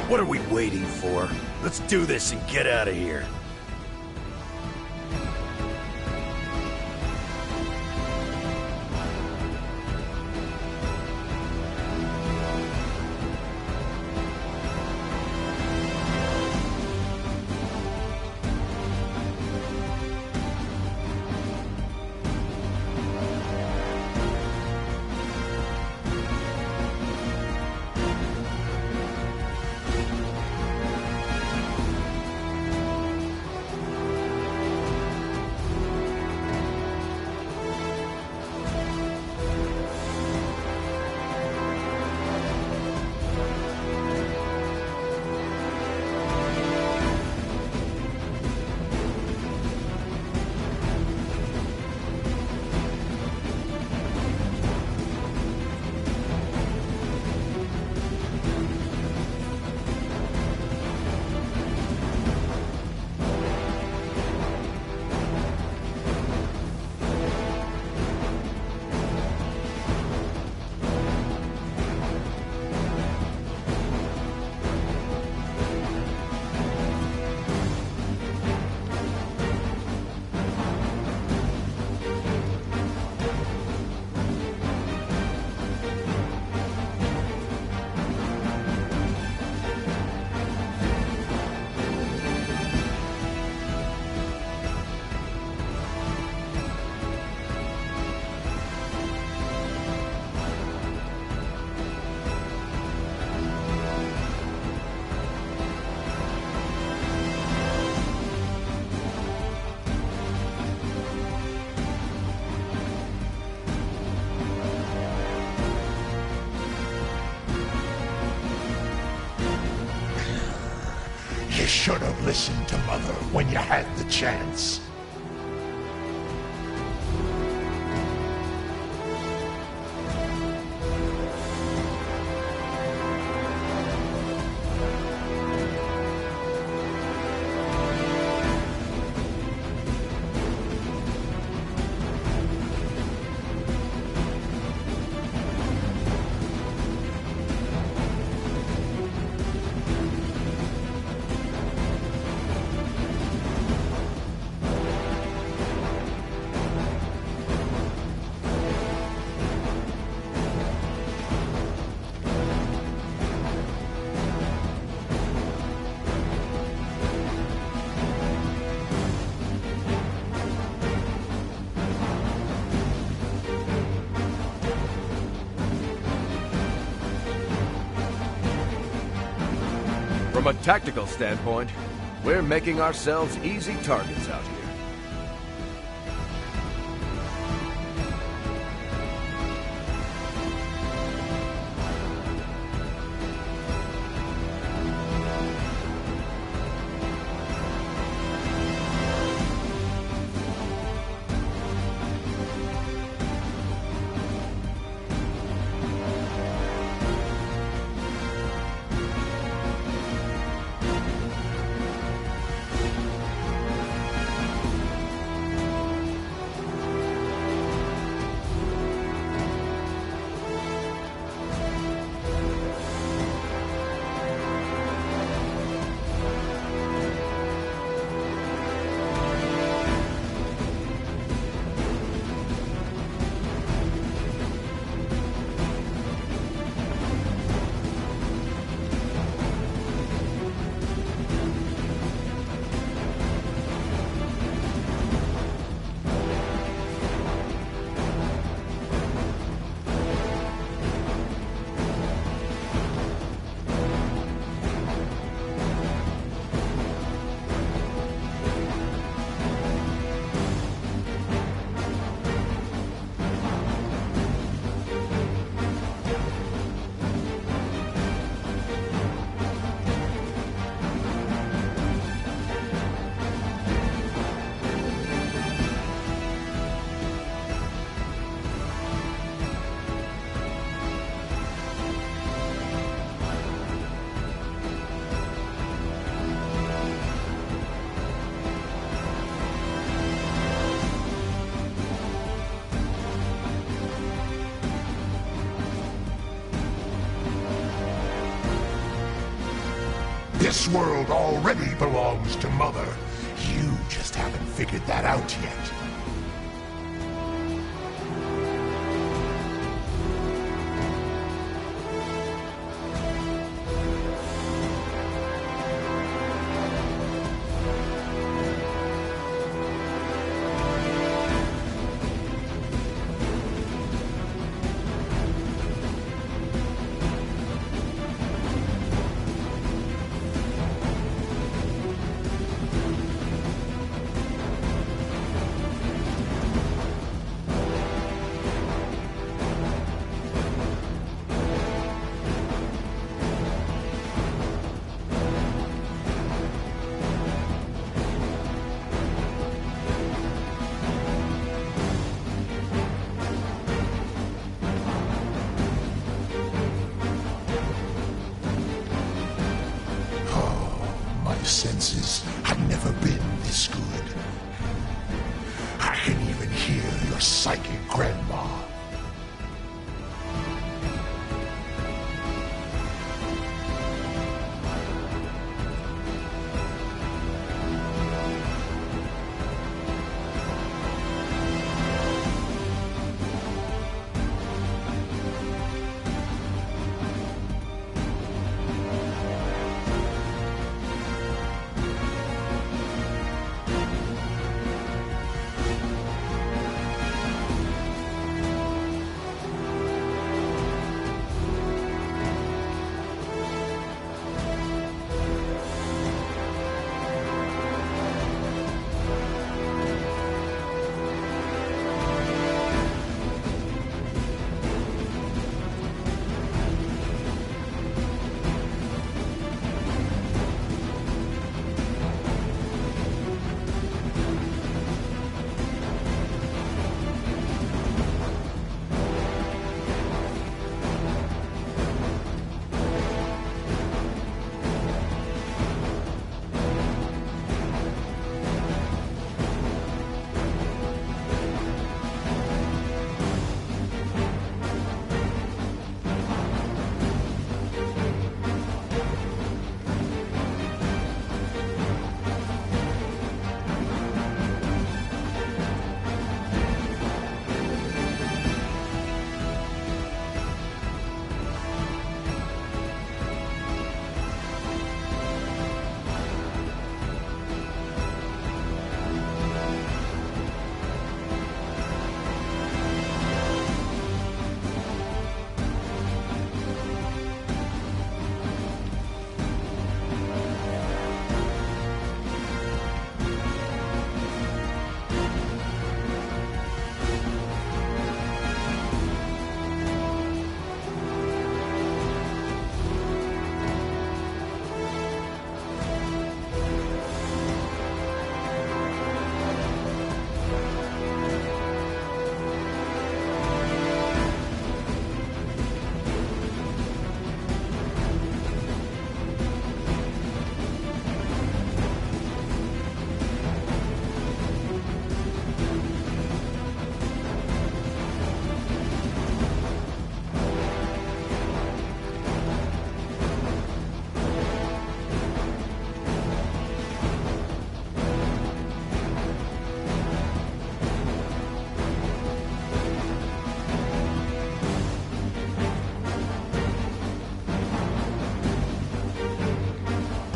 What are we waiting for? Let's do this and get out of here. You should have listened to Mother when you had the chance. From a tactical standpoint, we're making ourselves easy targets out here. This world already belongs to Mother. You just haven't figured that out yet. Senses have never been this good. I can even hear your psychic grandma.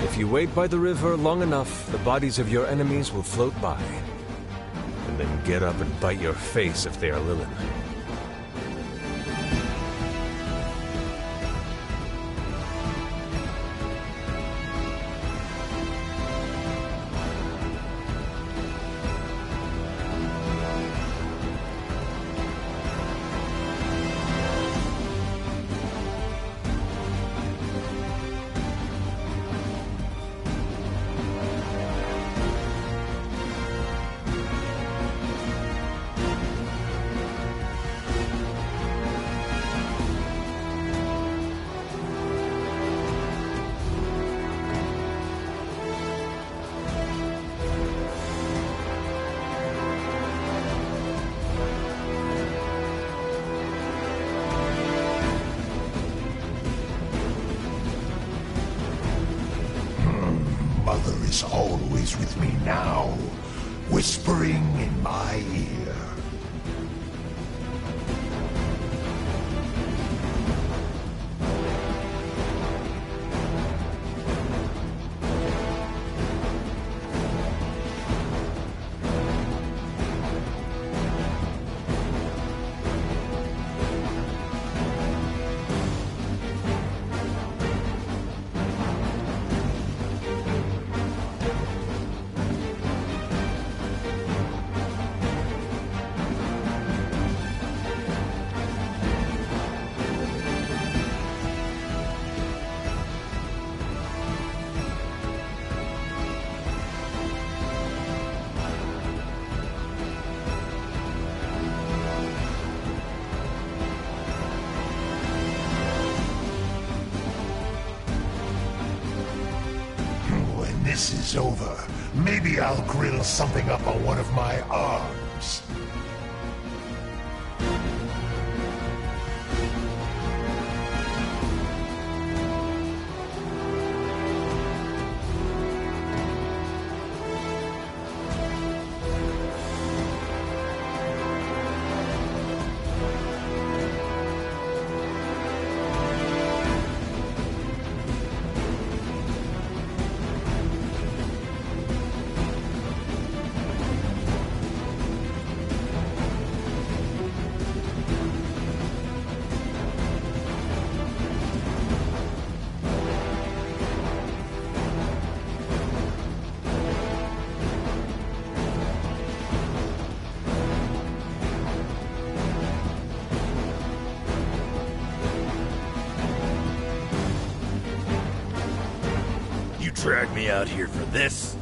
If you wait by the river long enough, the bodies of your enemies will float by. And then get up and bite your face if they are Lilin. is always with me now, whispering in my ear. This is over. Maybe I'll grill something up on one of my arms. Drag me out here for this?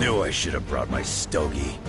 Knew I should have brought my stogie.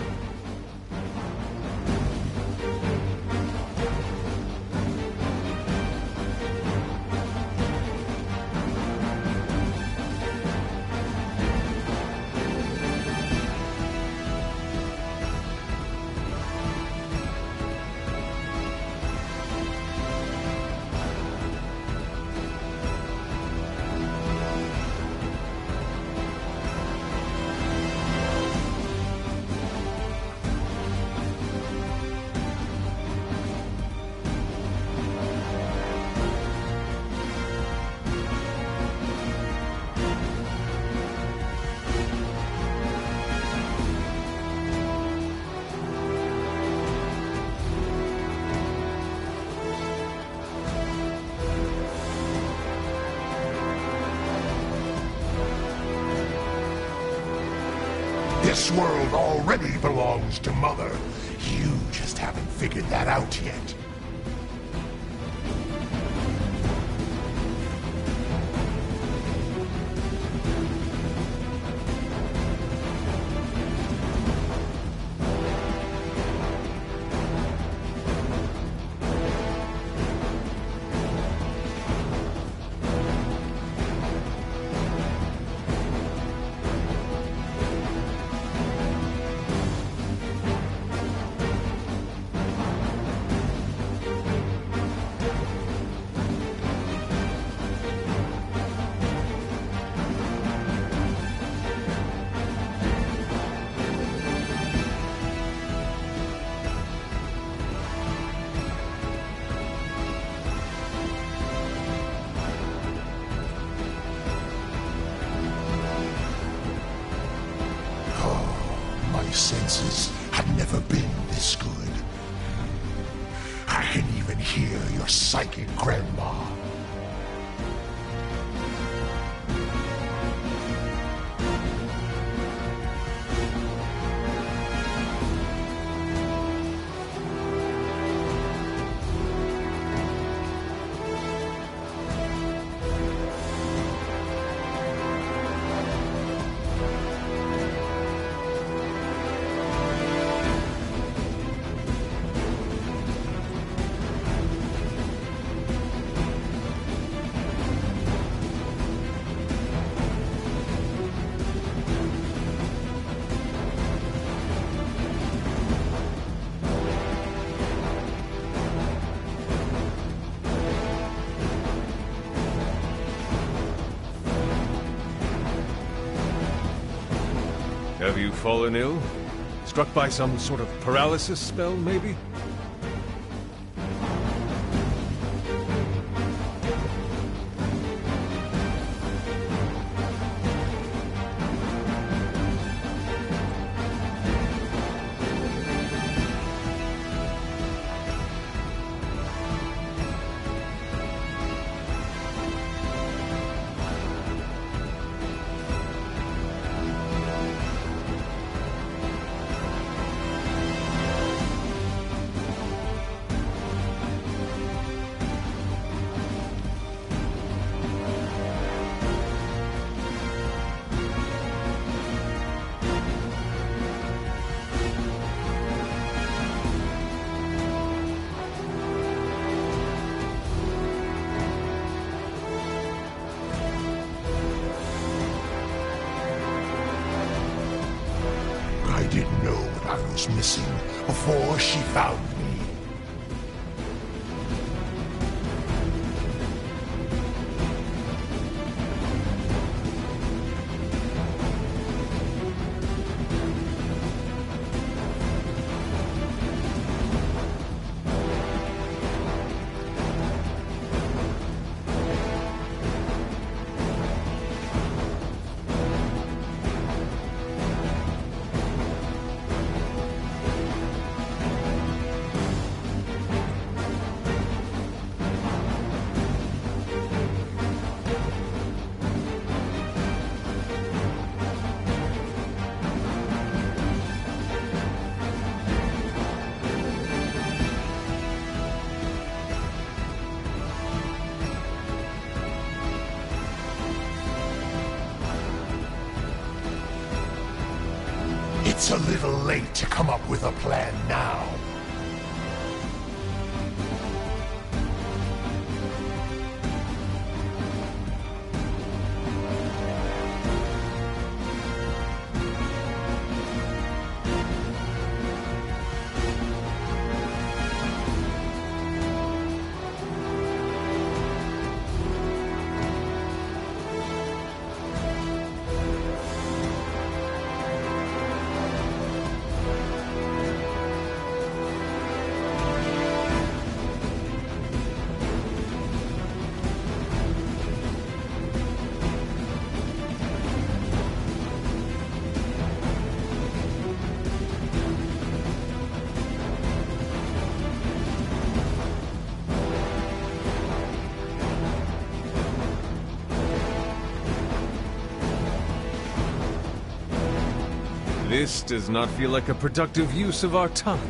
This world already belongs to Mother. You just haven't figured that out yet. My senses have never been this good. I can even hear your psychic grandma. Have you fallen ill? Struck by some sort of paralysis spell, maybe? I didn't know what I was missing before she found me. It's a little late to come up with a plan now. This does not feel like a productive use of our time.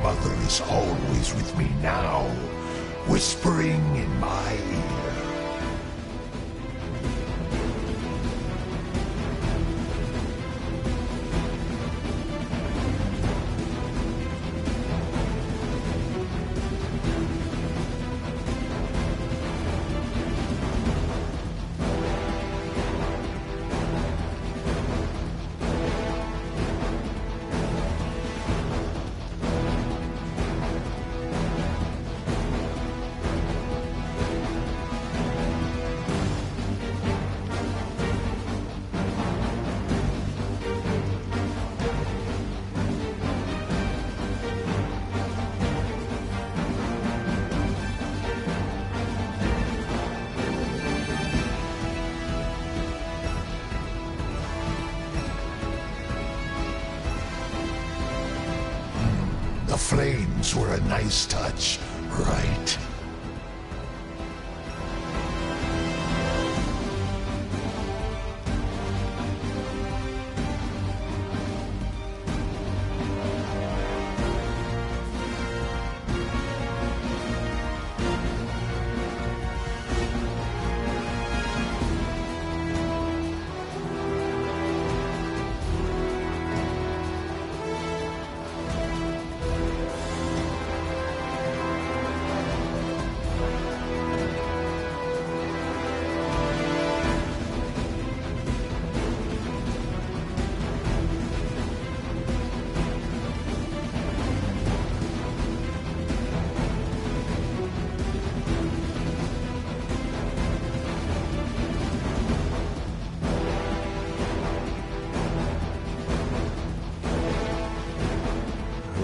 Mother is always with me now, whispering in my ear. The flames were a nice touch, right?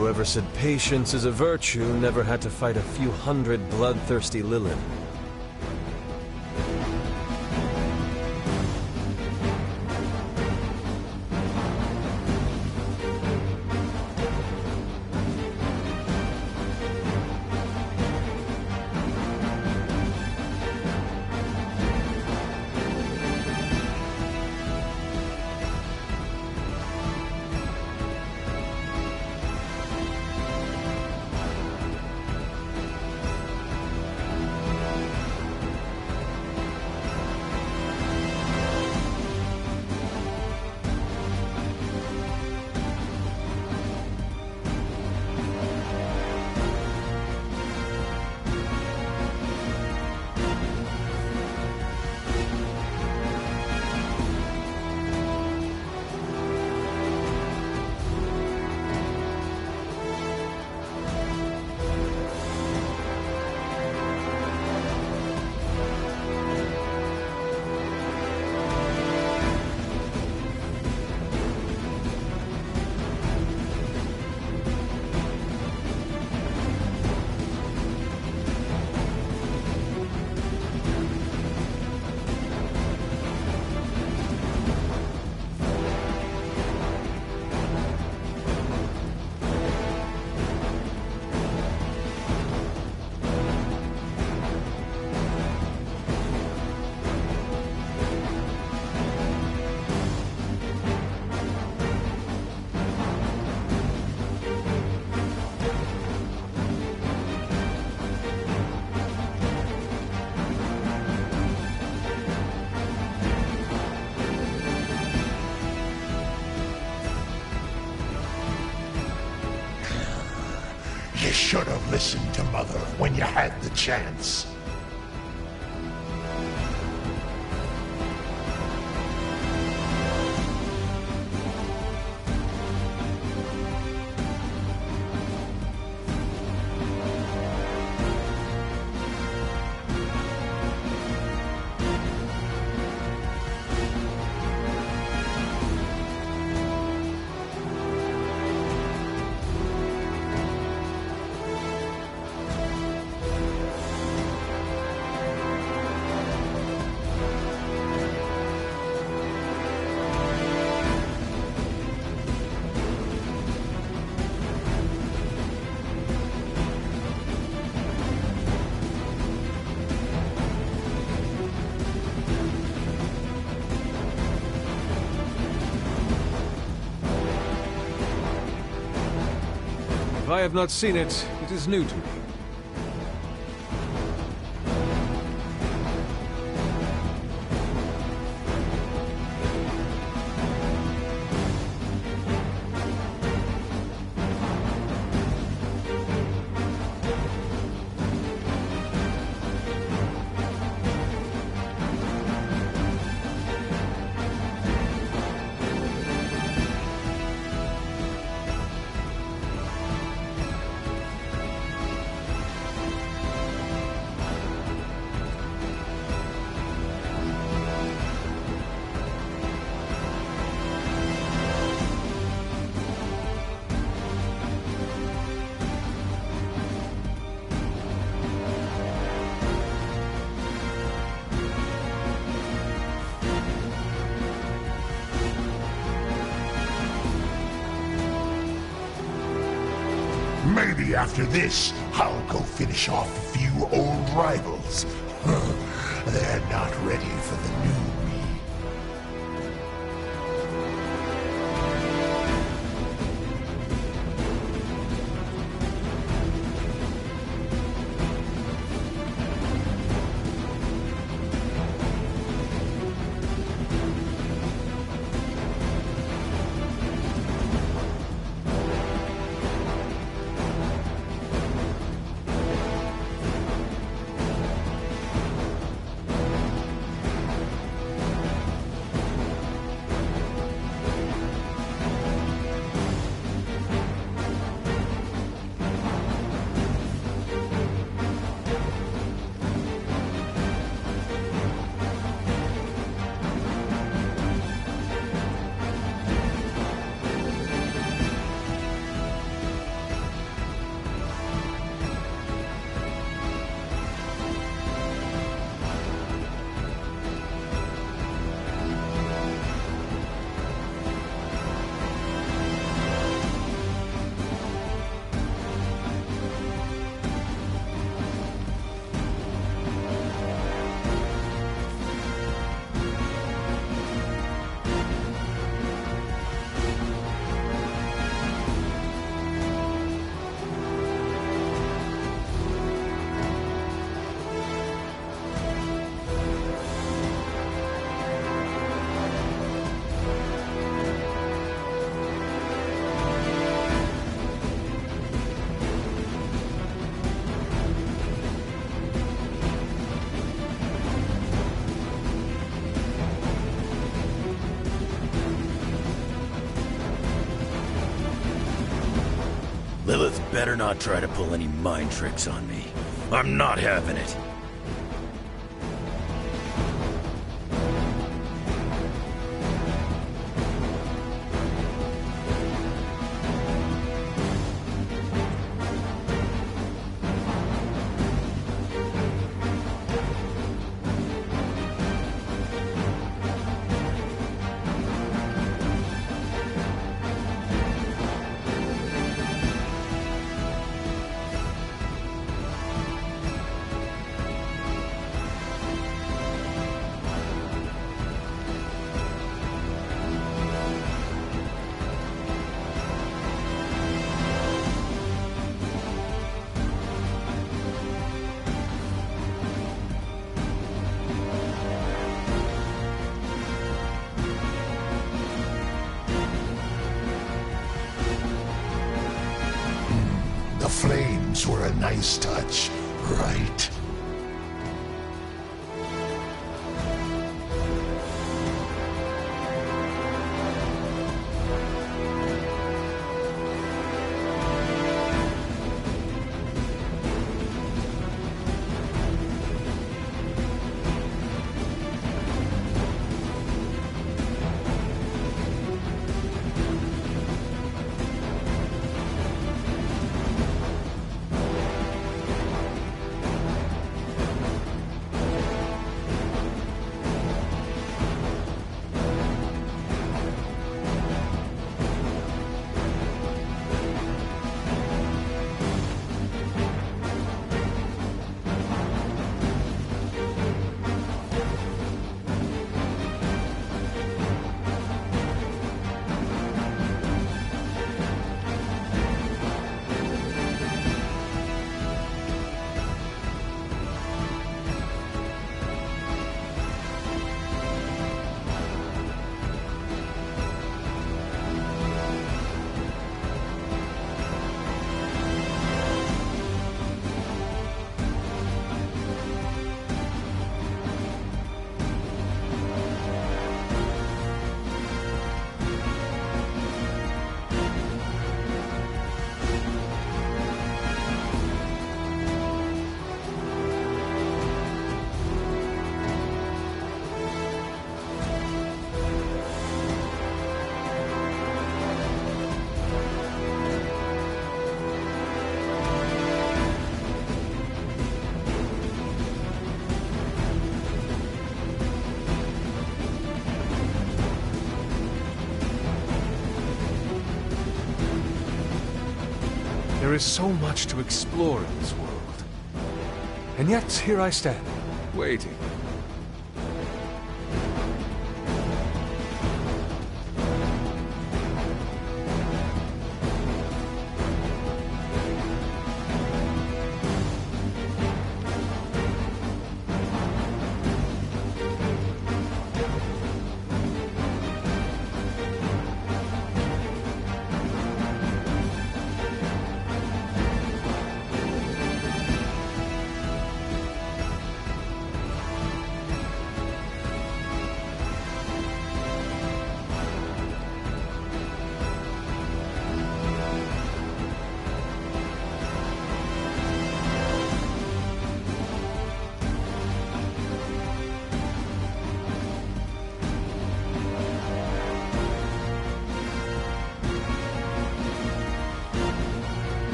Whoever said patience is a virtue never had to fight a few hundred bloodthirsty Lilith. listen to Mother when you had the chance. If I have not seen it, it is new to me. Maybe after this, I'll go finish off a few old rivals. They're not ready for the new me. Lilith better not try to pull any mind tricks on me. I'm not having it. Midas touch, right? There is so much to explore in this world. And yet, here I stand, waiting.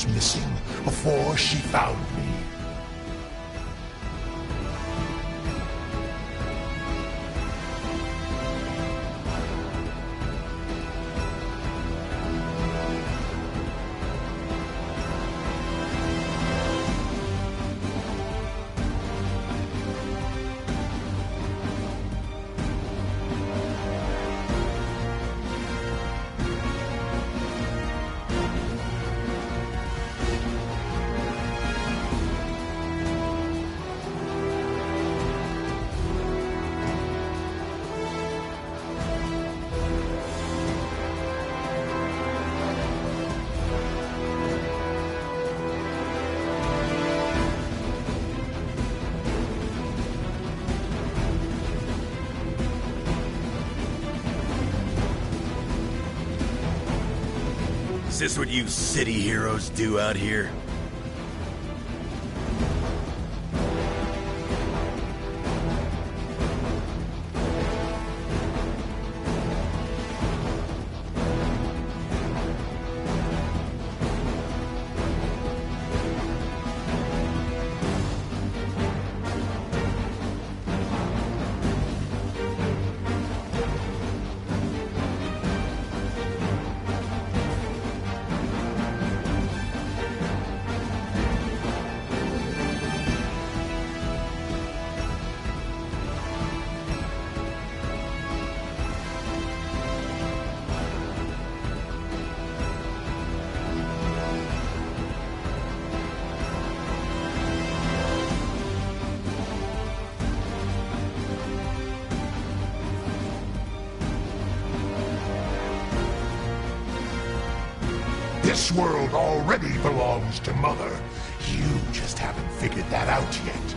Missing before she found me. this what you city heroes do out here? This world already belongs to Mother. You just haven't figured that out yet.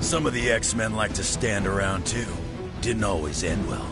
Some of the X-Men like to stand around too. Didn't always end well.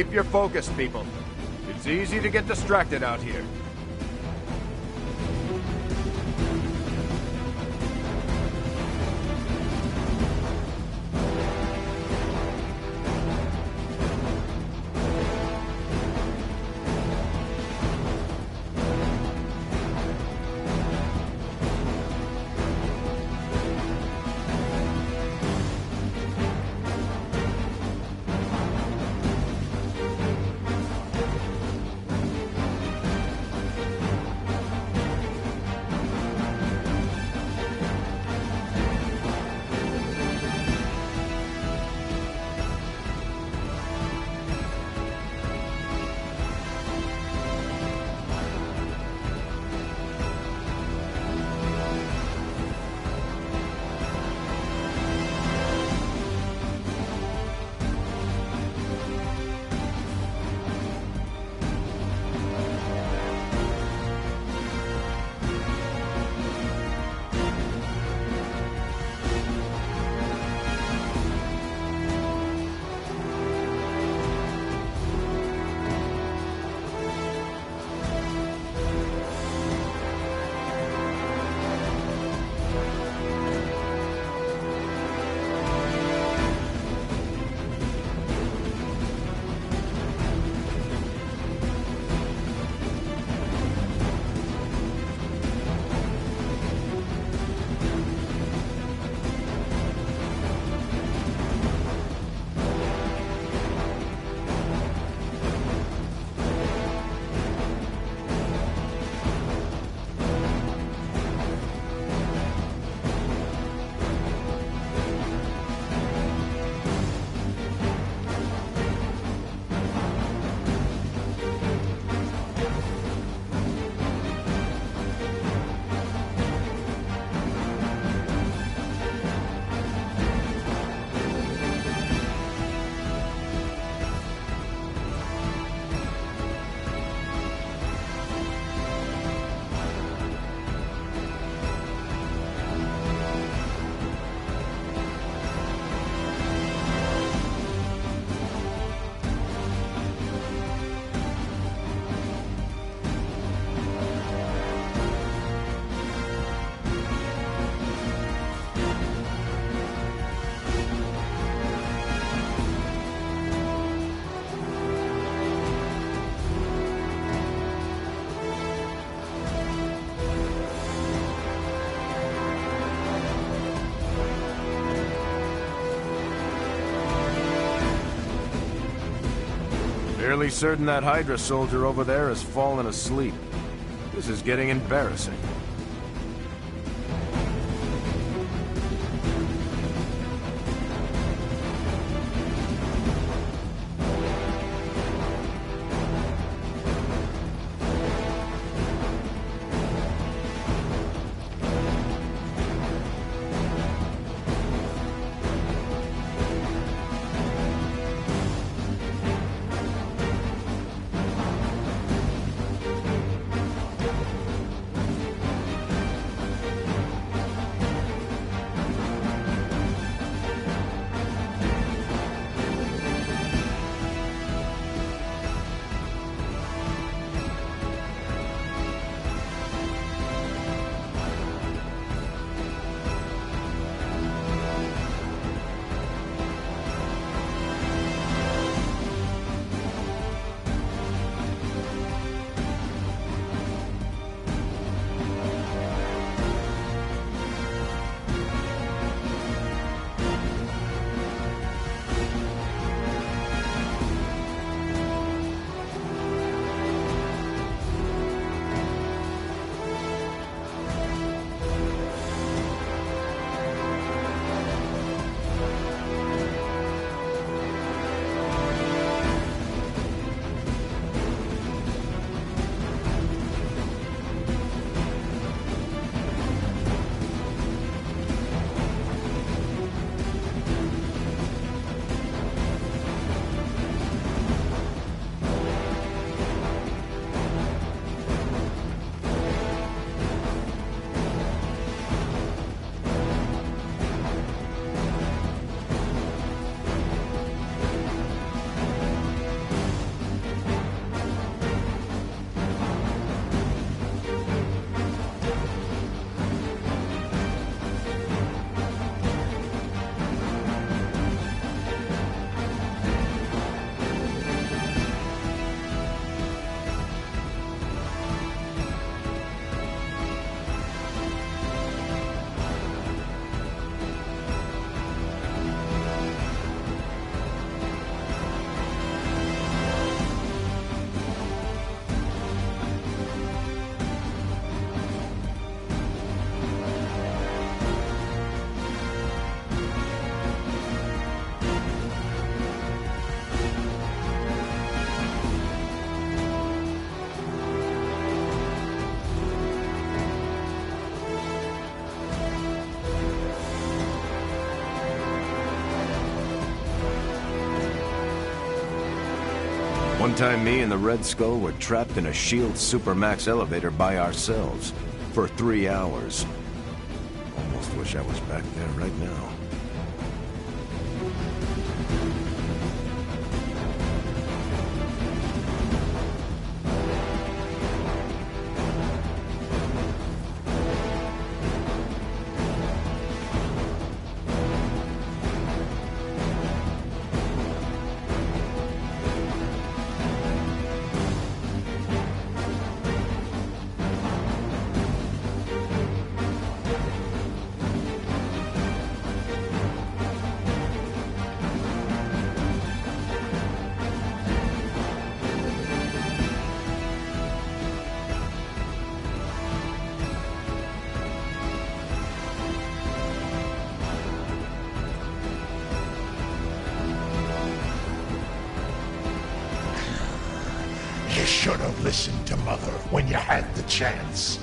Keep your focus, people. It's easy to get distracted out here. Fairly certain that Hydra soldier over there has fallen asleep. This is getting embarrassing. One time me and the Red Skull were trapped in a SHIELD Supermax elevator by ourselves for 3 hours. Almost wish I was back there right now. You should have listened to Mother when you had the chance.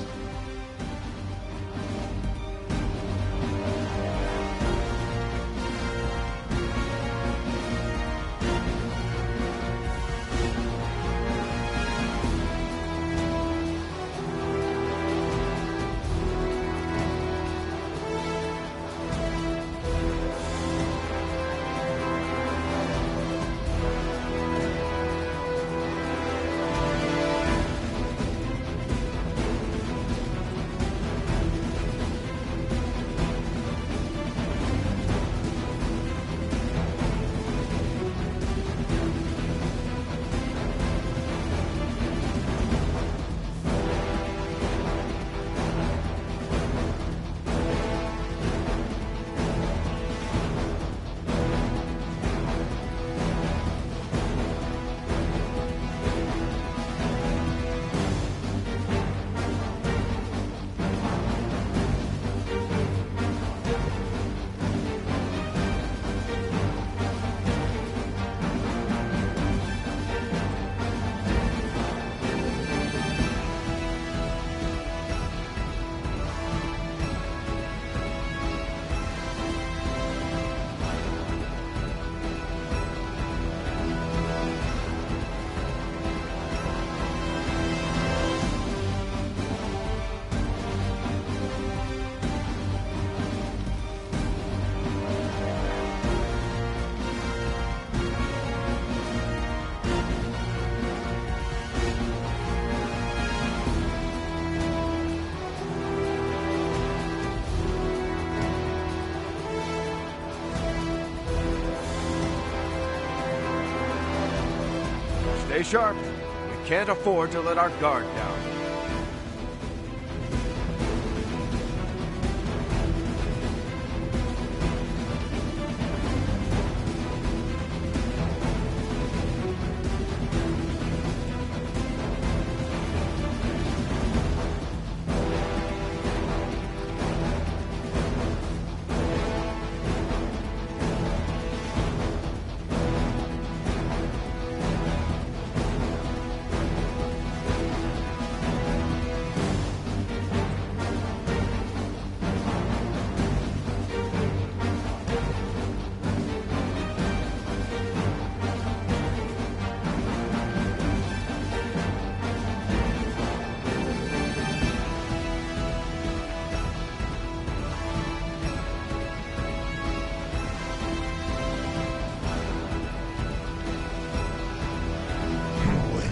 Stay sharp. We can't afford to let our guard down.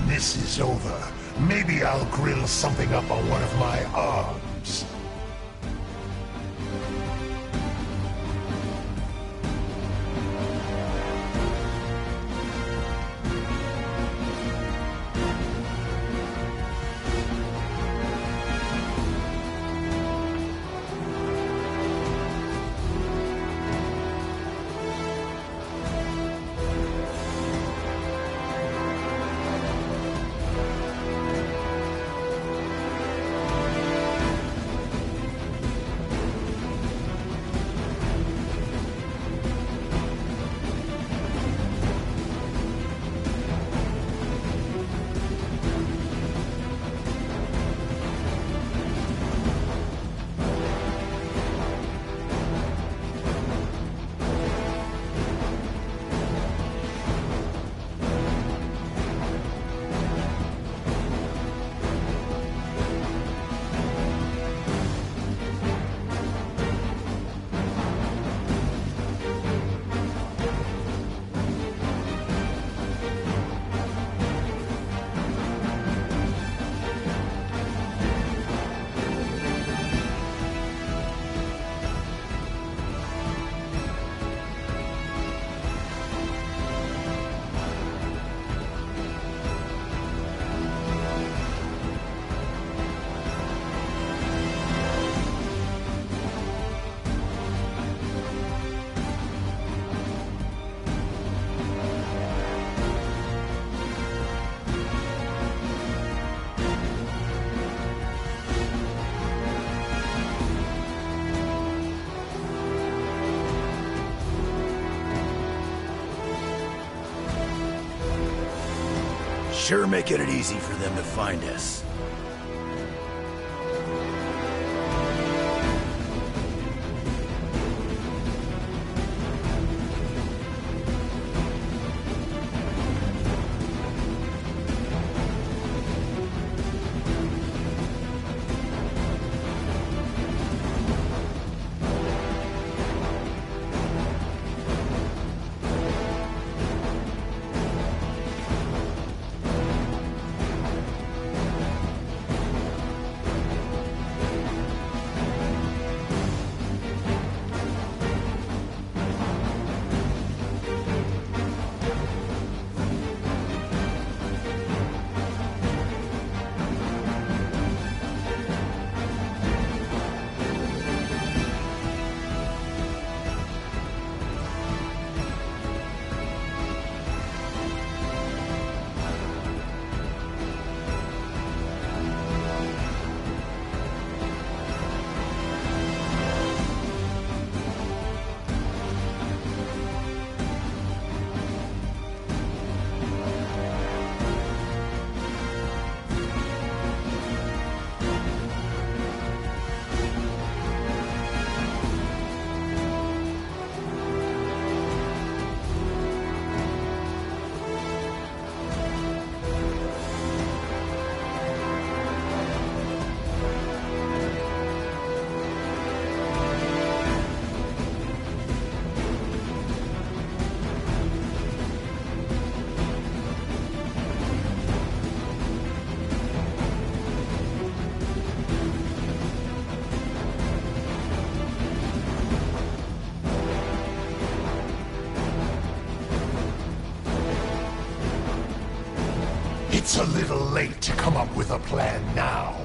This is over. Maybe I'll grill something up on one of my arms. sure making it easy for them to find us. It's a little late to come up with a plan now.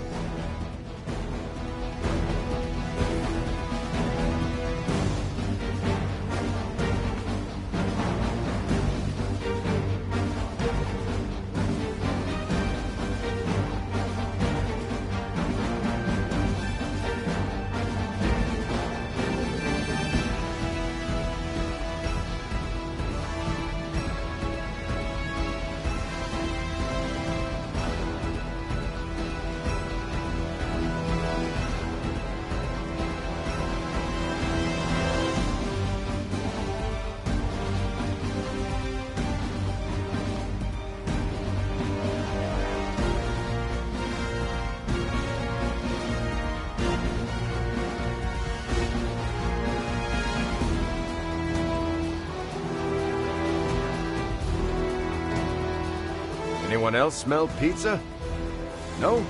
Anyone else smell pizza? No?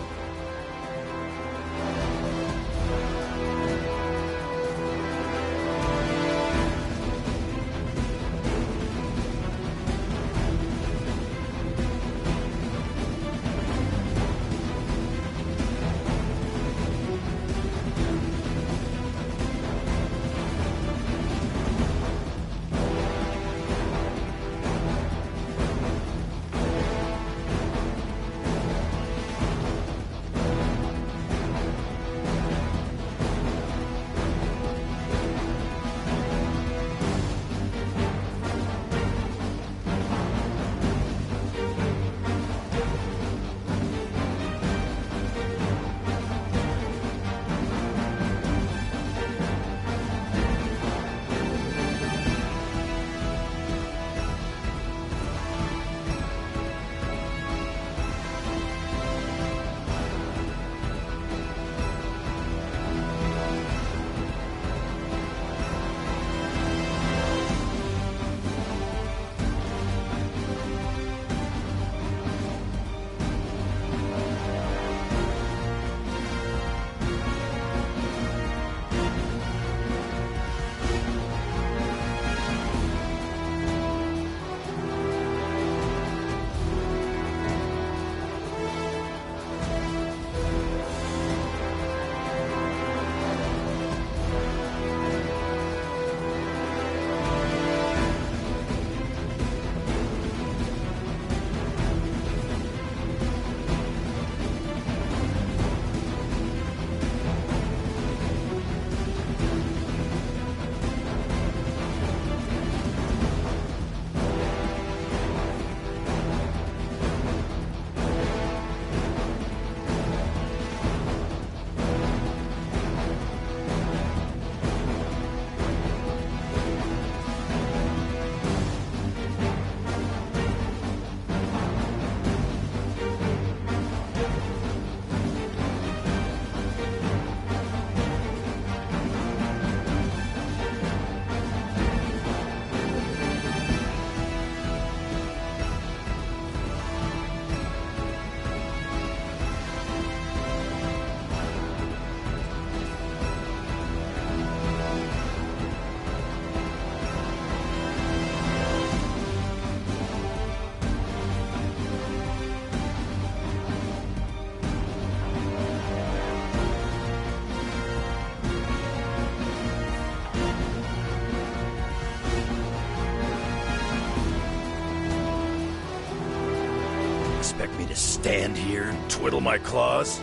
stand here and twiddle my claws?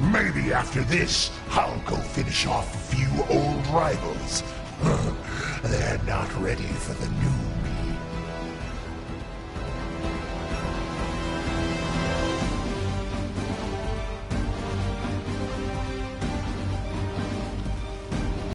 Maybe after this, I'll go finish off a few old rivals. They're not ready for the new